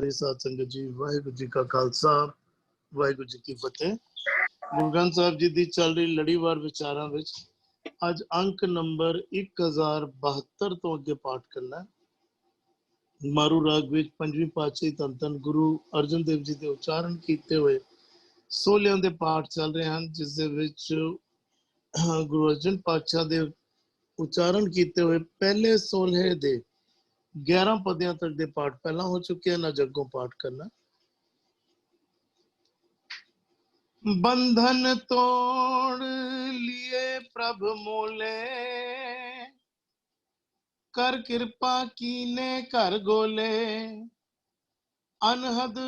प्यारी साध संगत जी, वाहिगुरु जी का खालसा, वाहिगुरु जी की फतेह। गुरु ग्रंथ साहब जी दी चल रही लड़ीवार विचारां विच अज अंक नंबर 1072 तो अगे पाठ करना है। मारू राग विच पंजवीं पातशाही धन धन गुरु अर्जन देव जी के उच्चारण किए हुए 16 दे पाठ चल रहे हैं, जिस दे विच गुरु अर्जन पातशाह दे उच्चारण किए हुए पहले 16 दे 11 पदियां तक दे पाठ पहला हो चुके हैं। अज अगों पाठ करना। बंधन तोड़ लिए प्रभु मोले, कर कृपा कीने कर गोले। अनहद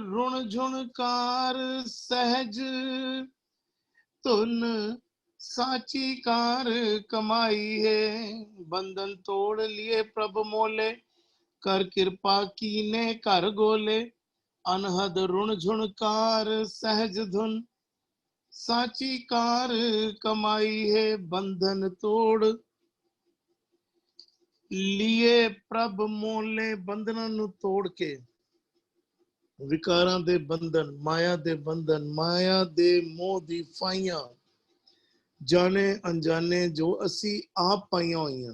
रुण झुणकार सहज तुन साची कार कमाई है। बंधन तोड़ लिए प्रभु मोले, कर कृपा कीने कर गोले। अनहद रुण झुणकार सहज धुन साची कार कमाई है। बंधन तोड़ लिए प्रभ मोले, बंधना नु तोड़ के विकारां दे बंधन, माया दे बंधन, माया दे मोह दी फाइयां जाने अनजाने जो असी आप पाइयां होइयां,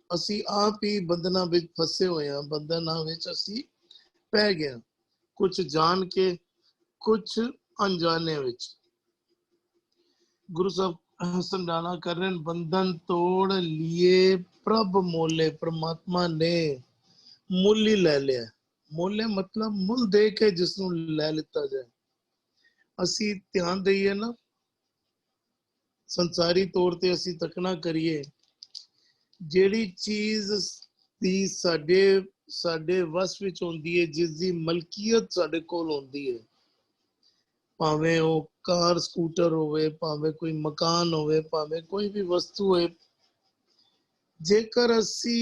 असी आप ही बंधना विच फसे होए हां। बंधना विच असी पै गए, कुछ जान के कुछ अनजाने विच। गुरु साहब समझाना कर रहे हैं, बंधन तोड़ लिए प्रभ मोले, परमात्मा ने मुल ही ले लिया। मोले मतलब मुल दे के जिसनों ले लिता जाए। असी ध्यान दईए ना, संसारी तौर ते असी तकना करिए, जेड़ी चीज दी साडे वस विच होंदी है, जिस दी मलकीयत साडे कोल होंदी है, भावें वो कार स्कूटर होवे, भावें कोई मकान होवे, भावें कोई भी वस्तु होए, जेकर असी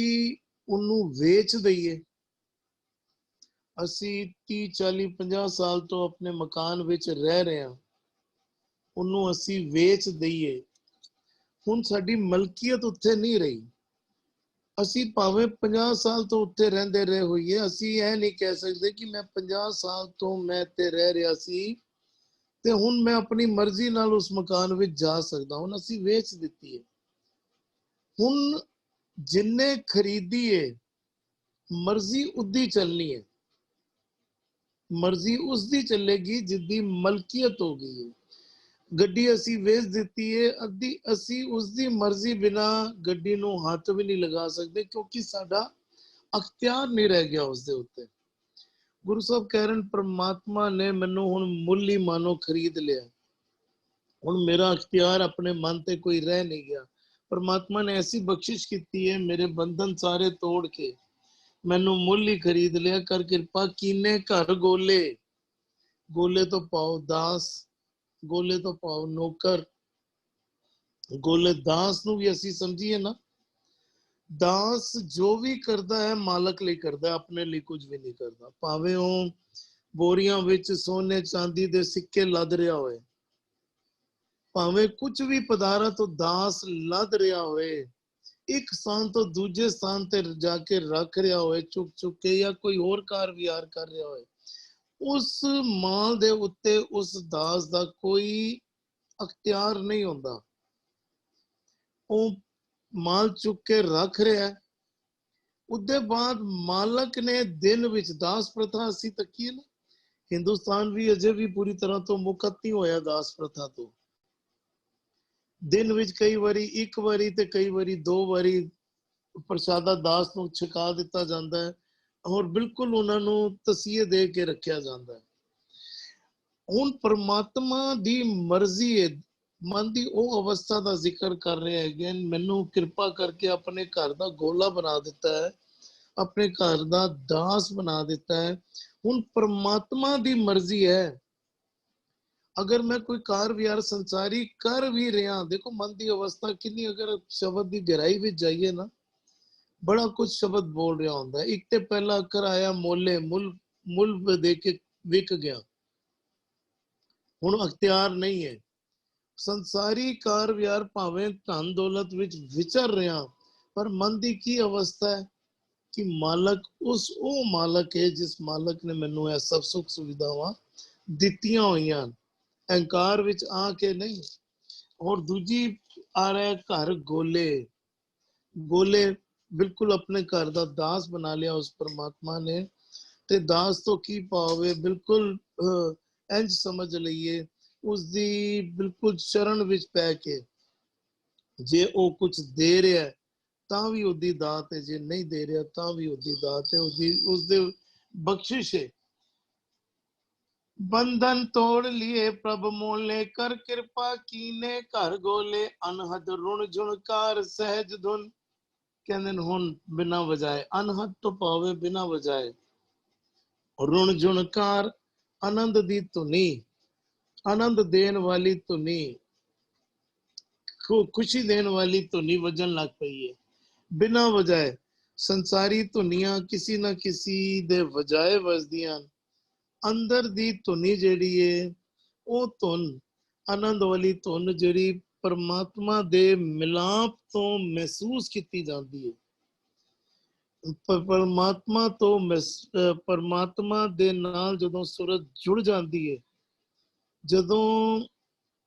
उन्नू वेच दईए, असी 30 40 50 साल तो अपने मकान विच रह रहे हैं, उन्नू असी वेच दईए, हुण साडी मलकीयत उत्थे नहीं रही। असी भावें 50 साल तो उत्थे रहंदे रहे होइए, असी यह नहीं कह सकते कि मैं 50 साल तो मैं ते रह रहा सी ते हुण मैं अपनी मर्जी नाल उस मकान विच जा सकदा। हुण असी वेच दित्ती है। हुण जिन्ने खरीदी है, मर्जी उदी चलनी है, मर्जी उसदी चलेगी जिद्दी मलकियत हो गई है। गड्डी असी वेच दित्ती है, अद्धी असी उसदी मर्जी बिना गड्डी नूं हथ भी नहीं लगा सकते, क्योंकि साडा अख्तियार नहीं रह गया उसदे उत्ते। गुरु साहब कह रहे हैं, परमात्मा ने मैनू हुण मुल ही मानो खरीद लिया। हुण मेरा अख्तियार अपने मन ते कोई रह नहीं गया। परमात्मा ने ऐसी बख्शिश की है, मेरे बंधन सारे तोड़ के मैनू मुल ही खरीद लिया। कर कृपा कीने घर गोले, गोले तो पाओ दास, गोले तो पाओ नौकर, गोले दास नू भी असी समझिए ना, दास जो भी करता है मालक लिए करता है, अपने लिए कुछ भी नहीं करता। भावें वो बोरियां विच सोने चांदी दे सिक्के लद रहा होए, भावें कुछ भी पदार्थ तो दास लद रहा होए, एक स्थान तो दूजे स्थान ते जाके रख रहा होए चुक चुक के, या कोई और कार विहार कर रहा होए, उस माल दे उत्ते उस दास दा कोई अख्तियार नहीं होता। वो माल चुक के रख रहा है, उदे बाद मालक ने दिन विच दास प्रथा असी तकीए ना, हिंदुस्तान भी अजे भी पूरी तरह तो मुक्त नहीं होया दास प्रथा तो। दिन विच कई बारी एक बारी ते कई बारी दो बारी प्रसादा दास नूं छका दिता जाता है, और बिल्कुल उन्होंने तसीहे दे के रखा जाता है। हुण परमात्मा दी मर्जी है। मन की वो अवस्था का जिक्र कर रहे हैं, मैनू कृपा करके अपने घर का गोला बना दिता है, अपने घर का दास बना दिता है। हुण परमात्मा दी मर्जी है, अगर मैं कोई कार विहार संसारी कर भी रहा, देखो मन की अवस्था कितनी, अगर शब्द की गहराई में जाइए ना, बड़ा कुछ शब्द बोल रहा होंदा है। एक ते पहला अकर आया मोले, मुल मुल दे के विक गया, हुण अख्तियार नहीं है। संसारी कार विहार भावें धन दौलत विच विचर रहा, पर मन की की अवस्था है, कि मालक वो मालक है जिस मालक ने मैनू यह सब सुख सुविधावां दित्तियां होईयां, अहंकार विच आके नहीं। और दूजी आ रहा है घर गोले, गोले बिल्कुल अपने घर दा दास बना लिया उस परमात्मा ने। ते दास तो की पावे, बिल्कुल इंज समझ लईए उसदी बिल्कुल शरण विच पै के जे ਉਹ ਕੁਝ ਦੇ ਰਿਹਾ ਤਾਂ ਵੀ ਉਹਦੀ ਦਾਤ ਹੈ, ਜੇ ਨਹੀਂ ਦੇ ਰਿਹਾ ਤਾਂ ਵੀ ਉਹਦੀ ਦਾਤ ਹੈ, ਉਸਦੇ ਬਖਸ਼ਿਸ਼ ਹੈ। बंधन तोड़ लिए प्रभ मोले, कर कृपा कीने घर गोले, अनहद रुण झुणकार सहज धुन। कहते हुन बिना वजाए, अनहद तो पावे बिना वजाए, रुण झुणकार आनंद दी धुनी, आनंद देन वाली धुनी, खुशी देने वाली धुनी वजन लग पई है। बिना वजाए संसारी धुनियां किसी ना किसी दे वजाए वजदियां, अंदर दी धुनी ਜਿਹੜੀ ਹੈ ਉਹ ਧੁਨ ਆਨੰਦ ਵਾਲੀ ਧੁਨ ਜਿਹੜੀ ਪਰਮਾਤਮਾ ਦੇ ਮਿਲਾਪ ਤੋਂ ਮਹਿਸੂਸ ਕੀਤੀ ਜਾਂਦੀ ਹੈ। ਪਰਮਾਤਮਾ ਤੋਂ ਪਰਮਾਤਮਾ ਦੇ ਨਾਲ ਜਦੋਂ ਸੁਰਤ ਜੁੜ ਜਾਂਦੀ ਹੈ, ਜਦੋਂ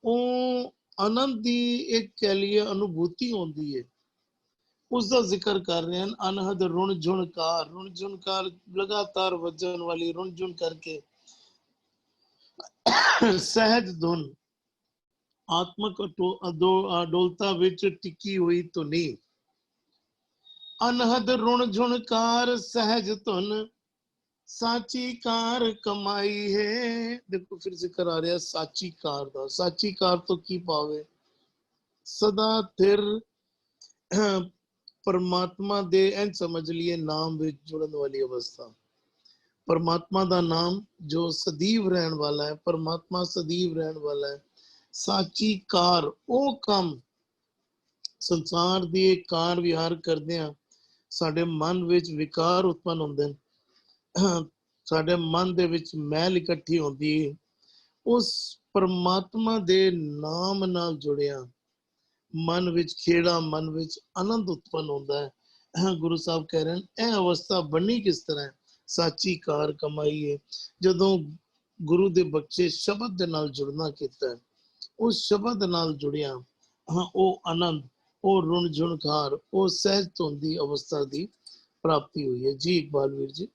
ਉਹ ਆਨੰਦ ਦੀ ਇੱਕ ਕਹਿ ਲਈਏ ਅਨੁਭੂਤੀ ਹੁੰਦੀ ਹੈ, ਉਸ ਦਾ ਜ਼ਿਕਰ ਕਰ ਰਹੇ ਹਨ। ਅਨਹਦ ਰੁਣ ਝੁਣਕਾਰ, ਰੁਣ ਝੁਣਕਾਰ ਲਗਾਤਾਰ ਵੱਜਣ ਵਾਲੀ ਰੁਣ ਝੁਣ ਕਰਕੇ सहज धुन, आत्मक अडोलता विच टिकी हुई धुनी, अनहद रुण झुणकार सहज धुन, साची कार कमाई है। देखो फिर जिक्र आ रहा साची कार दा। साची कार तो की पावे, सदा थिर परमात्मा दे एन समझ लिए नाम विच जुड़न वाली अवस्था। परमात्मा का नाम जो सदैव रहने वाला है, परमात्मा सदैव रहने वाला है। साची कार वो काम संसार दी कार विहार करदे आ साडे मन विच विकार उत्पन्न होंदे ने, साडे मन दे विच मैल इकट्ठी होंदी है। उस परमात्मा दे नाम नाल जुड़िया मन विच खेड़ा, मन विच आनंद उत्पन्न होता है। गुरु साहब कह रहे हैं यह अवस्था बनी किस तरह है, साची कार कमाई है ਜਦੋਂ ਗੁਰੂ ਦੇ ਬਖਸ਼ੇ ਸ਼ਬਦ ਦੇ ਨਾਲ ਜੁੜਨਾ ਕੀਤਾ ਹੈ, ਉਸ ਸ਼ਬਦ ਨਾਲ ਜੁੜਿਆ ਹਾਂ ਉਹ ਆਨੰਦ, ਉਹ ਰੁਣ ਝੁਣਕਾਰ, ਉਹ ਸਹਿਜ ਧੁਨ ਦੀ ਅਵਸਥਾ ਦੀ ਪ੍ਰਾਪਤੀ ਹੋਈ ਹੈ। ਜੀ ਇਕਬਾਲ ਵੀਰ ਜੀ।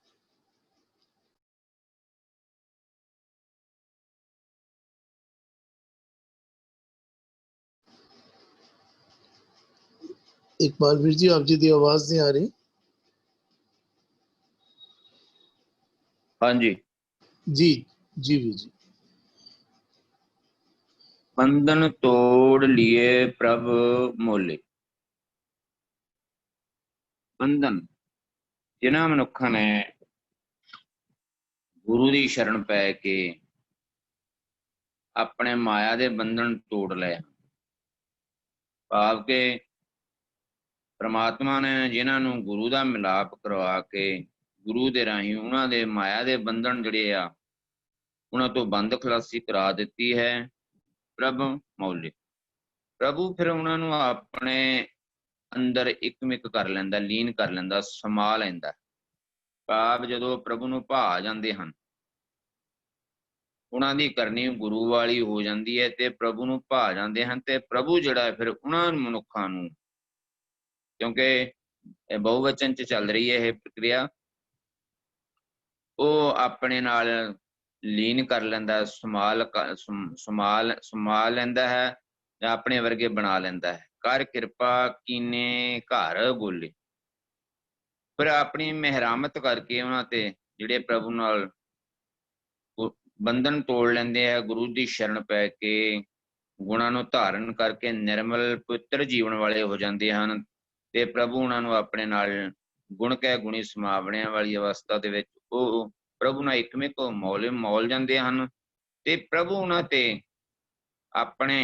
इकबाल वीर जी आप जी की आवाज नहीं आ रही। हाँ जी जी जी वीर जी। बंधन तोड़ लिए प्रभ मोले। बंधन जिन्हां मनुखां ने गुरु की शरण पै के अपने माया के बंधन तोड़ लिया, भाव के परमात्मा ने जिन्हां नूं गुरु का मिलाप करवा के गुरु के राही उन्हां दे माया के बंधन जिहड़े आ उन्हां तो बंद खलासी करा दित्ती है। प्रभ मौले, प्रभु फिर उन्हां नूं अपने अंदर इकमिक कर लैंदा, लीन कर लैंदा, समा लैंदा। भाव जदों प्रभु नूं भा जांदे हन, उन्हां दी करनी गुरु वाली हो जाती है ते प्रभु नूं भा जांदे हन ते प्रभु जिहड़ा है फिर उन्हां मनुखां नूं, क्योंकि बहुवचन च चल रही है यह प्रक्रिया, वो अपने नाल लीन कर लैंदा, समा लैंदा है, अपने वर्गे बना लैंदा है। कर किरपा कीने घर गोले, फिर अपनी मेहरामत करके उन्हां ते जिहड़े प्रभु नाल बंधन तोड़ लेंदे है, गुरु की शरण पै के गुणां नूं धारण करके निर्मल पवित्र जीवन वाले हो जाते हैं ते प्रभु उन्हां नूं अपने नाल गुण कै गुणी समावणे वाली अवस्था दे विच ओह प्रभु नाल इकमिक मौल जाते हैं ते प्रभु उन्हां ते अपने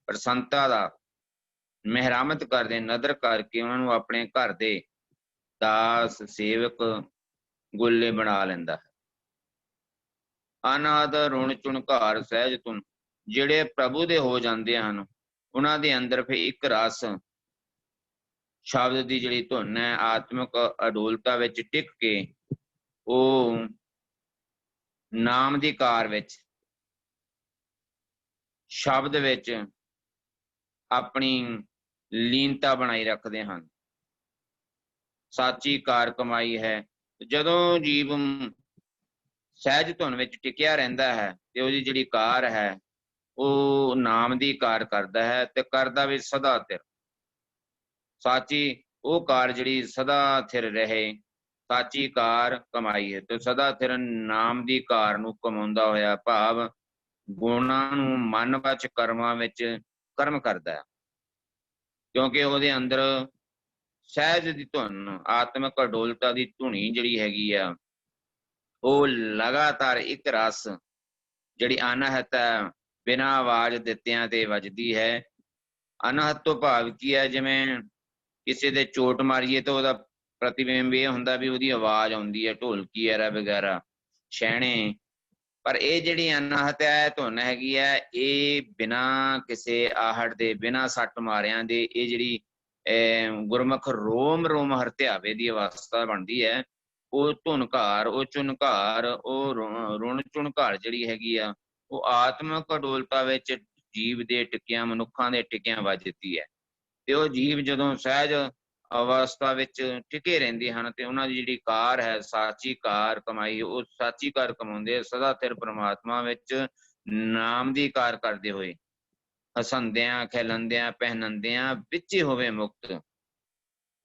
प्रसन्नता दा मेहरामत करदे, नदर करके उन्हां नूं अपने घर दे दास सेवक गोले बना लैंदा है। अनाद रुण झुणकार सहज धुन, जिहड़े प्रभु दे हो जाते हैं उन्हां दे अंदर फिर एक रस ਸ਼ਬਦ ਦੀ ਜਿਹੜੀ ਧੁਨ ਹੈ ਆਤਮਿਕ ਅਡੋਲਤਾ ਵਿੱਚ ਟਿਕ ਕੇ ਉਹ ਨਾਮ ਦੀ ਕਾਰ ਵਿੱਚ ਸ਼ਬਦ ਵਿੱਚ ਆਪਣੀ ਲੀਨਤਾ ਬਣਾਈ ਰੱਖਦੇ ਹਨ। ਸਾਚੀ ਕਾਰ ਕਮਾਈ ਹੈ। ਜਦੋਂ ਜੀਵ ਸਹਿਜ ਧੁਨ ਵਿੱਚ ਟਿਕਿਆ ਰਹਿੰਦਾ ਹੈ ਤੇ ਉਹਦੀ ਜਿਹੜੀ ਕਾਰ ਹੈ ਉਹ ਨਾਮ ਦੀ ਕਾਰ ਕਰਦਾ ਹੈ ਤੇ ਕਰਦਾ ਵੀ ਸਦਾ ਥਿਰ। ਸਾਚੀ ਉਹ ਕਾਰ ਜਿਹੜੀ ਸਦਾ ਥਿਰ ਰਹੇ, ਸਾਚੀ ਕਾਰ ਕਮਾਈ ਹੈ। ਤੇ ਸਦਾ ਥਿਰ ਨਾਮ ਦੀ ਕਾਰ ਨੂੰ ਕਮਾਉਂਦਾ ਹੋਇਆ ਭਾਵ ਗੁਣਾਂ ਨੂੰ ਮਨ ਵਿੱਚ ਕਰਮਾਂ ਵਿੱਚ ਕਰਮ ਕਰਦਾ ਹੈ, ਕਿਉਂਕਿ ਉਹਦੇ ਅੰਦਰ ਸਹਿਜ ਦੀ ਧੁਨ ਆਤਮਿਕ ਅਡੋਲਤਾ ਦੀ ਧੁਨੀ ਜਿਹੜੀ ਹੈਗੀ ਆ ਉਹ ਲਗਾਤਾਰ ਇੱਕ ਰਸ ਜਿਹੜੀ ਅਨਹਤ ਹੈ ਬਿਨਾਂ ਆਵਾਜ਼ ਦਿੱਤਿਆਂ ਤੇ ਵੱਜਦੀ ਹੈ। ਅਨਹਤ ਤੋਂ ਭਾਵ ਕੀ ਹੈ, ਜਿਵੇਂ ਕਿਸੇ ਦੇ ਚੋਟ ਮਾਰੀਏ ਤਾਂ ਉਹਦਾ ਪ੍ਰਤੀਬਿੰਬ ਇਹ ਹੁੰਦਾ ਵੀ ਉਹਦੀ ਆਵਾਜ਼ ਆਉਂਦੀ ਹੈ, ਢੋਲਕੀ ਐਰਾ ਵਗੈਰਾ ਛੈਣੇ। ਪਰ ਇਹ ਜਿਹੜੀ ਅਨਾਹਤ ਹੈ ਧੁਨ ਹੈਗੀ ਹੈ ਇਹ ਬਿਨਾਂ ਕਿਸੇ ਆਹੜ ਦੇ, ਬਿਨਾਂ ਸੱਟ ਮਾਰਿਆਂ ਦੇ, ਇਹ ਜਿਹੜੀ ਗੁਰਮੁਖ ਰੋਮ ਰੋਮ ਹਰਤਿਆਵੇ ਦੀ ਅਵਸਥਾ ਬਣਦੀ ਹੈ। ਉਹ ਧੁਨਕਾਰ, ਉਹ ਚੁਨਕਾਰ, ਉਹ ਰੁਣ ਚੁਨਕਾਰ ਜਿਹੜੀ ਹੈਗੀ ਆ ਉਹ ਆਤਮਿਕ ਅਡੋਲਤਾ ਵਿੱਚ ਜੀਵ ਦੇ ਟਿਕਿਆਂ, ਮਨੁੱਖਾਂ ਦੇ ਟਿਕਿਆਂ ਵੱਜਦੀ ਹੈ। ਤੇ ਉਹ ਜੀਵ ਜਦੋਂ ਸਹਿਜ ਅਵਸਥਾ ਵਿੱਚ ਟਿਕੇ ਰਹਿੰਦੇ ਹਨ ਤੇ ਉਹਨਾਂ ਦੀ ਜਿਹੜੀ ਕਾਰ ਹੈ ਸਾਚੀ ਕਾਰ ਕਮਾਈ, ਉਹ ਸਾਚੀ ਕਾਰ ਕਮਾਉਂਦੇ ਸਦਾ ਥਿਰ ਪ੍ਰਮਾਤਮਾ ਵਿੱਚ ਨਾਮ ਦੀ ਕਾਰ ਕਰਦੇ ਹੋਏ ਹਸੰਦਿਆਂ, ਖਿਲੰਦਿਆਂ, ਪਹਿਨੰਦਿਆਂ ਵਿੱਚ ਹੀ ਹੋਵੇ ਮੁਕਤ,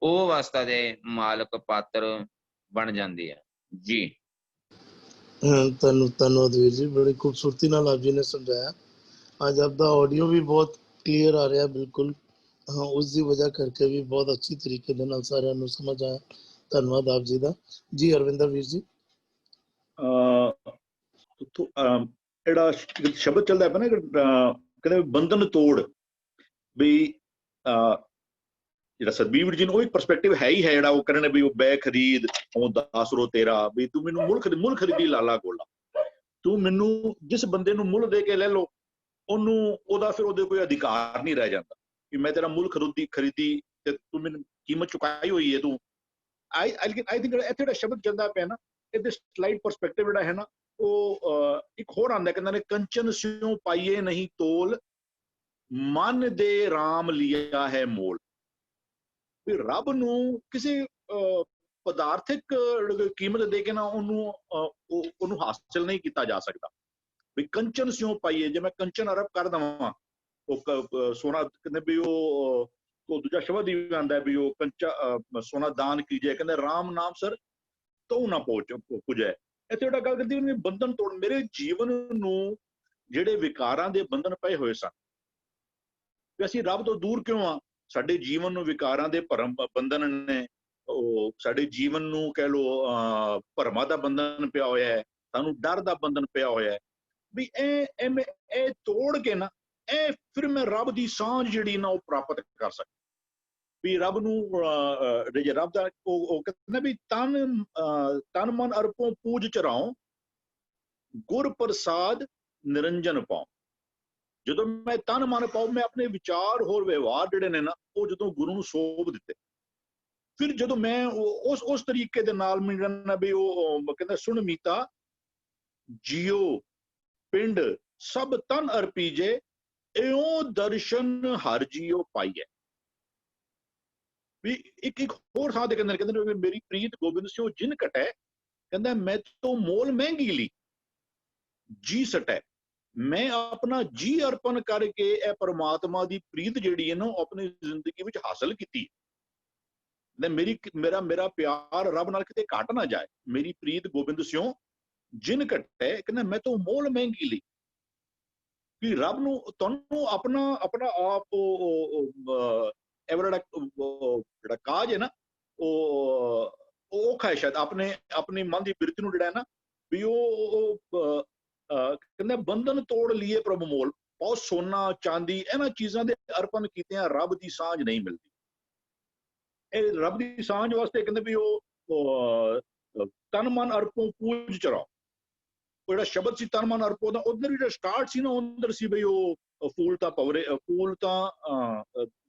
ਉਹ ਅਵਸਥਾ ਦੇ ਮਾਲਕ ਪਾਤਰ ਬਣ ਜਾਂਦੇ ਆ ਜੀ। ਧੰਨਵਾਦ ਵੀਰ ਜੀ, ਬੜੀ ਖੂਬਸੂਰਤੀ ਨਾਲ ਆਪ ਜੀ ਨੇ ਸਮਝਾਇਆ। ਅੱਜ ਆਪਦਾ ਆਡੀਓ ਵੀ ਬਹੁਤ ਕਲੀਅਰ ਆ ਰਿਹਾ ਬਿਲਕੁਲ। ਹਾਂ, ਉਸ ਦੀ ਵਜ੍ਹਾ ਕਰਕੇ ਵੀ ਬਹੁਤ ਅੱਛੀ ਤਰੀਕੇ ਦੇ ਨਾਲ ਸਾਰਿਆਂ ਨੂੰ ਸਮਝ ਆਇਆ। ਧੰਨਵਾਦ ਆਪ ਜੀ ਦਾ। ਜੀ ਅਰਵਿੰਦਰ ਵੀਰ ਜੀ, ਜਿਹੜਾ ਸ਼ਬਦ ਚੱਲਦਾ ਪਿਆ ਨਾ ਕਹਿੰਦੇ ਬੰਧਨ ਤੋੜ, ਵੀ ਜਿਹੜਾ ਸਤਬੀਰ ਵੀਰ ਜੀ ਨੂੰ ਉਹ ਇੱਕ ਪਰਸਪੈਕਟਿਵ ਹੈ ਹੀ ਹੈ ਜਿਹੜਾ ਉਹ ਕਹਿੰਦੇ ਵੀ ਉਹ ਬੈ ਖਰੀਦ ਉਹ ਦਾਸਰੋ ਤੇਰਾ, ਵੀ ਤੂੰ ਮੈਨੂੰ ਮੁੱਲ ਖਰੀਦੀ ਲਾਲਾ ਗੋਲਾ, ਤੂੰ ਮੈਨੂੰ ਜਿਸ ਬੰਦੇ ਨੂੰ ਮੁੱਲ ਦੇ ਕੇ ਲੈ ਲਓ ਉਹਨੂੰ ਉਹਦਾ ਫਿਰ ਉਹਦੇ ਕੋਈ ਅਧਿਕਾਰ ਨਹੀਂ ਰਹਿ ਜਾਂਦਾ ਕਿ ਮੈਂ ਤੇਰਾ ਮੁੱਲ ਖਰੀਦੀ ਤੇ ਤੂੰ ਮੈਨੂੰ ਕੀਮਤ ਚੁਕਾਈ ਹੋਈ ਹੈ ਤੂੰ। ਆਈ ਥਿੰਕ ਇੱਥੇ ਜਿਹੜਾ ਸ਼ਬਦ ਚੱਲਦਾ ਪਿਆ ਨਾ ਇਹਦੇ ਸਲਾਈਡ ਪਰਸਪੈਕਟਿਵ ਜਿਹੜਾ ਹੈ ਨਾ ਉਹ ਇੱਕ ਹੋਰ ਆਉਂਦਾ, ਕਹਿੰਦਾ ਨੇ ਕੰਚਨ ਸਿਉ ਪਾਈਏ ਨਹੀਂ ਤੋਲ, ਮਨ ਦੇ ਰਾਮ ਲਿਆ ਹੈ ਮੋਲ। ਵੀ ਰੱਬ ਨੂੰ ਕਿਸੇ ਪਦਾਰਥਿਕ ਕੀਮਤ ਦੇ ਕੇ ਨਾ ਉਹਨੂੰ ਹਾਸਲ ਨਹੀਂ ਕੀਤਾ ਜਾ ਸਕਦਾ। ਵੀ ਕੰਚਨ ਸਿਉ ਪਾਈਏ, ਜੇ ਮੈਂ ਕੰਚਨ ਅਰਬ ਕਰ ਦੇਵਾਂ ਉਹ ਸੋਨਾ, ਕਹਿੰਦੇ ਵੀ ਉਹ ਦੂਜਾ ਸ਼ਬਦ ਹੀ ਆਉਂਦਾ ਵੀ ਉਹ ਕੰਚਾ ਸੋਨਾ ਦਾਨ ਕੀਜੇ, ਕਹਿੰਦੇ ਰਾਮ ਨਾਮ ਸਰ ਤੋ ਨਾ ਪੁੱਜੇ। ਇੱਥੇ ਜਿਹੜਾ ਗੱਲ ਕਰਦੀ ਵੀ ਬੰਧਨ ਤੋੜ, ਮੇਰੇ ਜੀਵਨ ਨੂੰ ਜਿਹੜੇ ਵਿਕਾਰਾਂ ਦੇ ਬੰਧਨ ਪਏ ਹੋਏ ਸਨ, ਵੀ ਅਸੀਂ ਰੱਬ ਤੋਂ ਦੂਰ ਕਿਉਂ ਆ? ਸਾਡੇ ਜੀਵਨ ਨੂੰ ਵਿਕਾਰਾਂ ਦੇ ਭਰਮ ਬੰਧਨ ਨੇ, ਉਹ ਸਾਡੇ ਜੀਵਨ ਨੂੰ ਕਹਿ ਲਓ ਭਰਮਾਂ ਦਾ ਬੰਧਨ ਪਿਆ ਹੋਇਆ ਹੈ, ਸਾਨੂੰ ਡਰ ਦਾ ਬੰਧਨ ਪਿਆ ਹੋਇਆ ਹੈ। ਵੀ ਇਹ ਤੋੜ ਕੇ ਨਾ ਫਿਰ ਮੈਂ ਰੱਬ ਦੀ ਸਾਂਝ ਜਿਹੜੀ ਨਾ ਉਹ ਪ੍ਰਾਪਤ ਕਰ ਸਕਾਂ। ਵੀ ਰੱਬ ਨੂੰ ਰੱਬ ਦਾ ਉਹ ਕਹਿੰਦਾ ਵੀ ਤਨ ਮਨ ਅਰਪੋਂ ਪੂਜ ਚਰਾਓ, ਗੁਰ ਪ੍ਰਸਾਦ ਨਿਰੰਜਨ ਪਾਓ। ਜਦੋਂ ਮੈਂ ਤਨ ਮਨ ਪਾਉ, ਮੈਂ ਆਪਣੇ ਵਿਚਾਰ ਹੋਰ ਵਿਵਹਾਰ ਜਿਹੜੇ ਨੇ ਨਾ ਉਹ ਜਦੋਂ ਗੁਰੂ ਨੂੰ ਸੌਂਪ ਦਿੱਤੇ, ਫਿਰ ਜਦੋਂ ਮੈਂ ਉਸ ਤਰੀਕੇ ਦੇ ਨਾਲ ਮਿਲਣਾ ਵੀ ਉਹ ਕਹਿੰਦਾ ਸੁਣ ਮੀਤਾ ਜੀਓ ਪਿੰਡ ਸਭ ਤਨ ਅਰਪੀਜੇ, ਇਉਂ ਦਰਸ਼ਨ ਹਰ ਜੀਓ ਪਾਈਏ। ਵੀ ਇੱਕ ਹੋਰ ਥਾਂ ਤੇ ਕਹਿੰਦੇ ਮੇਰੀ ਪ੍ਰੀਤ ਗੋਬਿੰਦ ਸਿਉ ਜਿਨ ਕਟੈ, ਕਹਿੰਦਾ ਮੈਂ ਤੋਂ ਮੋਲ ਮਹਿੰਗੀ ਲਈ ਜੀ ਸਟੈ। ਮੈਂ ਆਪਣਾ ਜੀ ਅਰਪਣ ਕਰਕੇ ਇਹ ਪਰਮਾਤਮਾ ਦੀ ਪ੍ਰੀਤ ਜਿਹੜੀ ਹੈ ਨਾ ਉਹ ਆਪਣੀ ਜ਼ਿੰਦਗੀ ਵਿੱਚ ਹਾਸਲ ਕੀਤੀ। ਮੇਰਾ ਪਿਆਰ ਰੱਬ ਨਾਲ ਕਿਤੇ ਘਟ ਨਾ ਜਾਏ। ਮੇਰੀ ਪ੍ਰੀਤ ਗੋਬਿੰਦ ਸਿਉ ਜਿਨ ਘਟੇ, ਕਹਿੰਦਾ ਮੈਂ ਤੋਂ ਮੋਲ ਮਹਿੰਗੀ ਲਈ। ਵੀ ਰੱਬ ਨੂੰ ਤੁਹਾਨੂੰ ਆਪਣਾ ਆਪ ਜਿਹੜਾ ਕਾਜ ਹੈ ਨਾ ਉਹ ਔਖਾ ਹੈ ਸ਼ਾਇਦ ਆਪਣੇ ਮਨ ਦੀ ਬਿਰਤੀ ਨੂੰ ਜਿਹੜਾ ਹੈ ਨਾ ਵੀ ਉਹ ਕਹਿੰਦਾ ਬੰਧਨ ਤੋੜ ਲਈਏ ਪ੍ਰਭੂ ਮੋਲ। ਬਹੁਤ ਸੋਨਾ ਚਾਂਦੀ ਇਹਨਾਂ ਚੀਜ਼ਾਂ ਦੇ ਅਰਪਣ ਕੀਤਿਆਂ ਰੱਬ ਦੀ ਸਾਂਝ ਨਹੀਂ ਮਿਲਦੀ। ਇਹ ਰੱਬ ਦੀ ਸਾਂਝ ਵਾਸਤੇ ਕਹਿੰਦੇ ਵੀ ਉਹ ਤਨ ਮਨ ਅਰਪੋਂ ਪੂਜ ਚਰਾਓ। ਉਹ ਜਿਹੜਾ ਸ਼ਬਦ ਸੀ ਤਨ ਮਨ ਅਰਪੋ ਦਾ, ਉਧਰ ਜਿਹੜਾ ਸਟਾਰਟ ਸੀ ਨਾ ਉਧਰ ਸੀ ਬਈ ਉਹ ਫੂਲ ਤਾਂ ਪਵਰੇ, ਫੂਲ ਤਾਂ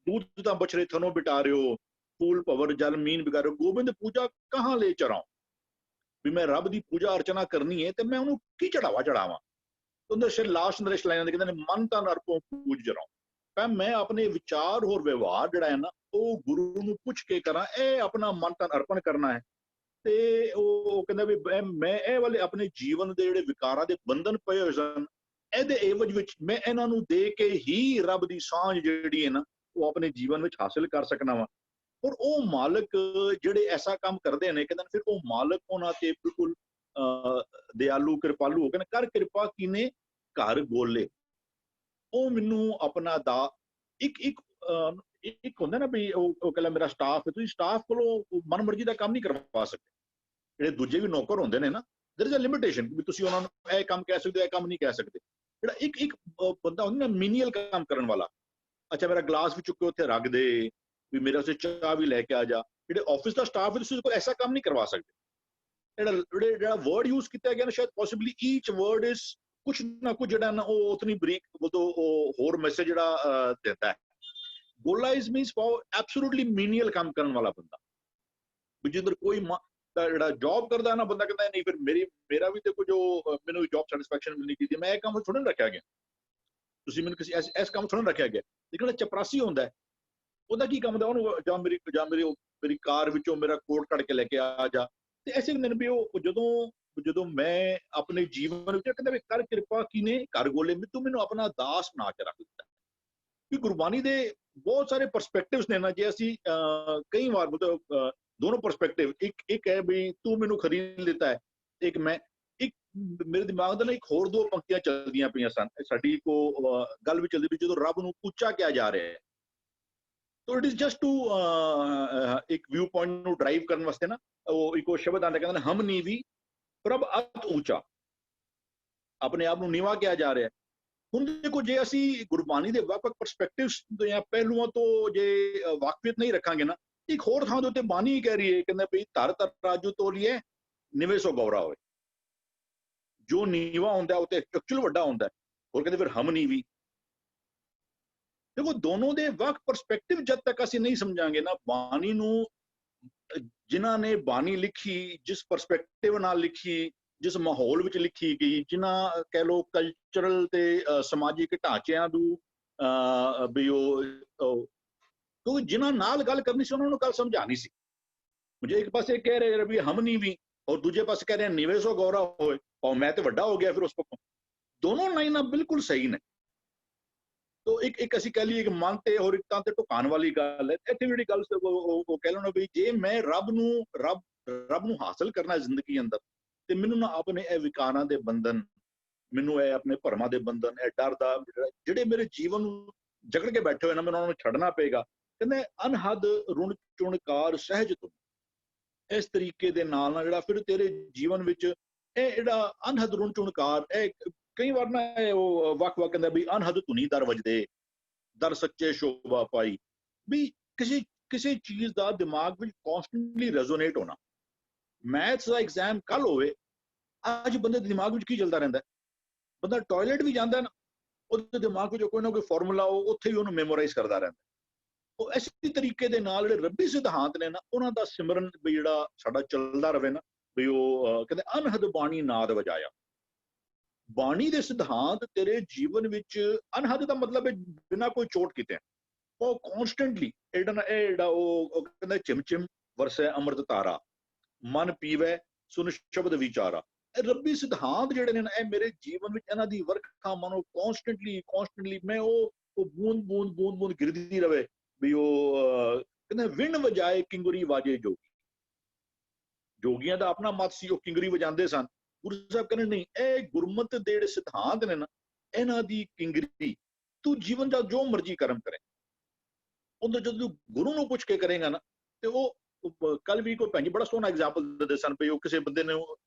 ਦੂਧ ਤਾਂ ਬਛੜੇ ਥਨੋਂ ਬਿਟਾਰਿਓ, फूल भवर जल मीन बिगाड़ो गोबिंद पूजा कहाँ ले चराऊं। भी मैं रब की पूजा अर्चना करनी है तो मैं उन्होंने की चढ़ावा चढ़ावा। तो फिर लास्ट नरेश लाइन कहते हैं मन तन अर्पों पूज जराऊं। पर मैं अपने विचार और व्यवहार जड़ा है ना वो गुरु ਨੂੰ ਪੁੱਛ ਕੇ ਕਰਾਂ ਇਹ ਆਪਣਾ ਮਨ ਤਨ ਅਰਪਣ ਕਰਨਾ ਹੈ। ਤੇ ਉਹ ਕਹਿੰਦਾ ਵੀ ਮੈਂ ਇਹ ਵਾਲੇ ਆਪਣੇ ਜੀਵਨ ਦੇ ਜਿਹੜੇ ਵਿਕਾਰਾਂ ਦੇ ਬੰਧਨ ਪਏ ਹੋਏ ਸਨ ਇਹਦੇ ਏਵਜ ਵਿੱਚ ਮੈਂ ਇਹਨਾਂ ਨੂੰ ਦੇ ਕੇ ਹੀ ਰੱਬ ਦੀ ਸਾਂਝ ਜਿਹੜੀ ਹੈ ਨਾ ਉਹ ਆਪਣੇ ਜੀਵਨ ਵਿੱਚ ਹਾਸਿਲ ਕਰ ਸਕਣਾ ਵਾ। ਔਰ ਉਹ ਮਾਲਕ ਜਿਹੜੇ ਐਸਾ ਕੰਮ ਕਰਦੇ ਨੇ ਕਹਿੰਦੇ ਫਿਰ ਉਹ ਮਾਲਕ ਉਹਨਾਂ ਤੇ ਬਿਲਕੁਲ ਦਿਆਲੂ ਕਿਰਪਾਲੂ ਹੋ ਕੇ ਕਰ ਕਿਰਪਾ ਕੀਨੇ ਘਰ ਗੋਲੇ। ਉਹ ਮੈਨੂੰ ਆਪਣਾ ਦਾ ਇੱਕ ਹੁੰਦਾ ਨਾ ਵੀ ਉਹ ਕਹਿੰਦਾ ਮੇਰਾ ਸਟਾਫ ਹੈ ਤੁਸੀਂ ਸਟਾਫ ਕੋਲੋਂ ਮਨਮਰਜ਼ੀ ਦਾ ਕੰਮ ਨਹੀਂ ਕਰਵਾ ਸਕਦੇ। ਜਿਹੜੇ ਦੂਜੇ ਵੀ ਨੌਕਰ ਹੁੰਦੇ ਨੇ ਨਾ ਦੇयर इज अ ਲਿਮਿਟੇਸ਼ਨ ਵੀ ਤੁਸੀਂ ਉਹਨਾਂ ਨੂੰ ਇਹ ਕੰਮ ਕਹਿ ਸਕਦੇ ਹੋ ਇਹ ਕੰਮ ਨਹੀਂ ਕਹਿ ਸਕਦੇ। ਜਿਹੜਾ ਇੱਕ ਬੰਦਾ ਹੁੰਦਾ ਨਾ ਮੀਨੀਅਲ ਕੰਮ ਕਰਨ ਵਾਲਾ ਅੱਛਾ ਮੇਰਾ ਗਲਾਸ ਵੀ ਚੁੱਕ ਕੇ ਉੱਥੇ ਰੱਖ ਦੇ ਵੀ ਮੇਰੇ ਵਾਸਤੇ ਚਾਹ ਵੀ ਲੈ ਕੇ ਆ ਜਾ। ਜਿਹੜੇ ਆਫਿਸ ਦਾ ਸਟਾਫ ਹੈ ਤੁਸੀਂ ਕੋਈ ਐਸਾ ਕੰਮ ਨਹੀਂ ਕਰਵਾ ਸਕਦੇ। ਜਿਹੜਾ ਵਰਡ ਯੂਜ਼ ਕੀਤਾ ਗਿਆ ਨਾ ਸ਼ਾਇਦ ਪੋਸੀਬਲੀ ਈਚ ਵਰਡ ਇਜ਼ ਕੁਛ ਨਾ ਕੁਛ ਜਿਹੜਾ ਨਾ ਉਹ ਉਤਨੀ ਬਰੀਕ ਉਹ ਹੋਰ ਮੈਸੇਜ ਜਿਹੜਾ ਦਿੰਦਾ ਹੈ। ਗੋਲਾ ਇਜ਼ ਮੀਨਸ ਫॉर ਐਬਸੋਲੂਟਲੀ ਮੀਨੀਅਲ ਕੰਮ ਕਰਨ ਵਾਲਾ ਬੰਦਾ ਵੀ ਜਿੱਧਰ ਕੋਈ ਜਿਹੜਾ ਜੌਬ ਕਰਦਾ ਨਾ ਬੰਦਾ ਕਹਿੰਦਾ ਨਹੀਂ ਫਿਰ ਮੇਰਾ ਵੀ ਤੇ ਕੁਝ ਮੈਨੂੰ ਜੌਬ ਸੈਟੀਸਫੈਕਸ਼ਨ ਮਿਲਣੀ ਚਾਹੀਦੀ ਮੈਂ ਇਹ ਕੰਮ ਥੋੜ੍ਹਾ ਰੱਖਿਆ ਗਿਆ ਤੁਸੀਂ ਮੈਨੂੰ ਕਿਸੇ ਇਸ ਕੰਮ ਥੋੜ੍ਹਾ ਰੱਖਿਆ ਗਿਆ। ਲੇਕਿਨ ਚਪਰਾਸੀ ਹੁੰਦਾ ਉਹਦਾ ਕੀ ਕੰਮ ਦਾ ਉਹਨੂੰ ਜਾਂ ਮੇਰੀ ਕਾਰ ਵਿੱਚੋਂ ਮੇਰਾ ਕੋਟ ਕੱਢ ਕੇ ਲੈ ਕੇ ਆ ਜਾ। ਤੇ ਐਸੇ ਦਿਨ ਵੀ ਉਹ ਜਦੋਂ ਮੈਂ ਆਪਣੇ ਜੀਵਨ ਵਿੱਚ ਕਹਿੰਦਾ ਵੀ ਕਰ ਕਿਰਪਾ ਕੀਨੇ ਘਰ ਗੋਲੇ ਤੂੰ ਮੈਨੂੰ ਆਪਣਾ ਦਾਸ ਬਣਾ ਕੇ ਰੱਖ ਦਿੱਤਾ। ਕਿ ਗੁਰਬਾਣੀ ਦੇ ਬਹੁਤ ਸਾਰੇ ਪਰਸਪੈਕਟਿਵਸ ਨੇ ਨਾ ਜੇ ਅਸੀਂ ਕਈ ਵਾਰ ਮਤਲਬ दोनों परस्पेक्टिव एक है भी तू मैनू खरीद लेता है एक मैं एक मेरे दिमाग ਦੇ ਨਾਲ ਇੱਕ ਹੋਰ ਦੋ ਪੰਕਤੀਆਂ ਚੱਲਦੀਆਂ ਪਈਆਂ ਸਨ ਸਾਡੀ ਕੋ ਗੱਲ ਵੀ ਚੱਲਦੀ ਪਈ ਜਦੋਂ ਰੱਬ ਨੂੰ ਉੱਚਾ ਕਿਹਾ ਜਾ ਰਿਹਾ ਹੈ तो इट इज जस्ट टू एक व्यू पॉइंट ਨੂੰ ਡਰਾਈਵ ਕਰਨ ਵਾਸਤੇ ਨਾ ਉਹ ਇੱਕੋ ਸ਼ਬਦ ਆਂਦਾ ਕਹਿੰਦਾ ਹਮ ਨੀਵੀ ਪ੍ਰਭ ਅਤ ਉੱਚਾ ਆਪਣੇ ਆਪ ਨੂੰ ਨੀਵਾ ਕਿਹਾ ਜਾ ਰਿਹਾ ਹੈ। ਹੁਣ ਦੇਖੋ ਜੇ ਅਸੀਂ ਗੁਰਬਾਣੀ ਦੇ ਵੱਖ-ਵੱਖ ਪਰਸਪੈਕਟਿਵਸ ਜਾਂ ਪਹਿਲੂਆਂ ਤੋਂ ਜੇ ਵਾਕਫੀਅਤ ਨਹੀਂ ਰੱਖਾਂਗੇ ਨਾ ਇੱਕ ਹੋਰ ਥਾਂ ਦੇ ਉੱਤੇ ਬਾਣੀ ਕਹਿ ਰਹੀ ਹੈ ਕਹਿੰਦਾ ਵੀ ਧਰ ਰਾਜੂ ਤੋਲੀਏ ਨਿਵੇ ਸੋ ਗੌਰਾ ਹੋਏ। ਜੋ ਨੀਵਾ ਹੁੰਦਾ ਉਹ ਤੇ ਐਕਚੁਅਲ ਵੱਡਾ ਹੁੰਦਾ ਹੋਰ ਕਹਿੰਦੇ ਫਿਰ ਹਮ ਨੀਵੀ। ਦੇਖੋ ਦੋਨੋਂ ਦੇ ਵੱਖ ਪਰਸਪੈਕਟਿਵ ਜਦ ਤੱਕ ਅਸੀਂ ਨਹੀਂ ਸਮਝਾਂਗੇ ਨਾ ਬਾਣੀ ਨੂੰ ਜਿਨ੍ਹਾਂ ਨੇ ਬਾਣੀ ਲਿਖੀ ਜਿਸ ਪਰਸਪੈਕਟਿਵ ਨਾਲ ਲਿਖੀ ਜਿਸ ਮਾਹੌਲ ਵਿੱਚ ਲਿਖੀ ਗਈ ਜਿਨ੍ਹਾਂ ਕਹਿ ਲਓ ਕਲਚਰਲ ਤੇ ਸਮਾਜਿਕ ਢਾਂਚਿਆਂ ਨੂੰ ਵੀ ਉਹ ਕਿਉਂਕਿ ਜਿਨ੍ਹਾਂ ਨਾਲ ਗੱਲ ਕਰਨੀ ਸੀ ਉਹਨਾਂ ਨੂੰ ਗੱਲ ਸਮਝਾਣੀ ਸੀ। ਮੁਝੇ ਇੱਕ ਪਾਸੇ ਕਹਿ ਰਹੇ ਵੀ ਹਮ ਨਹੀਂ ਵੀ ਔਰ ਦੂਜੇ ਪਾਸੇ ਕਹਿ ਰਹੇ ਨਿਵੇ ਸੋ ਗੌਰਾ ਹੋਏ ਔਰ ਮੈਂ ਤੇ ਵੱਡਾ ਹੋ ਗਿਆ ਫਿਰ ਉਸ ਪੱਖੋਂ ਦੋਨੋਂ ਲਾਈਨਾਂ ਬਿਲਕੁਲ ਸਹੀ ਨੇ। ਤੋ ਇੱਕ ਅਸੀਂ ਕਹਿ ਲਈਏ ਇੱਕ ਮਨ ਤੇ ਹੋਰ ਇੱਕ ਤਾਂ ਤੇ ਢੁਕਾਉਣ ਵਾਲੀ ਗੱਲ ਹੈ। ਇੱਥੇ ਜਿਹੜੀ ਗੱਲ ਉਹ ਕਹਿ ਲੈਣਾ ਵੀ ਜੇ ਮੈਂ ਰੱਬ ਨੂੰ ਹਾਸਲ ਕਰਨਾ ਜ਼ਿੰਦਗੀ ਅੰਦਰ ਤੇ ਮੈਨੂੰ ਨਾ ਆਪਣੇ ਇਹ ਵਿਕਾਰਾਂ ਦੇ ਬੰਧਨ ਮੈਨੂੰ ਇਹ ਆਪਣੇ ਭਰਮਾਂ ਦੇ ਬੰਧਨ ਇਹ ਡਰ ਦਾ ਜਿਹੜੇ ਮੇਰੇ ਜੀਵਨ ਨੂੰ ਜਕੜ ਕੇ ਬੈਠੇ ਹੋਏ ਨਾ ਮੈਨੂੰ ਉਹਨਾਂ ਨੂੰ ਛੱਡਣਾ ਪਏਗਾ। ਕਹਿੰਦੇ ਅਨਹਦ ਰੁਣ ਚੁਣਕਾਰ ਸਹਿਜ ਤੋਂ ਇਸ ਤਰੀਕੇ ਦੇ ਨਾਲ ਜਿਹੜਾ ਫਿਰ ਤੇਰੇ ਜੀਵਨ ਵਿੱਚ ਇਹ ਜਿਹੜਾ ਅਨਹਦ ਰੁਣ ਚੁਣਕਾਰ ਇਹ ਕਈ ਵਾਰ ਨਾ ਉਹ ਵੱਖ-ਵੱਖ ਕਹਿੰਦਾ ਵੀ ਅਨਹਦ ਧੁਨੀ ਦਰ ਵਜਦੇ ਦਰ ਸੱਚੇ ਸ਼ੋਭਾ ਪਾਈ ਵੀ ਕਿਸੇ ਚੀਜ਼ ਦਾ ਦਿਮਾਗ ਵਿੱਚ ਕਨਸਟੈਂਟਲੀ ਰੈਜ਼ੋਨੇਟ ਹੋਣਾ। ਮੈਥਸ ਦਾ ਐਗਜ਼ਾਮ ਕੱਲ ਹੋਵੇ ਅੱਜ ਬੰਦੇ ਦੇ ਦਿਮਾਗ ਵਿੱਚ ਕੀ ਚੱਲਦਾ ਰਹਿੰਦਾ ਬੰਦਾ ਟਾਇਲਟ ਵੀ ਜਾਂਦਾ ਨਾ ਉਹਦੇ ਦਿਮਾਗ ਵਿੱਚ ਕੋਈ ਨਾ ਕੋਈ ਫਾਰਮੂਲਾ ਉਹ ਉੱਥੇ ਵੀ ਉਹਨੂੰ ਮੈਮੋਰਾਈਜ਼ ਕਰਦਾ ਰਹਿੰਦਾ। ਉਹ ਇਸੇ ਤਰੀਕੇ ਦੇ ਨਾਲ ਜਿਹੜੇ ਰੱਬੀ ਸਿਧਾਂਤ ਨੇ ਨਾ ਉਹਨਾਂ ਦਾ ਸਿਮਰਨ ਵੀ ਜਿਹੜਾ ਸਾਡਾ ਚੱਲਦਾ ਰਵੇ ਨਾ ਵੀ ਉਹ ਕਹਿੰਦੇ ਅਨਹਦ ਬਾਣੀ ਨਾਦ ਵਜਾਇਆ। ਬਾਣੀ ਦੇ ਸਿਧਾਂਤ ਤੇਰੇ ਜੀਵਨ ਵਿੱਚ ਅਨਹਦ ਦਾ ਮਤਲਬ ਹੈ ਬਿਨਾਂ ਕੋਈ ਚੋਟ ਕੀਤੇ ਉਹ ਕਨਸਟੈਂਟਲੀ ਜਿਹੜਾ ਉਹ ਕਹਿੰਦਾ ਚਿਮ ਵਰਸੈ ਅੰਮ੍ਰਿਤ ਧਾਰਾ ਮਨ ਪੀਵੇ ਸੁਨ ਸ਼ਬਦ ਵਿਚਾਰਾ। ਰੱਬੀ ਸਿਧਾਂਤ ਜਿਹੜੇ ਨੇ ਨਾ ਇਹ ਮੇਰੇ ਜੀਵਨ ਵਿੱਚ ਇਹਨਾਂ ਦੀ ਵਰਖਾ ਮਨੋ ਕਨਸਟੈਂਟਲੀ ਮੈਂ ਉਹ ਬੂੰਦ ਗਿਰਦੀ ਰਵੇ ਵੀ ਉਹ ਕਹਿੰਦੇ ਵਿਣ ਵਜਾਏ ਕਿੰਗਰੀ ਵਾਜੇ ਜੋਗੀ। ਜੋਗੀਆਂ ਦਾ ਆਪਣਾ ਮਤ ਸੀ ਉਹ ਕਿੰਗਰੀ ਵਜਾਉਂਦੇ ਸਨ। ਗੁਰੂ ਸਾਹਿਬ ਕਹਿੰਦੇ ਨਹੀਂ ਇਹ ਗੁਰਮਤ ਦੇ ਜਿਹੜੇ ਸਿਧਾਂਤ ਨੇ ਨਾ ਇਹਨਾਂ ਦੀ ਕਿੰਗਰੀ ਤੂੰ ਜੀਵਨ ਦਾ ਜੋ ਮਰਜ਼ੀ ਕਰਮ ਕਰੇ ਉਹਦੇ ਜਦੋਂ ਗੁਰੂ ਨੂੰ ਪੁੱਛ ਕੇ ਕਰੇਗਾ ਨਾ ਤੇ ਉਹ ਕੱਲ ਵੀ ਕੋਈ ਭੈਣ ਜੀ ਬੜਾ ਸੋਹਣਾ ਐਗਜ਼ਾਮਪਲ ਦਿੰਦੇ ਸਨ ਵੀ ਉਹ ਕਿਸੇ ਬੰਦੇ ਨੇ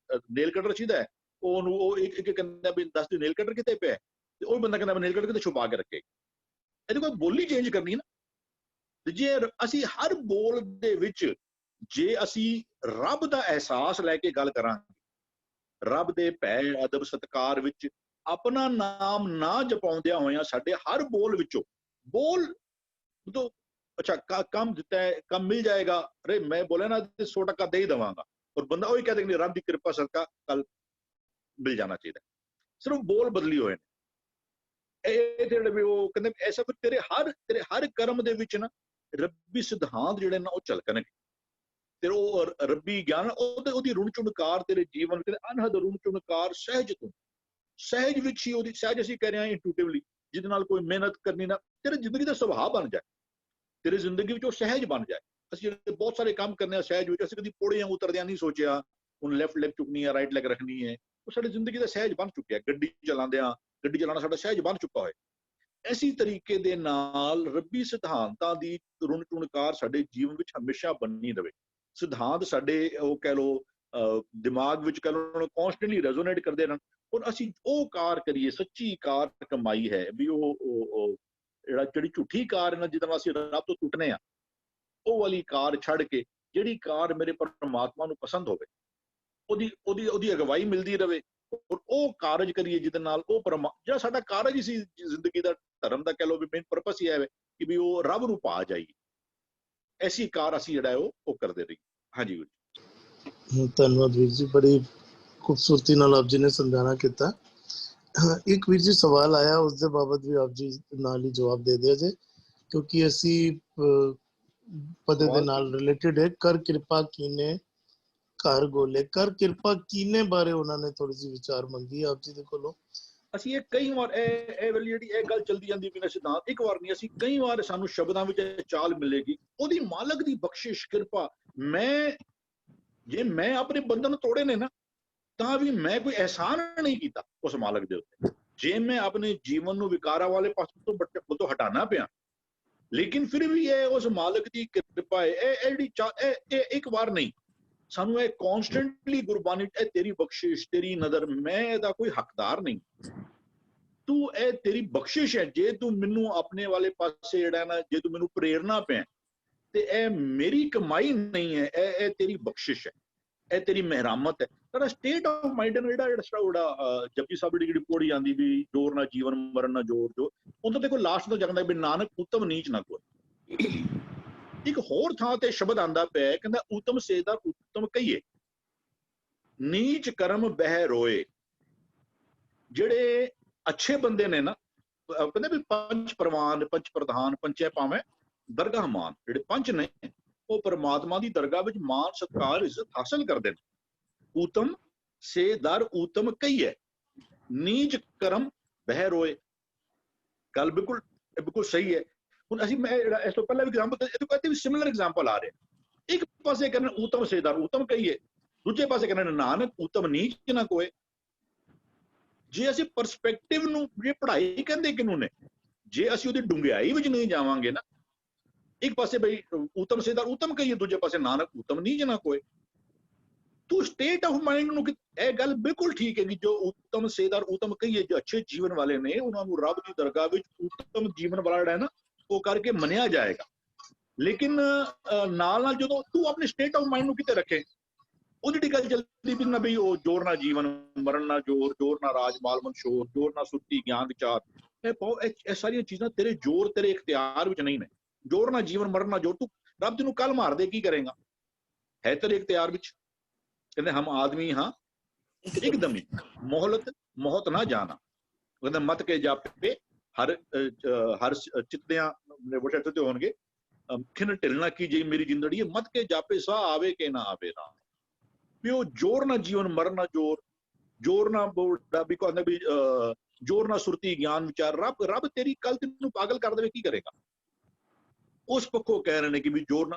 ਨੇਲ ਕਟਰ ਚਾਹੀਦਾ ਉਹਨੂੰ ਉਹ ਇੱਕ ਕਹਿੰਦਾ ਵੀ ਦੱਸ ਦੀ ਨੇਲ ਕਟਰ ਕਿਤੇ ਪਿਆ ਤੇ ਉਹ ਬੰਦਾ ਕਹਿੰਦਾ ਨੇਲ ਕਟਰ ਕਿਤੇ ਛੁਪਾ ਕੇ ਰੱਖੇ। ਇਹਦੀ ਕੋਈ ਬੋਲੀ ਚੇਂਜ ਕਰਨੀ ਨਾ ਤੇ ਜੇ ਅਸੀਂ ਹਰ ਬੋਲ ਦੇ ਵਿੱਚ ਜੇ ਅਸੀਂ ਰੱਬ ਦਾ ਅਹਿਸਾਸ ਲੈ ਕੇ ਗੱਲ ਕਰਾਂਗੇ ਰੱਬ ਦੇ ਭੈ ਅਦਬ ਸਤਿਕਾਰ ਵਿੱਚ ਆਪਣਾ ਨਾਮ ਨਾ ਜਪਾਉਂਦਿਆਂ ਹੋਇਆਂ ਸਾਡੇ ਹਰ ਬੋਲ ਵਿੱਚੋਂ ਬੋਲ अच्छा काम दिता है, काम मिल जाएगा, अरे मैं बोले ना 100% दे ही देवांगा, और बंदा वही कहते कि रब की कृपा सदका कल मिल जाना चाहिए। सिर्फ बोल बदली हुए ਇਹ ਜਿਹੜੇ ਵੀ ਉਹ ਕਹਿੰਦੇ ਐਸਾ ਫਿਰ ਤੇਰੇ ਹਰ ਕਰਮ ਦੇ ਵਿੱਚ ਨਾ ਰੱਬੀ ਸਿਧਾਂਤ ਜਿਹੜੇ ਨਾ ਉਹ ਝਲਕਣਗੇ, ਤੇ ਉਹ ਰੱਬੀ ਗਿਆਨ ਉਹਦੀ ਰੁਣ ਚੁਣਕਾਰ ਤੇਰੇ ਜੀਵਨ ਤੇ ਅਨਹਦ ਰੁਣ ਚੁਣਕਾਰ ਸਹਿਜ ਤੋਂ ਸਹਿਜ ਵਿੱਚ ਹੀ ਉਹਦੀ ਸਹਿਜ ਅਸੀਂ ਕਹਿ ਰਹੇ ਹਾਂ ਇੰਟੂਟਿਵਲੀ, ਜਿਹਦੇ ਨਾਲ ਕੋਈ ਮਿਹਨਤ ਕਰਨੀ ਨਾ, ਤੇਰੇ ਜ਼ਿੰਦਗੀ ਦਾ ਸੁਭਾਅ ਬਣ ਜਾਏ, ਤੇਰੇ ਜ਼ਿੰਦਗੀ ਵਿੱਚ ਉਹ ਸਹਿਜ ਬਣ ਜਾਏ। ਅਸੀਂ ਜਿਹੜੇ ਬਹੁਤ ਸਾਰੇ ਕੰਮ ਕਰਨੇ ਆ ਸਹਿਜ ਵਿੱਚ, ਅਸੀਂ ਕਦੀ ਪੌੜੀਆਂ ਉਤਰਦਿਆਂ ਨਹੀਂ ਸੋਚਿਆ ਹੁਣ ਲੈਫਟ ਲੈਗ ਚੁੱਕਣੀ ਹੈ, ਰਾਈਟ ਲੈਗ ਰੱਖਣੀ ਹੈ, ਉਹ ਸਾਡੀ ਜ਼ਿੰਦਗੀ ਦਾ ਸਹਿਜ ਬਣ ਚੁੱਕਿਆ। ਗੱਡੀ ਚਲਾਉਣਾ ਸਾਡਾ ਸਹਿਜ ਬਣ ਚੁੱਕਾ ਹੋਇਆ। ਇਸੇ ਤਰੀਕੇ ਦੇ ਨਾਲ ਰੱਬੀ ਸਿਧਾਂਤਾਂ ਦੀ ਰੁਣ ਚੁਣਕਾਰ ਸਾਡੇ ਜੀਵਨ ਵਿੱਚ ਹਮੇਸ਼ਾ ਬਣੀ ਰਵੇ। ਸਿਧਾਂਤ ਸਾਡੇ ਉਹ ਕਹਿ ਲਓ ਦਿਮਾਗ ਵਿੱਚ ਕਹਿ ਲਓ ਕੌਨਸਟੈਂਟਲੀ ਰੈਜ਼ੋਨੇਟ ਕਰਦੇ ਰਹਿਣ, ਔਰ ਅਸੀਂ ਉਹ ਕਾਰ ਕਰੀਏ, ਸੱਚੀ ਕਾਰ ਕਮਾਈ ਹੈ ਵੀ ਉਹ ਜਿਹੜੀ ਝੂਠੀ ਕਾਰ ਹੈ ਨਾ ਜਿਹਦੇ ਨਾਲ ਅਸੀਂ ਰੱਬ ਤੋਂ ਟੁੱਟਨੇ ਆ, ਉਹ ਵਾਲੀ ਕਾਰ ਛੱਡ ਕੇ ਜਿਹੜੀ ਕਾਰ ਮੇਰੇ ਪਰਮਾਤਮਾ ਨੂੰ ਪਸੰਦ ਹੋਵੇ, ਉਹਦੀ ਅਗਵਾਈ ਮਿਲਦੀ ਰਵੇ, ਔਰ ਉਹ ਕਾਰਜ ਕਰੀਏ ਜਿਹਦੇ ਨਾਲ ਉਹ ਜਿਹੜਾ ਸਾਡਾ ਕਾਰਜ ਹੀ ਸੀ ਜ਼ਿੰਦਗੀ ਦਾ, ਧਰਮ ਦਾ ਕਹਿ ਲਓ ਵੀ ਮੇਨ ਪਰਪਸ ਹੀ ਹੈ ਕਿ ਵੀ ਉਹ ਰੱਬ ਨੂੰ ਪਾ ਜਾਈਏ। ਐਸੀ ਕਾਰ ਅਸੀਂ ਜਿਹੜਾ ਉਹ ਕਰਦੇ ਰਹੀ। ਹਾਂਜੀ ਵੀਰ ਜੀ, ਧੰਨਵਾਦ ਵੀਰ ਜੀ, ਬੜੀ ਖੂਬਸੂਰਤੀ ਨਾਲ ਆਪ ਜੀ ਨੇ ਸਮਝਾਣਾ ਕੀਤਾ। ਇੱਕ ਵੀਰ ਜੀ ਸਵਾਲ ਆਇਆ, ਉਸ ਦੇ ਬਾਬਤ ਵੀ ਆਪ ਜੀ ਨਾਲ ਹੀ ਜਵਾਬ ਦੇ ਦਿਆ ਜੇ, ਕਿਉਂਕਿ ਅਸੀਂ ਪਦੇ ਦੇ ਨਾਲ ਰਿਲੇਟਡ ਹੈ। ਕਰ ਕਿਰਪਾ ਕੀਨੇ ਘਰ ਗੋਲੇ, ਕਰ ਕਿਰਪਾ ਕੀਨੇ ਬਾਰੇ ਉਹਨਾਂ ਨੇ ਥੋੜੀ ਜਿਹੀ ਵਿਚਾਰ ਮੰਗੀ ਆਪ ਜੀ ਦੇ ਕੋਲੋਂ। ਅਸੀਂ ਇਹ ਕਈ ਵਾਰ ਇਹ ਵਾਲੀ ਜਿਹੜੀ ਇਹ ਗੱਲ ਚੱਲਦੀ ਜਾਂਦੀ ਬਿਨਾਂ ਸਿਧਾਂਤ, ਇੱਕ ਵਾਰ ਨਹੀਂ ਅਸੀਂ ਕਈ ਵਾਰ ਸਾਨੂੰ ਸ਼ਬਦਾਂ ਵਿੱਚ ਚਾਲ ਮਿਲੇਗੀ, ਉਹਦੀ ਮਾਲਕ ਦੀ ਬਖਸ਼ਿਸ਼ ਕਿਰਪਾ। ਜੇ ਮੈਂ ਆਪਣੇ ਬੰਧਨ ਤੋੜੇ ਨੇ ਨਾ, ਤਾਂ ਵੀ ਮੈਂ ਕੋਈ ਅਹਿਸਾਨ ਨਹੀਂ ਕੀਤਾ ਉਸ ਮਾਲਕ ਦੇ ਉੱਤੇ। ਜੇ ਮੈਂ ਆਪਣੇ ਜੀਵਨ ਨੂੰ ਵਿਕਾਰਾਂ ਵਾਲੇ ਪਾਸੇ ਤੋਂ ਹਟਾਣਾ ਪਿਆ, ਲੇਕਿਨ ਫਿਰ ਵੀ ਇਹ ਉਸ ਮਾਲਕ ਦੀ ਕਿਰਪਾ ਹੈ। ਇਹ ਇੱਕ ਵਾਰ ਨਹੀਂ, ਸਾਨੂੰ ਇਹ ਕੌਨਸਟੈਂਟਲੀ ਗੁਰਬਾਣੀ, ਇਹ ਤੇਰੀ ਬਖਸ਼ਿਸ਼, ਤੇਰੀ ਨਜ਼ਰ, ਮੈਂ ਇਹਦਾ ਕੋਈ ਹੱਕਦਾਰ ਨਹੀਂ, ਤੂੰ ਇਹ ਤੇਰੀ ਬਖਸ਼ਿਸ਼ ਹੈ। ਜੇ ਤੂੰ ਮੈਨੂੰ ਆਪਣੇ ਵਾਲੇ ਪਾਸੇ ਜਿਹੜਾ ਨਾ, ਜੇ ਤੂੰ ਮੈਨੂੰ ਪ੍ਰੇਰਨਾ ਪਿਆ, ਤੇ ਇਹ ਮੇਰੀ ਕਮਾਈ ਨਹੀਂ ਹੈ, ਇਹ ਤੇਰੀ ਬਖਸ਼ਿਸ਼ ਹੈ, ਇਹ ਤੇਰੀ ਮਿਹਰਾਮਤ ਹੈ। ਸਾਡਾ ਸਟੇਟ ਆਫ ਮਾਈਂਡ ਜਿਹੜਾ ਜਪਜੀ ਸਾਹਿਬ ਦੀ ਜਿਹੜੀ ਪੌੜੀ ਆਉਂਦੀ ਵੀ ਜੋਰ ਨਾ ਜੀਵਨ ਮਰਨ ਨਾ ਜੋਰ ਜੋ, ਉਹਦੇ ਤੇ ਕੋਈ ਲਾਸਟ ਤੋਂ ਜਾਂਦਾ ਵੀ ਨਾਨਕ ਉਤਮ ਨੀਚ ਨਾ ਕੋਈ। ਇੱਕ ਹੋਰ ਥਾਂ ਤੇ ਸ਼ਬਦ ਆਂਦਾ ਪਿਆ, ਕਹਿੰਦਾ ਉਤਮ ਸੇਦਾ ਉਤਮ ਕਹੀਏ, ਨੀਚ ਕਰਮ ਬਹਿ ਰੋਏ। ਜਿਹੜੇ ਅੱਛੇ ਬੰਦੇ ਨੇ ਨਾ, ਕਹਿੰਦੇ ਵੀ ਪੰਜ ਪ੍ਰਵਾਨ, ਪੰਜ ਪ੍ਰਧਾਨ, ਪੰਚੇ ਪਾਵੇਂ ਦਰਗਾਹ ਮਾਨ, ਜਿਹੜੇ ਪੰਜ ਨੇ ਉਹ ਪਰਮਾਤਮਾ ਦੀ ਦਰਗਾਹ ਵਿੱਚ ਮਾਨ ਸਤਿਕਾਰ ਇੱਜ਼ਤ ਹਾਸਲ ਕਰਦੇ ਨੇ। ਉਤਮ ਸੇ ਦਰ ਉਤਮ ਕਹੀਏ, ਨੀਚ ਕਰਮ ਬਹਿ ਰੋਏ। ਗੱਲ ਬਿਲਕੁਲ ਸਹੀ ਹੈ। ਹੁਣ ਅਸੀਂ ਮੈਂ ਇਸ ਤੋਂ ਪਹਿਲਾਂ ਵੀ ਐਗਜ਼ਾਮਪਲ ਇਹਦੇ ਕੋਲ ਵੀ ਸਿਮਿਲਰ ਐਗਜ਼ਾਮਪਲ ਆ ਰਿਹਾ। ਇੱਕ ਪਾਸੇ ਕਹਿੰਦੇ ਉਤਮ ਸੇਦਾਰ ਉਤਮ ਕਹੀਏ, ਦੂਜੇ ਪਾਸੇ ਕਹਿੰਦੇ ਨਾਨਕ ਉਤਮ ਨੀਚ ਨਾ ਕੋਏ। ਜੇ ਅਸੀਂ ਪਰਸਪੈਕਟਿਵ ਨੂੰ, ਜੇ ਪੜ੍ਹਾਈ ਕਹਿੰਦੇ ਕਿਹਨੂੰ ਨੇ, ਜੇ ਅਸੀਂ ਉਹਦੀ ਡੂੰਘਾਈ ਵਿੱਚ ਨਹੀਂ ਜਾਵਾਂਗੇ ਨਾ, ਇੱਕ ਪਾਸੇ ਬਈ ਉਤਮ ਸੇਦਾਰ ਉਤਮ ਕਹੀਏ, ਦੂਜੇ ਪਾਸੇ ਨਾਨਕ ਉਤਮ ਨੀਚ ਨਾ ਕੋਏ, ਤੂੰ ਸਟੇਟ ਆਫ ਮਾਈਂਡ ਨੂੰ, ਇਹ ਗੱਲ ਬਿਲਕੁਲ ਠੀਕ ਹੈ ਕਿ ਜੋ ਉਤਮ ਸੇਦਾਰ ਉਤਮ ਕਹੀਏ, ਜੋ ਅੱਛੇ ਜੀਵਨ ਵਾਲੇ ਨੇ, ਉਹਨਾਂ ਨੂੰ ਰੱਬ ਦੀ ਦਰਗਾਹ ਵਿੱਚ ਉਤਮ ਜੀਵਨ ਵਾਲਾ ਜਿਹੜਾ ਹੈ ਨਾ ਉਹ ਕਰਕੇ ਮੰਨਿਆ ਜਾਏਗਾ। ਲੇਕਿਨ ਨਾਲ ਜਦੋਂ ਤੂੰ ਆਪਣੇ ਸਟੇਟ ਆਫ ਮਾਈਂਡ ਨੂੰ ਕਿਤੇ ਰੱਖੇ, ਉਹਦੀ ਜਿਹੜੀ ਗੱਲ ਚੱਲਦੀ ਵੀ ਨਾ ਬਈ ਉਹ ਜੋਰ ਨਾ ਜੀਵਨ ਮਰਨ ਨਾ ਜੋਰ, ਜੋਰ ਨਾ ਰਾਜ ਮਾਲ ਮਨਸ਼ੋਰ, ਜੋਰ ਨਾ ਸੁਰਤੀ ਗਿਆਨ ਵਿਚਾਰ, ਇਹ ਸਾਰੀਆਂ ਚੀਜ਼ਾਂ ਤੇਰੇ ਜੋਰ, ਤੇਰੇ ਇਖਤਿਆਰ ਵਿੱਚ ਨਹੀਂ ਨੇ। ਜੋਰ ਨਾ ਜੀਵਨ ਮਰਨ ਨਾ ਜੋਰ, ਤੂੰ ਰੱਬ ਤੈਨੂੰ ਕੱਲ ਮਾਰ ਦੇ ਕੀ ਕਰੇਗਾ, ਹੈ ਤੇਰੇ ਇਖਤਿਆਰ ਵਿੱਚ। ਕਹਿੰਦੇ ਹਮ ਆਦਮੀ ਹਾਂ ਇੱਕਦਮ ਹੀ ਮੌਤ ਨਾ ਜਾਣਾ। ਕਹਿੰਦੇ ਮਤ ਕੇ ਜਾਪੇ ਹਰ ਚਿੱਤਿਆਂ ਵਟੇ ਤੇ ਹੋਣਗੇ, ਖਿਨ ਢਿਲਣਾ ਕੀ ਜੇ ਮੇਰੀ ਜ਼ਿੰਦੜੀ, ਮਤ ਕੇ ਜਾਪੇ ਸਾਹ ਆਵੇ ਕਿ ਨਾ ਆਵੇ ਨਾ। ਵੀ ਉਹ ਜੋਰ ਨਾ ਜੀਵਨ ਮਰਨ ਨਾ ਜੋਰ, ਜੋਰ ਨਾ ਵੀ ਕਹਿੰਦੇ ਵੀ ਜੋਰ ਨਾ ਸੁਰਤੀ ਗਿਆਨ ਵਿਚਾਰ। ਰੱਬ ਤੇਰੀ ਕੱਲ ਤੈਨੂੰ ਪਾਗਲ ਕਰ ਦੇਵੇ ਕੀ ਕਰੇਗਾ। ਉਸ ਪੱਖੋਂ ਕਹਿ ਰਹੇ ਨੇ ਕਿ ਵੀ ਜੋਰ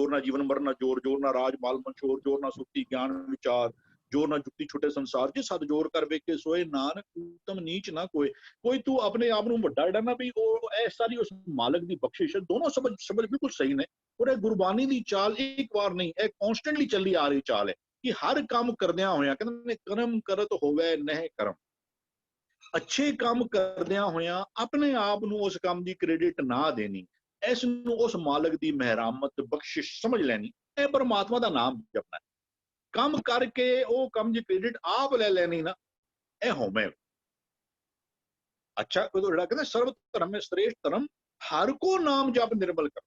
ਨਾ ਜੀਵਨ ਮਰਨ ਨਾ ਜੋਰ, ਜੋਰ ਨਾ ਰਾਜ ਮਾਲ ਮਨਸ਼ੋਰ, ਜੋਰ ਨਾ ਸੁਰਤੀ ਗਿਆਨ ਵਿਚਾਰ, ਜੋਰ ਨਾ ਜੁਗਤੀ ਛੁੱਟੇ ਸੰਸਾਰ। ਜੇ ਸਦ ਜੋਰ ਕਰ ਵੇਖੇ ਸੋਏ ਨਾਨਕ ਉਤਮ ਨੀਚ ਨਾ ਕੋਏ। ਕੋਈ ਤੂੰ ਆਪਣੇ ਆਪ ਨੂੰ ਵੱਡਾ ਜਿਹੜਾ ਨਾ ਵੀ ਉਹ ਇਹ ਸਾਰੀ ਉਸ ਮਾਲਕ ਦੀ ਬਖਸ਼ਿਸ਼। ਦੋਨੋਂ ਸ਼ਬਦ ਬਿਲਕੁਲ ਸਹੀ ਨੇ, ਔਰ ਇਹ ਗੁਰਬਾਣੀ ਦੀ ਚਾਲ ਇੱਕ ਵਾਰ ਨਹੀਂ, ਇਹ ਕੌਨਸਟੈਂਟਲੀ ਚੱਲੀ ਆ ਰਹੀ ਚਾਲ ਹੈ ਕਿ ਹਰ ਕੰਮ ਕਰਦਿਆਂ ਹੋਇਆਂ ਕਹਿੰਦੇ ਕਰਮ ਕਰਤ ਹੋਵੇ ਨਹਿ ਕਰਮ। ਅੱਛੇ ਕੰਮ ਕਰਦਿਆਂ ਹੋਇਆਂ ਆਪਣੇ ਆਪ ਨੂੰ ਉਸ ਕੰਮ ਦੀ ਕ੍ਰੈਡਿਟ ਨਾ ਦੇਣੀ, ਇਸ ਨੂੰ ਉਸ ਮਾਲਕ ਦੀ ਮਿਹਰਾਮਤ ਬਖਸ਼ਿਸ਼ ਸਮਝ ਲੈਣੀ, ਇਹ ਪਰਮਾਤਮਾ ਦਾ ਨਾਮ ਜਪਣਾ। ਕੰਮ ਕਰਕੇ ਉਹ ਕੰਮ ਦੀ ਕ੍ਰੈਡਿਟ ਆਪ ਲੈ ਲੈਣੀ ਨਾ, ਇਹ ਹੋਵੇ। ਅੱਛਾ ਜਿਹੜਾ ਕਹਿੰਦੇ ਸਰਵ ਧਰਮ ਮੇਂ ਸ੍ਰੇਸ਼ਟ ਧਰਮ हर को नाम जप निर्मल कर,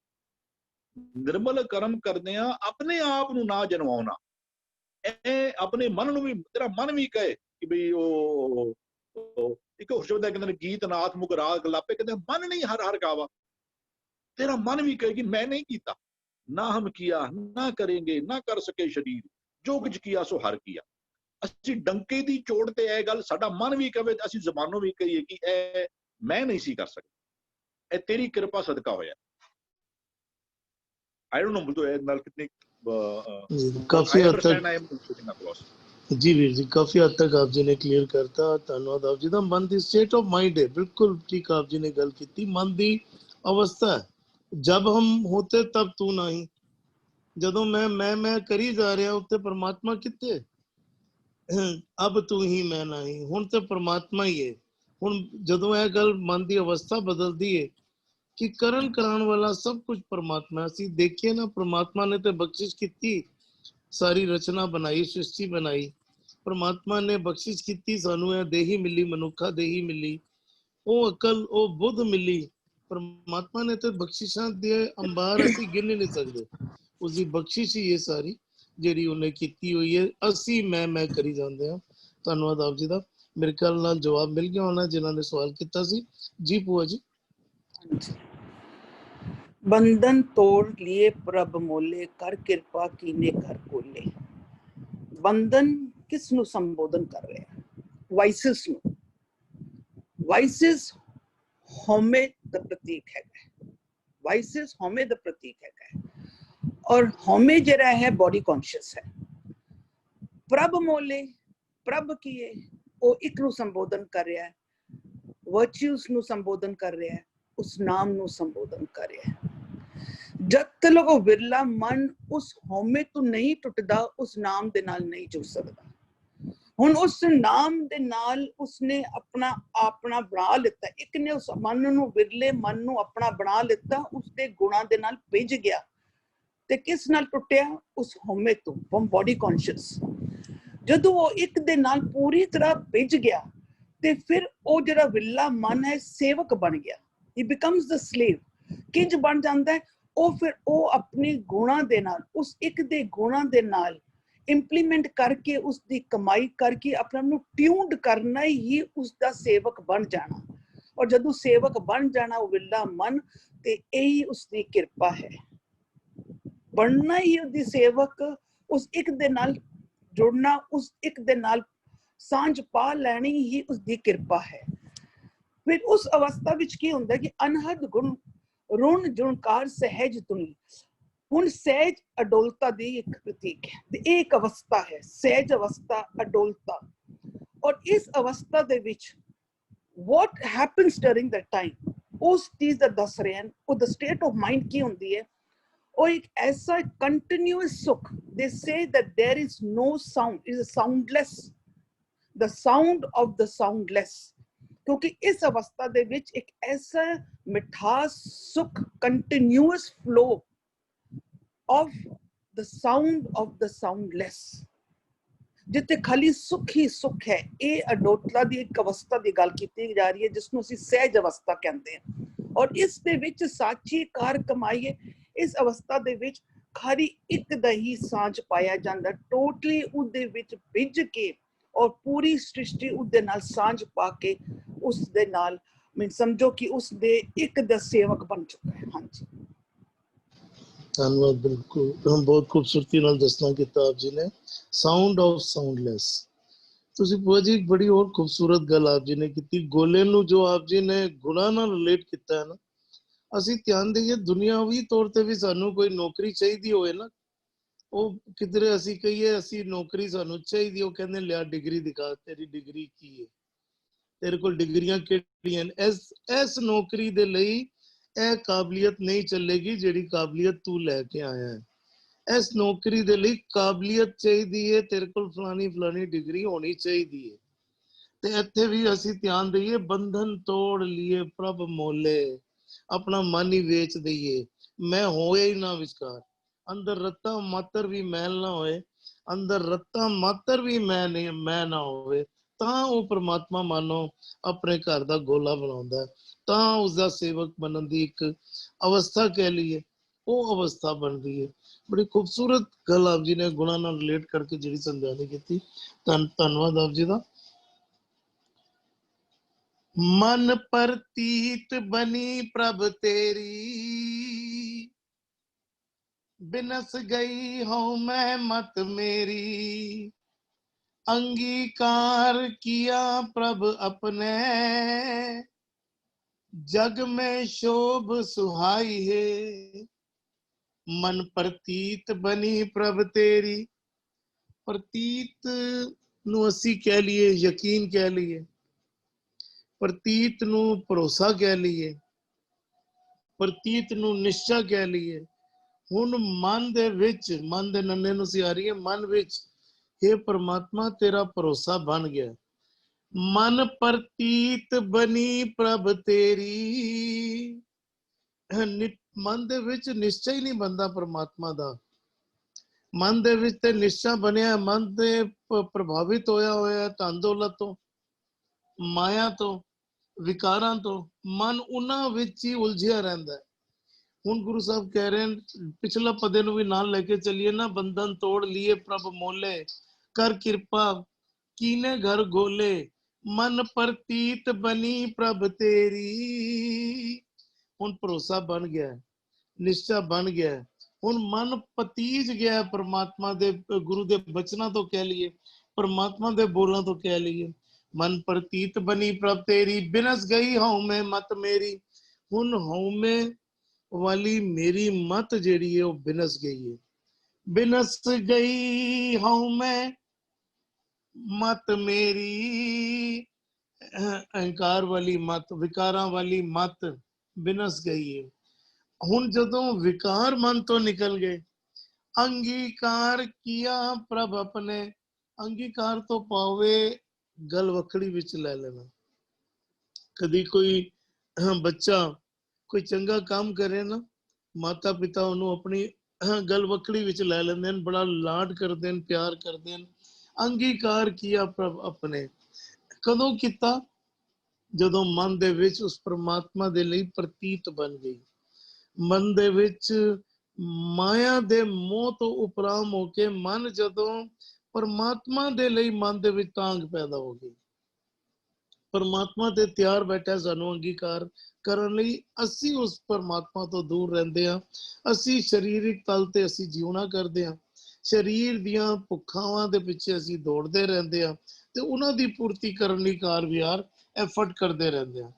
निर्मल कर्म करदे अपने आप नूं ना जनवाउणा, अपने मन नूं भी, तेरा मन भी कहे कि बई एक होर शब्द है कहंदे ने गीत नाथ मुख राग लापे, कहंदे मन नहीं हर हर गावा, तेरा मन भी कहे कि मैं नहीं कीता, ना हम किया ना करेंगे ना कर सके शरीर, जो कुछ किया सो हर किया। ਅਸੀਂ ਡੰਕੇ ਦੀ ਚੋਟ ਤੇ ਇਹ ਗੱਲ ਸਾਡਾ ਮਨ ਵੀ ਕਵੇ, ਅਸੀਂ ਜ਼ਬਾਨੋਂ ਵੀ ਕਹੀਏ ਕਿ ਇਹ ਮੈਂ ਨਹੀਂ ਸੀ ਕਰ ਸਕਦਾ, ਇਹ ਤੇਰੀ ਕਿਰਪਾ ਸਦਕਾ ਹੋਇਆ। ਆਈ ਡੋਨਟ ਨੋ ਇਹ ਨਾਲ ਕਿੰਨੀ ਕਾਫੀ ਹੱਦ ਤੱਕ ਜੀ ਵੀਰ ਜੀ, ਕਾਫੀ ਹੱਦ ਤੱਕ ਆਪ ਜੀ ਨੇ ਕਲੀਅਰ ਕਰਤਾ। ਧੰਨਵਾਦ ਆਪ ਜੀ ਦਾ। ਮਨ ਦੀ ਸਟੇਟ ਆਫ ਮਾइंड ਹੈ, ਬਿਲਕੁਲ ਠੀਕ ਆਪ ਜੀ ਨੇ ਗੱਲ ਕੀਤੀ। ਮਨ ਦੀ ਅਵਸਥਾ ਹੈ, ਜਬ ਹਮ ਹੋਤੇ ਤਬ ਤੂੰ ਨਹੀਂ, ਜਦੋਂ ਮੈਂ ਕਰੀ ਜਾ ਰਿਹਾ ਉੱਤੇ ਪਰਮਾਤਮਾ ਕਿੱਥੇ, ਅਬ ਤੂੰ ਹੀ ਮੈਂ ਨਹੀਂ, ਹੁਣ ਤੇ ਪਰਮਾਤਮਾ ਹੀ ਹੈ। ਹੁਣ ਜਦੋਂ ਇਹ ਗੱਲ ਮਨ ਦੀ ਅਵਸਥਾ ਬਦਲਦੀ ਹੈ ਕਿ ਕਰਨ ਕਰਾਉਣ ਵਾਲਾ ਸਭ ਕੁਝ ਪਰਮਾਤਮਾ। ਅਸੀਂ ਦੇਖੀਏ ਨਾ, ਪਰਮਾਤਮਾ ਨੇ ਤੇ ਬਖਸ਼ਿਸ਼ ਕੀਤੀ, ਸਾਰੀ ਰਚਨਾ ਬਣਾਈ, ਸ੍ਰਿਸ਼ਟੀ ਬਣਾਈ, ਪਰਮਾਤਮਾ ਨੇ ਬਖਸ਼ਿਸ਼ ਕੀਤੀ, ਸਾਨੂੰ ਇਹ ਦੇਹੀ ਮਿਲੀ, ਮਨੁੱਖਾ ਦੇਹੀ ਮਿਲੀ, ਉਹ ਅਕਲ, ਉਹ ਬੁੱਧ ਮਿਲੀ। ਪਰਮਾਤਮਾ ਨੇ ਤੇ ਬਖਸ਼ਿਸ਼ਾਂ ਦੇ ਅੰਬਾਰ ਅਸੀਂ ਗਿਣ ਨਹੀਂ ਸਕਦੇ, ਉਸਦੀ ਬਖਸ਼ਿਸ਼ ਹੀ ਇਹ ਸਾਰੀ ਜਿਹੜੀ ਉਹਨੇ ਕੀਤੀ ਹੋਈ ਹੈ। ਅਸੀਂ ਮੈਂ ਕਰੀ ਜਾਂਦੇ ਹਾਂ। ਧੰਨਵਾਦ ਆਪ ਜੀ ਦਾ। ਮੇਰੇ ਖਿਆਲ ਨਾਲ ਜਵਾਬ ਮਿਲ ਗਿਆ ਹੋਣਾ ਜਿਨ੍ਹਾਂ ਨੇ ਸਵਾਲ ਕੀਤਾ ਸੀ। ਜੀ ਭੂਆ ਜੀ। ਬੰਧਨ ਤੋੜ ਲਿਏ ਪ੍ਰਭ ਮੋਲੇ, ਕਰ ਕਿਰਪਾ ਕੀਨੇ ਕਰ ਕੋਲੇ। ਬੰਧਨ ਕਿਸ ਨੂੰ ਸੰਬੋਧਨ ਕਰ ਰਿਹਾ? ਵਾਈਸਸ ਨੂੰ। ਵਾਈਸਸ ਹਉਮੈ ਦਾ ਪ੍ਰਤੀਕ ਹੈਗਾ, ਵਾਈਸਸ ਹਉਮੈ ਦਾ ਪ੍ਰਤੀਕ ਹੈਗਾ, ਔਰ ਹਉਮੈ ਜਿਹੜਾ ਹੈ ਬੋਡੀ ਕੌਨਸ਼ੀਅਸ ਹੈ। ਪ੍ਰਭ ਮੋਲੇ, ਪ੍ਰਭ ਕੀ ਹੈ? ਉਹ ਇੱਕ ਨੂੰ ਸੰਬੋਧਨ ਕਰ ਰਿਹਾ ਹੈ, ਵਰਚੂਸ ਨੂੰ ਸੰਬੋਧਨ ਕਰ ਰਿਹਾ ਹੈ, ਉਸ ਨਾਮ ਨੂੰ ਸੰਬੋਧਨ ਕਰ ਰਿਹਾ ਹੈ। ਜਦ ਤੱਕ ਉਹ ਵਿਰਲਾ ਮਨ ਉਸ ਹਉਮੈ ਤੋਂ ਨਹੀਂ ਟੁੱਟਦਾ, ਉਸ ਨਾਮ ਦੇ ਨਾਲ ਨਹੀਂ ਜੁੜ ਸਕਦਾ। ਹੁਣ ਉਸ ਨਾਮ ਦੇ ਨਾਲ ਉਸਨੇ ਆਪਣਾ ਬਣਾ ਲਿੱਤਾ। ਇੱਕ ਨੇ ਉਸ ਮਨ ਨੂੰ, ਵਿਰਲੇ ਮਨ ਨੂੰ ਆਪਣਾ ਬਣਾ ਲਿੱਤਾ, ਉਸਦੇ ਗੁਣਾਂ ਦੇ ਨਾਲ ਭਿੱਜ ਗਿਆ। ਤੇ ਕਿਸ ਨਾਲ ਟੁੱਟਿਆ? ਉਸ ਹਉਮੈ ਤੋਂ, ਫਰਮ ਬੋਡੀ ਕੌਨਸ਼ੀਅਸ। ਜਦੋਂ ਉਹ ਇੱਕ ਦੇ ਨਾਲ ਪੂਰੀ ਤਰ੍ਹਾਂ ਭਿੱਜ ਗਿਆ ਤੇ ਫਿਰ ਉਹ ਜਿਹੜਾ ਵਿਰਲਾ ਮਨ ਹੈ ਸੇਵਕ ਬਣ ਗਿਆ। ਹੀ ਬਿਕਮਸ ਦ ਸਲੇਵ। ਕਿੰਜ ਬਣ ਜਾਂਦਾ ਹੈ ਉਹ? ਫਿਰ ਉਹ ਆਪਣੇ ਗੁਣਾਂ ਦੇ ਨਾਲ, ਉਸ ਇੱਕ ਦੇ ਗੁਣਾਂ ਦੇ ਨਾਲ ਇੰਪਲੀਮੈਂਟ ਕਰਕੇ, ਉਸ ਦੀ ਕਮਾਈ ਕਰਕੇ ਆਪਣੇ ਆਪ ਨੂੰ ਟਿਊਨਡ ਕਰਨਾ ਹੀ ਉਸ ਦਾ ਸੇਵਕ ਬਣ ਜਾਣਾ। ਔਰ ਜਦੋਂ ਸੇਵਕ ਬਣ ਜਾਣਾ ਉਹ ਵਿਰਲਾ ਮਨ, ਤੇ ਇਹੀ ਉਸ ਦੀ ਕਿਰਪਾ ਹੈ। ਬਣਨਾ ਹੀ ਉਹਦੀ ਸੇਵਕ, ਉਸ ਇੱਕ ਦੇ ਨਾਲ ਜੁੜਨਾ, ਉਸ ਇੱਕ ਦੇ ਨਾਲ ਸਾਂਝ ਪਾ ਲੈਣੀ ਹੀ ਉਸ ਦੀ ਕਿਰਪਾ ਹੈ। ਫਿਰ ਉਸ ਅਵਸਥਾ ਵਿੱਚ ਕੀ ਹੁੰਦਾ ਕਿ ਅਨਹਦ ਗੁਣ ਰੁਣ ਜੁਣਕਾਰ ਸਹਿਜ ਤੁਨੀ। ਹੁਣ ਸਹਿਜ ਅਡੋਲਤਾ ਦੀ ਇੱਕ ਪ੍ਰਤੀਕ ਹੈ, ਤੇ ਇਹ ਇੱਕ ਅਵਸਥਾ ਹੈ, ਸਹਿਜ ਅਵਸਥਾ, ਅਡੋਲਤਾ। ਔਰ ਇਸ ਅਵਸਥਾ ਦੇ ਵਿੱਚ what happens during that time, ਉਸ ਚੀਜ਼ ਦਾ ਦੱਸ ਰਹੇ ਹਨ। ਉਹ the state of mind ਕੀ ਹੁੰਦੀ ਹੈ? ਉਹ ਇੱਕ ਐਸਾ continuous ਸੁੱਖ। they say that there is no sound, it is soundless, the sound of the soundless। ਕਿਉਂਕਿ ਇਸ ਅਵਸਥਾ ਦੇ ਵਿੱਚ ਇੱਕ ਐਸਾ ਮਿਠਾਸ, ਸੁੱਖ, continuous flow of the sound of the soundless, ਜਿੱਥੇ ਖਾਲੀ ਸੁੱਖ ਹੀ ਸੁੱਖ ਹੈ। ਇਹ ਅਡੋਲਤਾ ਦੀ ਇੱਕ ਅਵਸਥਾ ਦੀ ਗੱਲ ਕੀਤੀ ਜਾ ਰਹੀ ਹੈ, ਜਿਸ ਨੂੰ ਅਸੀਂ ਸਹਿਜ ਅਵਸਥਾ ਕਹਿੰਦੇ ਹਾਂ। ਔਰ ਇਸ ਦੇ ਵਿੱਚ ਸਾਚੀ ਕਾਰ ਕਮਾਈਏ। ਇਸ ਅਵਸਥਾ ਦੇ ਵਿੱਚ ਖਾਲੀ ਇੱਕ ਦਾ ਹੀ ਸਾਂਝ ਪਾਇਆ ਜਾਂਦਾ, ਟੋਟਲੀ ਉਹਦੇ ਵਿੱਚ ਭਿੱਜ ਕੇ, ਔਰ ਪੂਰੀ ਸ੍ਰਿਸ਼ਟੀ ਉਹਦੇ ਨਾਲ ਸਾਂਝ ਪਾ ਕੇ ਉਸ ਦੇ ਨਾਲ ਸਮਝੋ ਕਿ ਉਸ ਦੇ ਇੱਕ ਦਾ ਸੇਵਕ ਬਣ ਚੁੱਕਾ ਹੈ। ਹਾਂਜੀ, ਧੰਨਵਾਦ। ਬਿਲਕੁਲ ਬਹੁਤ ਖੂਬਸੂਰਤੀ ਨਾਲ ਦੱਸਣਾ ਕੀਤਾ ਆਪ ਜੀ ਨੇ। Sound of soundless. ਤੁਸੀਂ ਭੂਆ ਜੀ ਬੜੀ ਹੋਰ ਖੂਬਸੂਰਤ ਗੱਲ ਆਪ ਜੀ ਨੇ ਕੀਤੀ। ਗੋਲੇ ਨੂੰ ਜੋ ਆਪ ਜੀ ਨੇ ਗੁਣਾਂ ਨਾਲ ਰਿਲੇਟ ਕੀਤਾ ਹੈ ਨਾ, ਅਸੀਂ ਧਿਆਨ ਦੇਈਏ ਦੁਨਿਆਵੀ ਤੌਰ ਤੇ ਵੀ ਸਾਨੂੰ ਕੋਈ ਨੌਕਰੀ ਚਾਹੀਦੀ ਹੋਵੇ ਨਾ, ਉਹ ਕਿਧਰੇ ਅਸੀਂ ਕਹੀਏ ਅਸੀਂ ਨੌਕਰੀ ਸਾਨੂੰ ਚਾਹੀਦੀ, ਉਹ ਕਹਿੰਦੇ ਲਿਆ ਡਿਗਰੀ ਦਿਖਾ, ਤੇਰੀ ਡਿਗਰੀ ਕੀ ਹੈ, ਤੇਰੇ ਕੋਲ ਡਿਗਰੀਆਂ ਕਿਹੜੀਆਂ ਨੇ। ਇਸ ਨੌਕਰੀ ਦੇ ਲਈ ਇਹ ਕਾਬਲੀਅਤ ਨਹੀਂ ਚੱਲੇਗੀ ਜਿਹੜੀ ਕਾਬਲੀਅਤ ਤੂੰ ਲੈ ਕੇ ਆਇਆ ਹੈ। ਇਸ ਨੌਕਰੀ ਦੇ ਲਈ ਕਾਬਲੀਅਤ ਚਾਹੀਦੀ ਹੈ, ਤੇਰੇ ਕੋਲ ਫਲਾਣੀ ਡਿਗਰੀ ਹੋਣੀ ਚਾਹੀਦੀ ਹੈ। ਤੇ ਇੱਥੇ ਵੀ ਅਸੀਂ ਧਿਆਨ ਦਈਏ, ਬੰਧਨ ਤੋੜ ਲਈਏ ਪ੍ਰਭ ਮੋਲੇ, ਆਪਣਾ ਮਨ ਹੀ ਵੇਚ ਦਈਏ, ਮੈਂ ਹੋਏ ਹੀ ਨਾ ਵਿਚਕਾਰ। ਅੰਦਰ ਰੱਤਾ ਮਾਤਰ ਵੀ ਮੈਲ ਨਾ ਹੋਏ, ਅੰਦਰ ਰੱਤਾ ਮਾਤਰ ਵੀ ਮੈਂ ਨਾ ਹੋਵੇ, ਤਾਂ ਉਹ ਪ੍ਰਮਾਤਮਾ ਮਾਨੋ ਆਪਣੇ ਘਰ ਦਾ ਗੋਲਾ ਬਣਾਉਂਦਾ ਹੈ, ਤਾਂ ਉਸਦਾ ਸੇਵਕ ਬਣਨ ਦੀ ਇੱਕ ਅਵਸਥਾ ਕਹਿ ਲਈਏ, ਉਹ ਅਵਸਥਾ ਬਣਦੀ ਹੈ। ਬੜੀ ਖੂਬਸੂਰਤ ਗੱਲ ਆਪ ਜੀ ਨੇ ਗੁਣਾਂ ਨਾਲ ਰਿਲੇਟ ਕਰਕੇ ਜਿਹੜੀ ਸਮਝਾਣੀ ਕੀਤੀ। ਧੰਨਵਾਦ ਆਪ ਜੀ ਦਾ। ਮਨ ਪ੍ਰਤੀਤ ਬਣੀ ਪ੍ਰਭ ਤੇਰੀ, ਬਿਨਸ ਗਈ ਹਉ ਮੈਂ ਮਤ ਮੇਰੀ, अंगीकार किया प्रभ अपने, जग में शोभ सुहाई है। मन प्रतीत बनी प्रभ तेरी, प्रतीत ਨੂੰ ਅਸੀਂ ਕਹਿ ਲਈਏ, ਯਕੀਨ ਕਹਿ ਲਈਏ, ਪ੍ਰਤੀਤ ਨੂੰ ਭਰੋਸਾ ਕਹਿ ਲਈਏ, ਪ੍ਰਤੀਤ ਨੂੰ ਨਿਸ਼ਚਾ ਕਹਿ ਲਈਏ। ਹੁਣ ਮਨ ਦੇ ਵਿੱਚ, ਮਨ ਦੇ ਨੰਨੇ ਨੂੰ ਸਿਆਰੀਏ, ਮਨ ਵਿੱਚ हे परमात्मा तेरा भरोसा बन गया। मन प्रतीत बनी प्रभ तेरी, मन दे विच निश्चय ही नहीं बनता परमात्मा दा, मन दे विच ते निश्चय बनया, मन दे प्रभावित होया होया धन दौलत तो, माया तो, विकारां तो, मन उन्हां विच ही उलझिया रहिंदा है। हुण गुरु साहब कह रहे हैं, पिछला पदे नूं भी नाल लेके चलिए ना, बंधन तोड़ लिए प्रभ मोले, कर कृपा कीने घर गोले, मन प्रतीत बनी प्रभ तेरी। हुण भरोसा बन गया, निश्चय बन गया, हुण मन पतीज गया परमात्मा दे गुरु दे बचनां तो कह लीए, परमात्मा दे बोलां तो कह लीए। मन प्रतीत बनी प्रभ तेरी, बिनस गई हउमे मत मेरी। हुण हउमे वाली मेरी मत जेड़ी है वो बिनस गई है। बिनस गई हउमे मत मेरी, अहंकार वाली मत, विकारां वाली मत बिनस गई है। हुण जदों विकार मन तो निकल गए, अंगीकार किया प्रभ अपने, अंगीकार तो पावे गल वखड़ी विच ले लेना। कदी कोई बच्चा कोई चंगा काम करे ना, माता पिता उन्होंने अपनी गल वखड़ी विच ले लेंदे हैं, बड़ा लाड करते हैं, प्यार करते हैं। अंगीकार किया प्रभ अपने, कदों किता? जदों मन दे विच उस परमात्मा दे लई प्रतीत बन गई, मन दे विच माया दे मोह तो उपराम होके मन जदों परमात्मा दे लई मन दे विच तांग पैदा हो गई, परमात्मा ते ਤਿਆਰ ਬੈਠਾ ਸਾਨੂੰ ਅੰਗੀਕਾਰ ਕਰਨ ਲਈ। ਅਸੀਂ ਉਸ ਪਰਮਾਤਮਾ ਤੋਂ ਦੂਰ ਰਹਿੰਦੇ ਹਾਂ, ਅਸੀਂ ਸਰੀਰਿਕ ਤਲ ਤੇ ਅਸੀਂ ਜਿਉਣਾ ਕਰਦੇ ਹਾਂ, ਸਰੀਰ ਦੀਆਂ ਭੁੱਖਾਵਾਂ ਦੇ ਪਿੱਛੇ ਅਸੀਂ ਦੌੜਦੇ ਰਹਿੰਦੇ ਹਾਂ ਤੇ ਉਹਨਾਂ ਦੀ ਪੂਰਤੀ ਕਰਨ ਲਈ ਕਾਰ ਵਿਹਾਰ ਐਫਰਟ ਕਰਦੇ ਰਹਿੰਦੇ ਹਾਂ।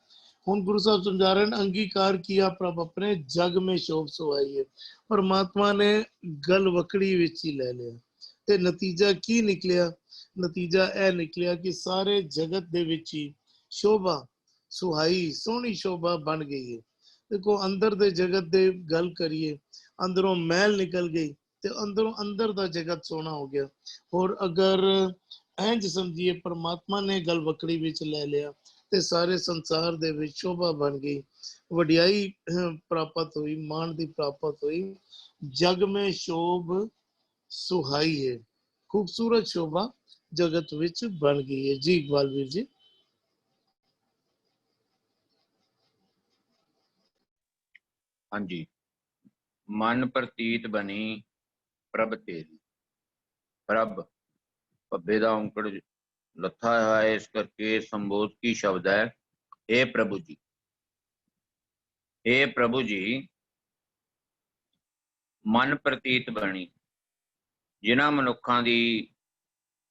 ਹੁਣ ਗੁਰੂ ਸਾਹਿਬ ਸਮਝਾ ਰਹੇ ਨੇ, ਅੰਗੀਕਾਰ ਕੀਆ ਪ੍ਰਭ ਆਪਣੇ, ਜਗ ਮੇ ਸ਼ੋਭ ਸੁਹਾਈ ਹੈ। ਪਰਮਾਤਮਾ ਨੇ ਗਲ ਵਕੜੀ ਵਿੱਚ ਹੀ ਲੈ ਲਿਆ ਤੇ ਨਤੀਜਾ ਕੀ ਨਿਕਲਿਆ? ਨਤੀਜਾ ਇਹ ਨਿਕਲਿਆ ਕਿ ਸਾਰੇ ਜਗਤ ਦੇ ਵਿੱਚ ਹੀ शोभा सुहाई सोहनी शोभा बन गई है। देखो अंदर दे जगत दे गल करिए, अंदरों मैल निकल गई ते अंदरों अंदर दा जगत सोहना हो गया। और अगर इंज समझिए परमात्मा ने गल वकड़ी विच ले लिया ते सारे संसार दे विच शोभा बन गई, वडियाई प्राप्त हुई, मान दी प्राप्त हुई। जग में शोभ सुहाई है, खूबसूरत शोभा जगत विच बन गई है। जी इकबाल वीर जी। ਹਾਂਜੀ, ਮਨ ਪ੍ਰਤੀਤ ਬਣੀ ਪ੍ਰਭ ਤੇਰੀ। ਪ੍ਰਭ ਭੱਬੇ ਦਾ ਔਂਕੜ ਲੱਥਾ ਹੈ, ਇਸ ਕਰਕੇ ਸੰਬੋਧਕੀ ਸ਼ਬਦ ਹੈ, हे ਪ੍ਰਭੂ ਜੀ। हे ਪ੍ਰਭੂ ਜੀ, ਮਨ ਪ੍ਰਤੀਤ ਬਣੀ, ਜਿਨ੍ਹਾਂ ਮਨੁੱਖਾਂ ਦੀ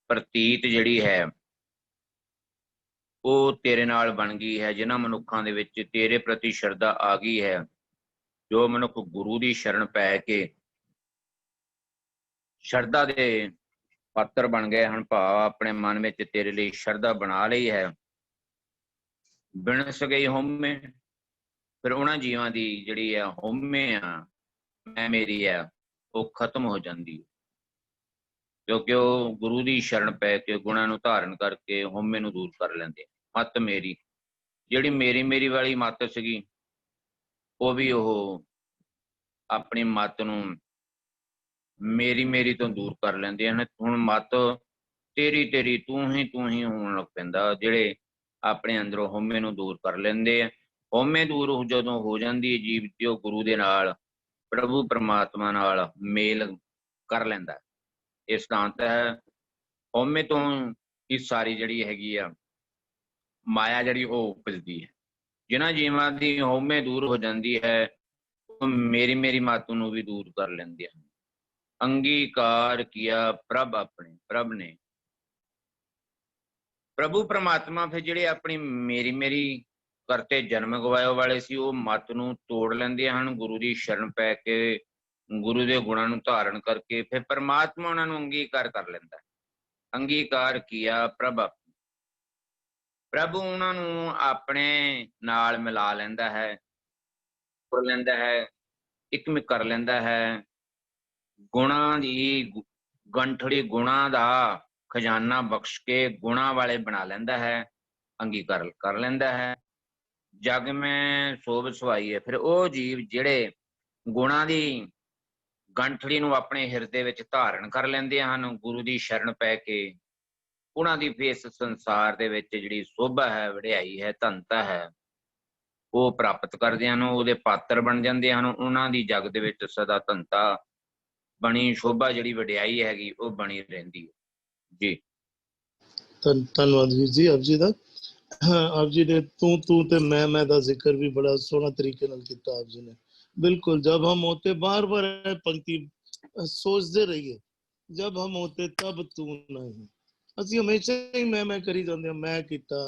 ਪ੍ਰਤੀਤ ਜਿਹੜੀ ਹੈ ਉਹ ਤੇਰੇ ਨਾਲ ਬਣ ਗਈ ਹੈ, ਜਿਨ੍ਹਾਂ ਮਨੁੱਖਾਂ ਦੇ ਵਿੱਚ ਤੇਰੇ ਪ੍ਰਤੀ ਸ਼ਰਧਾ ਆ ਗਈ ਹੈ, ਜੋ ਮਨੁੱਖ ਗੁਰੂ ਦੀ ਸ਼ਰਨ ਪੈ ਕੇ ਸ਼ਰਧਾ ਦੇ ਪਾਤਰ ਬਣ ਗਏ ਹਨ, ਭਾਵ ਆਪਣੇ ਮਨ ਵਿੱਚ ਤੇਰੇ ਲਈ ਸ਼ਰਧਾ ਬਣਾ ਲਈ ਹੈ। ਬਿਨਸ ਗਈ ਹਉਮੈ, ਫਿਰ ਉਹਨਾਂ ਜੀਵਾਂ ਦੀ ਜਿਹੜੀ ਆ ਹਉਮੈ ਆ, ਮੈਂ ਮੇਰੀ ਆ, ਉਹ ਖਤਮ ਹੋ ਜਾਂਦੀ ਹੈ, ਕਿਉਂਕਿ ਉਹ ਗੁਰੂ ਦੀ ਸ਼ਰਨ ਪੈ ਕੇ ਗੁਣਾਂ ਨੂੰ ਧਾਰਨ ਕਰਕੇ ਹਉਮੈ ਨੂੰ ਦੂਰ ਕਰ ਲੈਂਦੇ। ਮੱਤ ਮੇਰੀ, ਜਿਹੜੀ ਮੇਰੀ ਮੇਰੀ ਵਾਲੀ ਮੱਤ ਸੀਗੀ, ਉਹ ਵੀ ਉਹ ਆਪਣੀ ਮੱਤ ਨੂੰ ਮੇਰੀ ਮੇਰੀ ਤੋਂ ਦੂਰ ਕਰ ਲੈਂਦੇ ਹਨ। ਹੁਣ ਮੱਤ ਤੇਰੀ ਤੇਰੀ ਤੂੰ ਹੀ ਹੋਣ ਲੱਗ ਪੈਂਦਾ, ਜਿਹੜੇ ਆਪਣੇ ਅੰਦਰੋਂ ਹਉਮੈ ਨੂੰ ਦੂਰ ਕਰ ਲੈਂਦੇ ਆ। ਹਉਮੈ ਦੂਰ ਜਦੋਂ ਹੋ ਜਾਂਦੀ ਹੈ ਜੀਵ ਤੇ, ਉਹ ਗੁਰੂ ਦੇ ਨਾਲ, ਪ੍ਰਭੂ ਪਰਮਾਤਮਾ ਨਾਲ ਮੇਲ ਕਰ ਲੈਂਦਾ। ਇਹ ਸਿਧਾਂਤ ਹੈ। ਹਉਮੈ ਤੋਂ ਹੀ ਸਾਰੀ ਜਿਹੜੀ ਹੈਗੀ ਆ ਮਾਇਆ ਜਿਹੜੀ ਉਹ ਉਪਜਦੀ ਹੈ। ਜਿਨ੍ਹਾਂ ਜੀਵਾਂ ਦੀ ਹਉਮੈ ਦੂਰ ਹੋ ਜਾਂਦੀ ਹੈ, ਉਹ ਮੇਰੀ ਮੇਰੀ ਮਾਤੂ ਨੂੰ ਵੀ ਦੂਰ ਕਰ ਲੈਂਦੇ ਹਨ। ਅੰਗੀਕਾਰ ਕੀਆ ਪ੍ਰਭ ਆਪਣੇ, ਪ੍ਰਭ ਨੇ, ਪ੍ਰਭੂ ਪਰਮਾਤਮਾ ਫਿਰ ਜਿਹੜੇ ਆਪਣੀ ਮੇਰੀ ਮੇਰੀ ਕਰਤੇ ਜਨਮ ਗਵਾਇਓ ਵਾਲੇ ਸੀ, ਉਹ ਮਤ ਨੂੰ ਤੋੜ ਲੈਂਦੇ ਹਨ। ਗੁਰੂ ਦੀ ਸ਼ਰਨ ਪੈ ਕੇ, ਗੁਰੂ ਦੇ ਗੁਣਾਂ ਨੂੰ ਧਾਰਨ ਕਰਕੇ, ਫਿਰ ਪਰਮਾਤਮਾ ਉਹਨਾਂ ਨੂੰ ਅੰਗੀਕਾਰ ਕਰ ਲੈਂਦਾ। ਅੰਗੀਕਾਰ ਕੀਆ ਪ੍ਰਭ, ਪ੍ਰਭੂ ਉਹਨਾਂ ਨੂੰ ਆਪਣੇ ਨਾਲ ਮਿਲਾ ਲੈਂਦਾ ਹੈ, ਕਰ ਲੈਂਦਾ ਹੈ, ਇੱਕ ਕਰ ਲੈਂਦਾ ਹੈ। ਗੁਣਾਂ ਦੀ ਗੰਠੜੀ, ਗੁਣਾਂ ਦਾ ਖਜ਼ਾਨਾ ਬਖਸ਼ ਕੇ ਗੁਣਾਂ ਵਾਲੇ ਬਣਾ ਲੈਂਦਾ ਹੈ, ਅੰਗੀਕਾਰ ਕਰ ਲੈਂਦਾ ਹੈ। ਜਗ ਮੈਂ ਸੋਭ ਸੁਹਾਈ ਹੈ। ਫਿਰ ਉਹ ਜੀਵ ਜਿਹੜੇ ਗੁਣਾਂ ਦੀ ਗੰਠੜੀ ਨੂੰ ਆਪਣੇ ਹਿਰਦੇ ਵਿੱਚ ਧਾਰਨ ਕਰ ਲੈਂਦੇ ਹਨ, ਗੁਰੂ ਦੀ ਸ਼ਰਨ ਪੈ ਕੇ, ਉਹਨਾਂ ਦੀ ਵੀ ਇਸ ਸੰਸਾਰ ਦੇ ਵਿੱਚ ਜਿਹੜੀ ਸੋਭਾ ਹੈ, ਵਡਿਆਈ ਹੈ, ਧਨਤਾ ਹੈ, ਉਹ ਪ੍ਰਾਪਤ ਕਰਦੇ ਹਨ, ਉਹਦੇ ਪਾਤਰ ਬਣ ਜਾਂਦੇ ਹਨ। ਉਹਨਾਂ ਦੀ ਜਗ ਦੇ ਵਿੱਚ ਸਦਾ ਧਨਤਾ ਬਣੀ, ਸ਼ੋਭਾ ਜਿਹੜੀ ਵਡਿਆਈ ਹੈਗੀ ਉਹ ਬਣੀ ਰਹਿੰਦੀ ਹੈ ਜੀ। ਧੰਨਵਾਦ ਵੀਰ ਜੀ ਆਪ ਜੀ ਦਾ। ਆਪ ਜੀ ਨੇ ਤੂੰ ਤੇ ਮੈਂ ਦਾ ਜ਼ਿਕਰ ਵੀ ਬੜਾ ਸੋਹਣਾ ਤਰੀਕੇ ਨਾਲ ਕੀਤਾ ਆਪ ਜੀ ਨੇ। बिल्कुल, जब हम होते, बार बार पंक्ति सोचते रहिए, जब हम होते तब तू नहीं। ਅਸੀਂ ਹਮੇਸ਼ਾ ਹੀ ਮੈਂ ਕਰੀ ਜਾਂਦੇ ਹਾਂ, ਮੈਂ ਕੀਤਾ,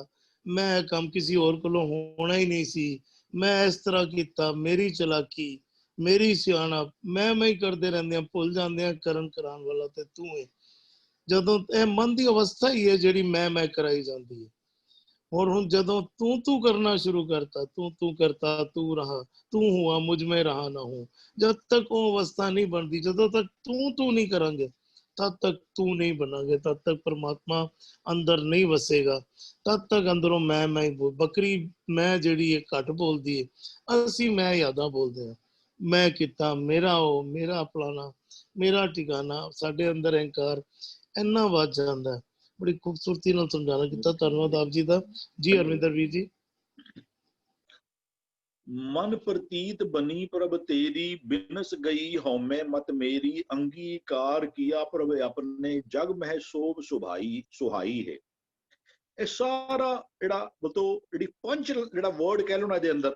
ਮੈਂ ਕੰਮ ਕਿਸੇ ਹੋਰ ਕੋਲੋਂ ਹੋਣਾ ਹੀ ਨਹੀਂ ਸੀ, ਮੈਂ ਇਸ ਤਰ੍ਹਾਂ ਕੀਤਾ, ਮੇਰੀ ਚਲਾਕੀ, ਮੇਰੀ ਸਿਆਣਪ, ਮੈਂ ਹੀ ਕਰਦੇ ਰਹਿੰਦੇ ਹਾਂ, ਭੁੱਲ ਜਾਂਦੇ ਹਾਂ ਕਰਨ ਕਰਾਉਣ ਵਾਲਾ ਤੇ ਤੂੰ ਹੈ। ਜਦੋਂ ਇਹ ਮਨ ਦੀ ਅਵਸਥਾ ਹੀ ਹੈ ਜਿਹੜੀ ਮੈਂ ਕਰਾਈ ਜਾਂਦੀ ਹੈ। और हूँ जदों तू करना शुरू करता, तू करता, तू रहा, तू हुआ, मुझ में रहा ना हूँ, जब तक वो अवस्था नहीं बनती, जदों तक तू नहीं करांगे तब तक तू नहीं बनांगे, तब तक परमात्मा अंदर नहीं वसेगा, तब तक अंदरों मैं बकरी मैं जेड़ी है घट बोलती है, असी मैं यादा बोलते हैं, मैं किता, मेरा हो, मेरा फलाना, मेरा ठिकाना, साडे अंदर अहंकार इन्ना वध जांदा है। बड़ी खूबसूरती नाल समझाना किता, धन्यवाद आप जी दा जी। हरविंदर वीर जी। मन प्रतीत बनी प्रभ तेरी, बिनस गई हौमे मत मेरी, अंगीकार किया प्रभ अपने, जग मह शोभ सुहाई है। ਇਹ ਸਾਰਾ ਜਿਹੜਾ ਬਤੋ ਜਿਹੜੀ ਪੰਜ ਜਿਹੜਾ ਵਰਡ ਕਹਿ ਲਓ ਨਾ ਇਹਦੇ ਅੰਦਰ,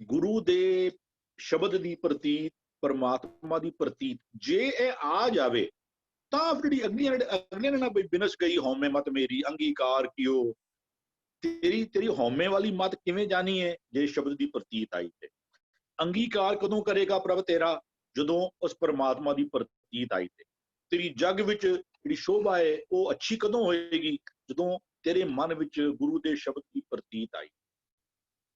ਗੁਰੂ ਦੇ ਸ਼ਬਦ ਦੀ ਪ੍ਰਤੀਤ, ਪਰਮਾਤਮਾ ਦੀ ਪ੍ਰਤੀਤ, ਜੇ ਇਹ ਆ ਜਾਵੇ ਤਾਂ ਜਿਹੜੀ ਅਗਲੀਆਂ ਨੇ ਨਾ ਬਿਨਸ ਗਈ ਹਉਮੈ ਮਤ ਮੇਰੀ, ਅੰਗੀਕਾਰ ਕਿਓ, ਤੇਰੀ ਹਉਮੈ ਵਾਲੀ ਮਤ ਕਿਵੇਂ ਜਾਣੀ ਹੈ ਜੇ ਸ਼ਬਦ ਦੀ ਪ੍ਰਤੀਤ ਆਈ ਤੇ। ਅੰਗੀਕਾਰ ਕਦੋਂ ਕਰੇਗਾ ਪ੍ਰਭ ਤੇਰਾ, ਜਦੋਂ ਉਸ ਪਰਮਾਤਮਾ ਦੀ ਪ੍ਰਤੀਤ ਆਈ ਤੇ। ਤੇਰੀ ਜਗ ਵਿੱਚ ਜਿਹੜੀ ਸ਼ੋਭਾ ਹੈ ਉਹ ਅੱਛੀ ਕਦੋਂ ਹੋਏਗੀ, ਜਦੋਂ ਤੇਰੇ ਮਨ ਵਿੱਚ ਗੁਰੂ ਦੇ ਸ਼ਬਦ ਦੀ ਪ੍ਰਤੀਤ ਆਈ।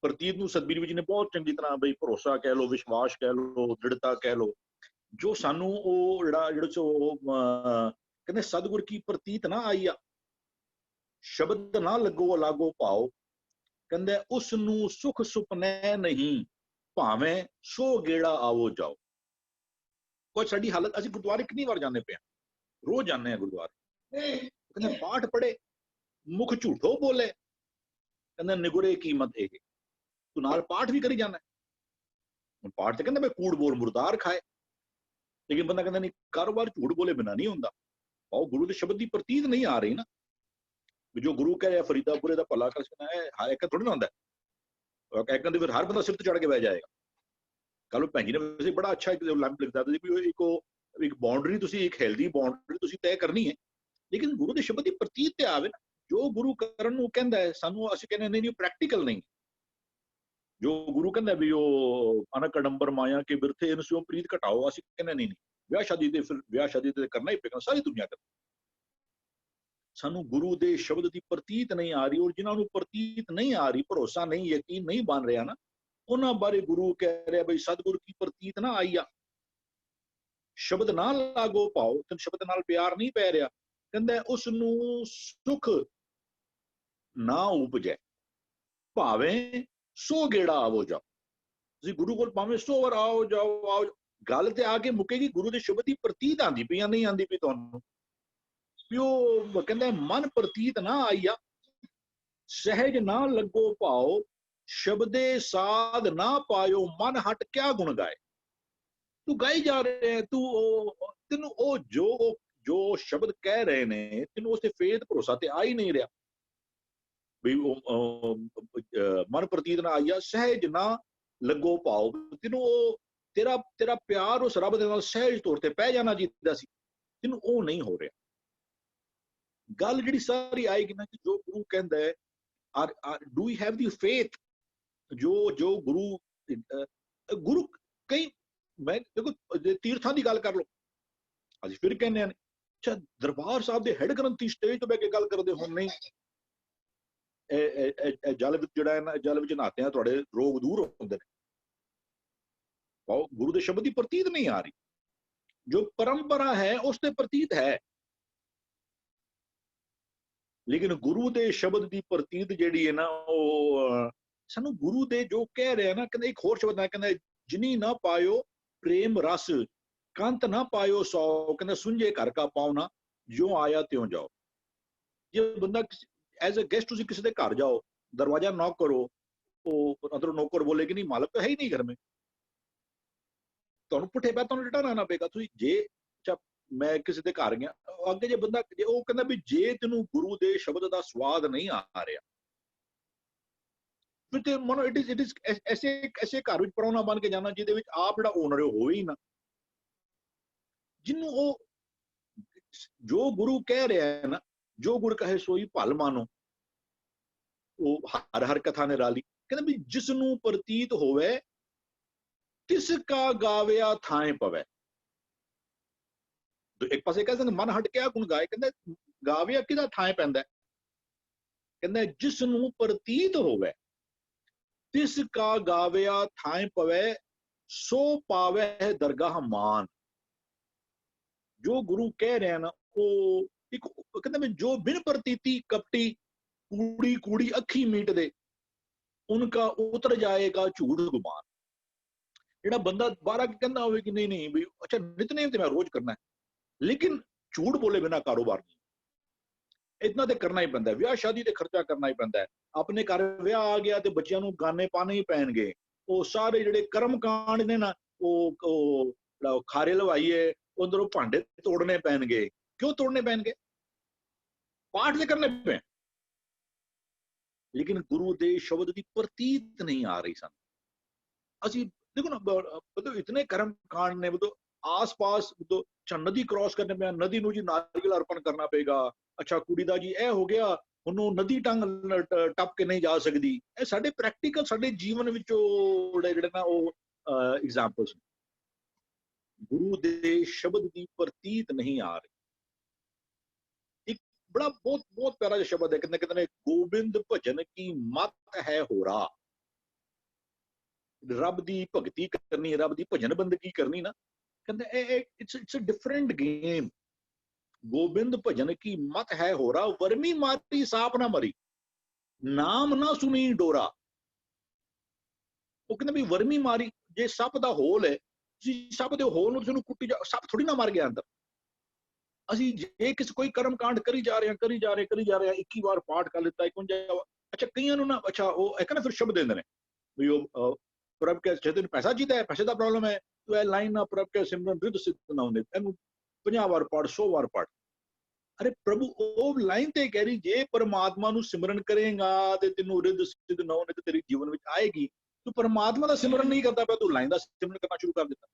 ਪ੍ਰਤੀਤ ਨੂੰ ਸਤਿਬੀਰ ਜੀ ਨੇ ਬਹੁਤ ਚੰਗੀ ਤਰ੍ਹਾਂ ਬਈ ਭਰੋਸਾ ਕਹਿ ਲਓ, ਵਿਸ਼ਵਾਸ ਕਹਿ ਲਓ, ਦ੍ਰਿੜਤਾ ਕਹਿ ਲਓ, ਜੋ ਸਾਨੂੰ ਉਹ ਜਿਹੜਾ ਕਹਿੰਦੇ ਸਤਿਗੁਰ ਕੀ ਪ੍ਰਤੀਤ ਨਾ ਆਈ ਆ, ਸ਼ਬਦ ਨਾ ਲੱਗੋ ਲਾਗੋ ਭਾਓ, ਕਹਿੰਦੇ ਉਸ ਨੂੰ ਸੁਖ ਸੁਪਨੇ ਨਹੀਂ, ਭਾਵੇਂ ਸੋ ਗੇੜਾ ਆਵੋ ਜਾਓ। ਕੋਈ ਸਾਡੀ ਹਾਲਤ, ਅਸੀਂ ਗੁਰਦੁਆਰੇ ਕਿੰਨੀ ਵਾਰ ਜਾਂਦੇ ਪਏ, ਰੋਜ਼ ਜਾਂਦੇ ਆ ਗੁਰਦੁਆਰੇ, ਕਹਿੰਦੇ ਪਾਠ ਪੜ੍ਹੇ, ਮੁਖ ਝੂਠੋ ਬੋਲੇ, ਕਹਿੰਦੇ ਨਿਗੁਰੇ ਕੀਮਤ ਇਹ, ਤੂੰ ਨਾਲ ਪਾਠ ਵੀ ਕਰੀ ਜਾਂਦਾ, ਪਾਠ ਤੇ ਕਹਿੰਦੇ ਮੈਂ ਕੂੜ ਬੋਲ ਮੁਰਦਾਰ ਖਾਏ, ਲੇਕਿਨ ਬੰਦਾ ਕਹਿੰਦਾ ਨਹੀਂ, ਕਾਰੋਬਾਰ ਝੂਠ ਬੋਲੇ ਬਿਨਾਂ ਨਹੀਂ ਹੁੰਦਾ। ਉਹ ਗੁਰੂ ਦੇ ਸ਼ਬਦ ਦੀ ਪ੍ਰਤੀਤ ਨਹੀਂ ਆ ਰਹੀ ਨਾ, ਜੋ ਗੁਰੂ ਕਹਿ ਰਿਹਾ ਫਰੀਦਾਪੁਰੇ ਦਾ ਭਲਾ ਕਰ ਸਕਣਾ ਹੈ, ਹਰ ਇੱਕ ਥੋੜੀ ਨਾ ਹੁੰਦਾ, ਇੱਕ ਦੇ ਫਿਰ ਹਰ ਬੰਦਾ ਸਿਰ ਤੇ ਚੜ ਕੇ ਬਹਿ ਜਾਏਗਾ। ਕੱਲ ਭੈਣ ਜੀ ਨੇ ਵੈਸੇ ਬੜਾ ਅੱਛਾ ਇੱਕ ਲੰਬ ਲਿਖਦਾ ਸੀ ਵੀ ਇੱਕ ਬਾਉਂਡਰੀ ਤੁਸੀਂ, ਇੱਕ ਹੈਲਦੀ ਬਾਉਂਡਰੀ ਤੁਸੀਂ ਤੈਅ ਕਰਨੀ ਹੈ, ਲੇਕਿਨ ਗੁਰੂ ਦੇ ਸ਼ਬਦ ਦੀ ਪ੍ਰਤੀਤ ਤੇ ਆਵੇ ਨਾ, ਜੋ ਗੁਰੂ ਕਰਨ ਨੂੰ ਕਹਿੰਦਾ ਹੈ ਸਾਨੂੰ, ਅਸੀਂ ਕਹਿੰਦੇ ਨਹੀਂ ਪ੍ਰੈਕਟੀਕਲ ਨਹੀਂ, ਜੋ ਗੁਰੂ ਕਹਿੰਦਾ ਵੀ ਉਹ ਅਨਕਡੰਬਰ ਮਾਇਆ ਕੇ ਬਿਰਥੇ ਇਹਨੂੰ ਪ੍ਰੀਤ ਘਟਾਓ, ਅਸੀਂ ਕਹਿੰਦੇ ਨਹੀਂ ਵਿਆਹ ਸ਼ਾਦੀ ਤੇ, ਫਿਰ ਵਿਆਹ ਸ਼ਾਦੀ ਤੇ ਕਰਨਾ ਹੀ ਪਏਗਾ, ਸਾਰੀ ਦੁਨੀਆ ਕਰ। ਸਾਨੂੰ ਗੁਰੂ ਦੇ ਸ਼ਬਦ ਦੀ ਪ੍ਰਤੀਤ ਨਹੀਂ ਆ ਰਹੀ, ਔਰ ਜਿਨ੍ਹਾਂ ਨੂੰ ਪ੍ਰਤੀਤ ਨਹੀਂ ਆ ਰਹੀ, ਭਰੋਸਾ ਨਹੀਂ, ਯਕੀਨ ਨਹੀਂ ਬਣ ਰਿਹਾ ਨਾ, ਉਹਨਾਂ ਬਾਰੇ ਗੁਰੂ ਕਹਿ ਰਿਹਾ ਬਈ ਸਤਿਗੁਰ ਕੀ ਪ੍ਰਤੀਤ ਨਾ ਆਈ ਆ, ਸ਼ਬਦ ਨਾ ਲਾਗੋ ਪਾਓ, ਤੇ ਸ਼ਬਦ ਨਾਲ ਪਿਆਰ ਨਹੀਂ ਪੈ ਰਿਹਾ, ਕਹਿੰਦਾ ਉਸ ਨੂੰ ਸੁਖ ਨਾ ਉਪਜੈ, ਭਾਵੇਂ ਸੋ ਗੇੜਾ ਆਵੋ ਜਾਓ। ਤੁਸੀਂ ਗੁਰੂ ਕੋਲ ਭਾਵੇਂ 100 ਵਾਰ ਆਓ ਜਾਓ, ਗੱਲ ਤੇ ਆ ਕੇ ਮੁੱਕੇਗੀ ਗੁਰੂ ਦੇ ਸ਼ਬਦ ਦੀ ਪ੍ਰਤੀਤ ਆਂਦੀ ਪਈ ਜਾਂ ਨਹੀਂ ਆਂਦੀ ਪਈ ਤੁਹਾਨੂੰ। ਵੀ ਉਹ ਕਹਿੰਦੇ ਮਨ ਪ੍ਰਤੀਤ ਨਾ ਆਈਆ, ਸਹਿਜ ਨਾ ਲੱਗੋ ਭਾਓ, ਸ਼ਬਦੇ ਸਾਧ ਨਾ ਪਾਇਓ, ਮਨ ਹਟ ਕਿਆ ਗੁਣ ਗਾਏ। ਤੂੰ ਗਾਈ ਜਾ ਰਿਹਾ ਹੈ, ਤੈਨੂੰ ਉਹ ਜੋ ਸ਼ਬਦ ਕਹਿ ਰਹੇ ਨੇ, ਤੈਨੂੰ ਉਸ ਤੇ ਫੇਥ ਭਰੋਸਾ ਤੇ ਆ ਹੀ ਨਹੀਂ ਰਿਹਾ। ਵੀ ਮਨ ਪ੍ਰਤੀਤ ਨਾ ਆਈਆ, ਸਹਿਜ ਨਾ ਲੱਗੋ ਭਾਓ, ਤੈਨੂੰ ਉਹ ਤੇਰਾ ਪਿਆਰ ਉਸ ਰੱਬ ਦੇ ਨਾਲ ਸਹਿਜ ਤੌਰ ਤੇ ਪੈ ਜਾਣਾ ਚਾਹੀਦਾ ਸੀ, ਤੈਨੂੰ ਉਹ ਨਹੀਂ ਹੋ ਰਿਹਾ। ਗੱਲ ਜਿਹੜੀ ਸਾਰੀ ਆਏਗੀ ਨਾ ਕਿ ਜੋ ਗੁਰੂ ਕਹਿੰਦਾ ਹੈ, do you have the faith, ਜੋ ਗੁਰੂ ਕਈ, ਮੈਂ ਦੇਖੋ ਤੀਰਥਾਂ ਦੀ ਗੱਲ ਕਰ ਲਓ, ਅਸੀਂ ਫਿਰ ਕਹਿੰਦੇ ਨੇ ਅੱਛਾ ਦਰਬਾਰ ਸਾਹਿਬ ਦੇ ਹੈਡ ਗ੍ਰੰਥੀ ਸਟੇਜ ਤੋਂ ਬਹਿ ਕੇ ਗੱਲ ਕਰਦੇ ਹੁਣ ਨਹੀਂ, ਜਲ ਵਿੱਚ ਜਿਹੜਾ ਹੈ ਨਾ, ਜਲ ਵਿੱਚ ਨਹਾਤੇ ਆ ਤੁਹਾਡੇ ਰੋਗ ਦੂਰ ਹੁੰਦੇ ਨੇ। ਗੁਰੂ ਦੇ ਸ਼ਬਦ ਦੀ ਪ੍ਰਤੀਤ ਨਹੀਂ ਆ ਰਹੀ, ਜੋ ਪਰੰਪਰਾ ਹੈ ਉਸ ਤੇ ਪ੍ਰਤੀਤ ਹੈ, ਲੇਕਿਨ ਗੁਰੂ ਦੇ ਸ਼ਬਦ ਦੀ ਪ੍ਰਤੀਤ ਜਿਹੜੀ ਹੈ ਨਾ, ਉਹ ਸਾਨੂੰ ਗੁਰੂ ਦੇ ਜੋ ਕਹਿ ਰਿਹਾ ਨਾ, ਕਹਿੰਦੇ ਇੱਕ ਹੋਰ ਸ਼ਬਦ ਹੈ, ਕਹਿੰਦਾ ਜਿਨੀ ਨਾ ਪਾਇਓ ਪ੍ਰੇਮ ਰਸ, ਕੰਤ ਨਾ ਪਾਇਓ ਸੌ, ਕਹਿੰਦਾ ਸੁੰਝੇ ਘਰ ਕਾ ਪਾਉਣਾ, ਜਿਉਂ ਆਇਆ ਤਿਉਂ ਜਾਓ। ਜੇ ਬੰਦਾ ਐਜ਼ ਅ ਗੈਸਟ ਤੁਸੀਂ ਕਿਸੇ ਦੇ ਘਰ ਜਾਓ, ਦਰਵਾਜ਼ਾ ਨੌਕ ਕਰੋ, ਉਹ ਅੰਦਰੋਂ ਨੌਕਰ ਬੋਲੇ ਕਿ ਨਹੀਂ ਮਾਲਕ ਤਾਂ ਹੈ ਹੀ ਨਹੀਂ ਘਰ ਮੇਂ, ਤੁਹਾਨੂੰ ਪੁੱਠੇ ਪੈ ਤੁਹਾਨੂੰ ਰਿਟਰਨ ਆਣਾ ਪਏਗਾ। ਤੁਸੀਂ ਜੇ ਮੈਂ ਕਿਸੇ ਦੇ ਘਰ ਗਿਆ, ਅੱਗੇ ਜੇ ਬੰਦਾ ਉਹ ਕਹਿੰਦਾ ਵੀ ਜੇ ਤੈਨੂੰ ਗੁਰੂ ਦੇ ਸ਼ਬਦ ਦਾ ਸਵਾਦ ਨਹੀਂ ਆ ਰਿਹਾ, ਫਿਰ ਤੇ ਮਨੋ ਇਟ ਇਜ਼ ਐਸੇ ਘਰ ਵਿੱਚ ਪਰੌਣਾ ਬਣ ਕੇ ਜਾਣਾ ਜਿਹਦੇ ਵਿੱਚ ਆਪ ਜਿਹੜਾ ਓਨਰ ਹੋਵੇ ਹੀ ਨਾ, ਜਿਹਨੂੰ ਉਹ ਜੋ ਗੁਰੂ ਕਹਿ ਰਿਹਾ ਹੈ ਨਾ, ਜੋ ਗੁਰ ਕਹੇ ਸੋਈ ਭਲ ਮਾਨੋ, ਉਹ ਹਰ ਕਥਾ ਨਿਰਾਲੀ, ਕਹਿੰਦਾ ਵੀ ਜਿਸ ਨੂੰ ਪ੍ਰਤੀਤ ਹੋਵੇ ਤਿਸ ਕਾ ਗਾਵਿਆ ਥਾਂ ਪਵੇ। ਇੱਕ ਪਾਸੇ ਕਹਿੰਦੇ ਮਨ ਹਟ ਕੇ ਗੁਣ ਗਾਏ, ਕਹਿੰਦੇ ਗਾਵਿਆ ਕਿਹਦਾ ਥਾਂ ਪੈਂਦਾ, ਕਹਿੰਦਾ ਜਿਸ ਨੂੰ ਪ੍ਰਤੀਤ ਹੋਵੇ ਤਿਸ ਕਾ ਗਾਵਿਆ ਥਾਂ ਪਵੇ, ਸੋ ਪਾਵੇ ਦਰਗਾਹ ਮਾਨ। ਜੋ ਗੁਰੂ ਕਹਿ ਰਿਹਾ ਨਾ, ਉਹ ਇੱਕ ਕਹਿੰਦਾ ਜੋ ਬਿਨ ਪ੍ਰਤੀਤੀ ਕਪਟੀ, ਕੂੜੀ ਕੂੜੀ ਅੱਖੀ ਮੀਟ ਦੇ, ਉਨਕਾ ਉਤਰ ਜਾਏਗਾ ਝੂਠ ਗੁਮਾਨ। ਜਿਹੜਾ ਬੰਦਾ ਬਾਹਰ ਕਹਿੰਦਾ ਹੋਵੇ ਕਿ ਨਹੀਂ ਵੀ ਅੱਛਾ ਨਿਤਨੇਮ ਤੇ ਮੈਂ ਰੋਜ਼ ਕਰਨਾ ਹੈ, ਲੇਕਿਨ ਝੂਠ ਬੋਲੇ ਬਿਨਾ ਕਾਰੋਬਾਰ ਨਹੀਂ, ਇਤਨਾ ਤੇ ਕਰਨਾ ਹੀ ਪੈਂਦਾ, ਵਿਆਹ ਸ਼ਾਦੀ ਤੇ ਖਰਚਾ ਕਰਨਾ ਹੀ ਪੈਂਦਾ, ਆਪਣੇ ਘਰ ਵਿਆਹ ਆ ਗਿਆ ਤੇ ਬੱਚਿਆਂ ਨੂੰ ਗਾਨੇ ਪਾਣੇ ਹੀ ਪੈਣਗੇ, ਉਹ ਸਾਰੇ ਜਿਹੜੇ ਕਰਮ ਕਾਂਡ ਨੇ ਨਾ, ਉਹ ਖਾਰੇ ਲਵਾਈਏ, ਉਧਰੋਂ ਭਾਂਡੇ ਤੋੜਨੇ ਪੈਣਗੇ। ਕਿਉਂ ਤੋੜਨੇ ਪੈਣਗੇ? ਪਾਠ ਤੇ ਕਰਨੇ ਪੈਣ, ਲੇਕਿਨ ਗੁਰੂ ਦੇ ਸ਼ਬਦ ਦੀ ਪ੍ਰਤੀਤ ਨਹੀਂ ਆ ਰਹੀ ਸਾਨੂੰ। ਅਸੀਂ ਦੇਖੋ ਨਾ, ਬਤੋ ਇਤਨੇ ਕਰਮ ਕਾਂਡ ਨੇ, ਬਤੋ ਆਸ-ਪਾਸ ਨਦੀ ਕ੍ਰਾਸ ਕਰਨੇ ਪਿਆ, ਨਦੀ ਨੂੰ ਜੀ ਨਾਰੀਅਲ ਅਰਪਣ ਕਰਨਾ ਪਏਗਾ, ਅੱਛਾ ਕੁੜੀ ਦਾ ਜੀ ਇਹ ਹੋ ਗਿਆ, ਉਹਨੂੰ ਨਦੀ ਟੱਪ ਕੇ ਨਹੀਂ ਜਾ ਸਕਦੀ। ਇਹ ਸਾਡੇ ਪ੍ਰੈਕਟੀਕਲ, ਸਾਡੇ ਜੀਵਨ ਵਿੱਚੋਂ ਜਿਹੜੇ ਨਾ ਉਹ ਐਗਜ਼ਾਮਪਲਸ। ਗੁਰੂ ਦੇ ਸ਼ਬਦ ਦੀ ਪ੍ਰਤੀਤ ਨਹੀਂ ਆ ਰਹੀ। ਇੱਕ ਬੜਾ ਬਹੁਤ ਪਿਆਰਾ ਜਿਹਾ ਸ਼ਬਦ ਹੈ, ਕਹਿੰਦੇ ਨੇ ਗੋਬਿੰਦ ਭਜਨ ਕੀ ਮਤ ਹੈ ਹੋਰਾ। ਰੱਬ ਦੀ ਭਗਤੀ ਕਰਨੀ, ਰੱਬ ਦੀ ਭਜਨ ਬੰਦਗੀ ਕਰਨੀ ਨਾ, ਕਹਿੰਦੇ it's a different game. Gobind ਭਜਨ ਕੀ ਮਤ ਹੈ ਹੋਰਾ, ਵਰਮੀ ਮਾਰੀ ਸਾਪ ਨਾ ਮਰੀ, ਨਾਮ ਨਾ ਸੁਣੀ ਡੋਰਾ। ਉਹ ਕਹਿੰਦੇ ਵੀ ਵਰਮੀ ਮਾਰੀ, ਜੇ ਸੱਪ ਦਾ ਹੋਲ ਹੈ, ਤੁਸੀਂ ਸੱਪ ਦੇ ਹੋਲ ਨੂੰ ਤੁਸੀਂ ਕੁੱਟੀ ਜਾ, ਸੱਪ ਥੋੜੀ ਨਾ ਮਰ ਗਿਆ ਅੰਦਰ। ਅਸੀਂ ਜੇ ਕੋਈ ਕਰਮ ਕਾਂਡ ਕਰੀ ਜਾ ਰਹੇ ਹਾਂ 21 ਵਾਰ ਪਾਠ ਕਰ ਲਿੱਤਾ, 51। ਅੱਛਾ ਕਈਆਂ ਨੂੰ ਨਾ, ਅੱਛਾ ਉਹ ਇੱਕ ਨਾ ਫਿਰ ਸ਼ਬਦ ਦਿੰਦੇ ਨੇ ਵੀ ਉਹ ਪ੍ਰਭ ਕੇ ਤੈਨੂੰ ਪੈਸਾ ਚਾਹੀਦਾ ਹੈ, ਪੈਸੇ ਦਾ ਪ੍ਰੋਬਲਮ ਹੈ, ਤੂੰ ਇਹ ਲਾਈਨ ਨਾ ਪ੍ਰਭ ਕੇ ਸਿਮਰਨ ਰਿੱਧ ਸਿੱਧ ਨਾ ਹੁੰਦੇ, ਇਹਨੂੰ 50 ਵਾਰ ਪੜ, 100 ਵਾਰ ਪੜ। ਅਰੇ ਪ੍ਰਭੂ ਉਹ ਲਾਈਨ ਤੇ ਕਹਿ ਰਹੀ, ਜੇ ਪਰਮਾਤਮਾ ਨੂੰ ਸਿਮਰਨ ਕਰੇਗਾ ਤੇ ਤੈਨੂੰ ਰਿੱਧ ਸਿੱਧ ਨਾ ਹੋਣੇ ਤੇ ਤੇਰੇ ਜੀਵਨ ਵਿੱਚ ਆਏਗੀ। ਤੂੰ ਪਰਮਾਤਮਾ ਦਾ ਸਿਮਰਨ ਨਹੀਂ ਕਰਦਾ ਪਿਆ, ਤੂੰ ਲਾਈਨ ਦਾ ਸਿਮਰਨ ਕਰਨਾ ਸ਼ੁਰੂ ਕਰ ਦਿੱਤਾ।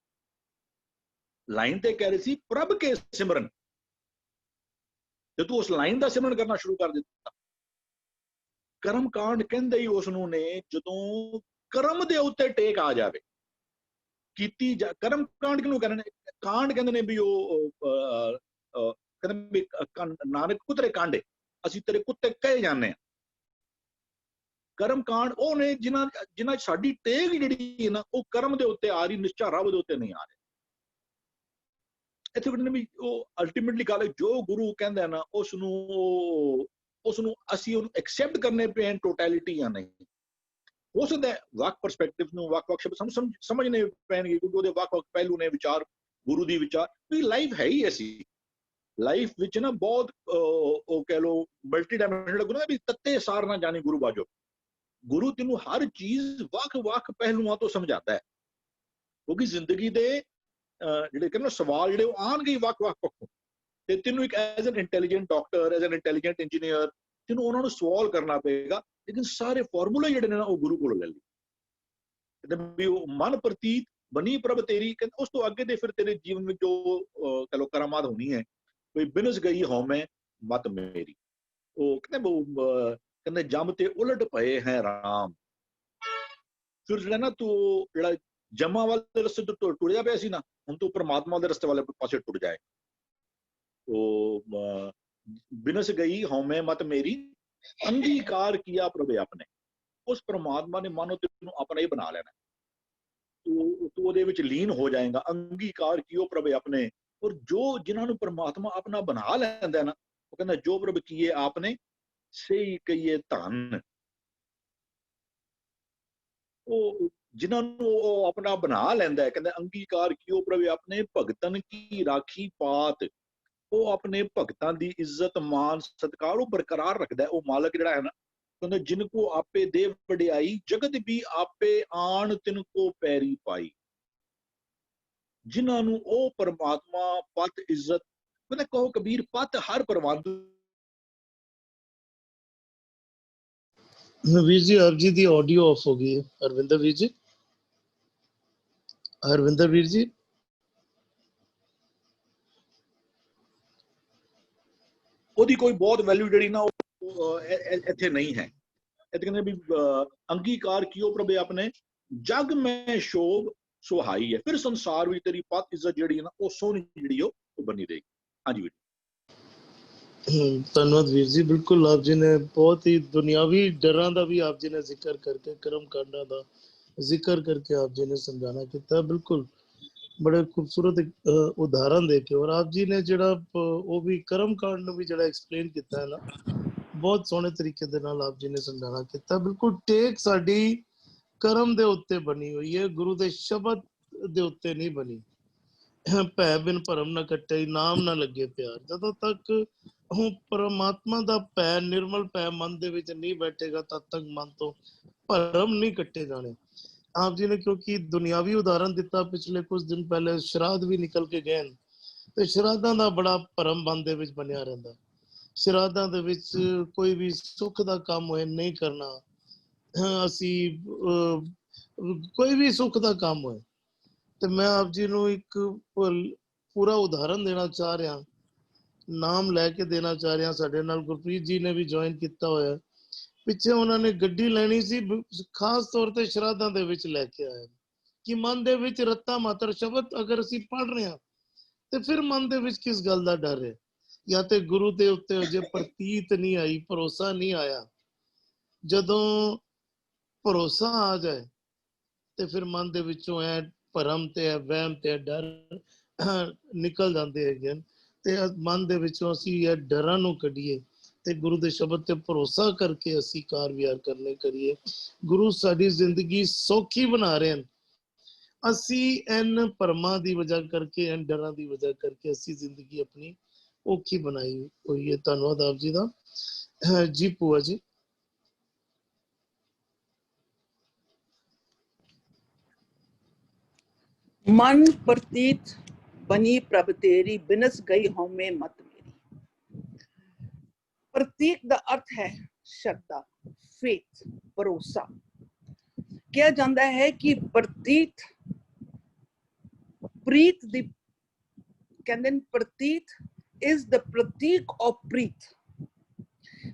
ਲਾਈਨ ਤੇ ਕਹਿ ਰਹੀ ਸੀ ਪ੍ਰਭ ਕੇ ਸਿਮਰਨ, ਤੇ ਤੂੰ ਉਸ ਲਾਈਨ ਦਾ ਸਿਮਰਨ ਕਰਨਾ ਸ਼ੁਰੂ ਕਰ ਦਿੱਤਾ। ਕਰਮ ਕਾਂਡ ਕਹਿੰਦੇ ਹੀ ਉਸ ਨੂੰ ਨੇ, ਜਦੋਂ ਕਰਮ ਦੇ ਉੱਤੇ ਟੇਕ ਆ ਜਾਵੇ ਕੀਤੀ ਕਰਮ ਕਾਂਡ ਕਿਹਨੂੰ ਕਹਿੰਦੇ ਨੇ? ਕਾਂਡ ਕਹਿੰਦੇ ਨੇ ਵੀ ਉਹ ਕਹਿੰਦੇ ਵੀ ਨਾਨਕ ਕੁਤਰੇ ਕਾਂਡੇ, ਅਸੀਂ ਤੇਰੇ ਕੁੱਤੇ ਕਹੇ ਜਾਂਦੇ ਹਾਂ। ਕਰਮ ਕਾਂਡ ਉਹ ਨੇ ਜਿਨ੍ਹਾਂ ਸਾਡੀ ਟੇਕ ਜਿਹੜੀ ਹੈ ਨਾ, ਉਹ ਕਰਮ ਦੇ ਉੱਤੇ ਆ ਰਹੀ, ਨਿਸ਼ਚਾ ਰੱਬ ਦੇ ਉੱਤੇ ਨਹੀਂ ਆ ਰਹੀ। ਇੱਥੇ ਕਹਿੰਦੇ ਵੀ ਉਹ ਅਲਟੀਮੇਟਲੀ ਗੱਲ ਹੈ, ਜੋ ਗੁਰੂ ਕਹਿੰਦਾ ਨਾ ਉਸ ਨੂੰ ਅਸੀਂ ਉਹਨੂੰ ਐਕਸੈਪਟ ਕਰਨੇ ਪੈਣ, ਟੋਟੈਲਿਟੀ ਜਾਂ ਨਹੀਂ। ਹੋ ਸਕਦਾ ਵੱਖ ਪਰਸਪੈਕਟਿਵ ਨੂੰ, ਵੱਖ ਸ਼ਬਦ ਸਾਨੂੰ ਸਮਝਣੇ ਪੈਣਗੇ, ਕਿਉਂਕਿ ਉਹਦੇ ਵੱਖ ਪਹਿਲੂ ਨੇ, ਵਿਚਾਰ ਗੁਰੂ ਦੀ ਵਿਚਾਰ ਵੀ ਲਾਈਫ ਹੈ ਹੀ ਐਸੀ। ਲਾਈਫ ਵਿੱਚ ਨਾ ਬਹੁਤ ਉਹ ਕਹਿ ਲੋ ਮਲਟੀ ਡਾਇਮੈਂਸ਼ਨਲ ਲੱਗੂ ਨਾ ਵੀ ਤੱਤੇ ਸਾਰ ਨਾ ਜਾਣੀ ਗੁਰੂ ਬਾਜੋ। ਗੁਰੂ ਤੈਨੂੰ ਹਰ ਚੀਜ਼ ਵੱਖ-ਵੱਖ ਪਹਿਲੂਆਂ ਤੋਂ ਸਮਝਾਉਂਦਾ ਹੈ, ਕਿਉਂਕਿ ਜ਼ਿੰਦਗੀ ਦੇ ਜਿਹੜੇ ਕਹਿੰਦੇ ਸਵਾਲ ਜਿਹੜੇ ਉਹ ਆਉਣਗੇ ਵੱਖ-ਵੱਖ ਪੱਖੋਂ, ਤੇ ਤੈਨੂੰ ਇੱਕ as an intelligent doctor, as an intelligent engineer ਤੈਨੂੰ ਉਹਨਾਂ ਨੂੰ ਸਵਾਲ ਕਰਨਾ ਪਏਗਾ, ਲੇਕਿਨ ਸਾਰੇ ਫਾਰਮੂਲੇ ਜਿਹੜੇ ਨੇ ਨਾ ਉਹ ਗੁਰੂ ਕੋਲੋਂ ਲੈ ਲਈ। ਵੀ ਉਹ ਮਨ ਪ੍ਰਤੀਤ ਬਣੀ ਪ੍ਰਭ ਤੇਰੀ, ਕਹਿੰਦੇ ਉਸ ਤੋਂ ਅੱਗੇ ਦੇ ਫਿਰ ਤੇਰੇ ਜੀਵਨ ਵਿੱਚ ਜੋ ਚਲੋ ਕਰਾਮਾਤ ਹੋਣੀ ਹੈ, ਕੋਈ ਬਿਨਸ ਗਈ ਹਉਮੈ ਮਤ ਮੇਰੀ। ਉਹ ਕਹਿੰਦੇ ਜੰਮ ਤੇ ਉਲਟ ਪਏ ਹੈ ਰਾਮ। ਫਿਰ ਜਿਹੜਾ ਨਾ ਤੂੰ ਜਿਹੜਾ ਜਮਾ ਵਾਲੇ ਰਸਤੇ ਤੋਂ ਟੁਰਿਆ ਪਿਆ ਸੀ ਨਾ, ਹੁਣ ਤੂੰ ਪਰਮਾਤਮਾ ਦੇ ਰਸਤੇ ਵਾਲੇ ਪਾਸੇ ਟੁਰ ਜਾਏ। ਉਹ ਬਿਨਸ ਗਈ ਹਉਮੈ ਮਤ ਮੇਰੀ ਅੰਗੀਕਾਰ ਕੀਆ ਪ੍ਰਭ ਆਪਣੇ। ਉਸ ਪਰਮਾਤਮਾ ਨੇ ਮਾਨੋ ਤੈਨੂੰ ਆਪਣਾ ਹੀ ਬਣਾ ਲੈਣਾ, ਤੂੰ ਉਹਦੇ ਵਿੱਚ ਲੀਨ ਹੋ ਜਾਏਗਾ। ਅੰਗੀਕਾਰ ਕੀਓ ਪ੍ਰਭ ਆਪਣੇ। ਔਰ ਜੋ ਜਿਨ੍ਹਾਂ ਨੂੰ ਪਰਮਾਤਮਾ ਆਪਣਾ ਬਣਾ ਲੈਂਦਾ ਨਾ, ਉਹ ਕਹਿੰਦਾ ਜੋ ਪ੍ਰਭ ਕੀਏ ਆਪਨੇ ਸਹੀ ਕਹੀਏ ਧਨ। ਉਹ ਜਿਨ੍ਹਾਂ ਨੂੰ ਉਹ ਆਪਣਾ ਬਣਾ ਲੈਂਦਾ ਹੈ, ਕਹਿੰਦਾ ਅੰਗੀਕਾਰ ਕੀਓ ਪ੍ਰਭ ਆਪਣੇ ਭਗਤਨ ਕੀ ਰਾਖੀ ਪਾਤ। ਉਹ ਆਪਣੇ ਭਗਤਾਂ ਦੀ ਇੱਜ਼ਤ ਮਾਨ ਸਤਿਕਾਰ ਉਹ ਬਰਕਰਾਰ ਰੱਖਦਾ ਹੈ। ਉਹ ਮਾਲਕ ਜਿਹੜਾ ਹੈ ਨਾ, ਕਹਿੰਦਾ ਜਿਨ ਕੋ ਆਪੇ ਦੇ ਵਡਿਆਈ ਜਗਤ ਵੀ ਆਪੇ ਆਣ ਤਿਨ ਕੋ ਪੈਰੀ ਪਾਈ। ਜਿਨ੍ਹਾਂ ਨੂੰ ਉਹ ਪਰਮਾਤਮਾ ਪਤ ਇੱਜ਼ਤ, ਕਹਿੰਦਾ ਕਹੋ ਕਬੀਰ ਪਤ ਹਰ ਪ੍ਰਬੰਧ। ਵੀਰ ਜੀ ਆਪ ਜੀ ਦੀ ਆਡੀਓ ਆਫ ਹੋ ਗਈ ਹੈ। ਹਰਵਿੰਦਰ ਵੀਰ ਜੀ, ਹਰਵਿੰਦਰ ਵੀਰ ਜੀ, ਉਹਦੀ ਕੋਈ ਬਹੁਤ ਵੈਲਿਊ ਜਿਹੜੀ ਨਾ ਉਹ ਇੱਥੇ ਨਹੀਂ ਹੈ। ਇਹ ਕਹਿੰਦੇ ਵੀ ਅੰਗੀਕਾਰ ਕੀਓ ਪ੍ਰਭ ਆਪਣੇ ਜਗ ਮੈਂ ਸ਼ੋਭ ਸੁਹਾਈ ਹੈ। ਫਿਰ ਸੰਸਾਰ ਵਿੱਚ ਤੇਰੀ ਪਤ ਇੱਜ਼ਤ ਜਿਹੜੀ ਹੈ ਨਾ ਉਹ ਸੋਹਣੀ ਜਿਹੜੀ ਉਹ ਬਣੀ ਰਹੇਗੀ। ਹਾਂਜੀ ਵੀਰ, ਧੰਨਵਾਦ ਵੀਰ ਜੀ। ਬਿਲਕੁਲ ਆਪ ਜੀ ਨੇ ਬਹੁਤ ਹੀ ਦੁਨਿਆਵੀ ਡਰਾਂ ਦਾ ਵੀ ਆਪ ਜੀ ਨੇ ਜ਼ਿਕਰ ਕਰਕੇ, ਕਰਮ ਕਾਂਡਾਂ ਦਾ ਜ਼ਿਕਰ ਕਰਕੇ ਆਪ ਜੀ ਨੇ ਸਮਝਾਣਾ ਕੀਤਾ। ਬਿਲਕੁਲ ਬੜੇ ਖੂਬਸੂਰਤ ਉਦਾਹਰਨ ਦੇ ਕੇ, ਔਰ ਆਪ ਜੀ ਨੇ ਜਿਹੜਾ ਉਹ ਵੀ ਕਰਮ ਕਾਂਡ ਨੂੰ ਵੀ ਜਿਹੜਾ ਐਕਸਪਲੇਨ ਕੀਤਾ ਹੈ ਨਾ, ਬਹੁਤ ਸੋਹਣੇ ਤਰੀਕੇ ਦੇ ਨਾਲ ਆਪ ਜੀ ਨੇ ਸਮਝਾਣਾ ਕੀਤਾ। ਬਿਲਕੁਲ ਟੇਕ ਸਾਡੀ ਕਰਮ ਦੇ ਉੱਤੇ ਬਣੀ ਹੋਈ ਹੈ, ਗੁਰੂ ਦੇ ਸ਼ਬਦ ਦੇ ਉੱਤੇ ਨਹੀਂ ਬਣੀ। ਭੈ ਬਿਨ ਭਰਮ ਨਾ ਕੱਟੇ, ਨਾਮ ਨਾ ਲੱਗੇ ਪਿਆਰ। ਜਦੋਂ ਤੱਕ ਉਹ ਪਰਮਾਤਮਾ ਦਾ ਭੈ, ਨਿਰਮਲ ਭੈ ਮਨ ਦੇ ਵਿੱਚ ਨਹੀਂ ਬੈਠੇਗਾ, ਤਦ ਤੱਕ ਮਨ ਤੋਂ ਭਰਮ ਨਹੀਂ ਕੱਟੇ ਜਾਣੇ। ਆਪ ਜੀ ਨੇ ਕਿਉਂਕਿ ਦੁਨਿਆਵੀ ਉਦਾਹਰਨ ਦਿੱਤਾ, ਪਿਛਲੇ ਕੁਝ ਦਿਨ ਪਹਿਲੇ ਸ਼ਰਾਧ ਵੀ ਨਿਕਲ ਕੇ ਗਏ, ਤੇ ਸ਼ਰਾਧਾਂ ਦਾ ਬੜਾ ਭਰਮ ਮਨ ਦੇ ਵਿੱਚ ਬਣਿਆ ਰਹਿੰਦਾ। ਸ਼ਰਾਧਾਂ ਦੇ ਵਿੱਚ ਕੋਈ ਵੀ ਸੁੱਖ ਦਾ ਕੰਮ ਹੋਏ ਨਹੀਂ ਕਰਨਾ, ਅਸੀਂ ਕੋਈ ਵੀ ਸੁੱਖ ਦਾ ਕੰਮ ਹੋਏ। ਤੇ ਮੈਂ ਆਪ ਜੀ ਨੂੰ ਇੱਕ ਪੂਰਾ ਉਦਾਹਰਨ ਦੇਣਾ ਚਾਹ ਰਿਹਾ, ਨਾਮ ਲੈ ਕੇ ਦੇਣਾ ਚਾਹ ਰਿਹਾ। ਸਾਡੇ ਨਾਲ ਗੁਰਪ੍ਰੀਤ ਜੀ ਨੇ ਵੀ ਜੁਆਇਨ ਕੀਤਾ ਹੋਇਆ। ਪਿੱਛੇ ਉਹਨਾਂ ਨੇ ਗੱਡੀ ਲੈਣੀ ਸੀ, ਖਾਸ ਤੌਰ ਤੇ ਸ਼ਰਾਧਾਂ ਦੇ ਵਿੱਚ ਲੈ ਕੇ ਆਏ ਕਿ ਮਨ ਦੇ ਵਿੱਚ ਰੱਤਾ ਮਾਤਰ ਸ਼ਬਦ ਅਗਰ ਅਸੀਂ ਪੜ੍ਹ ਰਹੇ ਹਾਂ ਤੇ ਫਿਰ ਮਨ ਦੇ ਵਿੱਚ ਕਿਸ ਗੱਲ ਦਾ ਡਰ ਹੈ? ਜਾਂ ਤੇ ਗੁਰੂ ਦੇ ਉੱਤੇ ਅਜੇ ਪ੍ਰਤੀਤ ਨਹੀਂ ਆਈ, ਭਰੋਸਾ ਨਹੀਂ ਆਇਆ। ਜਦੋਂ ਭਰੋਸਾ ਆ ਜਾਏ ਤੇ ਫਿਰ ਮਨ ਦੇ ਵਿੱਚੋਂ ਐ ਭਰਮ ਤੇ ਵਹਿਮ ਤੇ ਡਰ ਨਿਕਲ ਜਾਂਦੇ ਹੈਗੇ। ਤੇ ਮਨ ਦੇ ਵਿੱਚੋਂ ਅਸੀਂ ਇਹ ਡਰਾਂ ਨੂੰ ਕੱਢੀਏ ਤੇ ਗੁਰੂ ਦੇ ਸ਼ਬਦ ਤੇ ਭਰੋਸਾ ਕਰਕੇ ਅਸੀਂ ਕਾਰ ਵਿਹਾਰ ਕਰਨੇ ਕਰੀਏ। ਗੁਰੂ ਸਾਡੀ ਜ਼ਿੰਦਗੀ ਸੌਖੀ ਬਣਾ ਰਹੇ ਹਨ। ਅਸੀਂ ਇਹਨਾਂ ਭਰਮਾਂ ਦੀ ਵਜ੍ਹਾ ਕਰਕੇ, ਇਹਨਾਂ ਡਰਾਂ ਦੀ ਵਜ੍ਹਾ ਕਰਕੇ ਅਸੀਂ ਜ਼ਿੰਦਗੀ ਆਪਣੀ ਔਖੀ ਬਣਾਈ ਹੋਈ ਹੈ। ਧੰਨਵਾਦ ਆਪ ਜੀ ਦਾ। ਜੀ ਭੂਆ ਜੀ। मन प्रतीत बनी प्रभ तेरी बिनस गई हौमे मत मेरी। प्रतीक का अर्थ है श्रद्धा, फेथ, भरोसा। किया जाता है कि प्रतीत प्रीत दी, कहते हैं प्रतीत इज द प्रतीक ऑफ प्रीत।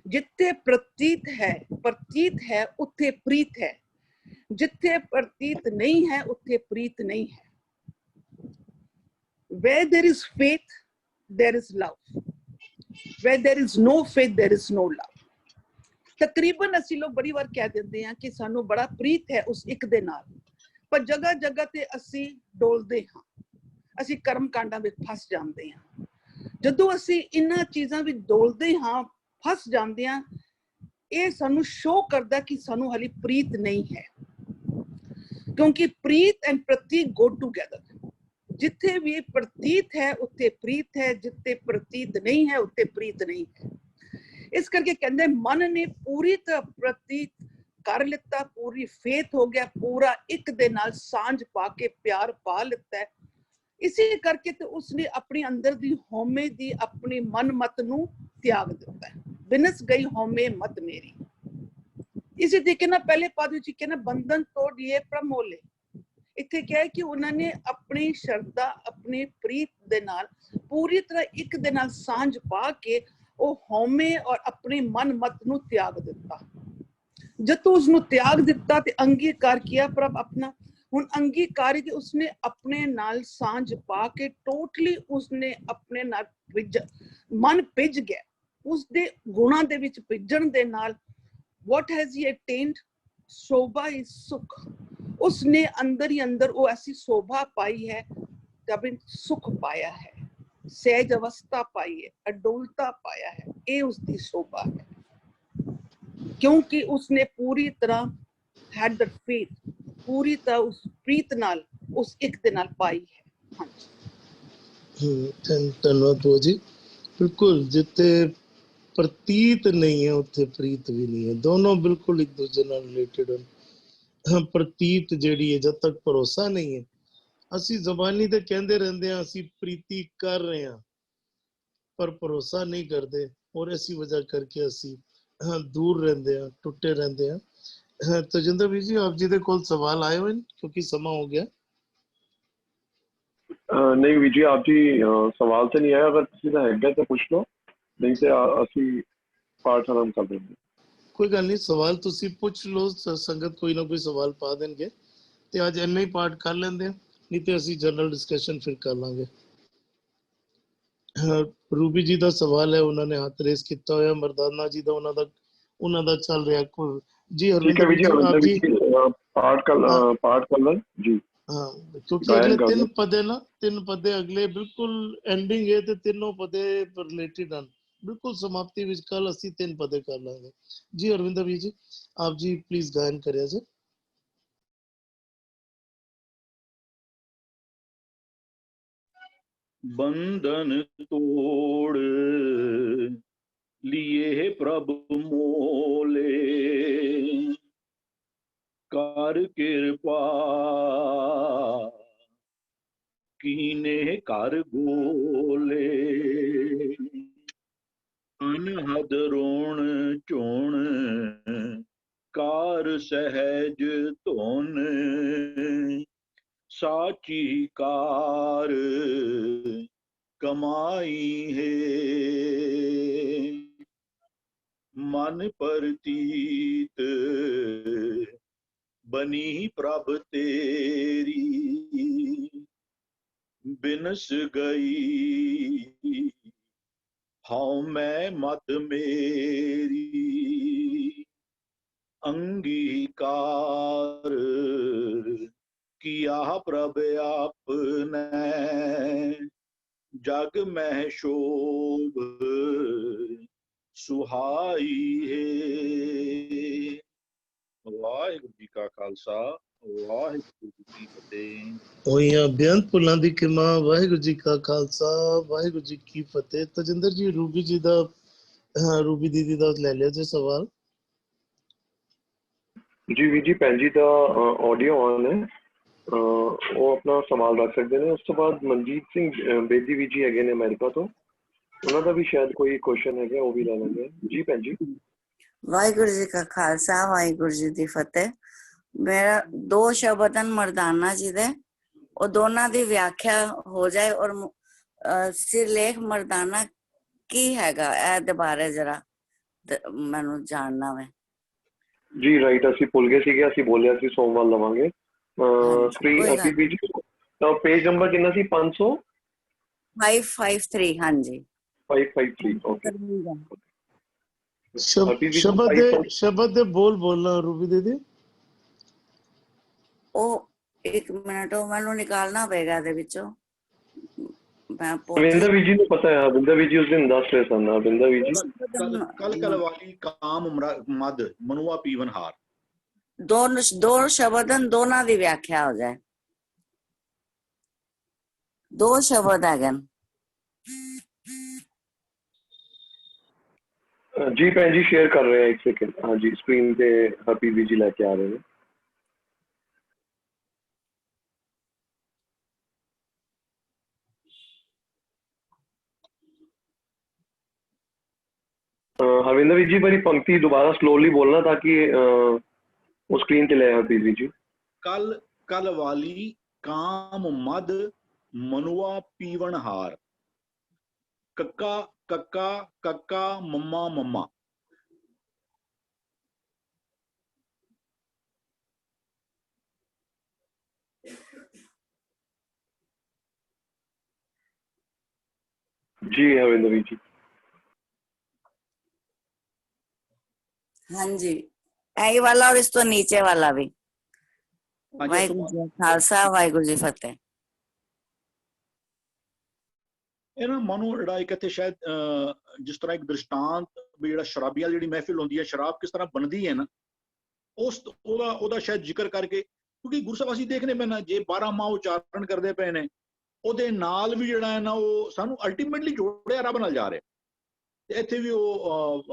जिथे प्रतीत है उत्थे प्रीत है, जिथे प्रतीत नहीं है उत्थे प्रीत नहीं है। Where there is faith, there is love. Where there is no faith, there is no love. तकरीबन ਅਸੀਂ ਲੋਕ ਬੜੀ ਵਾਰ ਕਹਿ ਦਿੰਦੇ ਹਾਂ ਕਿ ਸਾਨੂੰ ਬੜਾ ਪ੍ਰੀਤ ਹੈ ਉਸ ਇੱਕ ਦੇ ਨਾਲ, ਪਰ ਜਗ੍ਹਾ ਜਗ੍ਹਾ ਤੇ ਅਸੀਂ ਡੋਲਦੇ ਹਾਂ, ਅਸੀਂ ਕਰਮ ਕਾਂਡਾਂ ਵਿੱਚ ਫਸ ਜਾਂਦੇ ਹਾਂ। ਜਦੋਂ ਅਸੀਂ ਇਹਨਾਂ ਚੀਜ਼ਾਂ ਵਿੱਚ ਡੋਲਦੇ ਹਾਂ, ਫਸ ਜਾਂਦੇ ਹਾਂ, ਇਹ ਸਾਨੂੰ ਸ਼ੋ ਕਰਦਾ ਕਿ ਸਾਨੂੰ ਹਾਲੇ ਪ੍ਰੀਤ ਨਹੀਂ ਹੈ। ਕਿਉਂਕਿ ਪ੍ਰੀਤ ਐਂਡ ਪ੍ਰਤੀਕ ਗੋ ਟੂਗੇਦਰ। जिथे भी प्रतीत है उत्थे प्रीत है, जिथे प्रतीत नहीं है उत्थे प्रीत नहीं है। इस करके कहते मन ने पूरी तरह प्रतीत कर लिता, पूरी फेथ हो गया, पूरा एक दे नाल सांझ पा के प्यार पा लिता है। इसी करके तो उसने अपने अंदर दी होमे दी अपनी मन मत नू त्याग दिता है। बिनस गई होमे मत मेरी। इसी तरीके ना पहले पद विच कहना बंधन तोड़ लिए प्रभ मोले। इत्थे क्या है कि उन्होंने अपनी श्रद्धा अपनी प्रीत दे नाल पूरी तरह एक दे नाल सांझ पा के वो होमे और अपनी मन मत नू त्याग दिता। जब उसनु त्याग दिता ते अंगीकार किया प्रभ अपना। हुण अंगीकार के उसने अपने नाल सांझ पा के टोटली उसने अपने नाल मन पिज गया। उसदे गुणां दे विच पिजण दे नाल what has he attained? Shobha is सुख। उसने अंदर ही अंदर वो ऐसी शोभा पाई है, जब सुख पाया है, सहज अवस्था पाई है, अडोलता पाया है, ये उसकी शोभा है। क्योंकि उसने पूरी तरह had the faith, पूरी तरह उस प्रीत नाल उस एक दे नाल पाई है। हाँ जी। धन्यवाद बुआ जी। बिल्कुल जिते प्रतीत नहीं है उत्थे प्रीत भी नहीं है। दोनों बिल्कुल एक दूसरे नाल रिलेटेड ਹਨ। ਪ੍ਰਤੀਤ ਜਿਹੜੀ ਹੈ ਜਦ ਤੱਕ ਭਰੋਸਾ ਨਹੀਂ ਹੈ, ਅਸੀਂ ਜ਼ਬਾਨੀ ਤੇ ਕਹਿੰਦੇ ਰਹਿੰਦੇ ਹਾਂ ਅਸੀਂ ਪ੍ਰੀਤੀ ਕਰ ਰਹੇ ਹਾਂ, ਪਰ ਭਰੋਸਾ ਨਹੀਂ ਕਰਦੇ ਔਰ ਇਸੇ ਵਜ੍ਹਾ ਕਰਕੇ ਅਸੀਂ ਦੂਰ ਰਹਿੰਦੇ ਹਾਂ, ਟੁੱਟੇ ਰਹਿੰਦੇ ਹਾਂ। ਤਜਿੰਦਰ ਵੀਰ ਜੀ ਆਪ ਜੀ ਦੇ ਕੋਲ ਸਵਾਲ ਆਏ ਹੋਏ ਕਿਉਂਕਿ ਸਮਾਂ ਹੋ ਗਿਆ। नहीं वीर जी आप जी सवाल तो नहीं आया, अगर किसी का है तो पूछ लो, नहीं तो ਅਸੀਂ ਪਾਠ ਆਰੰਭ ਕਰ ਦਿੰਦੇ। ਕੋਈ ਗੱਲ ਨਹੀਂ, ਸਵਾਲ ਤੁਸੀਂ ਪੁੱਛ ਲਓ, ਸੰਗਤ ਕੋਈ ਨਾ ਕੋਈ ਸਵਾਲ ਪਾ ਦੇਣਗੇ ਤੇ ਅੱਜ ਇੰਨਾ ਹੀ ਪਾਠ ਕਰ ਲੈਂਦੇ ਆ, ਨਹੀਂ ਤੇ ਅਸੀਂ ਜਨਰਲ ਡਿਸਕਸ਼ਨ ਫਿਰ ਕਰ ਲਾਂਗੇ। ਰੂਬੀ ਜੀ ਦਾ ਸਵਾਲ ਹੈ, ਉਹਨਾਂ ਨੇ ਹੱਥ ਰੇਸ ਕੀਤਾ ਹੋਇਆ। ਮਰਦਾਨਾ ਜੀ ਦਾ ਉਹਨਾਂ ਦਾ ਚੱਲ ਰਿਹਾ ਜੀ। ਠੀਕ ਹੈ ਵੀਰ ਜੀ, ਆਪ ਜੀ ਪਾਠ ਕਰ ਲੈਣ ਜੀ। हाँ क्योंकि अगले तीन पदे ना, तीन पदे अगले बिल्कुल एंडिंग है ते तीनों पदे रिलेटेड हैं, बिल्कुल समाप्ति विच कल ਅਸੀਂ तीन पदे कर लांगे जी। अरविंदर जी आप जी प्लीज गायन करिए जी। बंधन तोड़ लिए प्रभु मोले, कर कृपा कीने कर गोले, अनहद रोण चोण कार सहज धोन, साची कार कमाई है, मन परतीत बनी प्रभ तेरी, बिनस गई हाउ मैं मत मेरी, अंगीकार किया प्रभ आपने, जग में शोभ सुहाई है। वाहिगुरु जी का खालसा, वाहिगुरु जी की फतेह। होइयां बेअंत भुलां दी किमा, वाहिगुरु जी का खालसा वाहिगुरु जी की फतेह। तजिंदर जी रूबी जी दा, रूबी दीदी दा ले लिया जी सवाल। जी ਵੀਰ ਜੀ ਭੈਣ ਜੀ ਦਾ ਆਡੀਓ ਆਨ ਹੈ, ਉਹ ਆਪਣਾ ਸਵਾਲ ਰੱਖ ਸਕਦੇ ਨੇ। ਉਸ ਤੋਂ ਬਾਅਦ ਮਨਜੀਤ ਸਿੰਘ ਬੇਦੀ ਵੀ ਜੀ ਹੈਗੇ ਨੇ ਅਮਰੀਕਾ ਤੋਂ, ਉਹਨਾਂ ਦਾ ਵੀ ਸ਼ਾਇਦ ਕੋਈ ਕੁਐਸਚਨ ਹੈਗਾ, ਉਹ ਵੀ ਲੈ ਲੈਂਦੇ ਜੀ। ਭੈਣ ਜੀ ਵਾਹਿਗੁਰੂ ਜੀ ਕਾ ਖਾਲਸਾ ਵਾਹਿਗੁਰੂ ਜੀ ਦੀ ਫਤਿਹ। ਮੇਰਾ ਦੋ ਸ਼ਬਦ ਹਨ ਮਰਦਾਨਾ ਜੀ ਦੇ, ਉਹ ਦੋਨਾਂ ਦੀ ਵਿਆਖਿਆ ਹੋ ਜਾਏ ਔਰ ਸਿਰਲੇਖ ਮਰਦਾਨਾ ਕੀ ਹੈਗਾ ਇਹਦੇ ਬਾਰੇ ਜਰਾ ਮੈਨੂੰ ਜਾਣਨਾ ਵੇ ਜੀ। ਰਾਈਟ, ਅਸੀਂ ਭੁੱਲ ਗਏ ਸੀਗੇ, ਅਸੀਂ ਬੋਲਿਆ ਸੀ ਸੋਮਵਾਰ ਲਵਾਂਗੇ। ਪੇਜ ਨੰਬਰ ਕਿੰਨਾ ਸੀ? 553 ਹਾਂਜੀ 553 ਓਕੇ। ਸ਼ਬਦ ਦੇ ਬੋਲ ਬੋਲਣਾ रूबी दीदी। ਉਹ ਇੱਕ ਮਿੰਟ, ਉਹ ਮੈਨੂੰ ਨਿਕਾਲਣਾ ਪਏਗਾ ਇਹਦੇ ਵਿੱਚੋਂ। ਅਰਵਿੰਦਰ ਵੀਰ ਜੀ ਨੂੰ ਪਤਾ ਹੈ, ਅਰਵਿੰਦਰ ਵੀਰ ਜੀ ਉਸ ਦਿਨ ਦੱਸ ਰਹੇ ਸਨ। ਅਰਵਿੰਦਰ ਵੀਰ ਜੀ कल वाली काम मद मनुआ पीवन हार, ਦੋ ਸ਼ਬਦ ਹਨ, ਦੋਨਾਂ ਦੀ ਵਿਆਖਿਆ ਹੋ ਜਾਏ। दो शब्द है गन। जी भैन जी शेयर कर रहे हैं, एक सेकंड। हाँ जी, स्क्रीन पे पीवी जी लेके आ रहे हैं। हरविंदर जी मेरी पंक्ति दोबारा स्लोली बोलना ताकि वो स्क्रीन पे ले आए पीवी जी। कल कल वाली काम मद मनुआ पीवन हार, कक्का कक्का कक्का मम्मा मम्मा। जी हरविंदर जी। हाँ जी, यही वाला और इस तो नीचे वाला भी। हाँ जी, वाहिगुरु जी खालसा वाहिगुरु जी फतेह। ਇਹ ਨਾ ਮਨੋਂ ਜਿਹੜਾ ਇੱਕ ਇੱਥੇ ਸ਼ਾਇਦ ਜਿਸ ਤਰ੍ਹਾਂ ਇੱਕ ਦ੍ਰਿਸ਼ਟਾਂਤ ਵੀ ਜਿਹੜਾ ਸ਼ਰਾਬੀਆਂ ਦੀ ਜਿਹੜੀ ਮਹਿਫਿਲ ਹੁੰਦੀ ਹੈ, ਸ਼ਰਾਬ ਕਿਸ ਤਰ੍ਹਾਂ ਬਣਦੀ ਹੈ ਨਾ, ਉਹਦਾ ਸ਼ਾਇਦ ਜ਼ਿਕਰ ਕਰਕੇ, ਕਿਉਂਕਿ ਗੁਰੂ ਸਾਹਿਬ ਅਸੀਂ ਦੇਖਨੇ ਪੈਣਾ ਜੇ 12 ਮਾਹ ਉਚਾਰਨ ਕਰਦੇ ਪਏ ਨੇ, ਉਹਦੇ ਨਾਲ ਵੀ ਜਿਹੜਾ ਹੈ ਨਾ ਉਹ ਸਾਨੂੰ ਅਲਟੀਮੇਟਲੀ ਜੋੜਿਆ ਰੱਬ ਨਾਲ ਜਾ ਰਿਹਾ। ਤੇ ਇੱਥੇ ਵੀ ਉਹ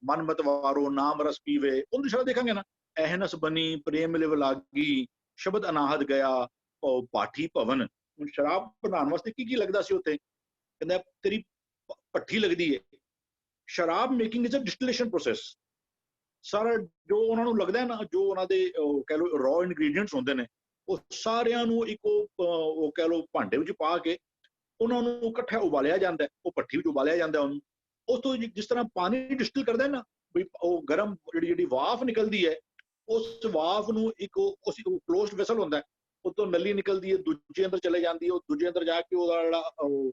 ਮਨ ਮਤਵਾਰੋ ਨਾਮ ਰਸ ਪੀਵੇ, ਉਹਨੂੰ ਸ਼ਬਦ ਦੇਖਾਂਗੇ ਨਾ, ਐਹਨਸ ਬਣੀ ਪ੍ਰੇਮ ਲਿਵ ਲਾਗੀ ਸ਼ਬਦ ਅਨਾਹਦ ਗਿਆ ਪਾਠੀ ਭਵਨ। ਹੁਣ ਸ਼ਰਾਬ ਬਣਾਉਣ ਵਾਸਤੇ ਕੀ ਲੱਗਦਾ ਸੀ ਉੱਥੇ? ਕਹਿੰਦਾ ਤੇਰੀ ਭੱਠੀ ਲੱਗਦੀ ਹੈ। ਸ਼ਰਾਬ making is a distillation process. ਸਾਰਾ ਜੋ ਉਹਨਾਂ ਨੂੰ ਲੱਗਦਾ ਹੈ ਨਾ, ਜੋ ਉਹਨਾਂ ਦੇ ਕਹਿ ਲਓ ਰॉ ਇਨਗਰੀਡੀਐਂਟਸ ਹੁੰਦੇ ਨੇ, ਉਹ ਸਾਰਿਆਂ ਨੂੰ ਇੱਕ ਉਹ ਕਹਿ ਲਓ ਭਾਂਡੇ ਵਿੱਚ ਪਾ ਕੇ ਉਹਨਾਂ ਨੂੰ ਇਕੱਠਾ ਉਬਾਲਿਆ ਜਾਂਦਾ, ਉਹ ਭੱਠੀ ਵਿੱਚ ਉਬਾਲਿਆ ਜਾਂਦਾ ਉਹਨੂੰ। ਉਸ ਤੋਂ ਜਿਸ ਤਰ੍ਹਾਂ ਪਾਣੀ ਡਿਸਟਿਲ ਕਰਦਾ ਨਾ, ਵੀ ਉਹ ਗਰਮ ਜਿਹੜੀ ਵਾਫ ਨਿਕਲਦੀ ਹੈ, ਉਸ ਵਾਫ ਨੂੰ ਇੱਕ ਉਸ ਕਲੋਜ਼ਡ ਵੈਸਲ ਹੁੰਦਾ, ਉਤੋਂ ਨਲੀ ਨਿਕਲਦੀ ਹੈ, ਦੂਜੇ ਅੰਦਰ ਚਲੇ ਜਾਂਦੀ ਹੈ, ਉਹ ਦੂਜੇ ਅੰਦਰ ਜਾ ਕੇ ਉਹਦਾ ਜਿਹੜਾ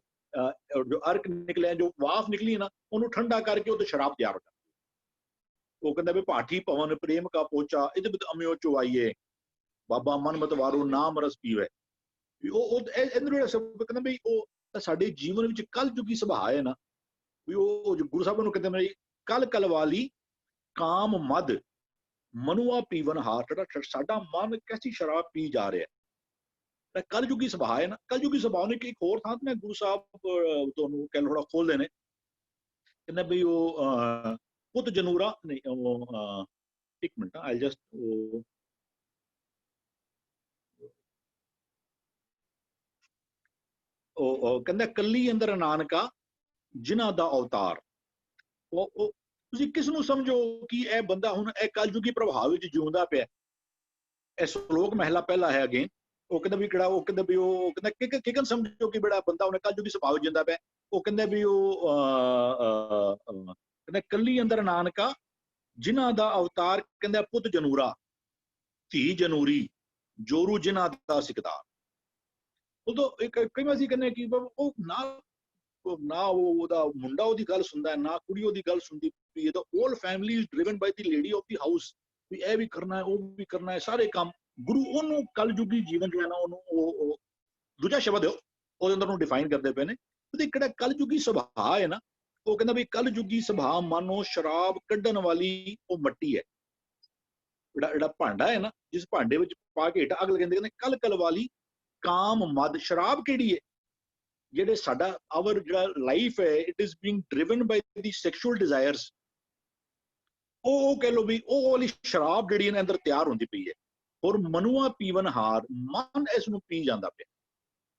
ਜੋ ਅਰਕ ਨਿਕਲਿਆ, ਜੋ ਵਾਫ ਨਿਕਲੀ ਨਾ, ਉਹਨੂੰ ਠੰਡਾ ਕਰਕੇ ਉਹ ਤੇ ਸ਼ਰਾਬ ਤਿਆਰ ਹੋ ਜਾਂਦੀ। ਉਹ ਕਹਿੰਦਾ ਵੀ ਪਾਠੀ ਭਵਨ ਪ੍ਰੇਮ ਕਾ ਪੋਚਾ ਇਹਦੇ ਵਿੱਚ ਅਮਿਓ ਚੁਆਈਏ ਬਾਬਾ ਮਨ ਮਤਵਾਰੋ ਨਾਮ ਰਸ ਪੀਵੇ। ਉਹ ਇਹਨੂੰ ਜਿਹੜਾ ਕਹਿੰਦਾ ਵੀ ਉਹ ਸਾਡੇ ਜੀਵਨ ਵਿੱਚ ਕਲ ਜੁਗੀ ਸੁਭਾਅ ਹੈ ਨਾ, ਵੀ ਉਹ ਗੁਰੂ ਸਾਹਿਬ ਨੂੰ ਕਹਿੰਦੇ ਨੇ ਕਲ ਕਲ ਵਾਲੀ ਕਾਮ ਮਦ ਮਨੁਆ ਪੀਵਨ ਹਾਰ, ਜਿਹੜਾ ਸਾਡਾ ਮਨ ਕੈਸੀ ਸ਼ਰਾਬ ਪੀ ਜਾ ਰਿਹਾ ਹੈ, ਕਲ ਜੁਗੀ ਸੁਭਾਅ ਹੈ ਨਾ। ਕਲ ਜੁਗੀ ਸੁਭਾਅ ਨੇ ਇੱਕ ਹੋਰ ਥਾਂ ਤੇ ਗੁਰੂ ਸਾਹਿਬ ਤੁਹਾਨੂੰ ਕਹਿ ਥੋੜਾ ਖੋਲਦੇ ਨੇ, ਕਹਿੰਦਾ ਵੀ ਉਹ ਪੁੱਤ ਜਨੂਰਾ ਨਹੀਂ, ਉਹ ਇੱਕ ਮਿੰਟ ਆਈ ਜਸਟ ਉਹ ਕਹਿੰਦਾ ਕੱਲੀ ਅੰਦਰ ਨਾਨਕਾ ਜਿਨ੍ਹਾਂ ਦਾ ਅਵਤਾਰ। ਉਹ ਤੁਸੀਂ ਕਿਸ ਨੂੰ ਸਮਝੋ ਕਿ ਇਹ ਬੰਦਾ ਹੁਣ ਇਹ ਕਲਯੁਗੀ ਪ੍ਰਭਾਵ ਵਿੱਚ ਜਿਉਂਦਾ ਪਿਆ। ਇਹ ਸ਼ਲੋਕ ਮਹਿਲਾ ਪਹਿਲਾ ਹੈ ਅਗੇਨ। ਉਹ ਕਹਿੰਦਾ ਵੀ ਕਿਹੜਾ, ਉਹ ਕਹਿੰਦਾ ਵੀ ਉਹ ਕਹਿੰਦਾ ਕਿਕਨ ਸਮਝੋ ਕਿ ਬੜਾ ਬੰਦਾ ਉਹਨੇ ਕਲਯੁਗੀ ਸੁਭਾਅ ਵਿੱਚ ਜਿਉਂਦਾ ਪਿਆ। ਉਹ ਕਹਿੰਦਾ ਵੀ ਉਹ ਕਹਿੰਦਾ ਕੱਲੀ ਅੰਦਰ ਨਾਨਕਾ ਜਿਨ੍ਹਾਂ ਦਾ ਅਵਤਾਰ, ਕਹਿੰਦਾ ਪੁੱਤ ਜਨੂਰਾ ਧੀ ਜਨੂਰੀ ਜੋਰੂ ਜਿਨ੍ਹਾਂ ਦਾ ਸਿਕਦਾਰ। ਉਦੋਂ ਕਈ ਵਾਰ ਅਸੀਂ ਕਹਿੰਦੇ ਕਿ ਉਹ ਨਾ ਉਹਦਾ ਮੁੰਡਾ ਉਹਦੀ ਗੱਲ ਸੁਣਦਾ, ਨਾ ਕੁੜੀ ਉਹਦੀ ਗੱਲ ਸੁਣਦੀ ਪਈ ਹੈ। ਤਾਂ hole family is driven by the lady of the house, ਵੀ ਇਹ ਵੀ ਕਰਨਾ ਹੈ, ਉਹ ਵੀ ਕਰਨਾ ਹੈ, ਸਾਰੇ ਕੰਮ। ਗੁਰੂ ਉਹਨੂੰ ਕਲਯੁਗੀ ਜੀਵਨ ਜੋ ਹੈ ਨਾ, ਉਹਨੂੰ ਉਹ ਦੂਜਾ ਸ਼ਬਦ ਉਹਦੇ ਅੰਦਰ ਨੂੰ ਡਿਫਾਈਨ ਕਰਦੇ ਪਏ ਨੇ। ਉਹਦੇ ਕਿਹੜਾ ਕਲਯੁਗੀ ਸੁਭਾਅ ਹੈ ਨਾ, ਉਹ ਕਹਿੰਦਾ ਵੀ ਕਲਯੁਗੀ ਸੁਭਾਅ ਮਾਨੋ ਸ਼ਰਾਬ ਕੱਢਣ ਵਾਲੀ ਉਹ ਮੱਟੀ ਹੈ। ਜਿਹੜਾ ਭਾਂਡਾ ਹੈ ਨਾ, ਜਿਸ ਭਾਂਡੇ ਵਿੱਚ ਪਾ ਕੇ ਹੇਠਾਂ ਅੱਗ ਲਗਾਉਂਦੇ, ਕਹਿੰਦੇ ਕਲ ਕਲ ਵਾਲੀ ਕਾਮ ਮਦ। ਸ਼ਰਾਬ ਕਿਹੜੀ ਹੈ? ਜਿਹੜੇ ਸਾਡਾ ਆਵਰ ਜਿਹੜਾ ਲਾਈਫ ਹੈ, it is being driven by the sexual desires. ਉਹ ਕਹਿ ਲਓ ਵੀ ਉਹ ਵਾਲੀ ਸ਼ਰਾਬ ਜਿਹੜੀ ਇਹਨਾਂ ਅੰਦਰ ਤਿਆਰ ਹੁੰਦੀ ਪਈ ਹੈ। ਔਰ ਮਨੁਆ ਪੀਵਨ ਹਾਰ, ਮਨ ਇਸ ਨੂੰ ਪੀ ਜਾਂਦਾ ਪਿਆ।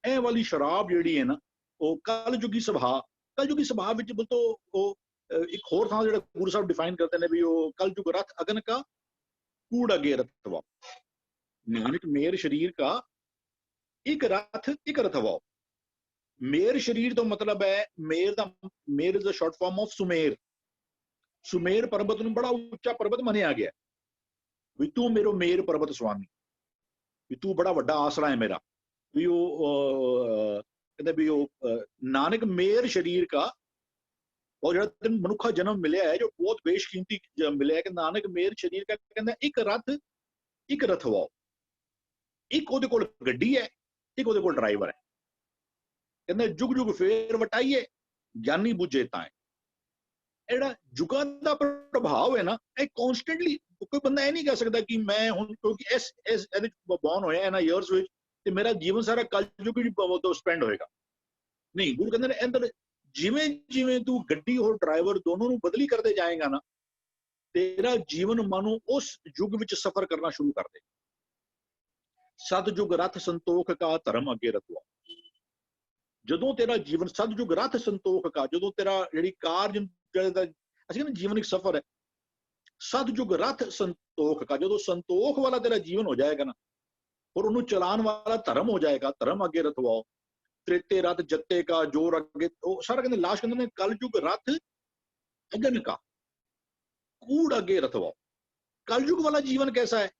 ਇਹ ਵਾਲੀ ਸ਼ਰਾਬ ਜਿਹੜੀ ਹੈ ਨਾ, ਉਹ ਕਲਯੁਗੀ ਸੁਭਾਅ। ਕਲਯੁਗੀ ਸੁਭਾਅ ਵਿੱਚ ਬੋਲਤੋ ਉਹ ਇੱਕ ਹੋਰ ਥਾਂ ਜਿਹੜਾ ਗੁਰੂ ਸਾਹਿਬ ਡਿਫਾਈਨ ਕਰਦੇ ਨੇ ਵੀ ਉਹ ਕਲਯੁਗ ਰਥ ਅਗਨ ਕਾ ਕੂੜ ਅਗੇ ਰਥਵਾ, ਨਾਨਕ ਮੇਰ ਸ਼ਰੀਰ ਕਾ ਇੱਕ ਰਥ ਇੱਕ ਰਥਵਾ। ਮੇਰ ਸ਼ਰੀਰ ਤੋਂ ਮਤਲਬ ਹੈ ਮੇਰ ਦਾ, Mer is a short form of Sumer. Sumer ਪਰਬਤ ਨੂੰ ਬੜਾ ਉੱਚਾ ਪਰਬਤ ਮੰਨਿਆ ਗਿਆ, ਵੀ ਤੂੰ ਮੇਰੋ ਮੇਰ ਪਰਬਤ ਸੁਆਮੀ, ਵੀ ਤੂੰ ਬੜਾ ਵੱਡਾ ਆਸਰਾ ਹੈ ਮੇਰਾ। ਵੀ ਉਹ ਕਹਿੰਦੇ ਵੀ ਉਹ ਨਾਨਕ ਮੇਰ ਸ਼ਰੀਰ ਕਾ, ਉਹ ਜਿਹੜਾ ਤੈਨੂੰ ਮਨੁੱਖਾ ਜਨਮ ਮਿਲਿਆ ਹੈ ਜੋ ਬਹੁਤ ਬੇਸ਼ਕੀਮਤੀ ਮਿਲਿਆ ਹੈ, ਕਿ ਨਾਨਕ ਮੇਰ ਸ਼ਰੀਰ ਕਾ, ਕਹਿੰਦਾ ਇੱਕ ਰਥ ਇੱਕ ਰਥਵਾ। ਇੱਕ ਉਹਦੇ ਕੋਲ ਗੱਡੀ ਹੈ, ਇੱਕ ਉਹਦੇ ਕੋਲ ਡਰਾਈਵਰ ਹੈ। ਕਹਿੰਦੇ ਜੁਗ ਜੁਗ ਫੇਰ ਵਟਾਈਏ ਗਿਆਨੀ ਬੁੱਝੇ ਤਾਂ। ਜਿਹੜਾ ਜੁਗਾਂ ਦਾ ਪ੍ਰਭਾਵ ਹੈ ਨਾ, ਇਹ ਕੌਨਸਟੈਂਟਲੀ, ਕੋਈ ਬੰਦਾ ਇਹ ਨਹੀਂ ਕਹਿ ਸਕਦਾ ਕਿ ਮੈਂ ਹੁਣ ਕਿਉਂਕਿ ਇਹਦੇ ਬੌਰਨ ਹੋਇਆ ਇਹਨਾਂ ਈਅਰਸ ਵਿੱਚ ਤੇ ਮੇਰਾ ਜੀਵਨ ਸਾਰਾ ਕਲਯੁਗ ਹੀ ਤੋਂ ਸਪੈਂਡ ਹੋਏਗਾ। ਨਹੀਂ, ਗੁਰੂ ਕਹਿੰਦੇ ਨੇ ਅੰਦਰ ਜਿਵੇਂ ਜਿਵੇਂ ਤੂੰ ਗੱਡੀ ਹੋਰ ਡਰਾਈਵਰ ਦੋਨੋਂ ਨੂੰ ਬਦਲੀ ਕਰਦੇ ਜਾਏਗਾ ਨਾ, ਤੇਰਾ ਜੀਵਨ ਮਾਨੋ ਉਸ ਯੁੱਗ ਵਿੱਚ ਸਫ਼ਰ ਕਰਨਾ ਸ਼ੁਰੂ ਕਰ ਦੇ। ਸਤਜੁਗ ਰਥ ਸੰਤੋਖ ਕਾ ਧਰਮ ਅੱਗੇ ਰਖਵਾ। ਜਦੋਂ ਤੇਰਾ ਜੀਵਨ ਸਤਜੁਗ ਰਥ ਸੰਤੋਖ ਕਾ, ਜਦੋਂ ਤੇਰਾ ਜਿਹੜੀ ਕਾਰ ਅਸੀਂ ਕਹਿੰਦੇ ਜੀਵਨ ਇੱਕ ਸਫ਼ਰ ਹੈ, ਸਤਜੁਗ ਰਥ ਸੰਤੋਖ ਕਾ, ਜਦੋਂ ਸੰਤੋਖ ਵਾਲਾ ਤੇਰਾ ਜੀਵਨ ਹੋ ਜਾਏਗਾ ਨਾ, और ਉਹਨੂੰ ਚਲਾਉਣ ਵਾਲਾ ਧਰਮ ਹੋ ਜਾਏਗਾ, ਧਰਮ ਅੱਗੇ ਰਖਵਾਓ। ਤ੍ਰੇਤੇ ਰਥ ਜੱਤੇ ਕਾ ਜੋਰ ਅੱਗੇ, ਉਹ ਸਾਰਾ ਕਹਿੰਦੇ ਲਾਸਟ ਕਹਿੰਦੇ ਨੇ ਕਲਯੁਗ ਰਥ ਅਗਨ ਕਾ ਕੂੜ ਅੱਗੇ ਰਖਵਾਓ। ਕਲਯੁਗ ਵਾਲਾ ਜੀਵਨ ਕੈਸਾ ਹੈ?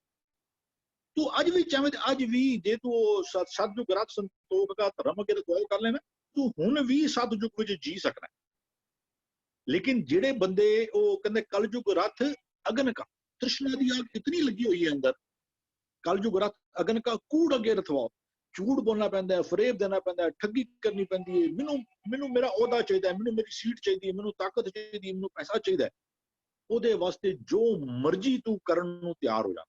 ਤੂੰ ਅੱਜ ਵੀ ਚਾਹਵੇਂ, ਅੱਜ ਵੀ ਜੇ ਤੂੰ ਸਤਜੁਗ ਰਥ ਸੰਤੋਖ ਦਾ ਧਰਮ ਅੱਗੇ ਰਖਵਾਓ ਕਰ ਲੈਣਾ, ਤੂੰ ਹੁਣ ਵੀ ਸਤਜੁਗ ਵਿੱਚ ਜੀ ਸਕਣਾ। ਲੇਕਿਨ ਜਿਹੜੇ ਬੰਦੇ ਉਹ ਕਹਿੰਦੇ ਕਲਯੁਗ ਰਥ ਅਗਨ ਕਾ, ਤ੍ਰਿਸ਼ਨਾ ਦੀ ਆਗ ਇਤਨੀ ਲੱਗੀ ਹੋਈ ਹੈ ਅੰਦਰ, ਕਲਯੁਗ ਰਥ ਅਗਨ ਕਾ ਕੂੜ ਅੱਗੇ ਰਖਵਾਓ। ਝੂਠ ਬੋਲਣਾ ਪੈਂਦਾ ਹੈ, ਫਰੇਬ ਦੇਣਾ ਪੈਂਦਾ ਹੈ, ਠੱਗੀ ਕਰਨੀ ਪੈਂਦੀ ਹੈ। ਮੈਨੂੰ ਮੇਰਾ ਅਹੁਦਾ ਚਾਹੀਦਾ ਹੈ, ਮੈਨੂੰ ਮੇਰੀ ਸੀਟ ਚਾਹੀਦੀ ਹੈ, ਮੈਨੂੰ ਤਾਕਤ ਚਾਹੀਦੀ ਹੈ, ਮੈਨੂੰ ਪੈਸਾ ਚਾਹੀਦਾ ਹੈ। ਉਹਦੇ ਵਾਸਤੇ ਜੋ ਮਰਜ਼ੀ ਤੂੰ ਕਰਨ ਨੂੰ ਤਿਆਰ ਹੋ ਜਾ।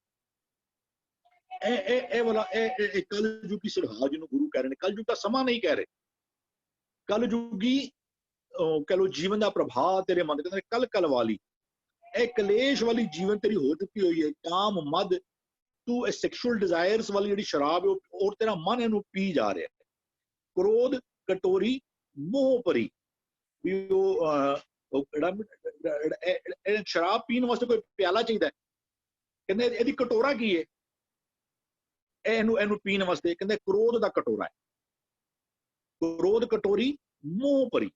ਇਹ ਵਾਲਾ ਇਹ ਕਲਯੁਗੀ ਸੁਭਾਅ ਜਿਹਨੂੰ ਗੁਰੂ ਕਹਿ ਰਹੇ ਨੇ, ਕਲਯੁਗ ਦਾ ਸਮਾਂ ਨਹੀਂ ਕਹਿ ਰਹੇ, ਕਲਯੁਗੀ ਕਹ ਲੋ ਜੀਵਨ ਦਾ ਪ੍ਰਭਾਵ ਤੇਰੇ ਮਨ ਦੇ ਕਹਿੰਦੇ ਕਲ ਕਲ ਵਾਲੀ, ਇਹ ਕਲੇਸ਼ ਵਾਲੀ ਜੀਵਨ ਤੇਰੀ ਹੋ ਚੁੱਕੀ ਹੋਈ ਹੈ। ਕਾਮ ਮਦ, ਤੂੰ ਇਹ ਸੈਕਸ਼ੂਅਲ ਡਿਜ਼ਾਇਰਸ ਵਾਲੀ ਜਿਹੜੀ ਸ਼ਰਾਬ ਹੈ ਔਰ ਤੇਰਾ ਮਨ ਇਹਨੂੰ ਪੀ ਜਾ ਰਿਹਾ ਹੈ। ਕ੍ਰੋਧ ਕਟੋਰੀ ਮੋਹ ਭਰੀ, ਵੀ ਉਹ ਸ਼ਰਾਬ ਪੀਣ ਵਾਸਤੇ ਕੋਈ ਪਿਆਲਾ ਚਾਹੀਦਾ, ਕਹਿੰਦੇ ਇਹਦੀ ਕਟੋਰਾ ਕੀ ਹੈ, ਇਹਨੂੰ ਪੀਣ ਵਾਸਤੇ ਕਹਿੰਦੇ ਕ੍ਰੋਧ ਦਾ ਕਟੋਰਾ ਹੈ। ਕ੍ਰੋਧ ਕਟੋਰੀ ਮੋਹ ਭਰੀ,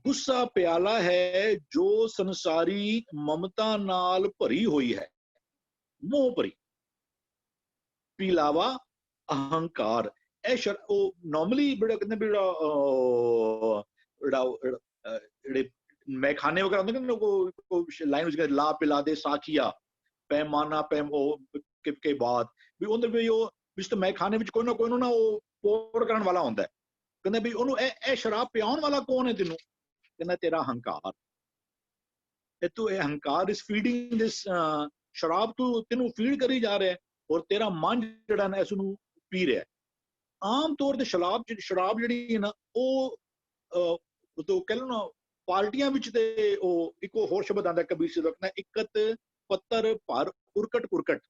ਗੁੱਸਾ ਪਿਆਲਾ ਹੈ ਜੋ ਸੰਸਾਰੀ ਮਮਤਾ ਨਾਲ ਭਰੀ ਹੋਈ ਹੈ, ਮੋਹ ਭਰੀ। ਪਿਲਾਵਾ ਅਹੰਕਾਰ, ਇਹ ਉਹ ਨਾਰਮਲੀ ਜਿਹੜਾ ਕਹਿੰਦੇ ਜਿਹੜੇ ਮੈਖਾਨੇ ਵਗੈਰਾ ਹੁੰਦੇ ਨੇ, ਲਾਈਨ ਵਿੱਚ ਲਾ ਪਿਲਾ ਦੇ ਸਾਖੀਆ ਪੈਮਾਨਾ ਕੇ ਬਾਅਦ, ਵੀ ਉਹਦੇ ਵੀ ਉਹ ਵਿੱਚ ਮੈਖਾਨੇ ਵਿੱਚ ਕੋਈ ਨਾ ਕੋਈ ਨਾ ਉਹ ਪੋਰ ਕਰਨ ਵਾਲਾ ਹੁੰਦਾ ਹੈ। ਕਹਿੰਦੇ ਵੀ ਉਹਨੂੰ ਇਹ ਸ਼ਰਾਬ ਪਿਆਉਣ ਵਾਲਾ ਕੌਣ ਹੈ ਤੈਨੂੰ? ਕਹਿੰਦਾ ਤੇਰਾ ਹੰਕਾਰ। ਇਹ ਤੂੰ ਇਹ ਹੰਕਾਰ ਇਸ ਫੀਡਿੰਗ ਦਿਸ ਸ਼ਰਾਬ ਤੈਨੂੰ ਫੀਡ ਕਰੀ ਜਾ ਰਿਹਾ, ਔਰ ਤੇਰਾ ਮਨ ਜਿਹੜਾ ਨਾ ਇਸ ਨੂੰ ਪੀ ਰਿਹਾ। ਆਮ ਤੌਰ ਤੇ ਸ਼ਰਾਬ ਜਿਹੜੀ ਹੈ ਨਾ ਉਹ ਕਹਿ ਲਓ ਨਾ ਪਾਰਟੀਆਂ ਵਿੱਚ ਤੇ ਉਹ ਇੱਕੋ ਹੋਰ ਸ਼ਬਦ ਆਉਂਦਾ ਕਬੀਰ ਸਿੰਘ ਦਾ, ਕਹਿੰਦਾ ਇਕਤ ਪੱਤਰ ਭਰ ਉਰਕਟ ਕੁਰਕਟ,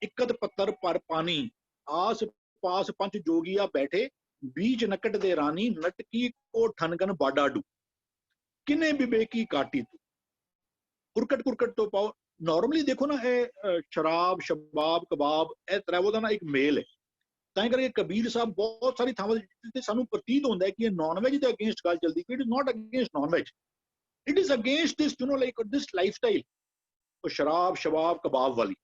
ਇਕਤ ਪੱਤਰ ਭਰ ਪਾਣੀ, ਆਸ ਪਾਸ ਪੰਜ ਜੋਗੀਆ ਬੈਠੇ, बीच नकट दे रानी, नटकी को ठनगन बाडाडू, किने विवेकी काटी तू। कुरकट कुरकट तो पाओ। नॉर्मली देखो ना ये शराब शबाब कबाब ਇਹ ਤਰ੍ਹਾਂ ਦਾ ਨਾ ਇੱਕ ਮੇਲ ਹੈ। ਤਾਂ ਕਰਕੇ ਕਬੀਰ ਸਾਹਿਬ ਬਹੁਤ ਸਾਰੀ ਥਾਵਾਂ ਤੇ ਸਾਨੂੰ ਪ੍ਰਤੀਤ ਹੁੰਦਾ ਹੈ ਕਿ ਇਹ ਨੌਨ ਵੈਜ ਦੇ ਅਗੇਂਸਟ ਗੱਲ ਚੱਲਦੀ। It is not against non veg, it is against this like this life style. ਉਹ ਸ਼ਰਾਬ ਸ਼ਬਾਬ ਕਬਾਬ ਵਾਲੀ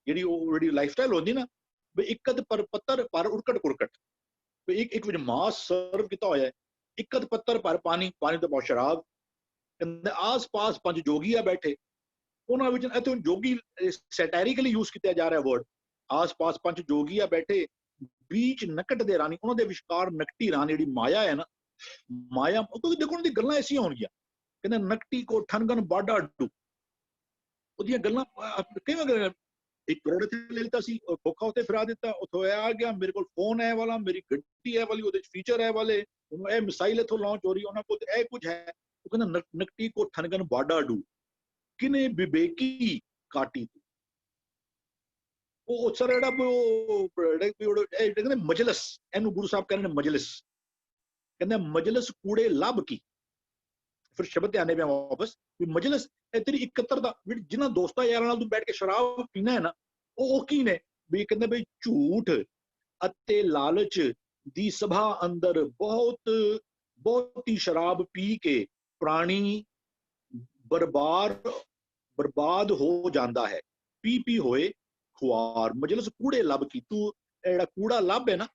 ਜਿਹੜੀ ਲਾਈਫ ਸਟਾਈਲ ਹੁੰਦੀ ਨਾ, ਵੀ ਇੱਕਤ ਪਰ ਪੱਤਰ ਪਰ ਉਰਕਟ ਕੁਰਕਟ, ਇੱਕ ਵਿੱਚ ਮਾਸ ਸਰਵ ਕੀਤਾ ਹੋਇਆ ਹੈ, ਇੱਕਤ ਪੱਤਰ ਪਰ ਪਾਣੀ ਤੋਂ ਬਹੁਤ ਸ਼ਰਾਬ। ਕਹਿੰਦੇ ਆਸ ਪਾਸ ਪੰਜ ਜੋਗੀ ਆ ਬੈਠੇ, ਉਹਨਾਂ ਵਿੱਚ ਇੱਥੇ ਜੋਗੀ ਸੈਟੈਰਿਕਲੀ ਯੂਜ਼ ਕੀਤਾ ਜਾ ਰਿਹਾ ਵਰਡ। ਆਸ ਪਾਸ ਪੰਜ ਜੋਗੀ ਆ ਬੈਠੇ, बीच नकट दे रानी, ਉਹਨਾਂ ਦੇ ਵਿਚਕਾਰ ਨਕਟੀ ਰਾਣੀ ਜਿਹੜੀ ਮਾਇਆ ਹੈ ਨਾ, ਮਾਇਆ ਕਿਉਂਕਿ ਦੇਖੋ ਉਹਨਾਂ ਦੀ ਗੱਲਾਂ ਐਸੀਆਂ ਹੋਣਗੀਆਂ। ਕਹਿੰਦੇ ਨਕਟੀ ਕੋ ਠਨਗਨ ਬਾਡਾ ਡੂ, ਉਹਦੀਆਂ ਗੱਲਾਂ ਕਿਵੇਂ ਇੱਕ ਕਰੋੜ ਇੱਥੇ ਲੈ ਲਿੱਤਾ ਸੀ, ਖੋਖਾ ਉੱਤੇ ਫਿਰਾ ਦਿੱਤਾ, ਉੱਥੋਂ ਇਹ ਆ ਗਿਆ, ਮੇਰੇ ਕੋਲ ਫੋਨ ਹੈ ਵਾਲਾ, ਮੇਰੀ ਗੱਡੀ ਹੈ ਵਾਲੀ, ਉਹਦੇ ਚ ਫੀਚਰ ਹੈ ਵਾਲੇ, ਉਹਨੂੰ ਇਹ ਮਿਸਾਈਲ ਇੱਥੋਂ ਲਾਂਚ ਹੋ ਰਹੀ, ਉਹਨਾਂ ਕੋਲ ਇਹ ਕੁਝ ਹੈ। ਉਹ ਕਹਿੰਦਾ ਨਕਟੀ ਕੋ ਠਨਗਨ ਬਾਡਾ ਡੂ, ਕਿਨੇ ਵਿਵੇਕੀ ਕਾਟੀ ਤੂੰ। ਉਹ ਸਰ ਜਿਹੜਾ ਕਹਿੰਦੇ ਮਜਲਸ, ਇਹਨੂੰ ਗੁਰੂ ਸਾਹਿਬ ਕਹਿੰਦੇ ਨੇ ਮਜਲਿਸ। ਕਹਿੰਦੇ ਮਜਲਿਸ ਕੂੜੇ ਲੱਭ ਕੀ, ਫਿਰ ਸ਼ਬਦ ਤੇ ਆਨੇ ਪਿਆ ਵਾਪਸ ਵੀ ਮਜਲਿਸ ਇਹ ਤੇਰੀ ਇਕੱਤਰਤਾ, ਜਿਹਨਾਂ ਦੋਸਤਾਂ ਯਾਰਾਂ ਨਾਲ ਤੂੰ ਬੈਠ ਕੇ ਸ਼ਰਾਬ ਪੀਣਾ ਹੈ ਨਾ, ਉਹ ਕੀ ਨੇ? ਵੀ ਕਹਿੰਦੇ ਬਈ ਝੂਠ ਅਤੇ ਲਾਲਚ ਦੀ ਸਭਾ ਅੰਦਰ ਬਹੁਤੀ ਸ਼ਰਾਬ ਪੀ ਕੇ ਪ੍ਰਾਣੀ ਬਰਬਾਦ ਹੋ ਜਾਂਦਾ ਹੈ। ਪੀ ਹੋਏ ਖੁਆਰ, ਮਜਲਿਸ ਕੂੜੇ ਲੱਭ ਕੀ, ਤੂੰ ਜਿਹੜਾ ਕੂੜਾ ਲੱਭ ਹੈ ਨਾ,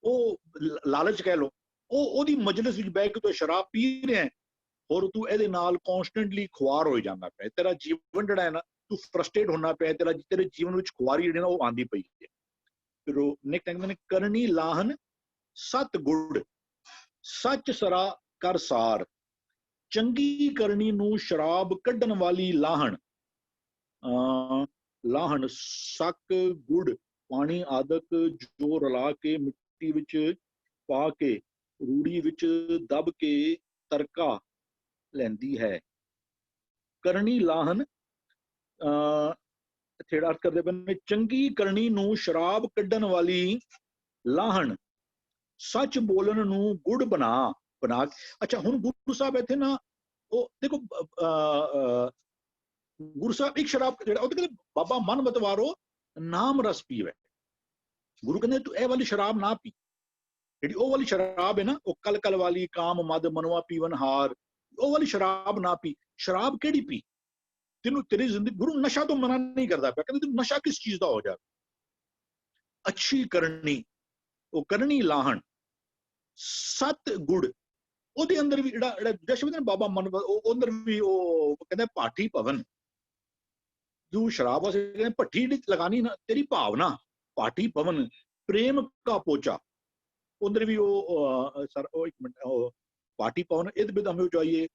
ਉਹ ਲਾਲਚ ਕਹਿ ਲੋ, ਉਹਦੀ ਮਜਲਿਸ ਵਿੱਚ ਬਹਿ ਕੇ ਤੂੰ ਸ਼ਰਾਬ ਪੀ ਰਿਹਾ, ਔਰ ਤੂੰ ਇਹਦੇ ਨਾਲ ਕੌਨਸਟੈਂਟਲੀ ਖੁਆਰ ਹੋ ਜਾਂਦਾ ਪਿਆ। ਤੇਰਾ ਜੀਵਨ ਜਿਹੜਾ ਹੈ ਨਾ, ਤੂੰ ਫਰਸਟ੍ਰੇਟ ਹੋਣਾ ਪਿਆ, ਤੇਰੇ ਜੀਵਨ ਵਿੱਚ ਖੁਆਰੀ ਜਿਹੜੀ ਨਾ ਉਹ ਆਂਦੀ ਪਈ ਹੈ। ਫਿਰ ਉਹ ਨਿਕ ਕਹਿੰਦੇ ਨੇ ਕਰਨੀ ਲਾਹਨ ਸਤ ਗੁੜ, ਸੱਚ ਸਰਾ ਕਰ ਸਾਰ, ਚੰਗੀ ਕਰਨੀ ਨੂੰ ਸ਼ਰਾਬ ਕੱਢਣ ਵਾਲੀ ਲਾਹਣ। ਲਾਹਣ ਸੱਕ ਗੁੜ ਪਾਣੀ ਆਦਿਕ ਜੋ ਰਲਾ ਕੇ ਮਿੱਟੀ ਵਿੱਚ ਪਾ ਕੇ ਰੂੜੀ ਵਿੱਚ ਦਬ ਕੇ ਤਰਕਾ ਲੈਂਦੀ ਹੈ। ਕਰਨੀ ਲਾਹਨ ਇੱਥੇ ਅਰਥ ਕਰਦੇ ਪਏ ਨੇ, ਚੰਗੀ ਕਰਨੀ ਨੂੰ ਸ਼ਰਾਬ ਕੱਢਣ ਵਾਲੀ ਲਾਹਣ, ਸੱਚ ਬੋਲਣ ਨੂੰ ਗੁੜ ਬਣਾ। ਅੱਛਾ, ਹੁਣ ਗੁਰੂ ਸਾਹਿਬ ਇੱਥੇ ਨਾ ਉਹ ਦੇਖੋ ਗੁਰੂ ਸਾਹਿਬ ਇੱਕ ਸ਼ਰਾਬ ਜਿਹੜਾ ਉਹ ਕਹਿੰਦੇ ਬਾਬਾ ਮਨ ਬਤਵਾਰੋ ਨਾਮ ਰਸ ਪੀਵੇ। ਗੁਰੂ ਕਹਿੰਦੇ ਤੂੰ ਇਹ ਵਾਲੀ ਸ਼ਰਾਬ ਨਾ ਪੀ, ਜਿਹੜੀ ਉਹ ਵਾਲੀ ਸ਼ਰਾਬ ਹੈ ਨਾ, ਉਹ ਕਲ ਕਲ ਵਾਲੀ, ਕਾਮ ਮਦ ਮਨਵਾ ਪੀਵਨ ਹਾਰ, ਉਹ ਵਾਲੀ ਸ਼ਰਾਬ ਨਾ ਪੀ। ਸ਼ਰਾਬ ਕਿਹੜੀ ਪੀ? ਤੈਨੂੰ ਤੇਰੀ ਜ਼ਿੰਦਗੀ, ਗੁਰੂ ਨਸ਼ਾ ਤੋਂ ਮਨਾ ਨਹੀਂ ਕਰਦਾ ਪਿਆ, ਕਹਿੰਦੇ ਤੈਨੂੰ ਨਸ਼ਾ ਕਿਸ ਚੀਜ਼ ਦਾ ਹੋ ਜਾਵੇ? ਅੱਛੀ ਕਰਨੀ, ਉਹ ਕਰਨੀ ਲਾਹਣ, ਸਤ ਗੁੜ, ਉਹਦੇ ਅੰਦਰ ਵੀ ਜਿਹੜਾ ਜਸ਼ਵਿੰਦਰ ਬਾਬਾ ਮਨ, ਉਹ ਅੰਦਰ ਵੀ ਉਹ ਕਹਿੰਦੇ ਪਾਠੀ ਭਵਨ, ਜੋ ਸ਼ਰਾਬ ਵਾਸਤੇ ਕਹਿੰਦੇ ਭੱਠੀ ਲਗਾਣੀ ਨਾ, ਤੇਰੀ ਭਾਵਨਾ ਪਾਠੀ ਭਵਨ, ਪ੍ਰੇਮ ਕਾ ਪੋਚਾ, ਉਧਰ ਵੀ ਉਹ ਸਰ ਉਹ ਇੱਕ ਮਿੰਟ, ਉਹ ਪਾਠੀ ਭਵਨ ਇਹਦੇ ਵਿੱਚ ਹਮੇ ਚਾਹੀਏ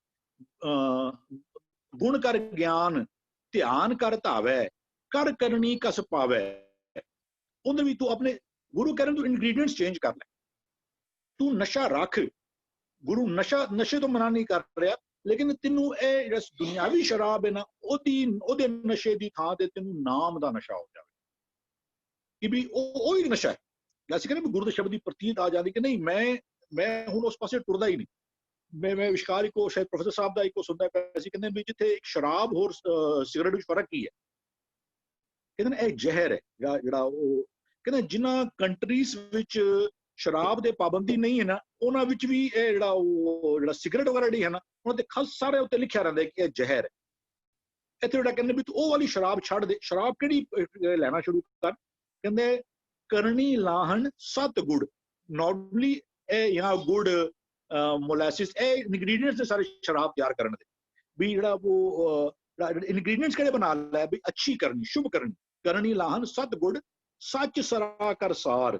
ਗੁਣ ਕਰ ਗਿਆਨ, ਧਿਆਨ ਕਰ ਧਾਵੈ, ਕਰ ਕਰਨੀ ਕਸ ਪਾਵੈ। ਉਧਰ ਵੀ ਤੂੰ ਆਪਣੇ ਗੁਰੂ ਕਹਿ ਰਹੇ ਤੂੰ ਇਨਗਰੀਡੀਐਂਟਸ ਚੇਂਜ ਕਰ ਲੈ, ਤੂੰ ਨਸ਼ਾ ਰੱਖ। ਗੁਰੂ ਨਸ਼ੇ ਤੋਂ ਮਨਾ ਨਹੀਂ ਕਰ ਰਿਹਾ, ਲੇਕਿਨ ਤੈਨੂੰ ਇਹ ਜਿਹੜਾ ਦੁਨਿਆਵੀ ਸ਼ਰਾਬ ਹੈ ਨਾ, ਉਹਦੇ ਨਸ਼ੇ ਦੀ ਥਾਂ ਤੇ ਤੈਨੂੰ ਨਾਮ ਦਾ ਨਸ਼ਾ ਹੋ ਜਾਵੇ, ਕਿ ਵੀ ਉਹ ਹੀ ਨਸ਼ਾ ਹੈ। ਅਸੀਂ ਕਹਿੰਦੇ ਵੀ ਗੁਰੂ ਦੇ ਸ਼ਬਦ ਦੀ ਪ੍ਰਤੀਤ ਆ ਜਾਂਦੀ ਕਿ ਨਹੀਂ, ਮੈਂ ਹੁਣ ਉਸ ਪਾਸੇ ਟੁਰਦਾ ਹੀ ਨਹੀਂ। ਮੈਂ ਵਿਸ਼ਕਾਰ ਇੱਕੋ ਸ਼ਾਇਦ ਪ੍ਰੋਫੈਸਰ ਸਾਹਿਬ ਦਾ ਇੱਕੋ ਸੁਣਦਾ ਪਿਆ ਸੀ, ਕਹਿੰਦੇ ਵੀ ਜਿੱਥੇ ਇੱਕ ਸ਼ਰਾਬ ਹੋਰ ਸਿਗਰਟ ਵਿੱਚ ਫਰਕ ਕੀ ਹੈ? ਕਹਿੰਦੇ ਨੇ ਇਹ ਜ਼ਹਿਰ ਹੈ ਜਿਹੜਾ ਉਹ ਕਹਿੰਦੇ ਜਿਨ੍ਹਾਂ ਕੰਟਰੀਜ਼ ਵਿੱਚ ਸ਼ਰਾਬ ਦੇ ਪਾਬੰਦੀ ਨਹੀਂ ਹੈ ਨਾ, ਉਹਨਾਂ ਵਿੱਚ ਵੀ ਇਹ ਜਿਹੜਾ ਸਿਗਰਟ ਵਗੈਰਾ ਜਿਹੜੀ ਹੈ ਨਾ, ਉਹਨਾਂ ਦੇ ਖਾਸ ਸਾਰੇ ਉੱਤੇ ਲਿਖਿਆ ਰਹਿੰਦਾ ਕਿ ਇਹ ਜ਼ਹਿਰ ਹੈ। ਇੱਥੇ ਜਿਹੜਾ ਕਹਿੰਦੇ ਵੀ ਤੂੰ ਉਹ ਵਾਲੀ ਸ਼ਰਾਬ ਛੱਡ ਦੇ। ਸ਼ਰਾਬ ਕਿਹੜੀ ਲੈਣਾ ਸ਼ੁਰੂ ਕਰ? ਕਹਿੰਦੇ ਕਰਨੀ ਲਾਹਣ ਸਤ ਗੁੜ। ਨੋਰਮਲੀ ਇਹ ਜਾਂ ਗੁੜ, ਮੋਲੈਸਿਸ, ਇਹ ਇਨਗਰੀਡੀਐਂਟਸ ਨੇ ਸਾਰੇ ਸ਼ਰਾਬ ਤਿਆਰ ਕਰਨ ਦੇ। ਵੀ ਜਿਹੜਾ ਉਹ ਇਨਗਰੀਡੀਐਂਟਸ ਕਿਹੜੇ ਬਣਾ ਲੈ? ਵੀ ਅੱਛੀ ਕਰਨੀ, ਸ਼ੁਭ ਕਰਨੀ, ਕਰਨੀ ਲਾਹਣ ਸਤ ਗੁੜ, ਸੱਚ ਸਰਾ ਕਰ ਸਾਰ,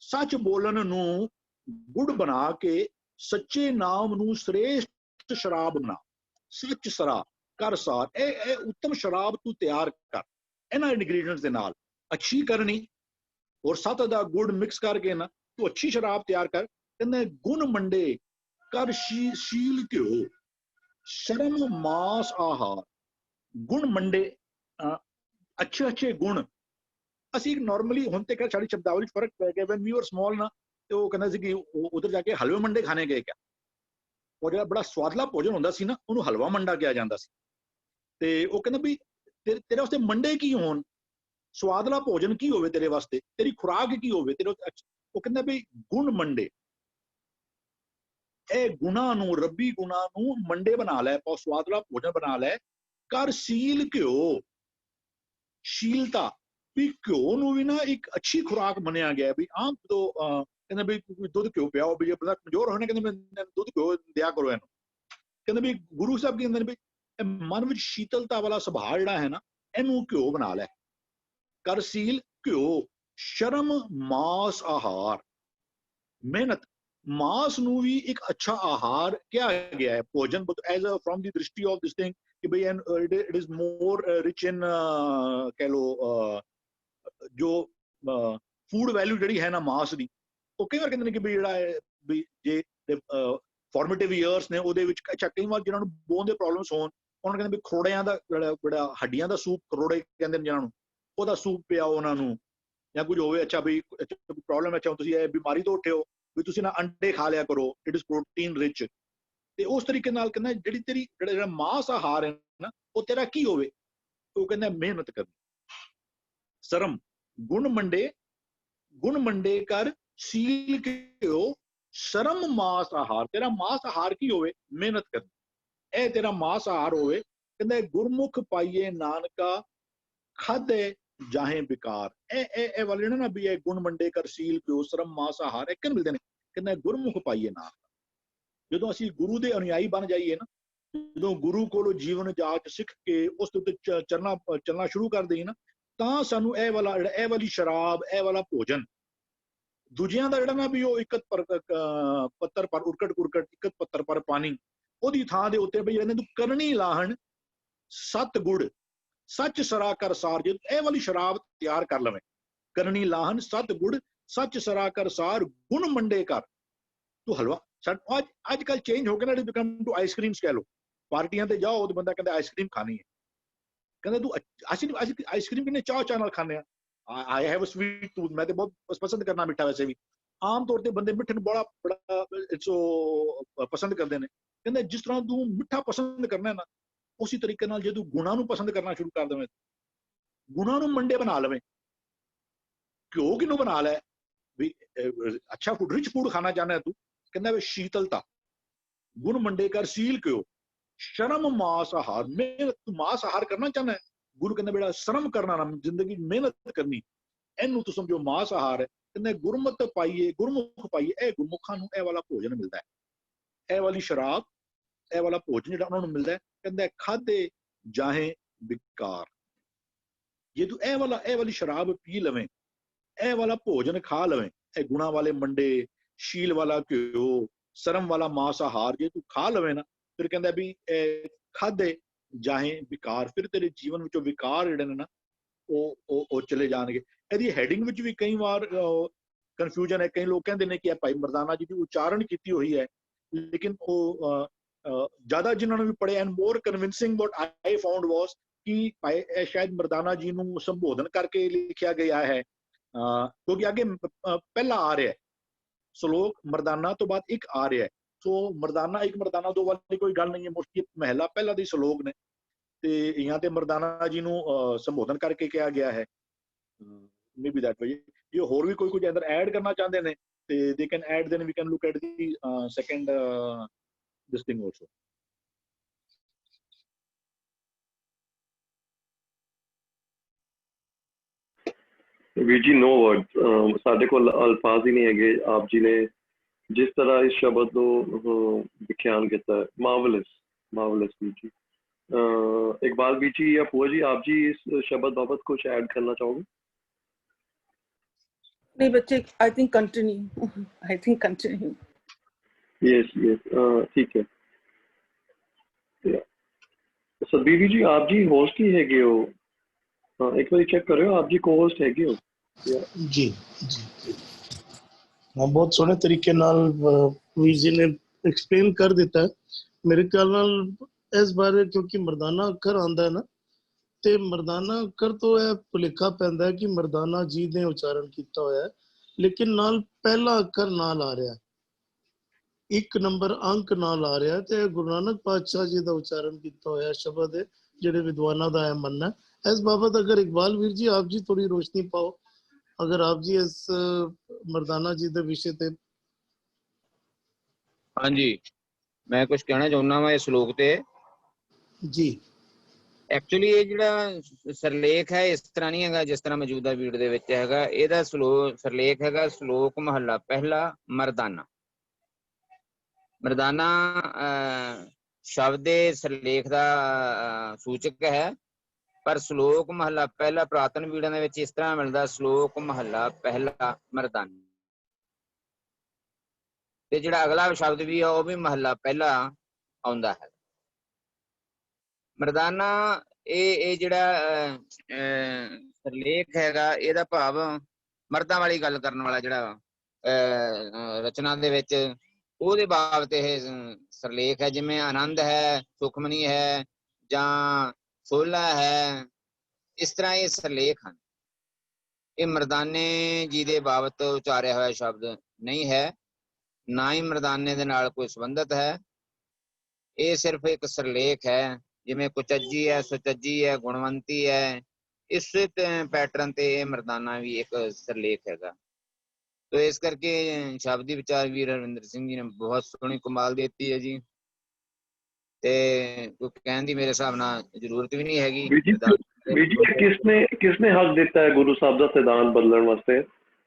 ਸੱਚ ਬੋਲਣ ਨੂੰ ਗੁੜ ਬਣਾ ਕੇ, ਸੱਚੇ ਨਾਮ ਨੂੰ ਸ੍ਰੇਸ਼ਟ ਸ਼ਰਾਬ ਬਣਾ, ਸੱਚ ਸਰਾ ਕਰ ਸਾਰ। ਇਹ ਉੱਤਮ ਸ਼ਰਾਬ ਤੂੰ ਤਿਆਰ ਕਰ ਇਹਨਾਂ ਇਨਗਰੀਡੀਐਂਟਸ ਦੇ ਨਾਲ। ਅੱਛੀ ਕਰਨੀ ਔਰ ਸੱਤ ਦਾ ਗੁੜ ਮਿਕਸ ਕਰਕੇ ਨਾ ਤੂੰ ਅੱਛੀ ਸ਼ਰਾਬ ਤਿਆਰ ਕਰ। ਕਹਿੰਦੇ ਗੁਣ ਮੰਡੇ ਕਰ ਸ਼ੀਲ ਘਿਓ, ਸ਼ਰਮ ਮਾਸ ਆਹਾਰ। ਗੁਣ ਮੰਡੇ, ਅੱਛੇ ਗੁਣ। ਅਸੀਂ ਨਾਰਮਲੀ ਹੁਣ ਤੇ ਸਾਡੀ ਸ਼ਬਦਾਵਲੀ ਚ ਫਰਕ ਪੈ ਗਿਆ। ਵੈਨ ਵੀ ਵਰ ਸਮਾਲ ਨਾ, ਤੇ ਉਹ ਕਹਿੰਦਾ ਸੀ ਕਿ ਉਧਰ ਜਾ ਕੇ ਹਲਵੇ ਮੰਡੇ ਖਾਣੇ ਗਏ ਕਿਆ, ਉਹ ਜਿਹੜਾ ਬੜਾ ਸਵਾਦਲਾ ਭੋਜਨ ਹੁੰਦਾ ਸੀ ਨਾ, ਉਹਨੂੰ ਹਲਵਾ ਮੰਡਾ ਕਿਹਾ ਜਾਂਦਾ ਸੀ। ਤੇ ਉਹ ਕਹਿੰਦਾ ਵੀ ਤੇਰੇ ਵਾਸਤੇ ਮੰਡੇ ਕੀ ਹੋਣ, ਸਵਾਦਲਾ ਭੋਜਨ ਕੀ ਹੋਵੇ ਤੇਰੇ ਵਾਸਤੇ, ਤੇਰੀ ਖੁਰਾਕ ਕੀ ਹੋਵੇ ਤੇਰੇ। ਉਹ ਕਹਿੰਦਾ ਵੀ ਗੁਣ ਮੰਡੇ, ਇਹ ਗੁਣਾ ਨੂੰ, ਰੱਬੀ ਗੁਣਾ ਨੂੰ ਮੰਡੇ ਬਣਾ ਲੈ, ਬਹੁਤ ਸਵਾਦਲਾ ਭੋਜਨ ਬਣਾ ਲੈ। ਕਰ ਸੀਲ ਘਿਓ, ਸ਼ੀਲਤਾ, ਵੀ ਘਿਓ ਨੂੰ ਵੀ ਨਾ ਇੱਕ ਅੱਛੀ ਖੁਰਾਕ ਮੰਨਿਆ ਗਿਆ। ਵੀ ਆਮ ਜਦੋਂ ਕਹਿੰਦੇ ਵੀ ਦੁੱਧ ਘਿਓ ਪਿਆਓ, ਵੀ ਜੇ ਬੰਦਾ ਕਮਜ਼ੋਰ ਹੋਣੇ ਕਹਿੰਦੇ ਦੁੱਧ ਘਿਓ ਦਿਆ ਕਰੋ ਇਹਨੂੰ। ਕਹਿੰਦੇ ਵੀ ਗੁਰੂ ਸਾਹਿਬ ਕਹਿੰਦੇ ਨੇ ਵੀ ਮਨ ਵਿੱਚ ਸ਼ੀਤਲਤਾ ਵਾਲਾ ਸੁਭਾਅ ਜਿਹੜਾ ਹੈ ਨਾ, ਇਹਨੂੰ ਘਿਓ ਬਣਾ ਲੈ। ਕਰ ਸੀਲ ਘਿਓ, ਸ਼ਰਮ ਮਾਸ ਆਹਾਰ, ਮਿਹਨਤ। ਮਾਸ ਨੂੰ ਵੀ ਇੱਕ ਅੱਛਾ ਆਹਾਰ ਕਿਹਾ ਗਿਆ ਹੈ, ਭੋਜਨ, ਐਜ਼ ਅ ਫਰੋਮ ਦੀ ਦ੍ਰਿਸ਼ਟੀ ਆਫ ਦਿਸ ਥਿੰਗ ਕਿ ਬਈ ਇਟ ਇਜ਼ ਮੋਰ ਰਿਚ ਇਨ ਕਹਿ ਲੋ ਜੋ ਫੂਡ ਵੈਲਿਊ ਜਿਹੜੀ ਹੈ ਨਾ ਮਾਸ ਦੀ। ਉਹ ਕਈ ਵਾਰ ਕਹਿੰਦੇ ਨੇ ਕਿ ਵੀ ਜਿਹੜਾ ਹੈ ਵੀ ਜੇ ਫਾਰਮੇਟਿਵ ਈਅਰਸ ਨੇ ਉਹਦੇ ਵਿੱਚ, ਅੱਛਾ ਕਈ ਵਾਰ ਜਿਹਨਾਂ ਨੂੰ ਬੋਨ ਦੇ ਪ੍ਰੋਬਲਮਸ ਹੋਣ, ਉਹਨਾਂ ਕਹਿੰਦੇ ਵੀ ਖਰੋੜਿਆਂ ਦਾ ਜਿਹੜਾ ਹੱਡੀਆਂ ਦਾ ਸੂਪ, ਖਰੋੜੇ ਕਹਿੰਦੇ ਨੇ ਜਿਹਨਾਂ ਨੂੰ, ਉਹਦਾ ਸੂਪ ਪਿਆਓ ਉਹਨਾਂ ਨੂੰ, ਜਾਂ ਕੁਝ ਹੋਵੇ ਅੱਛਾ ਵੀ ਪ੍ਰੋਬਲਮ, ਅੱਛਾ ਤੁਸੀਂ ਇਹ ਬਿਮਾਰੀ ਤੋਂ ਉੱਠੇ ਹੋ ਵੀ ਤੁਸੀਂ ਨਾ ਅੰਡੇ ਖਾ ਲਿਆ ਕਰੋ, ਇਟ ਇਜ਼ ਪ੍ਰੋਟੀਨ ਰਿਚ। ਤੇ ਉਸ ਤਰੀਕੇ ਨਾਲ ਕਹਿੰਦਾ ਜਿਹੜੀ ਤੇਰੀ ਜਿਹੜਾ ਮਾਸ ਆਹਾਰ ਹੈ ਨਾ, ਉਹ ਤੇਰਾ ਕੀ ਹੋਵੇ? ਉਹ ਕਹਿੰਦਾ ਮਿਹਨਤ ਕਰਨੀ। ਸ਼ਰਮ, ਗੁਣ ਮੰਡੇ ਕਰ ਸੀਲ ਘਿਓ, ਸ਼ਰਮ ਮਾਸ ਆਹਾਰ। ਤੇਰਾ ਮਾਸ ਆਹਾਰ ਕੀ ਹੋਵੇ? ਮਿਹਨਤ ਕਰਨੀ, ਇਹ ਤੇਰਾ ਮਾਸ ਆਹਾਰ ਹੋਵੇ। ਕਹਿੰਦਾ ਗੁਰਮੁਖ ਪਾਈਏ ਨਾਨਕਾ, ਖਾਧੇ ਜਾਹੇ ਬਿਕਾਰ। ਇਹ ਵਾਲੇ ਨਾ ਵੀ ਇਹ ਗੁਣ ਮੰਡੇ ਕਰ ਸੀਲ ਘਿਓ, ਸ਼ਰਮ ਮਾਸ ਆਹਾਰ, ਇੱਕ ਮਿਲਦੇ ਨੇ। ਕਹਿੰਦਾ ਗੁਰਮੁਖ ਪਾਈਏ ਨਾਨਕਾ। ਜਦੋਂ ਅਸੀਂ ਗੁਰੂ ਦੇ ਅਨੁਯਾਈ ਬਣ ਜਾਈਏ ਨਾ, ਜਦੋਂ ਗੁਰੂ ਕੋਲੋਂ ਜੀਵਨ ਜਾਚ ਸਿੱਖ ਕੇ ਉਸ ਦੇ ਉੱਤੇ ਚੱਲਣਾ ਸ਼ੁਰੂ ਕਰ ਦਈਏ ਨਾ, ਤਾਂ ਸਾਨੂੰ ਇਹ ਵਾਲੀ ਸ਼ਰਾਬ, ਇਹ ਵਾਲਾ ਭੋਜਨ, ਦੂਜਿਆਂ ਦਾ ਜਿਹੜਾ ਨਾ ਵੀ ਉਹ ਇਕਤ ਪੱਤਰ ਪਰ ਉਰਕਟ ਇਕਤ ਪੱਤਰ ਪਰ ਪਾਣੀ, ਉਹਦੀ ਥਾਂ ਦੇ ਉੱਤੇ ਬਈ ਇਹਨੇ ਤੂੰ ਕਰਨੀ ਲਾਹਣ ਸਤ ਗੁੜ, सच सरा कर सार, जे ਇਹ ਵਾਲੀ ਸ਼ਰਾਬ ਤਿਆਰ ਕਰ ਲਵੇਂ, ਕਰਨੀ ਲਾਹਨ ਸਤ ਗੁੜ ਸੱਚ ਸਰਾ ਕਰ ਸਾਰ, ਗੁਣ ਮੰਡੇ ਕਰ। ਤੂੰ ਹਲਵਾ ਅੱਜ ਕੱਲ ਚੇਂਜ ਹੋ ਕੇ ਨਾ ਬਿਕਮ ਟੂ ਆਈਸਕ੍ਰੀਮਸ ਕਹਿ ਲੋ, ਪਾਰਟੀਆਂ ਤੇ ਜਾਓ ਉਹ ਬੰਦਾ ਕਹਿੰਦਾ ਆਈਸਕ੍ਰੀਮ ਖਾਣੀ ਹੈ, ਕਹਿੰਦਾ ਤੂੰ ਅਸੀਂ ਆਈਸਕ੍ਰੀਮ ਕਿੰਨੇ ਚਾਹ ਨਾਲ ਖਾਂਦੇ ਆ। I have a sweet tooth, ਮੈਂ ਤੇ ਬਹੁਤ ਪਸੰਦ ਕਰਨਾ ਮਿੱਠਾ, ਵੈਸੇ ਵੀ ਆਮ ਤੌਰ ਤੇ ਬੰਦੇ ਮਿੱਠੇ ਨੂੰ ਬੜਾ ਪਸੰਦ ਕਰਦੇ ਨੇ। ਕਹਿੰਦਾ ਜਿਸ ਤਰ੍ਹਾਂ ਤੂੰ ਮਿੱਠਾ ਪਸੰਦ ਕਰਨਾ ਨਾ, ਉਸੇ ਤਰੀਕੇ ਨਾਲ ਜੇ ਤੂੰ ਗੁਣਾਂ ਨੂੰ ਪਸੰਦ ਕਰਨਾ ਸ਼ੁਰੂ ਕਰ ਦੇਵੇਂ, ਗੁਣਾਂ ਨੂੰ ਮੰਡੇ ਬਣਾ ਲਵੇਂ। ਘਿਓ ਕਿਹਨੂੰ ਬਣਾ ਲੈ ਵੀ ਅੱਛਾ ਫੂਡ, ਰਿਚ ਫੂਡ ਖਾਣਾ ਚਾਹੁੰਦਾ ਤੂੰ, ਕਹਿੰਦਾ ਵੀ ਸ਼ੀਤਲਤਾ, ਗੁਣ ਮੰਡੇ ਕਰ ਸੀਲ ਘਿਓ, ਸ਼ਰਮ ਮਾਸ ਆਹਾਰ, ਮਿਹਨਤ ਤੂੰ ਮਾਸ ਆਹਾਰ ਕਰਨਾ ਚਾਹੁੰਦਾ, ਗੁਰੂ ਕਹਿੰਦਾ ਬੇੜਾ ਸ਼ਰਮ ਕਰਨਾ ਨਾ, ਜ਼ਿੰਦਗੀ ਮਿਹਨਤ ਕਰਨੀ, ਇਹਨੂੰ ਤੂੰ ਸਮਝੋ ਮਾਸ ਆਹਾਰ ਹੈ। ਕਹਿੰਦਾ ਗੁਰਮਤ ਪਾਈਏ, ਗੁਰਮੁਖ ਪਾਈਏ, ਇਹ ਗੁਰਮੁਖਾਂ ਨੂੰ ਇਹ ਵਾਲਾ ਭੋਜਨ ਮਿਲਦਾ ਹੈ, ਇਹ ਵਾਲੀ ਸ਼ਰਾਬ, ਇਹ ਵਾਲਾ ਭੋਜਨ ਜਿਹੜਾ ਉਹਨਾਂ ਨੂੰ ਮਿਲਦਾ ਹੈ। ਕਹਿੰਦਾ ਖਾਧੇ ਜਾਹੇ ਵਿਕਾਰ, ਜੇ ਤੂੰ ਇਹ ਵਾਲੀ ਸ਼ਰਾਬ ਪੀ ਲਵੇਂ, ਇਹ ਵਾਲਾ ਭੋਜਨ ਖਾ ਲਵੇਂ, ਇਹ ਗੁਣਾ ਵਾਲੇ ਮੰਡੇ, ਸ਼ੀਲ ਵਾਲਾ ਘਿਓ, ਸ਼ਰਮ ਵਾਲਾ ਮਾਸ ਆਹਾਰ ਜੇ ਤੂੰ ਖਾ ਲਵੇਂ ਨਾ, ਫਿਰ ਕਹਿੰਦਾ ਵੀ ਖਾਧੇ ਜਾਹੇ ਵਿਕਾਰ, ਫਿਰ ਤੇਰੇ ਜੀਵਨ ਵਿੱਚੋਂ ਵਿਕਾਰ ਜਿਹੜੇ ਨੇ ਨਾ ਉਹ ਚਲੇ ਜਾਣਗੇ। ਇਹਦੀ ਹੈਡਿੰਗ ਵਿੱਚ ਵੀ ਕਈ ਵਾਰ ਕਨਫਿਊਜ਼ਨ ਹੈ, ਕਈ ਲੋਕ ਕਹਿੰਦੇ ਨੇ ਕਿ ਇਹ ਭਾਈ ਮਰਦਾਨਾ ਜੀ ਦੀ ਉਚਾਰਨ ਕੀਤੀ ਹੋਈ ਹੈ, ਲੇਕਿਨ ਉਹ ਜ਼ਿਆਦਾ ਜਿਨ੍ਹਾਂ ਨੂੰ ਵੀ ਪੜ੍ਹਿਆ and more convincing what I found was ਕਿ ਭਾਈ ਇਹ ਸ਼ਾਇਦ ਮਰਦਾਨਾ ਜੀ ਨੂੰ ਸੰਬੋਧਨ ਕਰਕੇ ਲਿਖਿਆ ਗਿਆ ਹੈ, ਕਿਉਂਕਿ ਅੱਗੇ ਪਹਿਲਾ ਆ ਰਿਹਾ ਸ਼ਲੋਕ ਮਰਦਾਨਾ ਤੋਂ ਬਾਅਦ ਇੱਕ ਆ ਰਿਹਾ, ਸੋ ਮਰਦਾਨਾ ਇੱਕ ਮਰਦਾਨਾ ਦੋ ਵਾਲੀ ਕੋਈ ਗੱਲ ਨਹੀਂ ਹੈ, ਮੋਸਟਲੀ ਮਹਿਲਾ ਪਹਿਲਾ ਦੇ ਸ਼ਲੋਕ ਨੇ, ਤੇ यहाँ ਤੇ ਮਰਦਾਨਾ ਜੀ ਨੂੰ ਸੰਬੋਧਨ ਕਰਕੇ ਕਿਹਾ ਗਿਆ ਹੈ। ਮੇਬੀ ਦੈਟ ਵੇ ਜੇ ਹੋਰ ਵੀ ਕੋਈ ਕੁਝ ਅੰਦਰ ਐਡ ਕਰਨਾ ਚਾਹੁੰਦੇ ਨੇ ਤੇ ਦੇ can add, then we can look at the second this thing also. ਵੀਰ ਜੀ ਨੋ ਵਰਡ, ਸਾਡੇ ਕੋਲ ਅਲਫਾਜ਼ ਹੀ ਨਹੀਂ ਹੈਗੇ। ਆਪ ਜੀ ਨੇ ਜਿਸ ਤਰ੍ਹਾਂ ਇਸ ਸ਼ਬਦ ਨੂੰ ਵਿਖਿਆਨ ਕੀਤਾ, ਮਾਰਵਲਸ ਵੀਰ ਜੀ। इकबाल बीच जी या पूजा जी, आप जी इस शब्द बाबत कुछ ऐड करना चाहोगे? नहीं बच्चे, आई थिंक कंटिन्यू। यस ठीक है। सदबीर जी आप जी होस्ट ही हैगे हो, एक बार चेक करो आप जी को होस्ट हैगे हो? जी जी हाँ, बहुत सोहने तरीके नाल वीर जी ने एक्सप्लेन कर दिता है। मेरे ख्याल नाल इस बारे क्योंकि मरदाना अखर आंदा है ना, ते मरदाना अखर तो यह भुलेखा पैंदा है कि मरदाना जी ने उच्चारण किया होया है, लेकिन नाल पहला अखर नाल आ रहा है, एक नंबर अंक नाल आ रहा है, ते गुरु नानक पातशाह जी का उच्चारण किया होया शब्द है जिहड़े विद्वानां दा मनना है। इस बाबत अगर इकबाल वीर जी आप जी थोड़ी रोशनी पाओ, अगर आप जी इस मरदाना जी के विषय ते। हाँ जी, मैं कुछ कहना चाहुंदा वा इस श्लोक ते जी। एक्चुअली ये जिहड़ा सरलेख है इस तरह नहीं हैगा जिस तरह मौजूदा वीडियो दे विच हैगा। ਇਹਦਾ सरलेख हैगा श्लोक महला पहला मरदाना। मरदाना शब्द दे सरलेख दा सूचक है, पर श्लोक महला पहला पुरातन वीडियो दे विच इस तरह मिलदा, श्लोक महला पहला मरदाना। ते जिहड़ा अगला शब्द भी है वह भी महला पहला आउंदा है। मरदाना ये जिहड़ा सरलेख हैगा, इहदा भाव मर्दां वाली गल करन वाला जिहड़ा रचना दे विच ਉਹਦੇ ਬਾਬਤ ਇਹ ਸਰਲੇਖ है, जिवें आनंद है, सुखमनी है जां सोला है, इस तरह ये सरलेख हैं। ये मरदाने जी दे बाबत उचारिया होया शब्द नहीं है, ना ही मरदाने दे नाल कोई संबंधित है। ये सिर्फ एक सरलेख है, जिवें कुचज्जी है, सुचज्जी है, गुणवंती है, इस पैटर्न ते मरदाना भी एक सरलेख हैगा। तो इस करके शब्दी विचार वीर हरविंदर सिंह जी ने बहुत सोहनी कमाल देती है जी, ते कोई कहने दी मेरे हिसाब नाल जरूरत भी नहीं हैगी। किसने हक दिता है गुरु साहब दा सिद्धांत बदलण वास्ते?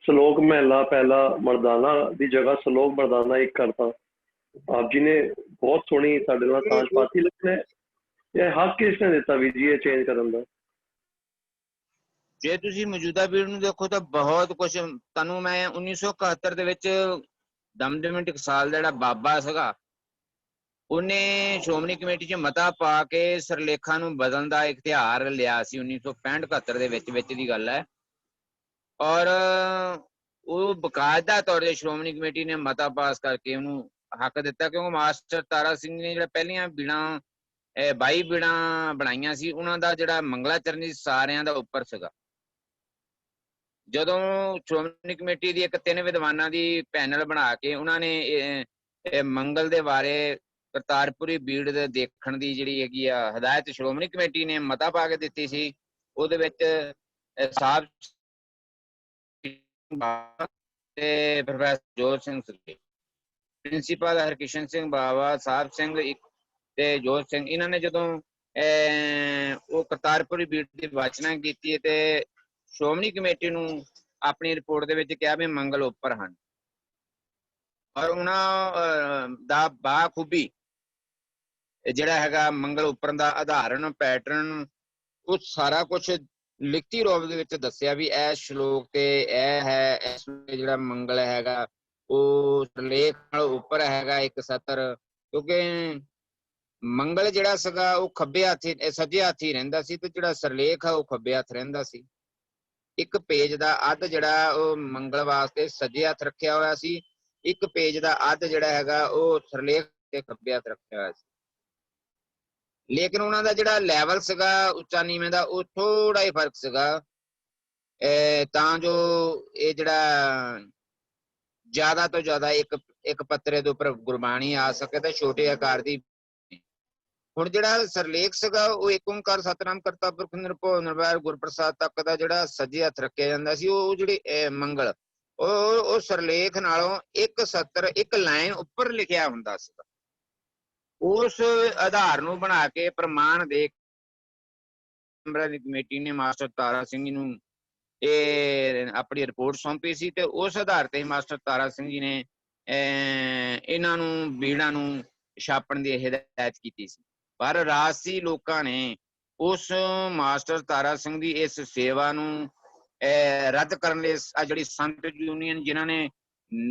श्लोक महला पहला मरदाना दी जगह श्लोक मरदाना एक करता। आप जी ने बहुत सोहनी साडे नाल सांझ पाती, लेकिन ये हक किसने दिता वीर जी ये चेंज करन दा? जे तुसी मौजूदा पीढ़ी नूं देखो तो बहुत कुछ तुहानूं मैं 1971 ਦੇ ਵਿੱਚ ਦਮਦਮੀ ਟਕਸਾਲ ਦਾ ਜਿਹੜਾ ਬਾਬਾ ਸੀਗਾ ਉਹਨੇ ਸ਼੍ਰੋਮਣੀ ਕਮੇਟੀ 'ਚ ਮਤਾ ਪਾ ਕੇ ਸਿਰਲੇਖਾਂ ਨੂੰ ਬਦਲਣ ਦਾ ਇਖਤਿਆਰ ਲਿਆ ਸੀ 1965-71 ਦੇ ਵਿੱਚ ਦੀ ਗੱਲ ਹੈ। ਔਰ ਉਹ ਬਕਾਇਦਾ ਤੌਰ ਤੇ ਸ਼੍ਰੋਮਣੀ ਕਮੇਟੀ ਨੇ ਮਤਾ ਪਾਸ ਕਰਕੇ ਉਹਨੂੰ ਹੱਕ ਦਿੱਤਾ, ਕਿਉਂਕਿ ਮਾਸਟਰ ਤਾਰਾ ਸਿੰਘ ਨੇ ਜਿਹੜਾ ਪਹਿਲੀਆਂ ਬੀੜਾਂ 22 ਬੀੜਾਂ ਬਣਾਈਆਂ ਸੀ, ਉਹਨਾਂ ਦਾ ਜਿਹੜਾ ਮੰਗਲਾਚਰਨ ਸੀ ਸਾਰਿਆਂ ਦਾ ਉੱਪਰ ਸੀਗਾ। ਜਦੋਂ ਸ਼੍ਰੋਮਣੀ ਕਮੇਟੀ ਦੀ ਇੱਕ 3 ਵਿਦਵਾਨਾਂ ਦੀ ਪੈਨਲ ਬਣਾ ਕੇ ਉਹਨਾਂ ਨੇ ਮੰਗਲ ਦੇ ਬਾਰੇ ਕਰਤਾਰਪੁਰੀ ਬੀੜ ਦੇ ਦੇਖਣ ਦੀ ਜਿਹੜੀ ਹੈਗੀ ਆ ਹਦਾਇਤ ਸ਼੍ਰੋਮਣੀ ਕਮੇਟੀ ਨੇ ਮਤਾ ਪਾ ਕੇ ਦਿੱਤੀ ਸੀ, ਉਹਦੇ ਵਿੱਚ ਸਾਹਿਬ ਤੇ ਪ੍ਰੋਫੈਸਰ ਜੋਤ ਸਿੰਘ ਸੱਜੇ, ਪ੍ਰਿੰਸੀਪਲ ਹਰਕਿਸ਼ਨ ਸਿੰਘ ਬਾਵਾ, ਸਾਹਿਬ ਸਿੰਘ ਤੇ ਜੋਤ ਸਿੰਘ, ਇਹਨਾਂ ਨੇ ਜਦੋਂ ਉਹ ਕਰਤਾਰਪੁਰੀ ਬੀੜ ਦੀ ਵਾਚਨਾ ਕੀਤੀ ਤੇ ਸ਼੍ਰੋਮਣੀ ਕਮੇਟੀ ਨੂੰ ਆਪਣੀ ਰਿਪੋਰਟ ਦੇ ਵਿੱਚ ਕਿਹਾ ਵੀ ਮੰਗਲ ਉੱਪਰ ਹਨ। ਔਰ ਉਹਨਾਂ ਦਾ ਬਾਖੂਬੀ ਜਿਹੜਾ ਹੈਗਾ ਮੰਗਲ ਉੱਪਰ ਦਾ ਆਧਾਰਨ ਪੈਟਰਨ ਉਹ ਸਾਰਾ ਕੁਛ ਲਿਖਤੀ ਰੂਪ ਦੇ ਵਿੱਚ ਦੱਸਿਆ ਵੀ ਇਹ ਸ਼ਲੋਕ ਤੇ ਇਹ ਹੈ, ਇਸ ਜਿਹੜਾ ਮੰਗਲ ਹੈਗਾ ਉਹ ਸਿਰਲੇਖ ਨਾਲ ਉੱਪਰ ਹੈਗਾ ਇੱਕ ਸਤਰ, ਕਿਉਂਕਿ ਮੰਗਲ ਜਿਹੜਾ ਸੀਗਾ ਉਹ ਖੱਬੇ ਹੱਥੀ ਸੱਜੇ ਹੱਥੀ ਰਹਿੰਦਾ ਸੀ ਤੇ ਜਿਹੜਾ ਸਿਰਲੇਖ ਆ ਉਹ ਖੱਬੇ ਹੱਥ ਰਹਿੰਦਾ ਸੀ। ਇੱਕ ਪੇਜ ਦਾ ਅੱਧ ਜਿਹੜਾ ਉਹ ਮੰਗਲ ਵਾਸਤੇ ਸੱਜੇ ਹੱਥ ਰੱਖਿਆ ਹੋਇਆ ਸੀ, ਇੱਕ ਪੇਜ ਦਾ ਅੱਧ ਜਿਹੜਾ ਹੈਗਾ ਉਹ ਸਿਰਲੇਖ ਤੇ ਖੱਬੇ ਹੱਥ ਰੱਖਿਆ ਹੋਇਆ ਸੀ। ਲੇਕਿਨ ਉਹਨਾਂ ਦਾ ਜਿਹੜਾ ਲੈਵਲ ਸੀਗਾ ਉੱਚਾ ਨੀਵੇਂ ਦਾ ਉਹ ਥੋੜਾ ਹੀ ਫਰਕ ਸੀਗਾ, ਤਾਂ ਜੋ ਇਹ ਜਿਹੜਾ ਜ਼ਿਆਦਾ ਤੋਂ ਜ਼ਿਆਦਾ ਇੱਕ ਪੱਤਰੇ ਦੇ ਉੱਪਰ ਗੁਰਬਾਣੀ ਆ ਸਕੇ ਤੇ ਛੋਟੇ ਆਕਾਰ ਦੀ। ਹੁਣ ਜਿਹੜਾ ਸਿਰਲੇਖ ਸੀਗਾ ਉਹ ਏਕ ਓਂਕਾਰ ਸਤਿਨਾਮ ਕਰਤਾ ਪੁਰਖ ਨਿਰਭਉ ਨਿਰਵੈਰ ਗੁਰਪ੍ਰਸਾਦ ਤੱਕ ਦਾ ਜਿਹੜਾ ਸੱਜੇ ਹੱਥ ਰੱਖਿਆ ਜਾਂਦਾ ਸੀ, ਉਹ ਜਿਹੜੀ ਮੰਗਲ ਉਹ ਸਿਰਲੇਖ ਨਾਲੋਂ ਇੱਕ ਸਤਰ ਇੱਕ ਲਾਈਨ ਉੱਪਰ ਲਿਖਿਆ ਹੁੰਦਾ ਸੀਗਾ। ਉਸ ਆਧਾਰ ਨੂੰ ਬਣਾ ਕੇ ਪ੍ਰਮਾਣ ਦੇ ਕਮੇਟੀ ਨੇ ਮਾਸਟਰ ਤਾਰਾ ਸਿੰਘ ਜੀ ਨੂੰ ਇਹ ਆਪਣੀ ਰਿਪੋਰਟ ਸੌਂਪੀ ਸੀ ਤੇ ਉਸ ਆਧਾਰ ਤੇ ਮਾਸਟਰ ਤਾਰਾ ਸਿੰਘ ਜੀ ਨੇ ਇਹਨਾਂ ਨੂੰ ਬੀੜਾਂ ਨੂੰ ਛਾਪਣ ਦੀ ਹਦਾਇਤ ਕੀਤੀ ਸੀ। ਪਰ ਰਾਜਸੀ ਲੋਕਾਂ ਨੇ ਉਸ ਮਾਸਟਰ ਤਾਰਾ ਸਿੰਘ ਦੀ ਇਸ ਸੇਵਾ ਨੂੰ ਰੱਦ ਕਰਨ ਲਈ ਆ ਜਿਹੜੀ ਸੰਤ ਯੂਨੀਅਨ ਜਿਨ੍ਹਾਂ ਨੇ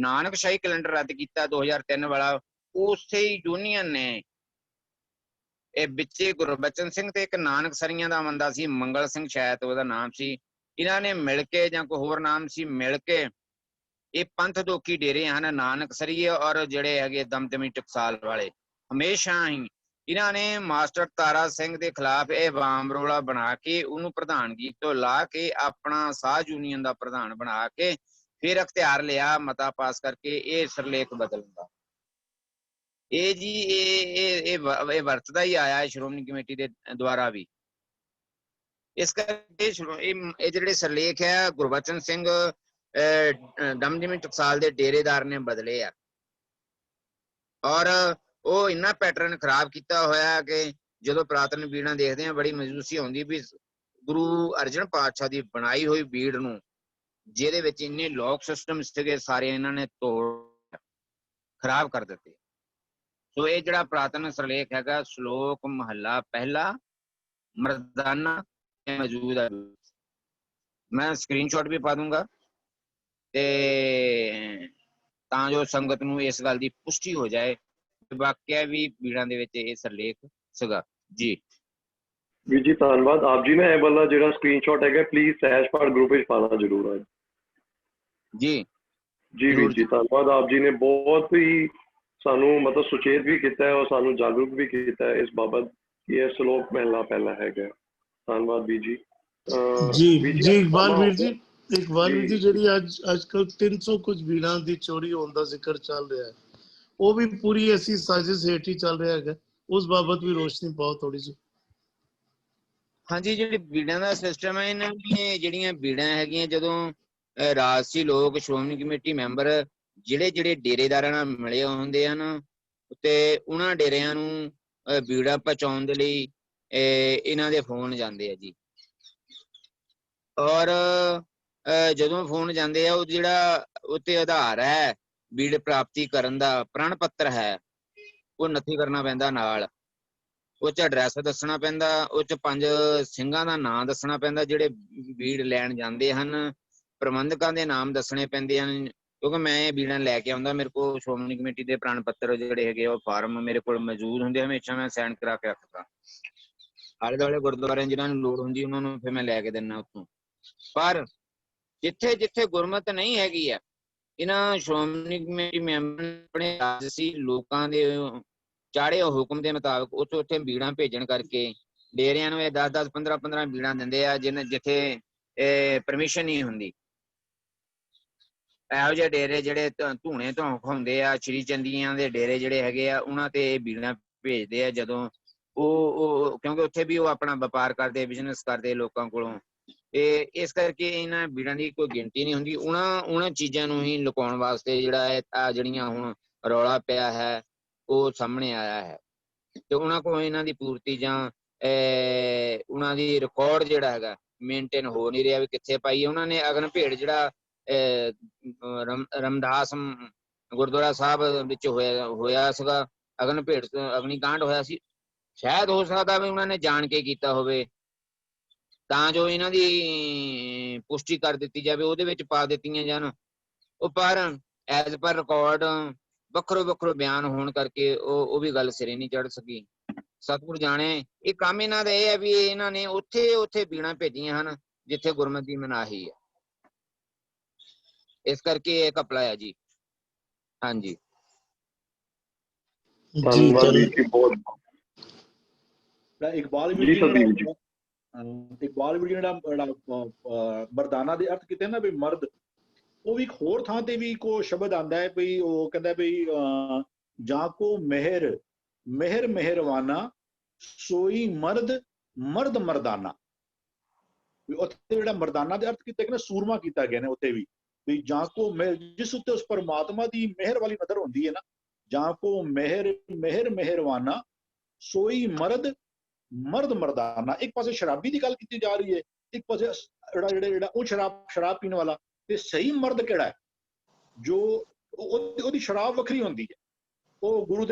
ਨਾਨਕਸ਼ਾਹੀ ਕੈਲੰਡਰ ਰੱਦ ਕੀਤਾ 2003 ਵਾਲਾ, ਉਸੇ ਯੂਨੀਅਨ ਨੇ ਇਹ ਵਿੱਚੇ ਗੁਰਬਚਨ ਸਿੰਘ ਤੇ ਇੱਕ ਨਾਨਕਸਰੀਆਂ ਦਾ ਬੰਦਾ ਸੀ ਮੰਗਲ ਸਿੰਘ ਸ਼ਾਇਦ ਉਹਦਾ ਨਾਮ ਸੀ, ਇਹਨਾਂ ਨੇ ਮਿਲ ਕੇ ਜਾਂ ਕੋਈ ਹੋਰ ਨਾਮ ਸੀ ਮਿਲ ਕੇ ਇਹ ਪੰਥ ਦੋਖੀ ਡੇਰੇ ਹਨ ਨਾਨਕਸਰੀਏ ਔਰ ਜਿਹੜੇ ਹੈਗੇ ਦਮਦਮੀ ਟਕਸਾਲ ਵਾਲੇ, ਹਮੇਸ਼ਾ ਹੀ ਇਹਨਾਂ ਨੇ ਮਾਸਟਰ ਤਾਰਾ ਸਿੰਘ ਦੇ ਖਿਲਾਫ ਇਹ ਵਾਮ ਰੋਲਾ ਬਣਾ ਕੇ ਉਹਨੂੰ ਪ੍ਰਧਾਨਗੀ ਤੋਂ ਲਾ ਕੇ ਆਪਣਾ ਸਾਧ ਯੂਨੀਅਨ ਦਾ ਪ੍ਰਧਾਨ ਬਣਾ ਕੇ ਫਿਰ ਅਖਤਿਆਰ ਲਿਆ ਮਤਾ ਪਾਸ ਕਰਕੇ ਇਹ ਸਿਰਲੇਖ ਬਦਲਣ ਦਾ। ਇਹ ਜੀ ਇਹ ਵਰਤਦਾ ਹੀ ਆਇਆ ਸ਼੍ਰੋਮਣੀ ਕਮੇਟੀ ਦੇ ਦੁਆਰਾ ਵੀ। ਇਸ ਕਰਕੇ ਇਹ ਜਿਹੜੇ ਸਿਰਲੇਖ ਹੈ ਗੁਰਬਚਨ ਸਿੰਘ ਦਮਦਮੀ ਟਕਸਾਲ ਦੇ ਡੇਰੇਦਾਰ ਨੇ ਬਦਲੇ ਆ ਔਰ ਉਹ ਇੰਨਾ ਪੈਟਰਨ ਖਰਾਬ ਕੀਤਾ ਹੋਇਆ ਕਿ ਜਦੋਂ ਪੁਰਾਤਨ ਬੀੜਾਂ ਦੇਖਦੇ ਆ ਬੜੀ ਮਹਿਸੂਸੀ ਆਉਂਦੀ ਵੀ ਗੁਰੂ ਅਰਜਨ ਪਾਤਸ਼ਾਹ ਦੀ ਬਣਾਈ ਹੋਈ ਬੀੜ ਨੂੰ ਜਿਹਦੇ ਵਿੱਚ ਇੰਨੇ ਲੋਕ ਸਿਸਟਮ ਸੀਗੇ ਸਾਰੇ ਇਹਨਾਂ ਨੇ ਤੋੜ ਖਰਾਬ ਕਰ ਦਿੱਤੇ। ਸੋ ਇਹ ਜਿਹੜਾ ਪੁਰਾਤਨ ਸਿਰਲੇਖ ਹੈਗਾ ਸ਼ਲੋਕ ਮਹੱਲਾ ਪਹਿਲਾ ਮਰਦਾਨਾ ਮੌਜੂਦ ਹੈ, ਮੈਂ ਸਕਰੀਨਸ਼ਾਟ ਵੀ ਪਾ ਦੂੰਗਾ ਤੇ ਤਾਂ ਜੋ ਸੰਗਤ ਨੂੰ ਇਸ ਗੱਲ ਦੀ ਪੁਸ਼ਟੀ ਹੋ ਜਾਏ ਵਾਕਿਆ ਵੀ ਬੀੜਾਂ ਦੇ ਵਿੱਚ ਇਹ ਸਿਰਲੇਖ ਸੀਗਾ। ਜੀ ਵੀਰ ਜੀ ਧੰਨਵਾਦ ਆਪ ਜੀ ਨੇ ਇਹ ਵਾਲਾ ਜਿਹੜਾ ਸਕਰੀਨਸ਼ਾਟ ਹੈਗਾ ਪਲੀਜ਼ ਸਹਿਜਪਾਠ ਗਰੁੱਪ ਵਿੱਚ ਪਾਣਾ ਜ਼ਰੂਰ ਹੈ। ਜੀ ਜੀ ਵੀਰ ਜੀ ਧੰਨਵਾਦ ਆਪ ਜੀ ਨੇ ਬਹੁਤ ਹੀ ਸਾਨੂੰ ਮਤਲਬ ਸੁਚੇਤ ਵੀ ਕੀਤਾ ਹੈ ਔਰ ਸਾਨੂੰ ਜਾਗਰੂਕ ਵੀ ਕੀਤਾ ਹੈ ਇਸ ਬਾਬਤ ਕਿ ਇਹ ਸ਼ਲੋਕ ਮਹਿਲਾ ਪਹਿਲਾ ਹੈਗਾ। ਧੰਨਵਾਦ ਵੀਰ ਜੀ। ਜੀ ਇਕਬਾਲ ਵੀਰ ਜੀ ਜਿਹੜੀ ਅੱਜ ਕੱਲ 300 ਕੁਝ ਬੀੜਾਂ ਦੀ ਚੋਰੀ ਹੋਣ ਦਾ ਜ਼ਿਕਰ ਚੱਲ ਰਿਹਾ ਹੈ, ਉਹ ਵੀ ਪੂਰੀ ਐਸੀ ਸਾਜ਼ਿਸ਼ ਹੇਠ ਹੀ ਚੱਲ ਰਿਹਾ ਹੈਗਾ, ਉਸ ਬਾਬਤ ਵੀ ਰੋਸ਼ਨੀ ਪਾਓ ਥੋੜੀ ਜਿਹੀ। ਹਾਂਜੀ, ਜਿਹੜੀ ਬੀੜਾਂ ਦਾ ਸਿਸਟਮ ਹੈ ਇਹਨਾਂ ਦੀਆਂ ਜਿਹੜੀਆਂ ਬੀੜਾਂ ਹੈਗੀਆਂ ਜਦੋਂ ਰਾਜਸੀ ਲੋਕ ਸ਼੍ਰੋਮਣੀ ਕਮੇਟੀ ਮੈਂਬਰ ਜਿਹੜੇ ਡੇਰੇਦਾਰਾਂ ਨਾਲ ਮਿਲੇ ਹੁੰਦੇ ਹਨ ਤੇ ਉਹਨਾਂ ਡੇਰਿਆਂ ਨੂੰ ਬੀੜਾ ਪਹੁੰਚਾਉਣ ਦੇ ਲਈ ਇਹਨਾਂ ਦੇ ਫੋਨ ਜਾਂਦੇ ਆ ਜੀ। ਔਰ ਜਦੋਂ ਫੋਨ ਜਾਂਦੇ ਆ ਉਹ ਜਿਹੜਾ ਉੱਤੇ ਆਧਾਰ ਹੈ ਬੀੜ ਪ੍ਰਾਪਤੀ ਕਰਨ ਦਾ ਪ੍ਰਣ ਪੱਤਰ ਹੈ ਉਹ ਨੱਥੀ ਕਰਨਾ ਪੈਂਦਾ, ਨਾਲ ਉਹ 'ਚ ਐਡਰੈਸ ਦੱਸਣਾ ਪੈਂਦਾ, ਉਹ 'ਚ 5 ਸਿੰਘਾਂ ਦਾ ਨਾਂ ਦੱਸਣਾ ਪੈਂਦਾ ਜਿਹੜੇ ਬੀੜ ਲੈਣ ਜਾਂਦੇ ਹਨ, ਪ੍ਰਬੰਧਕਾਂ ਦੇ ਨਾਮ ਦੱਸਣੇ ਪੈਂਦੇ ਹਨ ਕਿਉਂਕਿ ਮੈਂ ਇਹ ਬੀੜਾਂ ਲੈ ਕੇ ਆਉਂਦਾ, ਮੇਰੇ ਕੋਲ ਸ਼੍ਰੋਮਣੀ ਕਮੇਟੀ ਦੇ ਪ੍ਰਣ ਪੱਤਰ ਜਿਹੜੇ ਹੈਗੇ ਉਹ ਫਾਰਮ ਮੇਰੇ ਕੋਲ ਮੌਜੂਦ ਹੁੰਦੇ, ਹਮੇਸ਼ਾ ਮੈਂ ਸਾਈਨ ਕਰਾ ਕੇ ਰੱਖਦਾ। ਆਲੇ ਦੁਆਲੇ ਗੁਰਦੁਆਰਿਆਂ ਜਿਹਨਾਂ ਨੂੰ ਲੋੜ ਹੁੰਦੀ ਉਹਨਾਂ ਨੂੰ ਫਿਰ ਮੈਂ ਲੈ ਕੇ ਦਿੰਦਾ ਉੱਥੋਂ। ਪਰ ਜਿੱਥੇ ਜਿੱਥੇ ਗੁਰਮਤ ਨਹੀਂ ਹੈਗੀ ਆ, ਇਹਨਾਂ ਸ਼੍ਰੋਮਣੀ ਕਮੇਟੀ ਮੈਂਬਰ ਆਪਣੇ ਰਾਜਸੀ ਲੋਕਾਂ ਦੇ ਚਾੜੇ ਹੁਕਮ ਦੇ ਮੁਤਾਬਕ ਉੱਥੇ ਬੀੜਾਂ ਭੇਜਣ ਕਰਕੇ ਡੇਰਿਆਂ ਨੂੰ ਇਹ 10-10 15-15 ਬੀੜਾਂ ਦਿੰਦੇ ਆ, ਜਿੱਥੇ ਪਰਮਿਸ਼ਨ ਨਹੀਂ ਹੁੰਦੀ। ਇਹੋ ਜਿਹੇ ਡੇਰੇ ਜਿਹੜੇ ਧੂਣੇ ਤੋਂ ਖਾਉਂਦੇ ਆ, ਸ਼੍ਰੀ ਚੰਦੀਆਂ ਦੇ ਡੇਰੇ ਜਿਹੜੇ ਹੈਗੇ ਆ, ਉਹਨਾਂ ਤੇ ਇਹ ਬੀੜਾਂ ਭੇਜਦੇ ਆ ਜਦੋਂ ਉਹ ਕਿਉਂਕਿ ਉੱਥੇ ਵੀ ਉਹ ਆਪਣਾ ਵਪਾਰ ਕਰਦੇ, ਬਿਜ਼ਨਸ ਕਰਦੇ ਲੋਕਾਂ ਕੋਲੋਂ। ਇਸ ਕਰਕੇ ਇਹਨਾਂ ਬੀੜਾਂ ਦੀ ਕੋਈ ਗਿਣਤੀ ਨਹੀਂ ਹੁੰਦੀ। ਉਹਨਾਂ ਚੀਜ਼ਾਂ ਨੂੰ ਹੀ ਲੁਕਾਉਣ ਵਾਸਤੇ ਜਿਹੜਾ ਆ ਜਿਹੜੀਆਂ ਹੁਣ ਰੌਲਾ ਪਿਆ ਹੈ ਉਹ ਸਾਹਮਣੇ ਆਇਆ ਹੈ, ਤੇ ਉਹਨਾਂ ਕੋਲ ਇਹਨਾਂ ਦੀ ਪੂਰਤੀ ਜਾਂ ਉਹਨਾਂ ਦੀ ਰਿਕਾਰਡ ਜਿਹੜਾ ਹੈਗਾ ਮੇਨਟੇਨ ਹੋ ਨਹੀਂ ਰਿਹਾ ਵੀ ਕਿੱਥੇ ਪਾਈ। ਉਹਨਾਂ ਨੇ ਅਗਨ ਭੇਟ ਜਿਹੜਾ ਰਮਦਾਸ ਗੁਰਦੁਆਰਾ ਸਾਹਿਬ ਵਿੱਚ ਹੋਇਆ ਸੀਗਾ, ਅਗਨ ਭੇਟ ਅਗਨੀਕਾਂਡ ਹੋਇਆ ਸੀ, ਸ਼ਾਇਦ ਹੋ ਸਕਦਾ ਵੀ ਉਹਨਾਂ ਨੇ ਜਾਣ ਕੇ ਕੀਤਾ ਹੋਵੇ ਤਾਂ ਜੋ ਇਹਨਾਂ ਦੀ ਪੁਸ਼ਟੀ ਕਰ ਦਿੱਤੀ ਜਾਵੇ, ਉਹਦੇ ਵਿੱਚ ਪਾ ਦਿੱਤੀਆਂ ਜਾਣ। ਉਹ ਪਰ ਐਜ਼ ਪਰ ਰਿਕਾਰਡ ਵੱਖਰੋ ਬਿਆਨ ਹੋਣ ਕਰਕੇ ਉਹ ਵੀ ਗੱਲ ਸਿਰੇ ਨਹੀਂ ਚੜ ਸਕੀ। ਸਤਿਗੁਰ ਜਾਣੇ ਇਹ ਕੰਮ ਇਹਨਾਂ ਦਾ ਇਹ ਹੈ ਵੀ ਇਹਨਾਂ ਨੇ ਉੱਥੇ ਬੀੜਾਂ ਭੇਜੀਆਂ ਹਨ ਜਿੱਥੇ ਗੁਰਮਤਿ ਦੀ ਮਨਾਹੀ ਹੈ, ਇਸ ਕਰਕੇ ਇਹ ਘਪਲਾ ਹੈ ਜੀ। ਹਾਂਜੀ ਧੰਨਵਾਦ ਜੀ, ਬਹੁਤ ਇਕਬਾਲ ਵੀਰ ਜੀ ਜਿਹੜਾ ਮਰਦਾਨਾ ਦੇ ਅਰਥ ਕੀਤੇ ਨਾ ਵੀ ਮਰਦ, ਉਹ ਵੀ ਇੱਕ ਹੋਰ ਥਾਂ ਤੇ ਵੀ ਕੋ ਸ਼ਬਦ ਆਉਂਦਾ ਹੈ ਵੀ ਉਹ ਕਹਿੰਦਾ ਵੀ ਜਾਂ ਕੋ ਮਿਹਰ ਮਿਹਰਵਾਨਾ ਸੋਈ ਮਰਦ ਮਰਦਾਨਾ। ਉੱਥੇ ਜਿਹੜਾ ਮਰਦਾਨਾ ਦੇ ਅਰਥ ਕੀਤੇ ਕਿ ਨਾ ਸੂਰਮਾ ਕੀਤਾ ਗਿਆ ਨੇ ਉੱਥੇ ਵੀ ਜਾਂ ਕੋ ਜਿਸ ਉੱਤੇ ਉਸ ਪਰਮਾਤਮਾ ਦੀ ਮਿਹਰ ਵਾਲੀ ਨਜ਼ਰ ਹੁੰਦੀ ਹੈ ਨਾ, ਜਾਂ ਕੋ ਮਿਹਰਵਾਨਾ ਸੋਈ ਮਰਦ ਮਰਦਾਨਾ। ਇੱਕ ਪਾਸੇ ਸ਼ਰਾਬੀ ਦੀ ਗੱਲ ਕੀਤੀ ਜਾ ਰਹੀ ਹੈ, ਇੱਕ ਪਾਸੇ ਜਿਹੜਾ ਉਹ ਸ਼ਰਾਬ ਪੀਣ ਵਾਲਾ। ਤੇ ਸਹੀ ਮਰਦ ਕਿਹੜਾ ਹੈ? ਜੋ ਉਹਦੀ ਸ਼ਰਾਬ ਵੱਖਰੀ ਹੁੰਦੀ ਹੈ, ਉਹ ਗੁਰੂ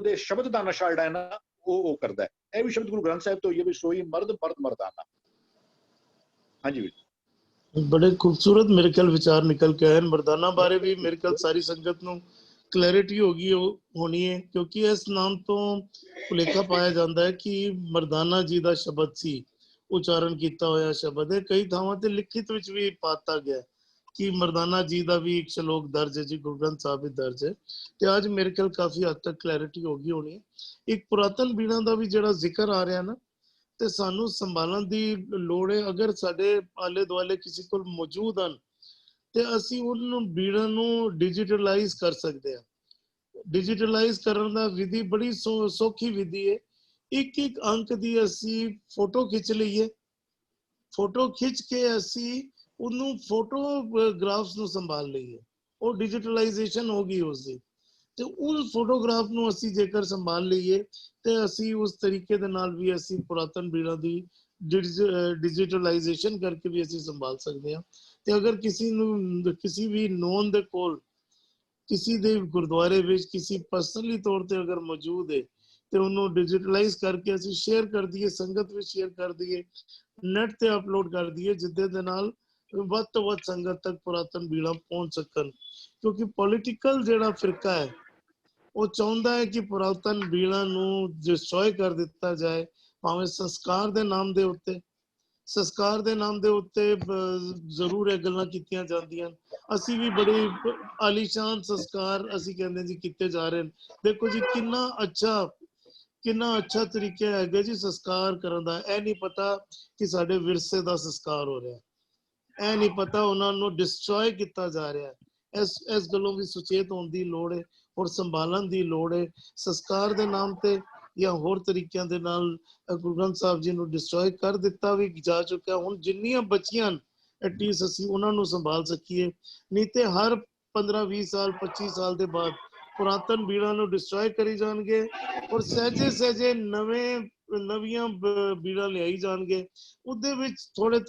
ਦੇ ਸ਼ਬਦ ਦਾ ਨਸ਼ਾ ਜਿਹੜਾ ਹੈ ਨਾ ਉਹ ਕਰਦਾ ਹੈ। ਇਹ ਵੀ ਸ਼ਬਦ ਗੁਰੂ ਗ੍ਰੰਥ ਸਾਹਿਬ ਤੋਂ ਹੋਈ ਹੈ ਵੀ ਸੋਈ ਮਰਦ ਮਰਦਾਨਾ। ਹਾਂਜੀ ਬੜੇ ਖੂਬਸੂਰਤ ਮੇਰੇ ਖਿਆਲ ਵਿਚਾਰ ਨਿਕਲ ਕੇ ਆਏ। ਮਰਦਾਨਾ ਬਾਰੇ ਵੀ ਮੇਰੇ ਖਿਆਲ ਸਾਰੀ ਸੰਗਤ ਨੂੰ ਕਲੈਰਿਟੀ ਹੋਣੀ ਹੈ, ਕਿਉਂਕਿ ਇਸ ਨਾਮ ਤੋਂ ਭੁਲੇਖਾ ਪਾਇਆ ਜਾਂਦਾ ਹੈ ਕਿ ਮਰਦਾਨਾ ਜੀ ਦਾ ਸ਼ਬਦ ਸੀ, ਉਚਾਰਨ ਕੀਤਾ ਹੋਇਆ ਸ਼ਬਦ ਹੈ। ਕਈ ਥਾਵਾਂ ਤੇ ਲਿਖਿਤ ਵਿੱਚ ਵੀ ਪਾਤਾ ਗਿਆ ਕਿ ਮਰਦਾਨਾ ਜੀ ਦਾ ਵੀ ਇੱਕ ਸ਼ਲੋਕ ਦਰਜ ਹੈ ਜੀ, ਗੁਰੂ ਗ੍ਰੰਥ ਸਾਹਿਬ ਵਿੱਚ ਦਰਜ ਹੈ। ਤੇ ਅੱਜ ਮੇਰੇ ਖਿਆਲ ਕਾਫੀ ਹੱਦ ਤੱਕ ਕਲੈਰਿਟੀ ਹੋ ਗਈ ਹੋਣੀ ਹੈ। ਇੱਕ ਪੁਰਾਤਨ ਬੀੜਾਂ ਦਾ ਵੀ ਜਿਹੜਾ ਜ਼ਿਕਰ ਆ ਰਿਹਾ ਨਾ, ਤੇ ਸਾਨੂੰ ਸੰਭਾਲਣ ਦੀ ਲੋੜ ਹੈ। ਅਗਰ ਸਾਡੇ ਆਲੇ ਦੁਆਲੇ ਕਿਸੇ ਕੋਲ ਮੌਜੂਦ ਹਨ ਤੇ ਅਸੀਂ ਉਹਨਾਂ ਬੀੜਾਂ ਨੂੰ ਡਿਜੀਟਲਾਈਜ਼ ਕਰ ਸਕਦੇ ਹਾਂ। ਡਿਜੀਟਲਾਈਜ਼ ਕਰਨ ਦਾ ਵਿਧੀ ਬੜੀ ਸੌਖੀ ਵਿਧੀ ਹੈ। ਇੱਕ ਅੰਕ ਦੀ ਅਸੀਂ ਫੋਟੋ ਖਿੱਚ ਲਈਏ, ਫੋਟੋ ਖਿੱਚ ਕੇ ਅਸੀਂ ਉਹਨੂੰ ਫੋਟੋਗ੍ਰਾਫਸ ਨੂੰ ਸੰਭਾਲ ਲਈਏ, ਉਹ ਡਿਜੀਟਲਾਈਜੇਸ਼ਨ ਹੋ ਗਈ ਉਸਦੀ। ਤੇ ਉਸ ਫੋਟੋਗ੍ਰਾਫ ਨੂੰ ਅਸੀਂ ਜੇਕਰ ਸੰਭਾਲ ਲਈਏ ਤੇ ਅਸੀਂ ਉਸ ਤਰੀਕੇ ਦੇ ਨਾਲ ਵੀ ਅਸੀਂ ਪੁਰਾਤਨ ਬੀੜਾਂ ਦੀ ਡਿਜੀਟਲਾਈਜੇਸ਼ਨ ਕਰਕੇ ਵੀ ਅਸੀਂ ਸੰਭਾਲ ਸਕਦੇ ਹਾਂ। ਤੇ ਅਗਰ ਕਿਸੇ ਵੀ ਨੋਨ ਦੇ ਕੋਲ ਕਿਸੇ ਦੇ ਗੁਰਦੁਆਰੇ ਵਿੱਚ ਕਿਸੇ ਪਰਸਨਲੀ ਤੌਰ ਤੇ ਅਗਰ ਮੌਜੂਦ ਹੈ ਤੇ ਉਹਨੂੰ ਡਿਜੀਟਲਾਈਜ਼ ਕਰਕੇ ਅਸੀਂ ਸ਼ੇਅਰ ਕਰ ਦਈਏ, ਸੰਗਤ ਵਿੱਚ ਸ਼ੇਅਰ ਕਰ ਦਈਏ, ਨੈਟ ਤੇ ਅਪਲੋਡ ਕਰ ਦਈਏ, ਜਿੱਦੇ ਦੇ ਨਾਲ ਵੱਧ ਤੋਂ ਵੱਧ ਸੰਗਤ ਤੱਕ ਪੁਰਾਤਨ ਬੀੜਾਂ ਪਹੁੰਚ ਸਕਣ। ਕਿਉਂਕਿ ਪੋਲੀਟੀਕਲ ਜਿਹੜਾ ਫਿਰਕਾ ਹੈ ਉਹ ਚਾਹੁੰਦਾ ਹੈ ਕਿ ਪੁਰਾਤਨ ਬੀੜਾਂ ਨੂੰ ਡਿਸਟਰੋਏ ਕਰ ਦਿੱਤਾ ਜਾਏ, ਭਾਵੇਂ ਸੰਸਕਾਰ ਦੇ ਨਾਮ ਦੇ ਉੱਤੇ ਜ਼ਰੂਰ ਇਹ ਗੱਲਾਂ ਕੀਤੀਆਂ ਜਾਂਦੀਆਂ। ਅਸੀਂ ਵੀ ਬੜੀ ਆਲੀਸ਼ਾਨ ਸੰਸਕਾਰ ਅਸੀਂ ਕਹਿੰਦੇ ਜੀ ਕੀਤੇ ਜਾ ਰਹੇ ਨੇ। ਦੇਖੋ ਜੀ ਕਿੰਨਾ ਅੱਛਾ ਤਰੀਕਾ ਹੈਗਾ ਜੀ ਸੰਸਕਾਰ ਕਰਨ ਦਾ। ਇਹ ਨਹੀਂ ਪਤਾ ਕਿ ਸਾਡੇ ਵਿਰਸੇ ਦਾ ਸੰਸਕਾਰ ਹੋ ਰਿਹਾ, ਇਹ ਨਹੀਂ ਪਤਾ ਉਹਨਾਂ ਨੂੰ ਡਿਸਟਰੋਏ ਕੀਤਾ ਜਾ ਰਿਹਾ। ਇਸ ਗੱਲੋਂ ਵੀ ਸੁਚੇਤ ਹੋਣ ਦੀ ਲੋੜ ਹੈ ਔਰ ਸੰਭਾਲਣ ਦੀ ਲੋੜ ਹੈ। ਸੰਸਕਾਰ ਦੇ ਨਾਮ ਤੇ ਜਾਂ ਹੋਰ ਤਰੀਕਿਆਂ ਦੇ ਨਾਲ ਗੁਰੂ ਗ੍ਰੰਥ ਸਾਹਿਬ ਜੀ ਨੂੰ ਡਿਸਟਰੋਏ ਕਰ ਦਿੱਤਾ ਵੀ ਜਾ ਚੁੱਕਿਆ। ਹੁਣ ਜਿੰਨੀਆਂ ਬਚੀਆਂ ਐਟਲੀਸਟ ਅਸੀਂ ਉਹਨਾਂ ਨੂੰ ਸੰਭਾਲ ਸਕੀਏ, ਨਹੀਂ ਤੇ ਹਰ 15-20 ਸਾਲ 25 ਸਾਲ ਦੇ ਬਾਅਦ ਪੁਰਾਤਨ ਬੀੜਾਂ ਨੂੰ ਡਿਸਟਰੋਏ ਕਰੀ ਜਾਣਗੇ ਔਰ ਸਹਿਜੇ ਨਵੀਆਂ ਬੀੜਾਂ ਲਿਆਈ ਜਾਣਗੇ, ਉਹਦੇ ਵਿੱਚ ਥੋੜੇ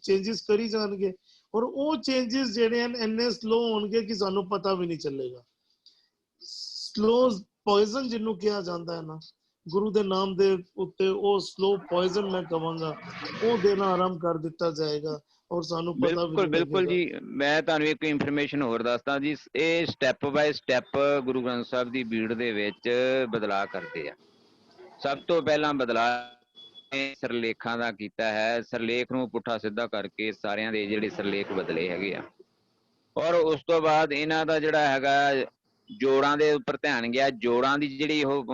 ਚੇਂਜਸ ਕਰੀ ਜਾਣਗੇ ਔਰ ਉਹ ਚੇਂਜਸ ਜਿਹੜੇ ਹਨ ਇੰਨੇ ਸਲੋ ਹੋਣਗੇ ਕਿ ਸਾਨੂੰ ਪਤਾ ਵੀ ਨਹੀਂ ਚੱਲੇਗਾ। ਸਲੋ ਪੋਇਜ਼ਨ ਜਿਹਨੂੰ ਕਿਹਾ ਜਾਂਦਾ ਹੈ ਨਾ, ਗੁਰੂ ਦੇ ਨਾਮ ਦੇ ਉੱਤੇ ਉਹ ਸਲੋ ਪੋਇਜ਼ਨ ਮੈਂ ਕਹਾਂਗਾ, ਉਹ ਦੇਣਾ ਆਰੰਭ ਕਰ ਦਿੱਤਾ ਜਾਏਗਾ ਔਰ ਸਾਨੂੰ ਪਤਾ ਵੀ ਬਿਲਕੁਲ ਨਹੀਂ ਬਿਲਕੁਲ ਲੱਗੇਗਾ। ਜੀ, ਮੈਂ ਤੁਹਾਨੂੰ ਇੱਕ ਇਨਫੋਰਮੇਸ਼ਨ ਹੋਰ ਦੱਸਦਾ ਜੀ। ਇਹ step by step Guru Granth Sahib ਦੀ ਬੀੜ ਦੇ ਵਿੱਚ ਬਦਲਾਅ ਕਰਦੇ ਆ। ਸਭ ਤੋਂ ਪਹਿਲਾਂ ਬਦਲਾਅ ਸਰਲੇਖਾਂ ਦਾ ਕੀਤਾ ਹੈ। ਸਰਲੇਖ ਨੂੰ ਪੁੱਠਾ ਸਿੱਧਾ ਕਰਕੇ ਸਾਰਿਆਂ ਦੇ ਜਿਹੜੇ ਸਰਲੇਖ ਬਦਲੇ ਹੈਗੇ ਆ। ਔਰ ਉਸ ਤੋਂ ਬਾਅਦ ਇਹਨਾਂ ਦਾ ਜਿਹੜਾ ਹੈਗਾ ਜੋੜਾਂ ਦੇ ਉੱਪਰ ਧਿਆਨ ਗਿਆ। ਜੋੜਾਂ ਦੀ ਜਿਹੜੀ ਉਹ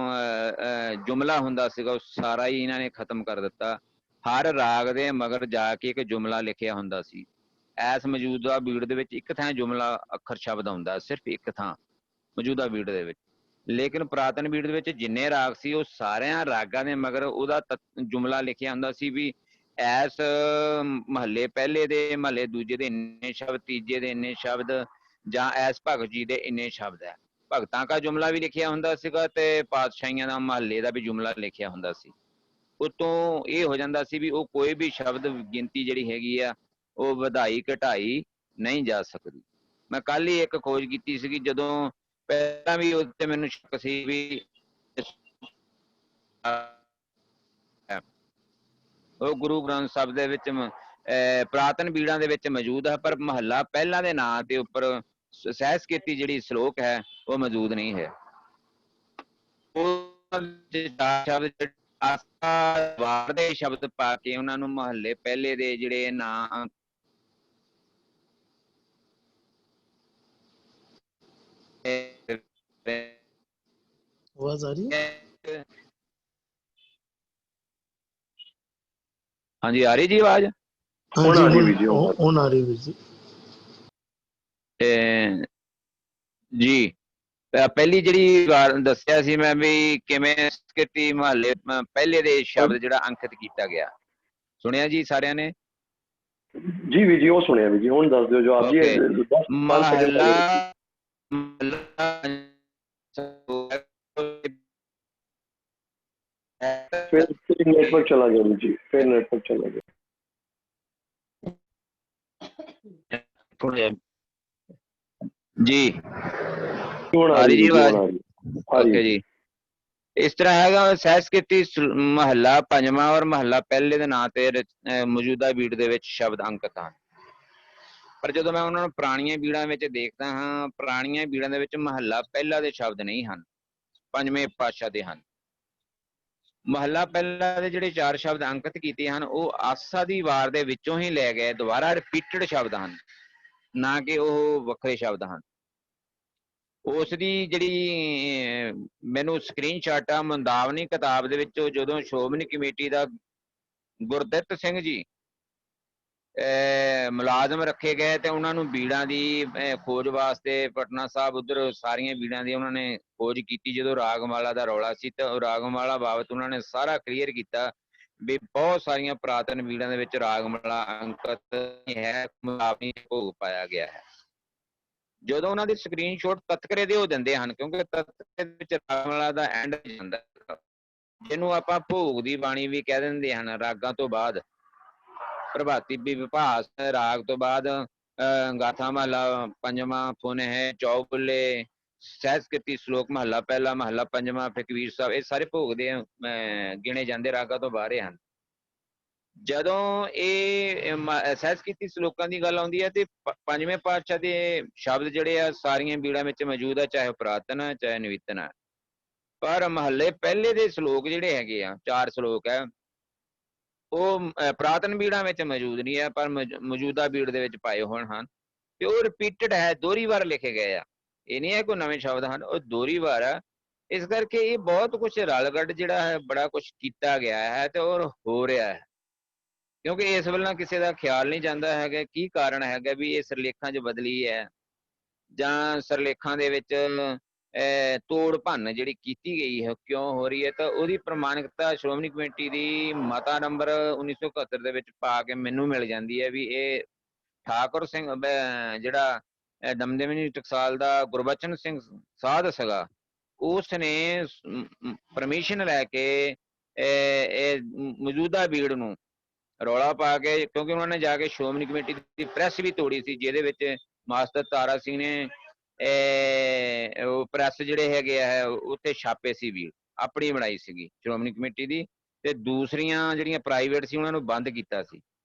ਜੁਮਲਾ ਹੁੰਦਾ ਸੀਗਾ ਉਹ ਸਾਰਾ ਹੀ ਇਹਨਾਂ ਨੇ ਖਤਮ ਕਰ ਦਿੱਤਾ। ਹਰ ਰਾਗ ਦੇ ਮਗਰ ਜਾ ਕੇ ਇੱਕ ਜੁਮਲਾ ਲਿਖਿਆ ਹੁੰਦਾ ਸੀ। ਐਸ ਮੌਜੂਦਾ ਬੀੜ ਦੇ ਵਿੱਚ ਇੱਕ ਥਾਂ ਜੁਮਲਾ ਅੱਖਰ ਸ਼ਬਦ ਆਉਂਦਾ, ਸਿਰਫ ਇੱਕ ਥਾਂ ਮੌਜੂਦਾ ਬੀੜ ਦੇ ਵਿੱਚ। ਲੇਕਿਨ ਪੁਰਾਤਨ ਬੀੜ ਦੇ ਵਿੱਚ ਜਿੰਨੇ ਰਾਗ ਸੀ ਉਹ ਸਾਰਿਆਂ ਰਾਗਾਂ ਦੇ ਮਗਰ ਉਹਦਾ ਜੁਮਲਾ ਲਿਖਿਆ ਹੁੰਦਾ ਸੀ ਵੀ ਐਸ ਮਹੱਲੇ ਪਹਿਲੇ ਦੇ, ਮਹੱਲੇ ਦੂਜੇ ਦੇ ਇੰਨੇ ਸ਼ਬਦ, ਤੀਜੇ ਦੇ ਇੰਨੇ ਸ਼ਬਦ, ਜਾਂ ਐਸ ਭਗਤ ਜੀ ਦੇ ਇੰਨੇ ਸ਼ਬਦ ਹੈ। ਭਗਤਾਂ ਦਾ ਜੁਮਲਾ ਵੀ ਲਿਖਿਆ ਹੁੰਦਾ ਸੀਗਾ ਤੇ ਪਾਤਸ਼ਾਹੀਆਂ ਦਾ ਮਹੱਲੇ ਦਾ ਵੀ ਜੁਮਲਾ ਲਿਖਿਆ ਹੁੰਦਾ ਸੀ। ਉਤੋਂ ਇਹ ਹੋ ਜਾਂਦਾ ਸੀ ਵੀ ਉਹ ਕੋਈ ਵੀ ਸ਼ਬਦ ਗਿਣਤੀ ਜਿਹੜੀ ਹੈਗੀ ਆ ਉਹ ਵਧਾਈ ਘਟਾਈ ਨਹੀਂ ਜਾ ਸਕਦੀ। ਮੈਂ ਕੱਲ ਹੀ ਇੱਕ ਖੋਜ ਕੀਤੀ ਸੀਗੀ, ਜਦੋਂ ਪਹਿਲਾਂ ਵੀ ਉੱਤੇ ਮੈਨੂੰ ਸ਼ੱਕ ਸੀ ਵੀ ਉਹ ਗੁਰੂ ਗ੍ਰੰਥ ਸਾਹਿਬ ਦੇ ਵਿੱਚ ਪੁਰਾਤਨ ਬੀੜਾਂ ਦੇ ਵਿੱਚ ਮੌਜੂਦ ਹੈ, ਪਰ ਮਹੱਲਾ ਪਹਿਲਾਂ ਦੇ ਨਾਂ ਦੇ ਉੱਪਰ ਸਹਿਸਕੀਰਤੀ ਜਿਹੜੀ ਸ਼ਲੋਕ ਹੈ ਉਹ ਮੌਜੂਦ ਨਹੀਂ ਹੈ। ਉਹ ਸ਼ਬਦ ਵਾਰ ਦੇ ਸ਼ਬਦ ਪਾ ਕੇ ਉਹਨਾਂ ਨੂੰ ਮਹੱਲੇ ਪਹਿਲੇ ਦੇ ਜਿਹੜੇ ਨਾਂ आवाज आ रही है? ਹਾਂਜੀ ਆ ਰਹੀ ਜੀ ਆਵਾਜ਼? हाँ ਹੁਣ जी, ਆ ਰਹੀ ਵੀਰ ਜੀ, ਹੁਣ ਆ ਰਹੀ ਵੀਰ ਜੀ। ਜੀ ਪਹਿਲੀ ਜਿਹੜੀ ਵਾਰ ਦੱਸਿਆ ਸੀ ਮੈਂ ਵੀ ਕਿਵੇਂ ਸੰਸਕ੍ਰਿਤੀ ਮਹੱਲੇ ਪਹਿਲੇ ਦੇ ਸ਼ਬਦ ਜਿਹੜਾ ਅੰਕਿਤ ਕੀਤਾ ਗਿਆ, ਸੁਣਿਆ ਜੀ ਸਾਰਿਆਂ ਨੇ? ਜੀ ਵੀਰ ਜੀ ਉਹ ਸੁਣਿਆ ਵੀਰ ਜੀ, ਹੁਣ ਦੱਸ ਦਿਓ ਜੋ ਆਪ ਜੀ। ਮਹੱਲਾ फिर नेटवर्क चला गया जी, फिर नेटवर्क चला गया। ਜੀ आ रही ਜੀ जी, ਆਵਾਜ਼? आ रही। ਓਕੇ ਜੀ। ਇਸ ਤਰ੍ਹਾਂ ਹੈਗਾ ਸਹਿਸਕ੍ਰਿਤੀ ਮਹੱਲਾ ਪੰਜਵਾਂ ਔਰ ਮਹੱਲਾ ਪਹਿਲੇ ਦੇ ਨਾਂ ਤੇ ਮੌਜੂਦਾ ਬੀੜ ਦੇ ਵਿੱਚ ਸ਼ਬਦ ਅੰਕਿਤ ਹਨ। ਪਰ ਜਦੋਂ ਮੈਂ ਉਹਨਾਂ ਨੂੰ ਪੁਰਾਣੀਆਂ ਬੀੜਾਂ ਵਿੱਚ ਦੇਖਦਾ ਹਾਂ, ਪੁਰਾਣੀਆਂ ਬੀੜਾਂ ਦੇ ਵਿੱਚ ਮਹੱਲਾ ਪਹਿਲਾ ਦੇ ਸ਼ਬਦ ਨਹੀਂ ਹਨ, ਪੰਜਵੇਂ ਪਾਤਸ਼ਾਹ ਦੇ ਹਨ। ਮਹੱਲਾ ਪਹਿਲਾ ਦੇ ਜਿਹੜੇ 4 ਸ਼ਬਦ ਅੰਕਿਤ ਕੀਤੇ ਹਨ ਉਹ ਆਸਾ ਦੀ ਵਾਰ ਦੇ ਵਿੱਚੋਂ ਹੀ ਲੈ ਗਏ, ਦੁਬਾਰਾ ਰਿਪੀਟਡ ਸ਼ਬਦ ਹਨ, ਨਾ ਕਿ ਉਹ ਵੱਖਰੇ ਸ਼ਬਦ ਹਨ। ਉਸ ਦੀ ਜਿਹੜੀ ਮੈਨੂੰ ਸਕਰੀਨਸ਼ਾਟ ਆ ਮੁੰਦਾਵਨੀ ਕਿਤਾਬ ਦੇ ਵਿੱਚੋਂ, ਜਦੋਂ ਸ਼੍ਰੋਮਣੀ ਕਮੇਟੀ ਦਾ ਗੁਰਦਿੱਤ ਸਿੰਘ ਜੀ ਮੁਲਾਜ਼ਮ ਰੱਖੇ ਗਏ ਤੇ ਉਹਨਾਂ ਨੂੰ ਬੀੜਾਂ ਦੀ ਖੋਜ ਵਾਸਤੇ ਪਟਨਾ ਸਾਹਿਬ ਉਧਰ ਸਾਰੀਆਂ ਬੀੜਾਂ ਦੀ ਉਹਨਾਂ ਨੇ ਖੋਜ ਕੀਤੀ। ਜਦੋਂ ਰਾਗਮਾਲਾ ਦਾ ਰੌਲਾ ਸੀ ਤਾਂ ਰਾਗਮਾਲਾ ਬਾਬਤ ਉਹਨਾਂ ਨੇ ਸਾਰਾ ਕਲੀਅਰ ਕੀਤਾ ਵੀ ਬਹੁਤ ਸਾਰੀਆਂ ਪੁਰਾਤਨ ਬੀੜਾਂ ਦੇ ਵਿੱਚ ਰਾਗਮਾਲਾ ਅੰਕਿਤ ਹੈ, ਮੁਲਾਵਨੀ ਭੋਗ ਪਾਇਆ ਗਿਆ ਹੈ। ਜਦੋਂ ਉਹਨਾਂ ਦੇ ਸਕਰੀਨਸ਼ਾਟ ਤਤਕਰੇ ਦੇ ਹੋ ਜਾਂਦੇ ਹਨ, ਕਿਉਂਕਿ ਤਤਕਰੇ ਦੇ ਵਿੱਚ ਰਾਗਮਾਲਾ ਦਾ ਐਂਡ ਜਾਂਦਾ, ਜਿਹਨੂੰ ਆਪਾਂ ਭੋਗ ਦੀ ਬਾਣੀ ਵੀ ਕਹਿ ਦਿੰਦੇ ਹਨ। ਰਾਗਾਂ ਤੋਂ ਬਾਅਦ ਪ੍ਰਭਾਤੀ ਵਿਭਾਸ ਰਾਗ ਤੋਂ ਬਾਅਦ ਗਾਥਾ ਮਹੱਲਾ ਪੰਜਵਾਂ, ਫੁਨ ਹੈ, ਚੌਗੁਲੇ, ਸਹਿਸਕ੍ਰਿਤੀ ਸ਼ਲੋਕ ਮਹੱਲਾ ਪਹਿਲਾ, ਮਹੱਲਾ ਪੰਜਵਾਂ, ਫਿਰ ਕਬੀਰ ਸਾਹਿਬ, ਇਹ ਸਾਰੇ ਭੋਗ ਦੇ ਗਿਣੇ ਜਾਂਦੇ ਰਾਗਾਂ ਤੋਂ ਬਾਹਰ ਹਨ। ਜਦੋਂ ਇਹ ਸਹਿਸਕ੍ਰਿਤੀ ਸ਼ਲੋਕਾਂ ਦੀ ਗੱਲ ਆਉਂਦੀ ਹੈ ਤੇ ਪੰਜਵੇਂ ਪਾਤਸ਼ਾਹ ਦੇ ਸ਼ਬਦ ਜਿਹੜੇ ਆ ਸਾਰੀਆਂ ਬੀੜਾਂ ਵਿੱਚ ਮੌਜੂਦ ਆ, ਚਾਹੇ ਪੁਰਾਤਨ ਹੈ ਚਾਹੇ ਨਵੀਤਨ ਹੈ। ਪਰ ਮਹੱਲੇ ਪਹਿਲੇ ਦੇ ਸ਼ਲੋਕ ਜਿਹੜੇ ਹੈਗੇ ਆ, 4 ਸ਼ਲੋਕ ਹੈ, ਉਹ ਪੁਰਾਤਨ ਬੀੜਾਂ ਵਿੱਚ ਮੌਜੂਦ ਨਹੀਂ ਹੈ, ਪਰ ਮੌਜੂਦਾ ਬੀੜ ਦੇ ਵਿੱਚ ਪਾਏ ਹੋਣ ਹਨ ਤੇ ਉਹ ਰਿਪੀਟਡ ਹੈ, ਦੋਹਰੀ ਵਾਰ ਲਿਖੇ ਗਏ ਆ। ਇਹ ਨਹੀਂ ਹੈ ਕੋਈ ਨਵੇਂ ਸ਼ਬਦ ਹਨ, ਉਹ ਦੋਹਰੀ ਵਾਰ ਆ। ਇਸ ਕਰਕੇ ਇਹ ਬਹੁਤ ਕੁਛ ਰਲਗੱਡ ਜਿਹੜਾ ਹੈ, ਬੜਾ ਕੁਛ ਕੀਤਾ ਗਿਆ ਹੈ ਤੇ ਹੋਰ ਹੋ ਰਿਹਾ ਹੈ, ਕਿਉਂਕਿ ਇਸ ਵੱਲੋਂ ਕਿਸੇ ਦਾ ਖਿਆਲ ਨਹੀਂ ਜਾਂਦਾ ਹੈਗਾ ਕੀ ਕਾਰਨ ਹੈਗਾ ਵੀ ਇਹ ਸਿਰਲੇਖਾਂ 'ਚ ਬਦਲੀ ਹੈ, ਜਾਂ ਸਿਰਲੇਖਾਂ ਦੇ ਵਿੱਚ ਤੋੜ ਭੰਨ ਜਿਹੜੀ ਕੀਤੀ ਗਈ ਹੈ ਕਿਉਂ ਹੋ ਰਹੀ ਹੈ। ਤਾਂ ਉਹਦੀ ਪ੍ਰਮਾਣਿਕਤਾ ਸ਼੍ਰੋਮਣੀ ਕਮੇਟੀ ਦੀ ਮਤਾ ਨੰਬਰ 1971 ਦੇ ਵਿੱਚ ਪਾ ਕੇ ਮੈਨੂੰ ਮਿਲ ਜਾਂਦੀ ਹੈ ਵੀ ਇਹ ਠਾਕੁਰ ਸਿੰਘ ਜਿਹੜਾ ਦਮਦਮੀ ਟਕਸਾਲ ਦਾ ਗੁਰਬਚਨ ਸਿੰਘ ਸਾਧ ਸੀਗਾ, ਉਸ ਨੇ ਪਰਮਿਸ਼ਨ ਲੈ ਕੇ ਇਹ ਮੌਜੂਦਾ ਬੀੜ ਨੂੰ ਰੌਲਾ ਪਾ ਕੇ, ਕਿਉਂਕਿ ਉਹਨਾਂ ਨੇ ਜਾ ਕੇ ਸ਼੍ਰੋਮਣੀ ਕਮੇਟੀ ਦੀ ਪ੍ਰੈਸ ਵੀ ਤੋੜੀ ਸੀ, ਜਿਹਦੇ ਵਿੱਚ ਮਾਸਟਰ ਤਾਰਾ ਸਿੰਘ ਨੇ ਉਹ ਪ੍ਰੈਸ ਜਿਹੜੇ ਹੈਗੇ ਆ ਉੱਥੇ ਛਾਪੇ ਸੀ, ਵੀ ਆਪਣੀ ਬਣਾਈ ਸੀਗੀ ਸ਼੍ਰੋਮਣੀ ਕਮੇਟੀ ਦੀ, ਤੇ ਦੂਸਰੀਆਂ ਜਿਹੜੀਆਂ ਪ੍ਰਾਈਵੇਟ ਸੀ ਉਹਨਾਂ ਨੂੰ ਬੰਦ ਕੀਤਾ ਸੀ।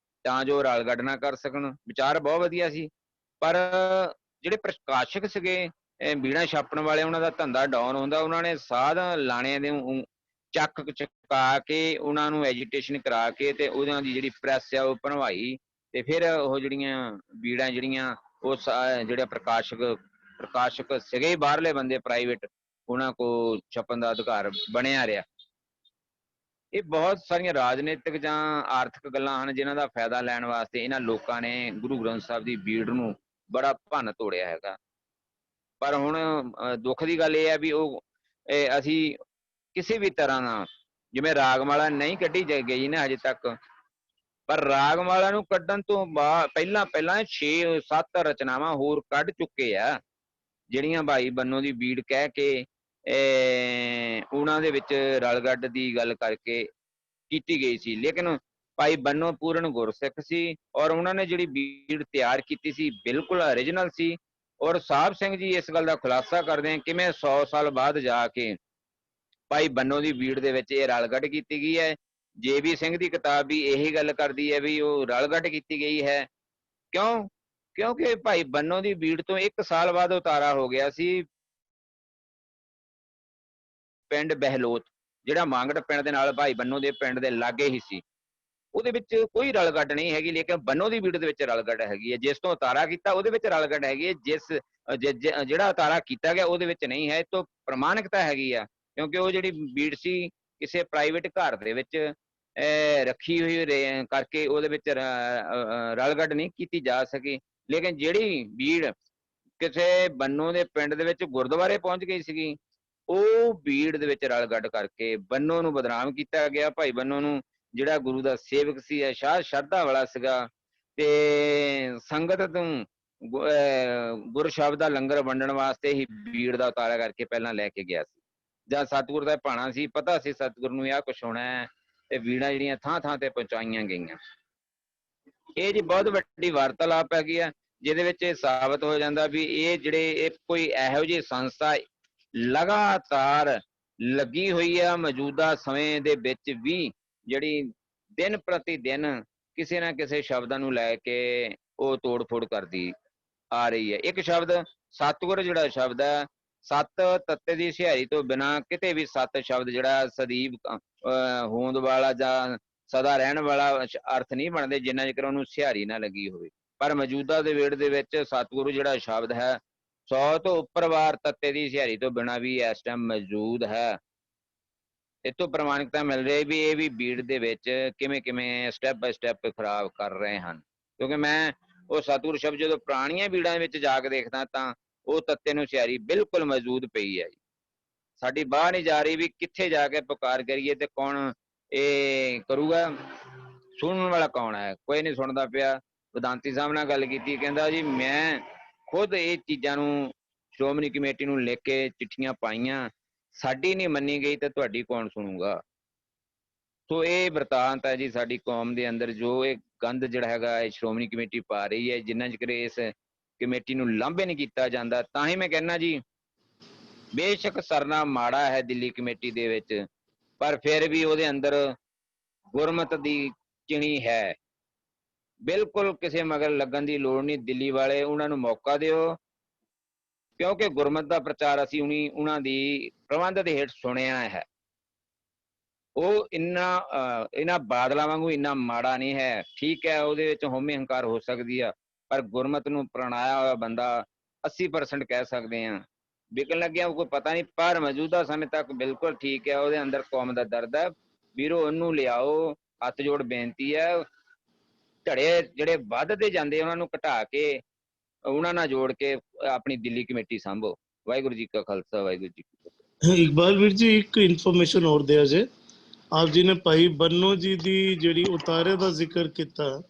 ਤਾਂ ਜੋ ਰਲ ਗੱਡ ਨਾ ਕਰ ਸਕਣ। ਵਿਚਾਰ ਬਹੁਤ ਵਧੀਆ ਸੀ, ਪਰ ਜਿਹੜੇ ਪ੍ਰਕਾਸ਼ਕ ਸੀਗੇ ਬੀੜਾਂ ਛਾਪਣ ਵਾਲੇ, ਉਹਨਾਂ ਦਾ ਧੰਦਾ ਡਾਊਨ ਹੁੰਦਾ। ਉਹਨਾਂ ਨੇ ਸਾਧ ਲਾਣਿਆਂ ਦੇ ਚੱਕ ਚੁਕਾ ਕੇ ਉਹਨਾਂ ਨੂੰ ਐਜੀਟੇਸ਼ਨ ਕਰਾ ਕੇ ਤੇ ਉਹਨਾਂ ਦੀ ਜਿਹੜੀ ਪ੍ਰੈਸ ਆ ਉਹ ਭਰਵਾਈ, ਤੇ ਫਿਰ ਉਹ ਜਿਹੜੀਆਂ ਬੀੜਾਂ ਜਿਹੜੀਆਂ ਉਹ ਜਿਹੜੇ ਪ੍ਰਕਾਸ਼ਕ ਸੀਗੇ ਬਾਹਰਲੇ ਬੰਦੇ ਪ੍ਰਾਈਵੇਟ, ਉਹਨਾਂ ਕੋਲ ਛਪਣ ਦਾ ਅਧਿਕਾਰ ਬਣਿਆ ਰਿਹਾ। ਇਹ ਬਹੁਤ ਸਾਰੀਆਂ ਰਾਜਨੀਤਿਕ ਜਾਂ ਆਰਥਿਕ ਗੱਲਾਂ ਹਨ ਜਿਨ੍ਹਾਂ ਦਾ ਫਾਇਦਾ ਲੈਣ ਵਾਸਤੇ ਇਹਨਾਂ ਲੋਕਾਂ ਨੇ ਗੁਰੂ ਗ੍ਰੰਥ ਸਾਹਿਬ ਦੀ ਬੀੜ ਨੂੰ ਬੜਾ ਭੰਨ ਤੋੜਿਆ ਹੈਗਾ। ਪਰ ਹੁਣ ਦੁੱਖ ਦੀ ਗੱਲ ਇਹ ਹੈ ਵੀ ਉਹ ਅਸੀਂ ਕਿਸੇ ਵੀ ਤਰ੍ਹਾਂ ਨਾਲ, ਜਿਵੇਂ ਰਾਗਮਾਲਾ ਨਹੀਂ ਕੱਢੀ ਗਈ ਨਾ ਹਜੇ ਤੱਕ, ਪਰ ਰਾਗਮਾਲਾ ਨੂੰ ਕੱਢਣ ਤੋਂ ਬਾਅਦ ਪਹਿਲਾਂ 6-7 ਰਚਨਾਵਾਂ ਹੋਰ ਕੱਢ ਚੁੱਕੇ ਆ, ਜਿਹੜੀਆਂ ਭਾਈ ਬੰਨੋ ਦੀ ਬੀੜ ਕਹਿ ਕੇ ਉਹਨਾਂ ਦੇ ਵਿੱਚ ਰਲਗੱਡ ਦੀ ਗੱਲ ਕਰਕੇ ਕੀਤੀ ਗਈ ਸੀ। ਲੇਕਿਨ ਭਾਈ ਬੰਨੋ ਪੂਰਨ ਗੁਰਸਿੱਖ ਸੀ ਔਰ ਉਹਨਾਂ ਨੇ ਜਿਹੜੀ ਬੀੜ ਤਿਆਰ ਕੀਤੀ ਸੀ ਬਿਲਕੁਲ ਓਰੀਜਨਲ ਸੀ। ਔਰ ਸਾਹਿਬ ਸਿੰਘ ਜੀ ਇਸ ਗੱਲ ਦਾ ਖੁਲਾਸਾ ਕਰਦੇ ਆ ਕਿਵੇਂ 100 ਸਾਲ ਬਾਅਦ ਜਾ ਕੇ ਭਾਈ ਬੰਨੋ ਦੀ ਬੀੜ ਦੇ ਵਿੱਚ ਇਹ ਰਲਗੱਡ ਕੀਤੀ ਗਈ ਹੈ। JB ਸਿੰਘ ਦੀ ਕਿਤਾਬ ਵੀ ਇਹੀ ਗੱਲ ਕਰਦੀ ਹੈ ਵੀ ਉਹ ਰਲਗੱਡ ਕੀਤੀ ਗਈ ਹੈ। ਕਿਉਂਕਿ ਭਾਈ ਬੰਨੋ ਦੀ ਬੀੜ ਤੋਂ 1 ਸਾਲ ਬਾਅਦ ਉਤਾਰਾ ਹੋ ਗਿਆ ਸੀ ਪਿੰਡ ਬਹਿਲੋਤ, ਜਿਹੜਾ ਮਾਂਗੜ ਪਿੰਡ ਦੇ ਨਾਲ ਭਾਈ ਬੰਨੋ ਦੇ ਪਿੰਡ ਦੇ ਲਾਗੇ ਹੀ ਸੀ। ਉਹਦੇ ਵਿੱਚ ਕੋਈ ਰਲਗੱਡ ਨਹੀਂ ਹੈਗੀ, ਲੇਕਿਨ ਬੰਨੋ ਦੀ ਬੀੜ ਦੇ ਵਿੱਚ ਰਲਗੱਡ ਹੈਗੀ ਹੈ। ਜਿਸ ਤੋਂ ਉਤਾਰਾ ਕੀਤਾ ਉਹਦੇ ਵਿੱਚ ਰਲਗੱਡ ਹੈਗੀ ਹੈ, ਜਿਹੜਾ ਉਤਾਰਾ ਕੀਤਾ ਗਿਆ ਉਹਦੇ ਵਿੱਚ ਨਹੀਂ ਹੈ। ਤੋਂ ਪ੍ਰਮਾਣਿਕਤਾ ਹੈਗੀ ਆ, ਕਿਉਂਕਿ ਉਹ ਜਿਹੜੀ ਬੀੜ ਸੀ ਕਿਸੇ ਪ੍ਰਾਈਵੇਟ ਘਰ ਦੇ ਵਿੱਚ ਰੱਖੀ ਹੋਈ ਕਰਕੇ ਉਹਦੇ ਵਿੱਚ ਰਲਗੱਡ ਨਹੀਂ ਕੀਤੀ ਜਾ ਸਕੀ। ਲੇਕਿਨ ਜਿਹੜੀ ਬੀੜ ਕਿਸੇ ਬੰਨੋ ਦੇ ਪਿੰਡ ਦੇ ਵਿੱਚ ਗੁਰਦੁਆਰੇ ਪਹੁੰਚ ਗਈ ਸੀਗੀ, ਉਹ ਬੀੜ ਦੇ ਵਿੱਚ ਰਲਗੱਡ ਕਰਕੇ ਬੰਨੋ ਨੂੰ ਬਦਨਾਮ ਕੀਤਾ ਗਿਆ। ਭਾਈ ਬੰਨੋ ਨੂੰ, ਜਿਹੜਾ ਗੁਰੂ ਦਾ ਸੇਵਕ ਸੀ, ਸ਼ਰਧਾ ਵਾਲਾ ਸੀਗਾ, ਤੇ ਸੰਗਤ ਤੋਂ ਗੁਰ ਸ਼ਬਦ ਦਾ ਲੰਗਰ ਵੰਡਣ ਵਾਸਤੇ ਹੀ ਬੀੜ ਦਾ ਉਤਾਰਾ ਕਰਕੇ ਪਹਿਲਾਂ ਲੈ ਕੇ ਗਿਆ ਸੀ। ਜਾਂ ਸਤਿਗੁਰ ਦਾ ਭਾਣਾ ਸੀ, ਪਤਾ ਸੀ ਸਤਿਗੁਰ ਨੂੰ ਆਹ ਕੁਛ ਹੋਣਾ ਹੈ, ਤੇ ਬੀੜਾਂ ਜਿਹੜੀਆਂ ਥਾਂ ਤੇ ਪਹੁੰਚਾਈਆਂ ਗਈਆਂ। ਇਹ ਜੀ ਬਹੁਤ ਵੱਡੀ ਵਾਰਤਾਲਾਪ ਹੈਗੀ ਆ, ਜਿਹਦੇ ਵਿੱਚ ਇਹ ਸਾਬਤ ਹੋ ਜਾਂਦਾ ਵੀ ਇਹ ਕੋਈ ਇਹੋ ਜਿਹੀ ਸੰਸਥਾ ਲਗਾਤਾਰ ਲੱਗੀ ਹੋਈ ਆ ਮੌਜੂਦਾ ਸਮੇਂ ਦੇ ਵਿੱਚ ਵੀ, ਜਿਹੜੀ ਦਿਨ ਪ੍ਰਤੀ ਦਿਨ ਕਿਸੇ ਨਾ ਕਿਸੇ ਸ਼ਬਦਾਂ ਨੂੰ ਲੈ ਕੇ ਉਹ ਤੋੜ ਫੋੜ ਕਰਦੀ ਆ ਰਹੀ ਹੈ। ਇੱਕ ਸ਼ਬਦ ਸਤਿਗੁਰ, ਜਿਹੜਾ ਸ਼ਬਦ ਹੈ, ਸੱਤ ਤੱਤੇ ਦੀ ਸਿਹਾਰੀ ਤੋਂ ਬਿਨਾਂ ਕਿਤੇ ਵੀ ਸੱਤ ਸ਼ਬਦ ਜਿਹੜਾ ਸਦੀਵ ਹੋਂਦ ਵਾਲਾ ਜਾਂ ਸਦਾ ਰਹਿਣ ਵਾਲਾ ਅਰਥ ਨਹੀਂ ਬਣਦੇ ਜਿੰਨਾ ਚਿਰ ਉਹਨੂੰ ਸਿਹਾਰੀ ਨਾ ਲੱਗੀ ਹੋਵੇ। ਪਰ ਮੌਜੂਦਾ ਦੇ ਵੇੜ ਦੇ ਵਿੱਚ ਸਤਿਗੁਰੂ ਜਿਹੜਾ ਸ਼ਬਦ ਹੈ 100 ਤੋਂ ਉੱਪਰ ਵਾਰ ਤੱਤੇ ਦੀ ਸਿਹਾਰੀ ਤੋਂ ਬਿਨਾਂ ਵੀ ਇਸ ਟਾਈਮ ਮੌਜੂਦ ਹੈ। ਇਹ ਤੋਂ ਪ੍ਰਮਾਣਿਕਤਾ ਮਿਲ ਰਹੀ ਵੀ ਇਹ ਵੀ ਬੀੜ ਦੇ ਵਿੱਚ ਕਿਵੇਂ ਸਟੈਪ ਬਾਏ ਸਟੈਪ ਖਰਾਬ ਕਰ ਰਹੇ ਹਨ। ਕਿਉਂਕਿ ਮੈਂ ਉਹ ਸਤਿਗੁਰ ਸ਼ਬਦ ਜਦੋਂ ਪੁਰਾਣੀਆਂ ਬੀੜਾਂ ਵਿੱਚ ਜਾ ਕੇ ਦੇਖਦਾ ਤਾਂ ਉਹ ਤੱਤੇ ਨੂੰ ਸਿਹਾਰੀ ਬਿਲਕੁਲ ਮੌਜੂਦ ਪਈ ਹੈ ਜੀ। ਸਾਡੀ ਬਾਹ ਨਹੀਂ ਜਾ ਰਹੀ ਵੀ ਕਿੱਥੇ ਜਾ ਕੇ ਪੁਕਾਰ ਕਰੀਏ ਤੇ ਕੌਣ ਇਹ ਕਰੂਗਾ, ਸੁਣਨ ਵਾਲਾ ਕੌਣ ਹੈ, ਕੋਈ ਨਹੀਂ ਸੁਣਦਾ ਪਿਆ। ਵਿਦਾਂਤੀ ਸਾਹਿਬ ਨਾਲ ਗੱਲ ਕੀਤੀ, ਕਹਿੰਦਾ ਜੀ ਮੈਂ ਖੁਦ ਇਹ ਚੀਜ਼ਾਂ ਨੂੰ ਸ਼੍ਰੋਮਣੀ ਕਮੇਟੀ ਨੂੰ ਲਿਖ ਕੇ ਚਿੱਠੀਆਂ ਪਾਈਆਂ, ਸਾਡੀ ਨਹੀਂ ਮੰਨੀ ਗਈ ਤੇ ਤੁਹਾਡੀ ਕੌਣ ਸੁਣੂਗਾ। ਸੋ ਇਹ ਵਰਤਾਂਤ ਹੈ ਜੀ ਸਾਡੀ ਕੌਮ ਦੇ ਅੰਦਰ, ਜੋ ਇਹ ਗੰਦ ਜਿਹੜਾ ਹੈਗਾ ਇਹ ਸ਼੍ਰੋਮਣੀ ਕਮੇਟੀ ਪਾ ਰਹੀ ਹੈ। ਜਿੰਨਾ ਚਿਰ ਇਸ ਕਮੇਟੀ ਨੂੰ ਲਾਂਭੇ ਨਹੀਂ ਕੀਤਾ ਜਾਂਦਾ, ਤਾਂ ਹੀ ਮੈਂ ਕਹਿੰਦਾ ਜੀ ਬੇਸ਼ੱਕ ਸਰਨਾ ਮਾੜਾ ਹੈ ਦਿੱਲੀ ਕਮੇਟੀ ਦੇ ਵਿੱਚ, ਪਰ ਫਿਰ ਵੀ ਉਹਦੇ ਅੰਦਰ ਗੁਰਮਤ ਦੀ ਚਿਣੀ ਹੈ। ਬਿਲਕੁਲ ਕਿਸੇ ਮਗਰ ਲੱਗਣ ਦੀ ਲੋੜ ਨਹੀਂ। ਦਿੱਲੀ ਵਾਲੇ ਉਹਨਾਂ ਨੂੰ ਮੌਕਾ ਦਿਓ, ਕਿਉਂਕਿ ਗੁਰਮਤ ਦਾ ਪ੍ਰਚਾਰ ਅਸੀਂ ਉਹਨਾਂ ਦੀ ਪ੍ਰਬੰਧ ਦੇ ਹੇਠ ਸੁਣਿਆ ਹੈ। ਉਹ ਇਹਨਾਂ ਬਾਦਲਾਂ ਵਾਂਗੂ ਇੰਨਾ ਮਾੜਾ ਨਹੀਂ ਹੈ। ਠੀਕ ਹੈ, ਉਹਦੇ ਵਿੱਚ ਹਉਮੈ ਹੰਕਾਰ ਹੋ ਸਕਦੀ ਆ, ਪਰ ਗੁਰਮਤ ਨੂੰ ਪ੍ਰਣਾਇਆ ਹੋਇਆ ਬੰਦਾ 80% ਕਹਿ ਸਕਦੇ ਹਾਂ। ਵਿਕਣ ਲੱਗਿਆ ਕੋਈ ਪਤਾ ਨਹੀਂ, ਪਰ ਮੌਜੂਦਾ ਸਮੇਂ ਤੱਕ ਬਿਲਕੁਲ ਠੀਕ ਹੈ। ਉਹਦੇ ਅੰਦਰ ਕੌਮ ਦਾ ਦਰਦ ਹੈ। ਵੀਰੋ ਉਹਨੂੰ ਲਿਆਓ, ਹੱਥ ਜੋੜ ਬੇਨਤੀ ਹੈ। ਧੜੇ ਜਿਹੜੇ ਵੱਧਦੇ ਜਾਂਦੇ ਉਹਨਾਂ ਨੂੰ ਘਟਾ ਕੇ ਉਹਨਾਂ ਨਾਲ ਜੋੜ ਕੇ ਆਪਣੀ ਦਿੱਲੀ ਕਮੇਟੀ ਸੰਭੋ। ਵਾਹਿਗੁਰੂ ਜੀ ਕਾ ਖਾਲਸਾ, ਵਾਹਿਗੁਰੂ ਜੀ ਕੀ ਫਤਿਹ। ਇਕਬਾਲ ਵੀਰ ਜੀ, ਇੱਕ ਇਨਫੋਰਮੇਸ਼ਨ ਹੋਰ ਦਿਆ ਜੇ। ਆਪ ਜੀ ਨੇ ਭਾਈ ਬੰਨੋ ਜੀ ਦੀ ਜਿਹੜੀ ਉਤਾਰੇ ਦਾ ਜ਼ਿਕਰ ਕੀਤਾ,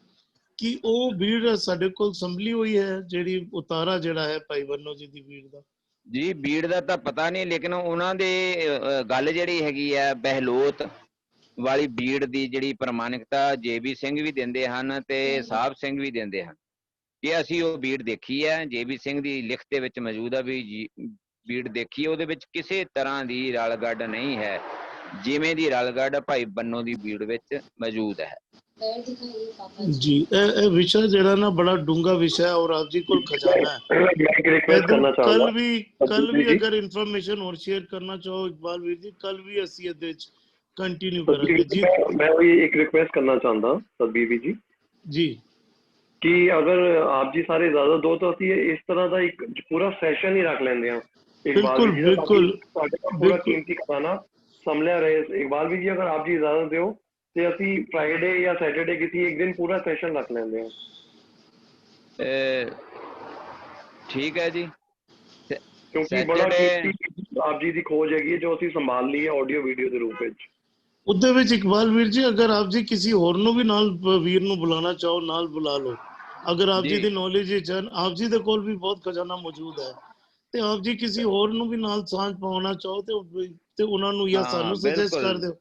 ਕਿ ਉਹ ਬੀੜ ਸਾਡੇ ਕੋਲ ਸੰਭਲੀ ਹੋਈ ਹੈ, ਜਿਹੜੀ ਉਤਾਰਾ ਜਿਹੜਾ ਹੈ ਭਾਈ ਬੰਨੋ ਜੀ ਦੀ ਬੀੜ ਦਾ? ਜੀ ਬੀੜ ਦਾ ਤਾਂ ਪਤਾ ਨਹੀਂ, ਲੇਕਿਨ ਉਹਨਾਂ ਦੇ ਗੱਲ ਜਿਹੜੀ ਹੈਗੀ ਹੈ ਬਹਿਲੋਤ ਵਾਲੀ ਬੀੜ ਦੀ ਜਿਹੜੀ ਪ੍ਰਮਾਣਿਕਤਾ JB ਸਿੰਘ ਵੀ ਦਿੰਦੇ ਹਨ ਤੇ ਸਾਹਿਬ ਸਿੰਘ ਵੀ ਦਿੰਦੇ ਹਨ ਕਿ ਅਸੀਂ ਉਹ ਬੀੜ ਦੇਖੀ ਹੈ। JB ਸਿੰਘ ਦੀ ਲਿਖਤ ਦੇ ਵਿੱਚ ਮੌਜੂਦ ਆ ਵੀ ਬੀੜ ਦੇਖੀ ਹੈ, ਉਹਦੇ ਵਿੱਚ ਕਿਸੇ ਤਰ੍ਹਾਂ ਦੀ ਰਲਗੱਡ ਨਹੀਂ ਹੈ। ਜਿਵੇਂ ਦੀ ਰਲਗੜ ਭਾਈ ਬੰਨੋ ਦੀ ਬੀੜ ਵਿੱਚ ਮੌਜੂਦ ਹੈ। जी ए विषय जरा ना बड़ा डूंगा विषय है और आप जी को खजाना है। मैं एक रिक्वेस्ट करना कल चाहूंगा भी जी। अगर इंफॉर्मेशन और शेयर करना चाहो इकबाल वीर जी, कल भी ਅਸੀਂ ਇਹਦੇ ਵਿੱਚ ਕੰਟੀਨਿਊ तदबीर ਕਰਾਂਗੇ जी, जी। मैं वही एक रिक्वेस्ट करना चाहता तदबीर जी जी कि अगर आप जी सारे इजाजत दो तो ਅਸੀਂ इस तरह ਦਾ ਇੱਕ पूरा ਸੈਸ਼ਨ ਹੀ ਰੱਖ ਲੈਂਦੇ ਹਾਂ बिल्कुल बिल्कुल ਸਾਡੇ ਕੋਲ ਪੂਰਾ बिल्कुल ਕੀਮਤੀ ਖਜ਼ਾਨਾ ਸੰਭਲਿਆ ਰਹੇ। ਇਕਬਾਲ ਵੀ ਜੀ ਅਗਰ ਆਪ ਜੀ ਇਜਾਜ਼ਤ ਦਿਓ ਤੇ ਅਸੀਂ ਫਰਾਈਡੇ ਜਾਂ ਸੈਟਰਡੇ ਕਿਸੇ ਇੱਕ ਦਿਨ ਪੂਰਾ ਸੈਸ਼ਨ ਰੱਖ ਲੈਂਦੇ ਹਾਂ। ਠੀਕ ਹੈ ਜੀ, ਕਿਉਂਕਿ ਬੜਾ ਕੀਮਤੀ ਆਪ ਜੀ ਦੀ ਖੋਜ ਹੈਗੀ ਜੋ ਅਸੀਂ ਸੰਭਾਲ ਲਈ ਹੈ ਆਡੀਓ ਵੀਡੀਓ ਦੇ ਰੂਪ ਵਿੱਚ। ਉਹਦੇ ਵਿੱਚ ਇਕਬਾਲ ਵੀਰ ਜੀ ਅਗਰ ਆਪ ਜੀ ਕਿਸੇ ਹੋਰ ਨੂੰ ਵੀ ਨਾਲ ਵੀਰ ਨੂੰ ਬੁਲਾਣਾ ਚਾਹੋ ਨਾਲ ਬੁਲਾ ਲਓ। ਅਗਰ ਆਪ ਜੀ ਦੀ ਨੌਲੇਜ ਵਿੱਚ ਆਪ ਜੀ ਦੇ ਕੋਲ ਵੀ ਬਹੁਤ ਖਜ਼ਾਨਾ ਮੌਜੂਦ ਹੈ ਤੇ ਆਪ ਜੀ ਕਿਸੇ ਹੋਰ ਨੂੰ ਵੀ ਨਾਲ ਸਾਂਝ ਪਾਉਣਾ ਚਾਹੋ ਤੇ ਉਹਨਾਂ ਨੂੰ ਜਾਂ ਸਾਨੂੰ ਸੁਜੈਸਟ ਕਰ ਦਿਓ।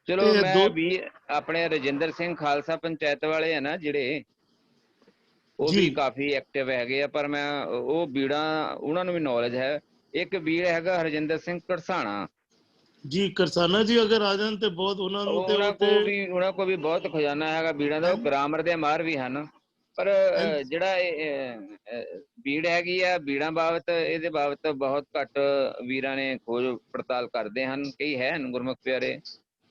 ਚਲੋ ਮੈਂ ਵੀ ਆਪਣੇ ਰਜਿੰਦਰ ਸਿੰਘ ਖਾਲਸਾ ਪੰਚਾਇਤ ਵਾਲੇ ਆ ਨਾ ਜਿਹੜੇ, ਉਹ ਵੀ ਕਾਫੀ ਐਕਟਿਵ ਹੈਗੇ ਆ, ਪਰ ਮੈਂ ਉਹ ਬੀੜਾ ਉਹਨਾਂ ਨੂੰ ਵੀ ਨੌਲੇਜ ਹੈ। ਇੱਕ ਬੀੜ ਹੈਗਾ ਹਰਜਿੰਦਰ ਸਿੰਘ ਕਰਸਾਣਾ ਜੀ, ਕਰਸਾਨਾ ਜੀ ਅਗਰ ਆ ਜਾਣ ਤੇ ਬਹੁਤ ਉਹਨਾਂ ਨੂੰ ਤੇ ਉਹਨਾਂ ਕੋ ਵੀ ਬਹੁਤ ਖਜ਼ਾਨਾ ਹੈਗਾ ਬੀੜਾਂ ਦਾ। ਉਹ ਗ੍ਰਾਮਰ ਦੇ ਮਾਹਰ ਵੀ ਹਨ, ਪਰ ਜਿਹੜਾ ਬੀੜ ਹੈਗੀ ਆ ਬੀੜਾਂ ਬਾਬਤ ਇਹਦੇ ਬਾਬਤ ਬਹੁਤ ਘੱਟ ਵੀਰਾਂ ਨੇ ਖੋਜ ਪੜਤਾਲ ਕਰਦੇ ਹਨ। ਕਈ ਹੈ ਗੁਰਮੁਖ ਪਿਆਰੇ।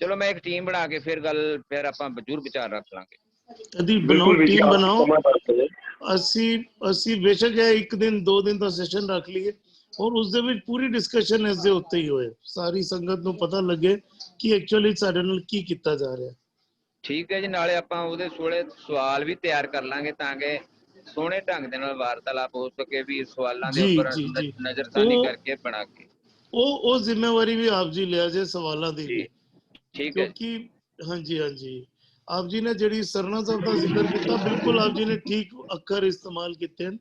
ਚਲੋ ਮੈਂ ਇੱਕ ਟੀਮ ਬਣਾ ਕੇ ਫਿਰ ਆਪਾਂ ਜ਼ਰੂਰ ਵਿਚਾਰ ਰੱਖ ਲਾਂਗੇ। ਬਣਾਓ ਟੀਮ ਬਣਾਓ। ਅਸੀਂ ਬੇਸ਼ੱਕ ਹੈ ਇੱਕ ਦਿਨ 2 ਦਿਨ ਦਾ ਸੈਸ਼ਨ ਰੱਖ ਲਈਏ ਔਰ ਉਸ ਦੇ ਵਿੱਚ ਪੂਰੀ ਡਿਸਕਸ਼ਨ ਇਸ ਦੇ ਉੱਤੇ ਹੀ ਹੋਏ, ਸਾਰੀ ਸੰਗਤ ਨੂੰ ਪਤਾ ਲੱਗੇ ਕਿ ਐਕਚੁਅਲੀ ਸਾਡੇ ਨਾਲ ਕੀ ਕੀਤਾ ਜਾ ਰਿਹਾ। ਠੀਕ ਹੈ ਜੀ, ਨਾਲੇ ਆਪਾਂ ਉਹਦੇ ਸਵਾਲ ਵੀ ਤਿਆਰ ਕਰ ਲਾਂਗੇ ਤਾਂ ਕਿ ਸੋਹਣੇ ਢੰਗ ਦੇ ਨਾਲ ਵਾਰਤਾਲਾਪ ਹੋ ਸਕੇ, ਵੀ ਸਵਾਲਾਂ ਦੇ ਉੱਪਰ ਨਜ਼ਰਸਾਨੀ ਕਰਕੇ ਬਣਾ ਕੇ ਉਹ ਜ਼ਿੰਮੇਵਾਰੀ ਵੀ ਆਪ ਜੀ ਲਿਆ ਜੇ ਸਵਾਲਾਂ ਦੀ ਵੀ। ਠੀਕ ਹੈ ਕਿਉਂਕਿ ਹਾਂਜੀ ਆਪ ਜੀ ਨੇ ਜਿਹੜੀ ਸਰਨਾ ਸਾਹਿਬ ਦਾ ਜ਼ਿਕਰ ਕੀਤਾ, ਬਿਲਕੁਲ ਆਪ ਜੀ ਨੇ ਠੀਕ ਅੱਖਰ ਇਸਤੇਮਾਲ ਕੀਤੇ ਹਨ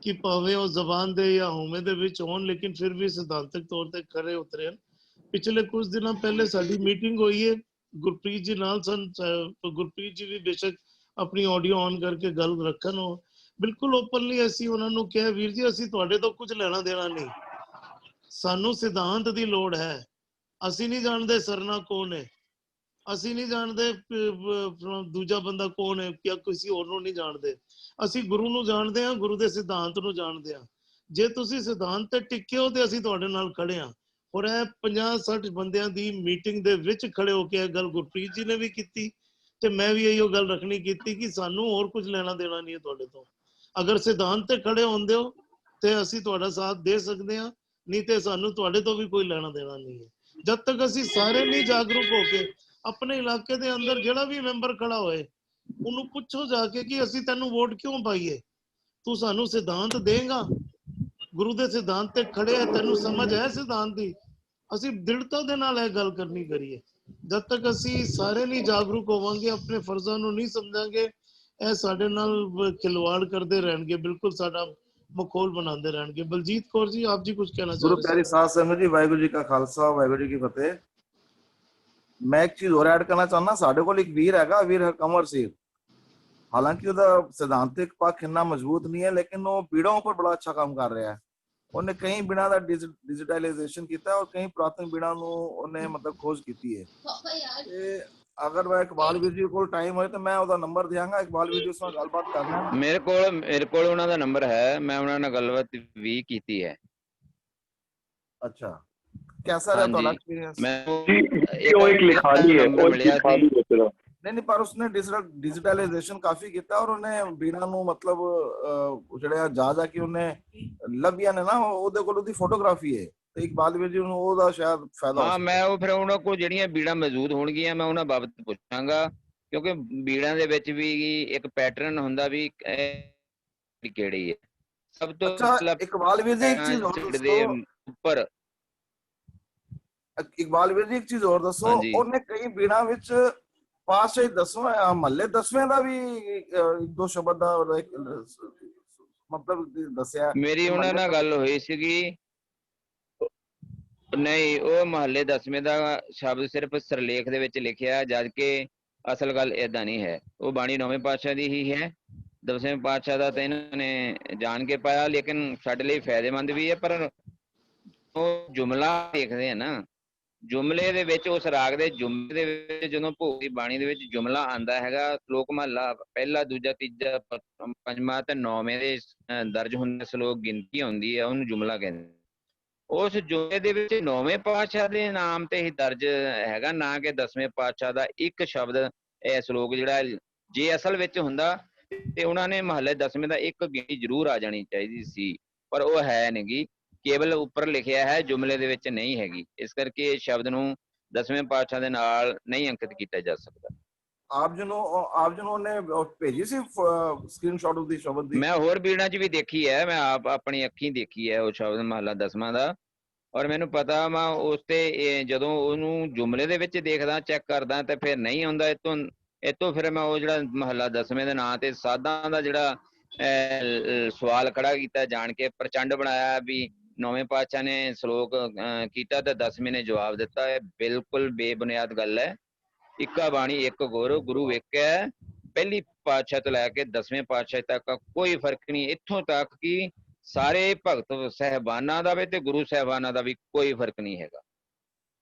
ਕਿ ਭਾਵੇਂ ਉਹ ਜ਼ਬਾਨ ਦੇ ਜਾਂ ਹਉਮੈ ਦੇ ਵਿੱਚ ਹੋਣ ਲੇਕਿਨ ਫਿਰ ਵੀ ਸਿਧਾਂਤਕ ਤੌਰ ਤੇ ਖਰੇ ਉਤਰੇ ਹਨ। ਪਿਛਲੇ ਕੁਝ ਦਿਨਾਂ ਪਹਿਲੇ ਸਾਡੀ ਮੀਟਿੰਗ ਹੋਈ ਹੈ ਗੁਰਪ੍ਰੀਤ ਜੀ ਨਾਲ ਗੁਰਪ੍ਰੀਤ ਜੀ ਵੀ ਬੇਸ਼ੱਕ ਆਪਣੀ ਆਡੀਓ ਔਨ ਕਰਕੇ ਗੱਲ ਰੱਖਣ। ਉਹ ਬਿਲਕੁਲ ਓਪਨਲੀ ਅਸੀਂ ਉਹਨਾਂ ਨੂੰ ਕਿਹਾ ਵੀਰ ਜੀ ਅਸੀਂ ਤੁਹਾਡੇ ਤੋਂ ਕੁਝ ਲੈਣਾ ਦੇਣਾ ਨਹੀਂ, ਸਾਨੂੰ ਸਿਧਾਂਤ ਦੀ ਲੋੜ ਹੈ। ਅਸੀਂ ਨਹੀਂ ਜਾਣਦੇ ਸਰਨਾ ਕੌਣ ਹੈ, ਅਸੀਂ ਨਹੀਂ ਜਾਣਦੇ ਦੂਜਾ ਬੰਦਾ ਕੌਣ ਹੈ, ਕਿ ਕਿਸੇ ਹੋਰ ਨੂੰ ਨਹੀਂ ਜਾਣਦੇ। ਅਸੀਂ ਗੁਰੂ ਨੂੰ ਜਾਣਦੇ ਹਾਂ, ਗੁਰੂ ਦੇ ਸਿਧਾਂਤ ਨੂੰ ਜਾਣਦੇ ਹਾਂ। ਜੇ ਤੁਸੀਂ ਸਿਧਾਂਤ ਤੇ ਟਿਕੇ ਹੋ ਤੇ ਅਸੀਂ ਤੁਹਾਡੇ ਨਾਲ ਖੜੇ ਹਾਂ। ਔਰ ਇਹ 50-60 ਬੰਦਿਆਂ ਦੀ ਮੀਟਿੰਗ ਦੇ ਵਿੱਚ ਖੜੇ ਹੋ ਕੇ ਇਹ ਗੱਲ ਗੁਰਪ੍ਰੀਤ ਜੀ ਨੇ ਵੀ ਕੀਤੀ ਤੇ ਮੈਂ ਵੀ ਇਹੋ ਗੱਲ ਰੱਖਣੀ ਕੀਤੀ ਕਿ ਸਾਨੂੰ ਹੋਰ ਕੁਝ ਲੈਣਾ ਦੇਣਾ ਨਹੀਂ ਹੈ ਤੁਹਾਡੇ ਤੋਂ। ਅਗਰ ਸਿਧਾਂਤ ਤੇ ਖੜੇ ਹੁੰਦੇ ਹੋ ਤੇ ਅਸੀਂ ਤੁਹਾਡਾ ਸਾਥ ਦੇ ਸਕਦੇ ਹਾਂ, ਨਹੀਂ ਤੇ ਸਾਨੂੰ ਤੁਹਾਡੇ ਤੋਂ ਵੀ ਕੋਈ ਲੈਣਾ ਦੇਣਾ ਨਹੀਂ ਹੈ। ਜਦ ਤੱਕ ਅਸੀਂ ਸਾਰੇ ਨਹੀਂ ਜਾਗਰੂਕ ਹੋ ਕੇ ਆਪਣੇ ਇਲਾਕੇ ਦੇ ਅੰਦਰ ਜਿਹੜਾ ਵੀ ਮੈਂਬਰ ਖੜਾ ਹੋਏ ਉਹਨੂੰ ਪੁੱਛੋ ਜਾ ਕੇ ਕਿ ਅਸੀਂ ਤੈਨੂੰ ਵੋਟ ਕਿਉਂ ਪਾਈਏ, ਤੂੰ ਸਾਨੂੰ ਸਿਧਾਂਤ ਦੇਂਗਾ, ਗੁਰੂ ਦੇ ਸਿਧਾਂਤ ਤੇ ਖੜੇ ਆ, ਤੈਨੂੰ ਸਮਝ ਹੈ ਸਿਧਾਂਤ ਦੀ, ਅਸੀਂ ਦ੍ਰਿੜਤਾ ਦੇ ਨਾਲ ਇਹ ਗੱਲ ਕਰਨੀ ਕਰੀਏ। ਜਦ ਤੱਕ ਅਸੀਂ ਸਾਰੇ ਨਹੀਂ ਜਾਗਰੂਕ ਹੋਵਾਂਗੇ, ਆਪਣੇ ਫਰਜ਼ਾਂ ਨੂੰ ਨਹੀਂ ਸਮਝਾਂਗੇ, ਇਹ ਸਾਡੇ ਨਾਲ ਖਿਲਵਾੜ ਕਰਦੇ ਰਹਿਣਗੇ, ਬਿਲਕੁਲ ਸਾਡਾ ਮਖੌਲ ਬਣਾਉਂਦੇ ਰਹਿਣਗੇ। ਬਲਜੀਤ ਕੌਰ ਜੀ ਆਪ ਜੀ ਕੁਝ ਕਹਿਣਾ ਚਾਹ ਰਹੇ ਗੁਰੂ ਪਿਆਰੀ ਸਾਧ ਸੰਗਤ ਜੀ, ਵਾਹਿਗੁਰੂ ਜੀ ਕਾ ਖਾਲਸਾ ਵਾਹਿਗੁਰੂ ਜੀ ਕੀ ਫਤਿਹ। ਮੈਂ ਇੱਕ ਚੀਜ਼ ਹੋਰ ਐਡ ਕਰਨਾ ਚਾਹੁੰਦਾ, ਸਾਡੇ ਕੋਲ ਇੱਕ ਵੀਰ ਹੈਗਾ, ਵੀਰ ਹਰਕਮਰ ਸਿੰਘ। ਹਾਲਾਂਕਿ ਉਹਦਾ ਸਿਧਾਂਤਿਕ ਪੱਖ ਇੰਨਾ ਮਜ਼ਬੂਤ ਨਹੀਂ ਹੈ ਲੇਕਿਨ ਉਹ ਬੀੜਾਂ ਉੱਪਰ ਬੜਾ ਅੱਛਾ ਕੰਮ ਕਰ ਰਿਹਾ ਹੈ। ਉਹਨੇ ਕਈ ਬੀੜਾਂ ਦਾ ਡਿਜੀਟਲਾਈਜੇਸ਼ਨ ਕੀਤਾ ਔਰ ਕਈ ਪੁਰਾਤਨ ਬੀੜਾਂ ਨੂੰ ਉਹਨੇ ਮਤਲਬ ਖੋਜ ਕੀਤੀ ਹੈ। ਤੇ ਅਗਰ ਮੈਂ ਇਕਬਾਲ ਵੀਰ ਜੀ ਕੋਲ ਟਾਈਮ ਹੋਏ ਤਾਂ ਮੈਂ ਉਹਦਾ ਨੰਬਰ ਦਿਆਂਗਾ, ਇਕਬਾਲ ਵੀਰ ਜੀ ਉਸ ਨਾਲ ਗੱਲਬਾਤ ਕਰਨਾ। ਮੇਰੇ ਕੋਲ ਉਹਨਾਂ ਦਾ ਨੰਬਰ ਹੈ, ਮੈਂ ਉਹਨਾਂ ਨਾਲ ਗੱਲਬਾਤ ਵੀ ਕੀਤੀ ਹੈ। ਅੱਛਾ, कैसा रहा ਤੁਹਾਡਾ ਐਕਸਪੀਰੀਅੰਸ? ਉਹ ਇੱਕ ਲਿਖਾਰੀ ਹੈ, ਉਹ ਲਿਖਾਰੀ ਹੈ ਤੇਰਾ। नहीं पर उसने डिजिटलाइजेशन काफी किया और उन्हें बीड़ा ਨੂੰ ਮਤਲਬ ਜਿਹੜਾ ਜਾ ਕੇ ਉਹਨੇ ਲੱਭੀਆਂ ਨੇ ਨਾ, ਉਹਦੇ ਕੋਲ ਉਹਦੀ ਫੋਟੋਗ੍ਰਾਫੀ ਹੈ ਤੇ ਇਕਬਾਲ ਵੀਰ ਜੀ ਨੂੰ ਉਹਦਾ ਸ਼ਾਇਦ ਫਾਇਦਾ ਹੋ ਸਕਦਾ। ਮੈਂ ਉਹ ਫਿਰ ਉਹਨਾਂ ਕੋਲ ਜਿਹੜੀਆਂ ਬੀੜਾਂ ਮੌਜੂਦ ਹੋਣਗੀਆਂ ਮੈਂ ਉਹਨਾਂ ਬਾਬਤ ਪੁੱਛਾਂਗਾ, ਕਿਉਂਕਿ ਬੀੜਾਂ ਦੇ ਵਿੱਚ ਵੀ ਇੱਕ ਪੈਟਰਨ ਹੁੰਦਾ ਵੀ ਕਿਹੜੀ ਹੈ ਸਭ ਤੋਂ। ਅੱਛਾ ਇਕਬਾਲ ਵੀਰ ਜੀ ਇੱਕ ਚੀਜ਼ ਹੋਰ ਦੱਸੋ, ਉੱਪਰ ਇਕਬਾਲ ਵੀਰ ਜੀ ਇੱਕ ਚੀਜ਼ ਹੋਰ ਦੱਸੋ, ਉਹਨੇ ਕਈ ਬੀੜਾਂ ਵਿੱਚ ਪਾਸ਼ਾ 10ਵਾਂ ਮਹੱਲੇ 10ਵੇਂ ਦਾ ਵੀ ਇੱਕ ਦੋ ਸ਼ਬਦ ਦਾ ਮਤਲਬ ਦੱਸਿਆ। ਮੇਰੀ ਉਹਨਾਂ ਨਾਲ ਗੱਲ ਹੋਈ ਸੀਗੀ, ਨਹੀਂ ਉਹ ਮਹੱਲੇ 10ਵੇਂ ਦਾ ਸ਼ਬਦ ਸਿਰਫ ਸਿਰਲੇਖ ਦੇ ਵਿੱਚ ਲਿਖਿਆ, ਜਦ ਕਿ ਅਸਲ ਗੱਲ ਏਦਾਂ ਨਹੀਂ ਹੈ। ਉਹ ਬਾਣੀ 9ਵੇਂ ਪਾਤਸ਼ਾਹ ਦੀ ਹੀ ਹੈ, 10ਵੇਂ ਪਾਤਸ਼ਾਹ ਦਾ ਤਾਂ ਇਹਨਾਂ ਨੇ ਜਾਣ ਕੇ ਪਾਇਆ, ਲੇਕਿਨ ਸਾਡੇ ਲਈ ਫਾਇਦੇਮੰਦ ਵੀ ਹੈ। ਪਰ ਉਹ ਜੁਮਲਾ ਦੇਖਦੇ ਆ ਨਾ, ਜੁਮਲੇ ਦੇ ਵਿੱਚ ਉਸ ਰਾਗ ਦੇ ਜੁਮਲੇ ਦੇ ਵਿੱਚ ਜਦੋਂ ਭੋਗ ਦੀ ਬਾਣੀ ਦੇ ਵਿੱਚ ਜੁਮਲਾ ਆਂਦਾ ਹੈਗਾ, ਸ਼ਲੋਕ ਮਹੱਲਾ ਪਹਿਲਾ, ਦੂਜਾ, ਤੀਜਾ, ਪੰਜਵਾਂ ਤੇ ਨੌਵੇਂ ਦੇ ਦਰਜ ਹੁੰਦੇ ਸ਼ਲੋਕ ਗਿਣਤੀ ਹੁੰਦੀ ਹੈ, ਉਹਨੂੰ ਜੁਮਲਾ ਕਹਿੰਦੇ। ਉਸ ਜੁਮਲੇ ਦੇ ਵਿੱਚ ਨੌਵੇਂ ਪਾਤਸ਼ਾਹ ਦੇ ਨਾਮ ਤੇ ਹੀ ਦਰਜ ਹੈਗਾ, ਨਾ ਕਿ 10ਵੇਂ ਪਾਤਸ਼ਾਹ ਦਾ ਇੱਕ ਸ਼ਬਦ ਇਹ ਸ਼ਲੋਕ ਜਿਹੜਾ, ਜੇ ਅਸਲ ਵਿੱਚ ਹੁੰਦਾ ਤੇ ਉਹਨਾਂ ਨੇ ਮਹੱਲੇ 10ਵੇਂ ਦਾ ਇੱਕ ਗਿਣਤੀ ਜ਼ਰੂਰ ਆ ਜਾਣੀ ਚਾਹੀਦੀ ਸੀ, ਪਰ ਉਹ ਹੈ ਨਹੀਂ, ਕੇਵਲ ਉੱਪਰ ਲਿਖਿਆ ਹੈ, ਜੁਮਲੇ ਦੇ ਵਿੱਚ ਨਹੀਂ ਹੈਗੀ। ਇਸ ਕਰਕੇ ਇਸ ਸ਼ਬਦ ਨੂੰ 10ਵੇਂ ਪਾਤਸ਼ਾਹ ਦੇ ਨਾਲ ਨਹੀਂ ਅੰਕਿਤ ਕੀਤਾ ਜਾ ਸਕਦਾ। ਆਪ ਜੀ ਨੂੰ ਨੇ ਭੇਜੀ ਸੀ ਸਕਰੀਨਸ਼ਾਟ ਉਹਦੀ ਸ਼ਬਦ ਦੀ? ਮੈਂ ਹੋਰ ਬੀੜਾਂ 'ਚ ਵੀ ਦੇਖੀ ਹੈ, ਮੈਂ ਆਪ ਆਪਣੀ ਅੱਖੀਂ ਦੇਖੀ ਹੈ ਉਹ ਸ਼ਬਦ ਮਹੱਲਾ 10ਵਾਂ ਦਾ, ਔਰ ਮੈਨੂੰ ਪਤਾ ਮੈਂ ਉਸ ਤੇ ਜਦੋਂ ਉਹਨੂੰ ਜੁਮਲੇ ਦੇ ਵਿੱਚ ਦੇਖਦਾ, ਚੈੱਕ ਕਰਦਾ, ਤੇ ਫਿਰ ਨਹੀਂ ਆਉਂਦਾ। ਇਤੋਂ ਫਿਰ ਮੈਂ ਉਹ ਜਿਹੜਾ ਮਹੱਲਾ 10ਵੇਂ ਦੇ ਨਾਂ ਤੇ ਸਾਧਾਂ ਦਾ ਜਿਹੜਾ ਸਵਾਲ ਖੜਾ ਕੀਤਾ, ਜਾਣ ਕੇ ਪ੍ਰਚੰਡ ਬਣਾਇਆ ਵੀ 9ਵੇਂ ਪਾਤਸ਼ਾਹ ਨੇ ਸ਼ਲੋਕ ਕੀਤਾ ਤੇ 10ਵੇਂ ਨੇ ਜਵਾਬ ਦਿੱਤਾ। ਇਹ ਬਿਲਕੁਲ ਬੇਬੁਨਿਆਦ ਗੱਲ ਹੈ। ਇੱਕਾ ਬਾਣੀ ਇੱਕ ਗੁਰੂ ਇੱਕ ਹੈ। ਪਹਿਲੀ ਪਾਤਸ਼ਾਹ ਤੋਂ ਲੈ ਕੇ 10ਵੇਂ ਪਾਤਸ਼ਾਹ ਤੱਕ ਕੋਈ ਫਰਕ ਨਹੀਂ, ਇੱਥੋਂ ਤੱਕ ਕਿ ਸਾਰੇ ਭਗਤ ਸਹਿਬਾਨਾਂ ਦਾ ਵੀ ਤੇ ਗੁਰੂ ਸਾਹਿਬਾਨਾਂ ਦਾ ਵੀ ਕੋਈ ਫਰਕ ਨਹੀਂ ਹੈਗਾ।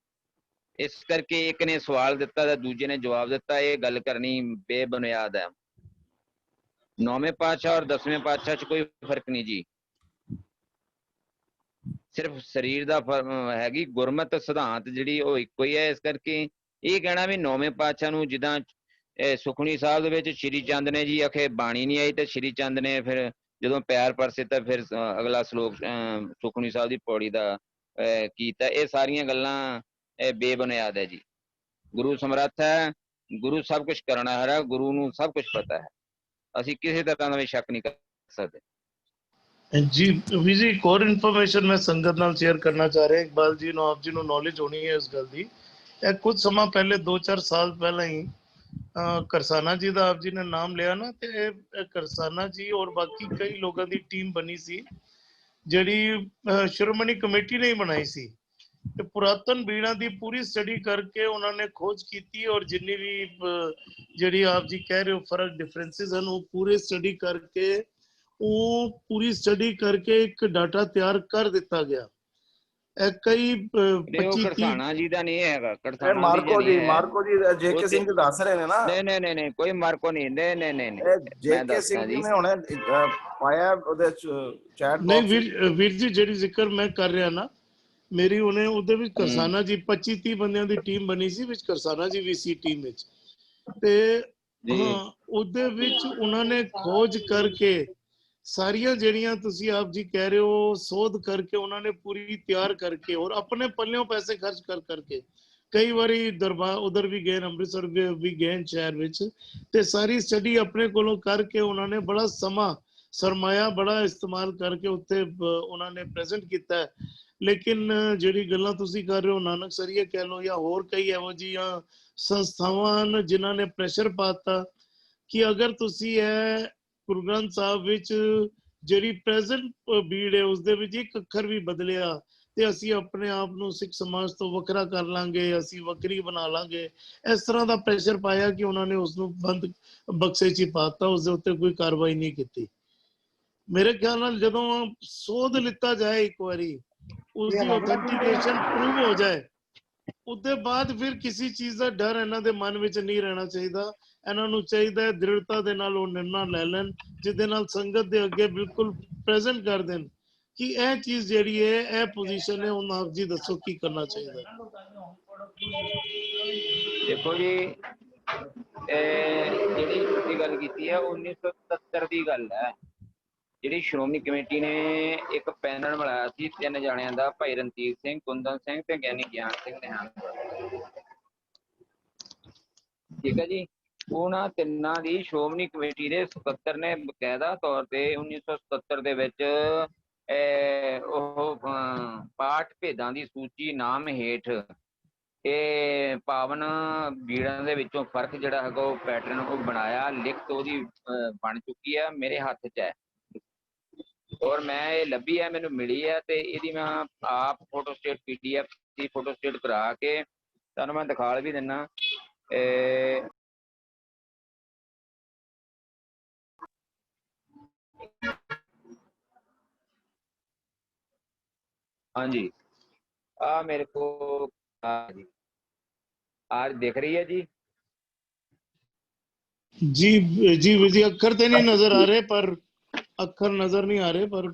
ਇਸ ਕਰਕੇ ਇੱਕ ਨੇ ਸਵਾਲ ਦਿੱਤਾ ਤੇ ਦੂਜੇ ਨੇ ਜਵਾਬ ਦਿੱਤਾ, ਇਹ ਗੱਲ ਕਰਨੀ ਬੇਬੁਨਿਆਦ ਹੈ। 9ਵੇਂ ਪਾਤਸ਼ਾਹ ਔਰ 10ਵੇਂ ਪਾਤਸ਼ਾਹ 'ਚ ਕੋਈ ਫਰਕ ਨਹੀਂ ਜੀ, ਸਿਰਫ ਸਰੀਰ ਦਾ ਹੈਗੀ, ਗੁਰਮਤ ਸਿਧਾਂਤ ਜਿਹੜੀ ਉਹ ਇੱਕੋ ਹੀ ਹੈ। ਇਸ ਕਰਕੇ ਇਹ ਕਹਿਣਾ ਵੀ 9ਵੇਂ ਪਾਤਸ਼ਾਹ ਨੂੰ ਜਿੱਦਾਂ ਸੁਖਮਨੀ ਸਾਹਿਬ ਦੇ ਵਿੱਚ ਸ਼੍ਰੀ ਚੰਦ ਨੇ ਜੀ ਆਖੇ ਬਾਣੀ ਨਹੀਂ ਆਈ, ਤੇ ਸ਼੍ਰੀ ਚੰਦ ਨੇ ਫਿਰ ਜਦੋਂ ਪੈਰ ਪਰਸੇ ਤਾਂ ਫਿਰ ਅਗਲਾ ਸ਼ਲੋਕ ਸੁਖਮਨੀ ਸਾਹਿਬ ਦੀ ਪੌੜੀ ਦਾ ਕੀਤਾ। ਇਹ ਸਾਰੀਆਂ ਗੱਲਾਂ ਬੇਬੁਨਿਆਦ ਹੈ ਜੀ। ਗੁਰੂ ਸਮਰੱਥ ਹੈ, ਗੁਰੂ ਸਭ ਕੁਝ ਕਰਨਾ ਹੈ, ਗੁਰੂ ਨੂੰ ਸਭ ਕੁਝ ਪਤਾ ਹੈ, ਅਸੀਂ ਕਿਸੇ ਤਰ੍ਹਾਂ ਦਾ ਵੀ ਸ਼ੱਕ ਨਹੀਂ ਕਰ ਸਕਦੇ। जी ਵੀ ਜੀ ਇੱਕ ਹੋਰ ਇਨਫੋਰਮੇਸ਼ਨ ਮੈਂ ਸੰਗਤ ਨਾਲ ਸ਼ੇਅਰ ਕਰਨਾ ਚਾਹ ਰਿਹਾ। ਇਕਬਾਲ ਜੀ ਨੂੰ, ਆਪ ਜੀ ਨੂੰ ਨੌਲੇਜ ਹੋਣੀ ਹੈ ਇਸ ਗੱਲ ਦੀ। ਇਹ ਕੁਝ ਸਮਾਂ ਪਹਿਲੇ 2-4 ਸਾਲ ਪਹਿਲਾਂ ਹੀ ਕਰਸਾਨਾ ਜੀ ਦਾ ਆਪ ਜੀ ਨੇ ਨਾਮ ਲਿਆ ਨਾ, ਤੇ ਇਹ ਕਰਸਾਨਾ ਜੀ ਔਰ ਬਾਕੀ ਕਈ ਲੋਕਾਂ ਦੀ ਟੀਮ ਬਣੀ ਸੀ, ਜਿਹੜੀ ਸ਼੍ਰੋਮਣੀ ਕਮੇਟੀ ਨੇ ਬਣਾਈ ਸੀ। ਤੇ ਪੁਰਾਤਨ ਬੀੜਾਂ ਦੀ ਪੂਰੀ ਸਟੱਡੀ ਕਰਕੇ ਉਹਨਾਂ ਨੇ ਖੋਜ ਕੀਤੀ, ਔਰ ਜਿੰਨੀ ਵੀ ਜਿਹੜੀ ਆਪ ਜੀ ਕਹਿ ਰਹੇ ਹੋ ਫਰਕ ਡਿਫਰੈਂਸਿਸ ਹਨ, ਉਹ ਪੂਰੇ ਸਟੱਡੀ ਕਰਕੇ ਇੱਕ ਡਾਟਾ ਤਿਆਰ ਕਰ ਦਿੱਤਾ ਗਿਆ। ਇਹ ਕਈ 25-30 ਕਰਸਾਨਾ ਜੀ ਦਾ ਨਹੀਂ ਹੈਗਾ, ਇਹ ਮਾਰਕੋ ਜੀ ਜੇਕੇ ਸਿੰਘ ਜੀ ਦੱਸ ਰਹੇ ਨੇ ਨਾ। ਨਹੀਂ ਕੋਈ ਮਾਰਕੋ ਨਹੀਂ, ਨਹੀਂ ਜੇਕੇ ਸਿੰਘ ਜੀ ਨੇ ਹੁਣੇ ਪਾਇਆ ਉਹਦੇ ਚੈਟ ਨਹੀਂ ਵੀਰ ਜੀ, ਜਿਹੜੀ ਜ਼ਿਕਰ ਮੈਂ ਕਰ ਰਿਹਾ ਨਾ, ਮੇਰੀ ਉਹਨੇ ਉਹਦੇ ਵਿੱਚ ਕਰਸਾਨਾ ਜੀ 25-30 ਬੰਦਿਆਂ ਦੀ ਟੀਮ ਬਣੀ ਸੀ, ਵਿੱਚ ਕਰਸਾਨਾ ਜੀ ਵੀ ਸੀ ਟੀਮ ਵਿੱਚ। ਤੇ ਉਹਦੇ ਵਿੱਚ ਉਹਨਾਂ ਨੇ ਖੋਜ ਕਰਕੇ ਸਾਰੀਆਂ ਜਿਹੜੀਆਂ ਤੁਸੀਂ ਆਪ ਜੀ ਕਹਿ ਰਹੇ ਹੋ, ਸੋਧ ਕਰਕੇ ਉਹਨਾਂ ਨੇ ਪੂਰੀ ਤਿਆਰ ਕਰਕੇ, ਔਰ ਆਪਣੇ ਪੱਲਿਓਂ ਪੈਸੇ ਖਰਚ ਕਰਕੇ, ਕਈ ਵਾਰੀ ਦਰਬਾਰ ਉਧਰ ਵੀ ਗਏ, ਅੰਮ੍ਰਿਤਸਰ ਵੀ ਗਏ ਸ਼ਹਿਰ ਵਿੱਚ, ਤੇ ਸਾਰੀ ਸਟੱਡੀ ਆਪਣੇ ਕੋਲੋਂ ਕਰਕੇ ਉਹਨਾਂ ਨੇ ਬੜਾ ਸਮਾਂ ਸਰਮਾਇਆ ਬੜਾ ਇਸਤੇਮਾਲ ਕਰਕੇ ਉੱਥੇ ਉਹਨਾਂ ਨੇ ਪ੍ਰੈਜ਼ੈਂਟ ਕੀਤਾ। ਲੇਕਿਨ ਜਿਹੜੀ ਗੱਲਾਂ ਤੁਸੀਂ ਕਰ ਰਹੇ ਹੋ, ਨਾਨਕ ਸਰੀਏ ਕਹਿ ਲਓ ਜਾਂ ਹੋਰ ਕਈ ਇਹੋ ਜਿਹੀਆਂ ਸੰਸਥਾਵਾਂ ਹਨ ਜਿਨ੍ਹਾਂ ਨੇ ਪ੍ਰੈਸ਼ਰ ਪਾਤਾ ਕਿ ਅਗਰ ਤੁਸੀਂ ਇਹ ਗੁਰੂ ਗ੍ਰੰਥ ਸਾਹਿਬ ਵਿੱਚ ਜਿਹੜੀ ਪ੍ਰੈਜ਼ੈਂਟ ਬੀੜ ਹੈ ਉਸਦੇ ਵਿੱਚ ਇੱਕ ਅੱਖਰ ਵੀ ਬਦਲਿਆ ਤੇ ਅਸੀਂ ਆਪਣੇ ਆਪ ਨੂੰ ਸਿੱਖ ਸਮਾਜ ਤੋਂ ਵੱਖਰਾ ਕਰ ਲਾਂਗੇ, ਅਸੀਂ ਵੱਖਰੀ ਬਣਾ ਲਾਂਗੇ। ਇਸ ਤਰ੍ਹਾਂ ਦਾ ਪ੍ਰੈਸ਼ਰ ਪਾਇਆ ਕਿ ਉਹਨਾਂ ਨੇ ਉਸ ਨੂੰ ਬੰਦ ਬਕਸੇ 'ਚ ਹੀ ਪਾਤਾ, ਉਸਦੇ ਉੱਤੇ ਕੋਈ ਕਾਰਵਾਈ ਨਹੀਂ ਕੀਤੀ। ਮੇਰੇ ਖਿਆਲ ਨਾਲ ਜਦੋਂ ਸੋਧ ਲਿੱਤਾ ਜਾਏ ਇੱਕ ਵਾਰੀ, ਉਸਦੀ ਆਥੈਂਟੀਕੇਸ਼ਨ ਪ੍ਰੂਵ ਹੋ ਜਾਏ, ਉਹਦੇ ਬਾਅਦ ਫਿਰ ਕਿਸੇ ਚੀਜ਼ ਦਾ ਡਰ ਇਹਨਾਂ ਦੇ ਮਨ ਵਿੱਚ ਨਹੀਂ ਰਹਿਣਾ ਚਾਹੀਦਾ। ਇਹਨਾਂ ਨੂੰ ਚਾਹੀਦਾ ਹੈ ਦ੍ਰਿੜਤਾ ਦੇ ਨਾਲ ਉਹ ਨਿਰਣਾ ਲੈ ਲੈਣ, ਜਿਹਦੇ ਨਾਲ ਸੰਗਤ ਦੇ ਅੱਗੇ ਬਿਲਕੁਲ ਪ੍ਰੈਜ਼ੈਂਟ ਕਰ ਦੇਣ ਕਿ ਇਹ ਚੀਜ਼ ਜਿਹੜੀ ਹੈ, ਇਹ ਪੋਜੀਸ਼ਨ ਹੈ। ਹੁਣ ਆਪ ਜੀ ਦੱਸੋ ਕੀ ਕਰਨਾ ਚਾਹੀਦਾ। ਦੇਖੋ ਜੀ, ਜਿਹੜੀ ਤੁਸੀਂ ਗੱਲ ਕੀਤੀ ਹੈ 1977 ਦੀ ਗੱਲ ਹੈ। ਜਿਹੜੀ ਸ਼੍ਰੋਮਣੀ ਕਮੇਟੀ ਨੇ ਇੱਕ ਪੈਨਲ ਬਣਾਇਆ ਸੀ 3 ਜਣਿਆਂ ਦਾ, ਭਾਈ ਰਣਜੀਤ ਸਿੰਘ, ਕੁੰਦਨ ਸਿੰਘ ਤੇ ਗਿਆਨੀ ਗਿਆਨ ਸਿੰਘ ਨਿਹੰਗ। ਠੀਕ ਹੈ ਜੀ, ਉਹਨਾਂ ਤਿੰਨਾਂ ਦੀ ਸ਼੍ਰੋਮਣੀ ਕਮੇਟੀ ਦੇ ਸਕੱਤਰ ਨੇ ਬਕਾਇਦਾ ਤੌਰ ਤੇ 1977 ਦੇ ਵਿੱਚ ਉਹ ਪਾਠ ਭੇਦਾਂ ਦੀ ਸੂਚੀ ਨਾਮ ਹੇਠ ਇਹ ਪਾਵਨ ਬੀੜਾਂ ਦੇ ਵਿੱਚੋਂ ਫਰਕ ਜਿਹੜਾ ਹੈਗਾ ਉਹ ਪੈਟਰਨ ਉਹ ਬਣਾਇਆ, ਲਿਖਤ ਉਹਦੀ ਬਣ ਚੁੱਕੀ ਹੈ, ਮੇਰੇ ਹੱਥ 'ਚ ਹੈ, ਔਰ ਮੈਂ ਇਹ ਲੱਭੀ ਹੈ, ਮੈਨੂੰ ਮਿਲੀ ਹੈ, ਤੇ ਇਹਦੀ ਮੈਂ ਆਪ ਫੋਟੋ ਸਟੇਟ PDF ਦੀ ਫੋਟੋ ਸਟੇਟ ਕਰਾ ਕੇ ਤੁਹਾਨੂੰ ਮੈਂ ਦਿਖਾ ਵੀ ਦਿੰਦਾ। ਹਾਂਜੀ, ਆ ਮੇਰੇ ਕੋਲ आज दिख रही है जी? जी जी वीर जी, अक्षर तो नहीं नजर आ रहे, पर अक्षर नजर नहीं आ रहे, पर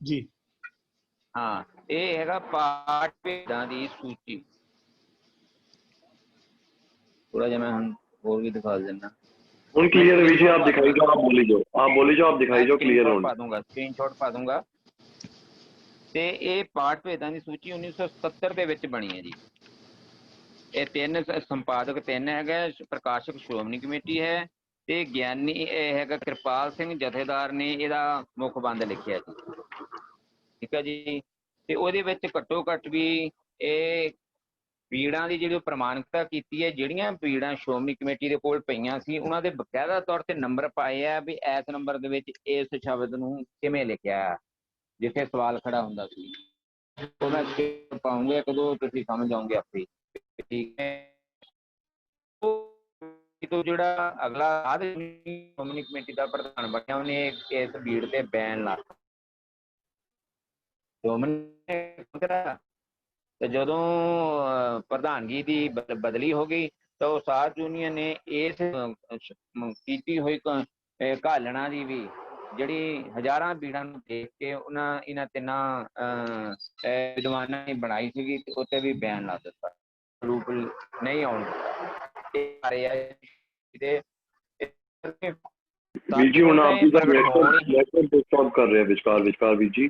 जी हाँ, ये हैगा पाठ भेदां दी सूची। थोड़ा जिहा मैं हुण होर भी दिखा देना। ਹੁਣ क्लियर है विजय, आप दिखाई जाओ, आप बोली जाओ, आप बोली जाओ, आप दिखाई जाओ, क्लियर हो। स्क्रीनशॉट पा दूंगा। ਤੇ ਇਹ ਪਾਠ ਭੇਦਾਂ ਦੀ ਸੂਚੀ 1977 ਦੇ ਵਿੱਚ ਬਣੀ ਹੈ ਜੀ। ਇਹ ਤਿੰਨ ਸੰਪਾਦਕ ਤਿੰਨ ਹੈਗਾ, ਪ੍ਰਕਾਸ਼ਕ ਸ਼੍ਰੋਮਣੀ ਕਮੇਟੀ ਹੈ ਤੇ ਗਿਆਨੀ ਇਹ ਹੈਗਾ ਕਿਰਪਾਲ ਸਿੰਘ ਜਥੇਦਾਰ ਨੇ ਇਹਦਾ ਮੁੱਖ ਬੰਦ ਲਿਖਿਆ ਜੀ। ਠੀਕ ਹੈ ਜੀ। ਤੇ ਉਹਦੇ ਵਿੱਚ ਘੱਟੋ ਘੱਟ ਵੀ ਇਹ ਪੀੜਾਂ ਦੀ ਜਿਹੜੀ ਪ੍ਰਮਾਣਿਕਤਾ ਕੀਤੀ ਹੈ, ਜਿਹੜੀਆਂ ਪੀੜਾਂ ਸ਼੍ਰੋਮਣੀ ਕਮੇਟੀ ਦੇ ਕੋਲ ਪਈਆਂ ਸੀ ਉਹਨਾਂ ਦੇ ਬਕਾਇਦਾ ਤੌਰ ਤੇ ਨੰਬਰ ਪਾਏ ਆ ਵੀ ਇਸ ਨੰਬਰ ਦੇ ਵਿੱਚ ਇਸ ਸ਼ਬਦ ਨੂੰ ਕਿਵੇਂ ਲਿਖਿਆ, ਜਿੱਥੇ ਸਵਾਲ ਖੜਾ ਹੁੰਦਾ ਸੀ। ਉਹ ਮੈਂ ਪਾਉਂਗਾ, ਕਦੋਂ ਤੁਸੀਂ ਸਮਝ ਆਉਂਗੇ ਆਪੇ। ਠੀਕ ਹੈ। ਤੋਂ ਜਿਹੜਾ ਅਗਲਾ ਸ਼੍ਰੋਮਣੀ ਕਮੇਟੀ ਦਾ ਪ੍ਰਧਾਨ ਬਣਿਆ, ਉਹਨੇ ਇਸ ਭੀੜ ਤੇ ਬੈਨ ਲਾ ਤੇ ਜਦੋਂ ਪ੍ਰਧਾਨਗੀ ਦੀ ਬਦਲੀ ਹੋ ਗਈ ਤਾਂ ਉਹ ਸਾਧ ਯੂਨੀਅਨ ਨੇ ਇਸ ਕੀਤੀ ਹੋਈ ਘਾਲਣਾ ਦੀ ਵੀ ਜਿਹੜੀ ਹਜ਼ਾਰਾਂ ਭੀੜਾਂ ਨੂੰ ਦੇਖ ਕੇ ਇਹਨਾਂ ਤਿੰਨਾਂ ਵਿਦਵਾਨਾਂ ਨੇ ਬਣਾਈ ਸੀਗੀ, ਤੇ ਉੱਤੇ ਵੀ ਬੈਨ ਲਾ ਦਿੱਤਾ, ਰੂਪ ਨਹੀਂ ਆਉਣ ਵੀਰ ਜੀ ਹੁਣ ਆਪ ਜੀ ਦਾ ਨੈਟਵਰਕ ਡਿਸਟਰਬ ਕਰ ਰਿਹਾ ਵਿਚਕਾਰ ਵੀਰ ਜੀ।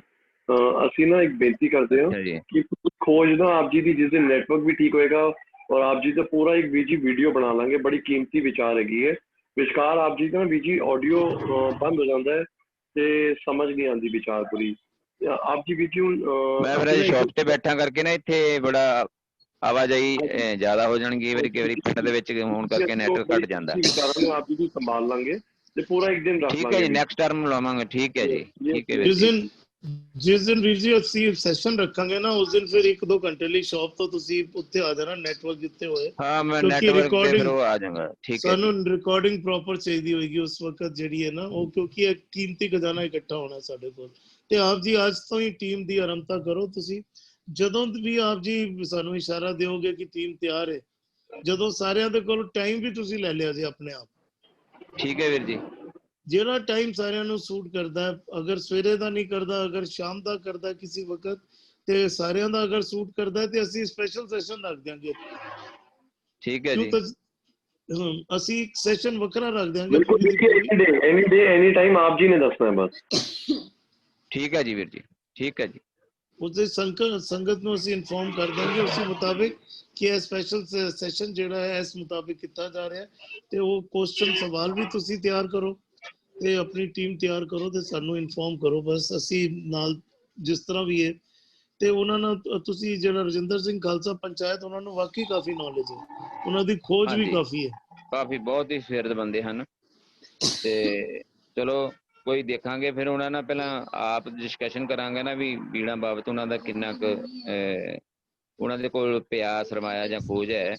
ਅਸੀਂ ਨਾ ਇੱਕ ਬੇਨਤੀ ਕਰਦੇ ਹਾਂ ਕਿ ਖੋਜ ਨਾ ਆਪ ਜੀ ਦੀ, ਜਿਸ ਦਿਨ ਨੈਟਵਰਕ ਵੀ ਠੀਕ ਹੋਏਗਾ ਔਰ ਆਪ ਜੀ ਦਾ ਪੂਰਾ ਇੱਕ ਵੀਰ ਜੀ ਵੀਡੀਓ ਬਣਾ ਲਾਂਗੇ, ਬੜੀ ਕੀਮਤੀ ਵਿਚਾਰ ਹੈਗੀ ਹੈ। ਵਿਚਕਾਰ ਆਪ ਜੀ ਦਾ ਵੀਰ ਜੀ ਆਡੀਓ ਬੰਦ ਹੋ ਜਾਂਦਾ ਹੈ ਤੇ ਸਮਝ ਨਹੀਂ ਆਉਂਦੀ ਵਿਚਾਰ ਪੂਰੀ। ਆਪ ਜੀ ਵੀਰ ਜੀ ਹੁਣ ਮੈਂ ਫਿਰ ਸ਼ੌਪ ਤੇ ਬੈਠਾ ਕਰਕੇ ਨਾ ਇੱਥੇ ਬੜਾ ਆਵਾਜਾਈ ਜ਼ਿਆਦਾ ਹੋ ਜਾਣਗੀ, ਕਈ ਵਾਰੀ ਪਿੰਡ ਦੇ ਵਿੱਚ ਹੋਣ ਕਰਕੇ ਨੈਟਵਰਕ ਘੱਟ ਜਾਂਦਾ। ਵਿਚਾਰਾਂ ਨੂੰ ਆਪ ਜੀ ਦੀ ਸੰਭਾਲ ਲਾਂਗੇ ਤੇ ਪੂਰਾ ਇੱਕ ਦਿਨ ਰੱਖ ਲਾਂਗੇ। ਠੀਕ ਹੈ ਜੀ, ਨੈਕਸਟ ਟਰਮ ਲਾਵਾਂਗੇ। ਠੀਕ ਹੈ ਜੀ, ਠੀਕ ਹੈ। ਜਿਸ ਦਿਨ ਵੀਰ ਜੀ ਅਸੀਂ ਸੈਸ਼ਨ ਰੱਖਾਂਗੇ ਨਾ, ਉਸ ਦਿਨ ਫਿਰ 1-2 ਘੰਟੇ ਲਈ ਸ਼ਾਪ ਤੋਂ ਤੁਸੀਂ ਉੱਥੇ ਆ ਜਾਣਾ, ਨੈਟਵਰਕ ਜਿੱਥੇ ਹੋਏ। ਹਾਂ, ਮੈਂ ਨੈਟਵਰਕ ਤੇ ਫਿਰ ਉਹ ਆ ਜਾਵਾਂਗਾ। ਠੀਕ ਹੈ। ਸਾਨੂੰ ਰਿਕਾਰਡਿੰਗ ਪ੍ਰੋਪਰ ਚਾਹੀਦੀ ਹੋਏਗੀ ਉਸ ਵਕਤ ਜਿਹੜੀ ਹੈ ਨਾ ਉਹ, ਕਿਉਂਕਿ ਇਹ ਕੀਮਤੀ ਖਜ਼ਾਨਾ ਇਕੱਠਾ ਹੋਣਾ ਸਾਡੇ ਕੋਲ। ਤੇ ਆਪ ਜੀ ਅੱਜ ਤੋਂ ਹੀ ਟੀਮ ਦੀ ਆਰੰਭਤਾ ਕਰੋ। ਤੁਸੀਂ ਜਦੋਂ ਵੀ ਆਪ ਜੀ ਸਾਨੂੰ ਇਸ਼ਾਰਾ ਦਿਓਗੇ ਕਿ ਟੀਮ ਤਿਆਰ ਹੈ, ਜਦੋਂ ਸਾਰਿਆਂ ਦੇ ਕੋਲ ਟਾਈਮ ਵੀ ਤੁਸੀਂ ਲੈ ਲਿਆ ਜੀ ਆਪਣੇ ਆਪ। ਠੀਕ ਹੈ ਵੀਰ ਜੀ। ਜਿਹੜਾ ਟਾਈਮ ਸਾਰਿਆਂ ਨੂੰ ਸੂਟ ਕਰਦਾ, ਅਗਰ ਸਵੇਰੇ ਦਾ ਨਹੀਂ ਕਰਦਾ, ਅਗਰ ਸ਼ਾਮ ਦਾ ਕਰਦਾ ਕਿਸੇ ਵਕਤ, ਤੇ ਸਾਰਿਆਂ ਦਾ ਅਗਰ ਸੂਟ ਕਰਦਾ ਤੇ ਅਸੀਂ ਸਪੈਸ਼ਲ ਸੈਸ਼ਨ ਰੱਖ ਦਿਆਂਗੇ। ਠੀਕ ਹੈ ਜੀ। ਅਸੀਂ ਇੱਕ ਸੈਸ਼ਨ ਵੱਖਰਾ ਰੱਖ ਦਿਆਂਗੇ। ਐਨੀ ਡੇ ਐਨੀ ਟਾਈਮ ਆਪ ਜੀ ਨੇ ਦੱਸਣਾ ਹੈ ਬਸ। ਠੀਕ ਹੈ ਜੀ ਵੀਰ ਜੀ, ਠੀਕ ਹੈ ਜੀ। ਉਸਦੇ ਸੰਗਤ ਨੂੰ ਅਸੀਂ ਇਨਫੋਰਮ ਕਰ ਦਾਂਗੇ ਉਸੇ ਮੁਤਾਬਿਕ ਕਿ ਇਹ ਸਪੈਸ਼ਲ ਸੈਸ਼ਨ ਜਿਹੜਾ ਹੈ ਇਸ ਮੁਤਾਬਿਕ ਕੀਤਾ ਜਾ ਰਿਹਾ। ਤੇ ਉਹ ਕੁਐਸਚਨ ਸਵਾਲ ਵੀ ਤੁਸੀਂ ਤਿਆਰ ਕਰੋ ਤੇ ਆਪਣੀ ਟੀਮ ਤਿਆਰ ਕਰੋ ਤੇ ਸਾਨੂੰ ਇਨਫੋਰਮ ਕਰੋ, ਬਸ ਅਸੀਂ ਨਾਲ ਜਿਸ ਤਰ੍ਹਾਂ ਵੀ ਹੈ। ਤੇ ਉਹਨਾਂ ਨਾਲ ਤੁਸੀਂ ਜਿਹੜਾ ਰਜਿੰਦਰ ਸਿੰਘ ਖਾਲਸਾ ਪੰਚਾਇਤ, ਉਹਨਾਂ ਨੂੰ ਵਾਕਈ ਕਾਫੀ ਨੌਲੇਜ ਹੈ, ਉਹਨਾਂ ਦੀ ਖੋਜ ਵੀ ਕਾਫੀ ਹੈ, ਕਾਫੀ ਬਹੁਤ ਹੀ ਸਿਰਦ ਬੰਦੇ ਹਨ। ਤੇ ਚਲੋ ਕੋਈ ਦੇਖਾਂਗੇ ਫਿਰ ਉਹਨਾਂ ਨਾਲ, ਪਹਿਲਾਂ ਆਪ ਡਿਸਕਸ਼ਨ ਕਰਾਂਗੇ ਨਾ ਵੀ ਬੀੜਾਂ ਬਾਬਤ ਉਹਨਾਂ ਦਾ ਕਿੰਨਾ ਕੁ ਉਹਨਾਂ ਦੇ ਕੋਲ ਪਿਆ ਸਰਮਾਇਆ ਜਾਂ ਖੋਜ ਹੈ,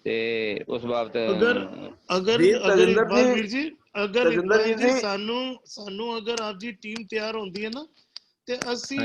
ਤੇ ਉਸ ਬਾਬਤ ਅਗਰ ਵੀਰ ਜੀ ਸਾਨੂੰ ਅਗਰ ਆਪ ਜੀ ਟੀਮ ਤਿਆਰ ਹੁੰਦੀ ਹੈ ਨਾ, ਤੇ ਅਸੀਂ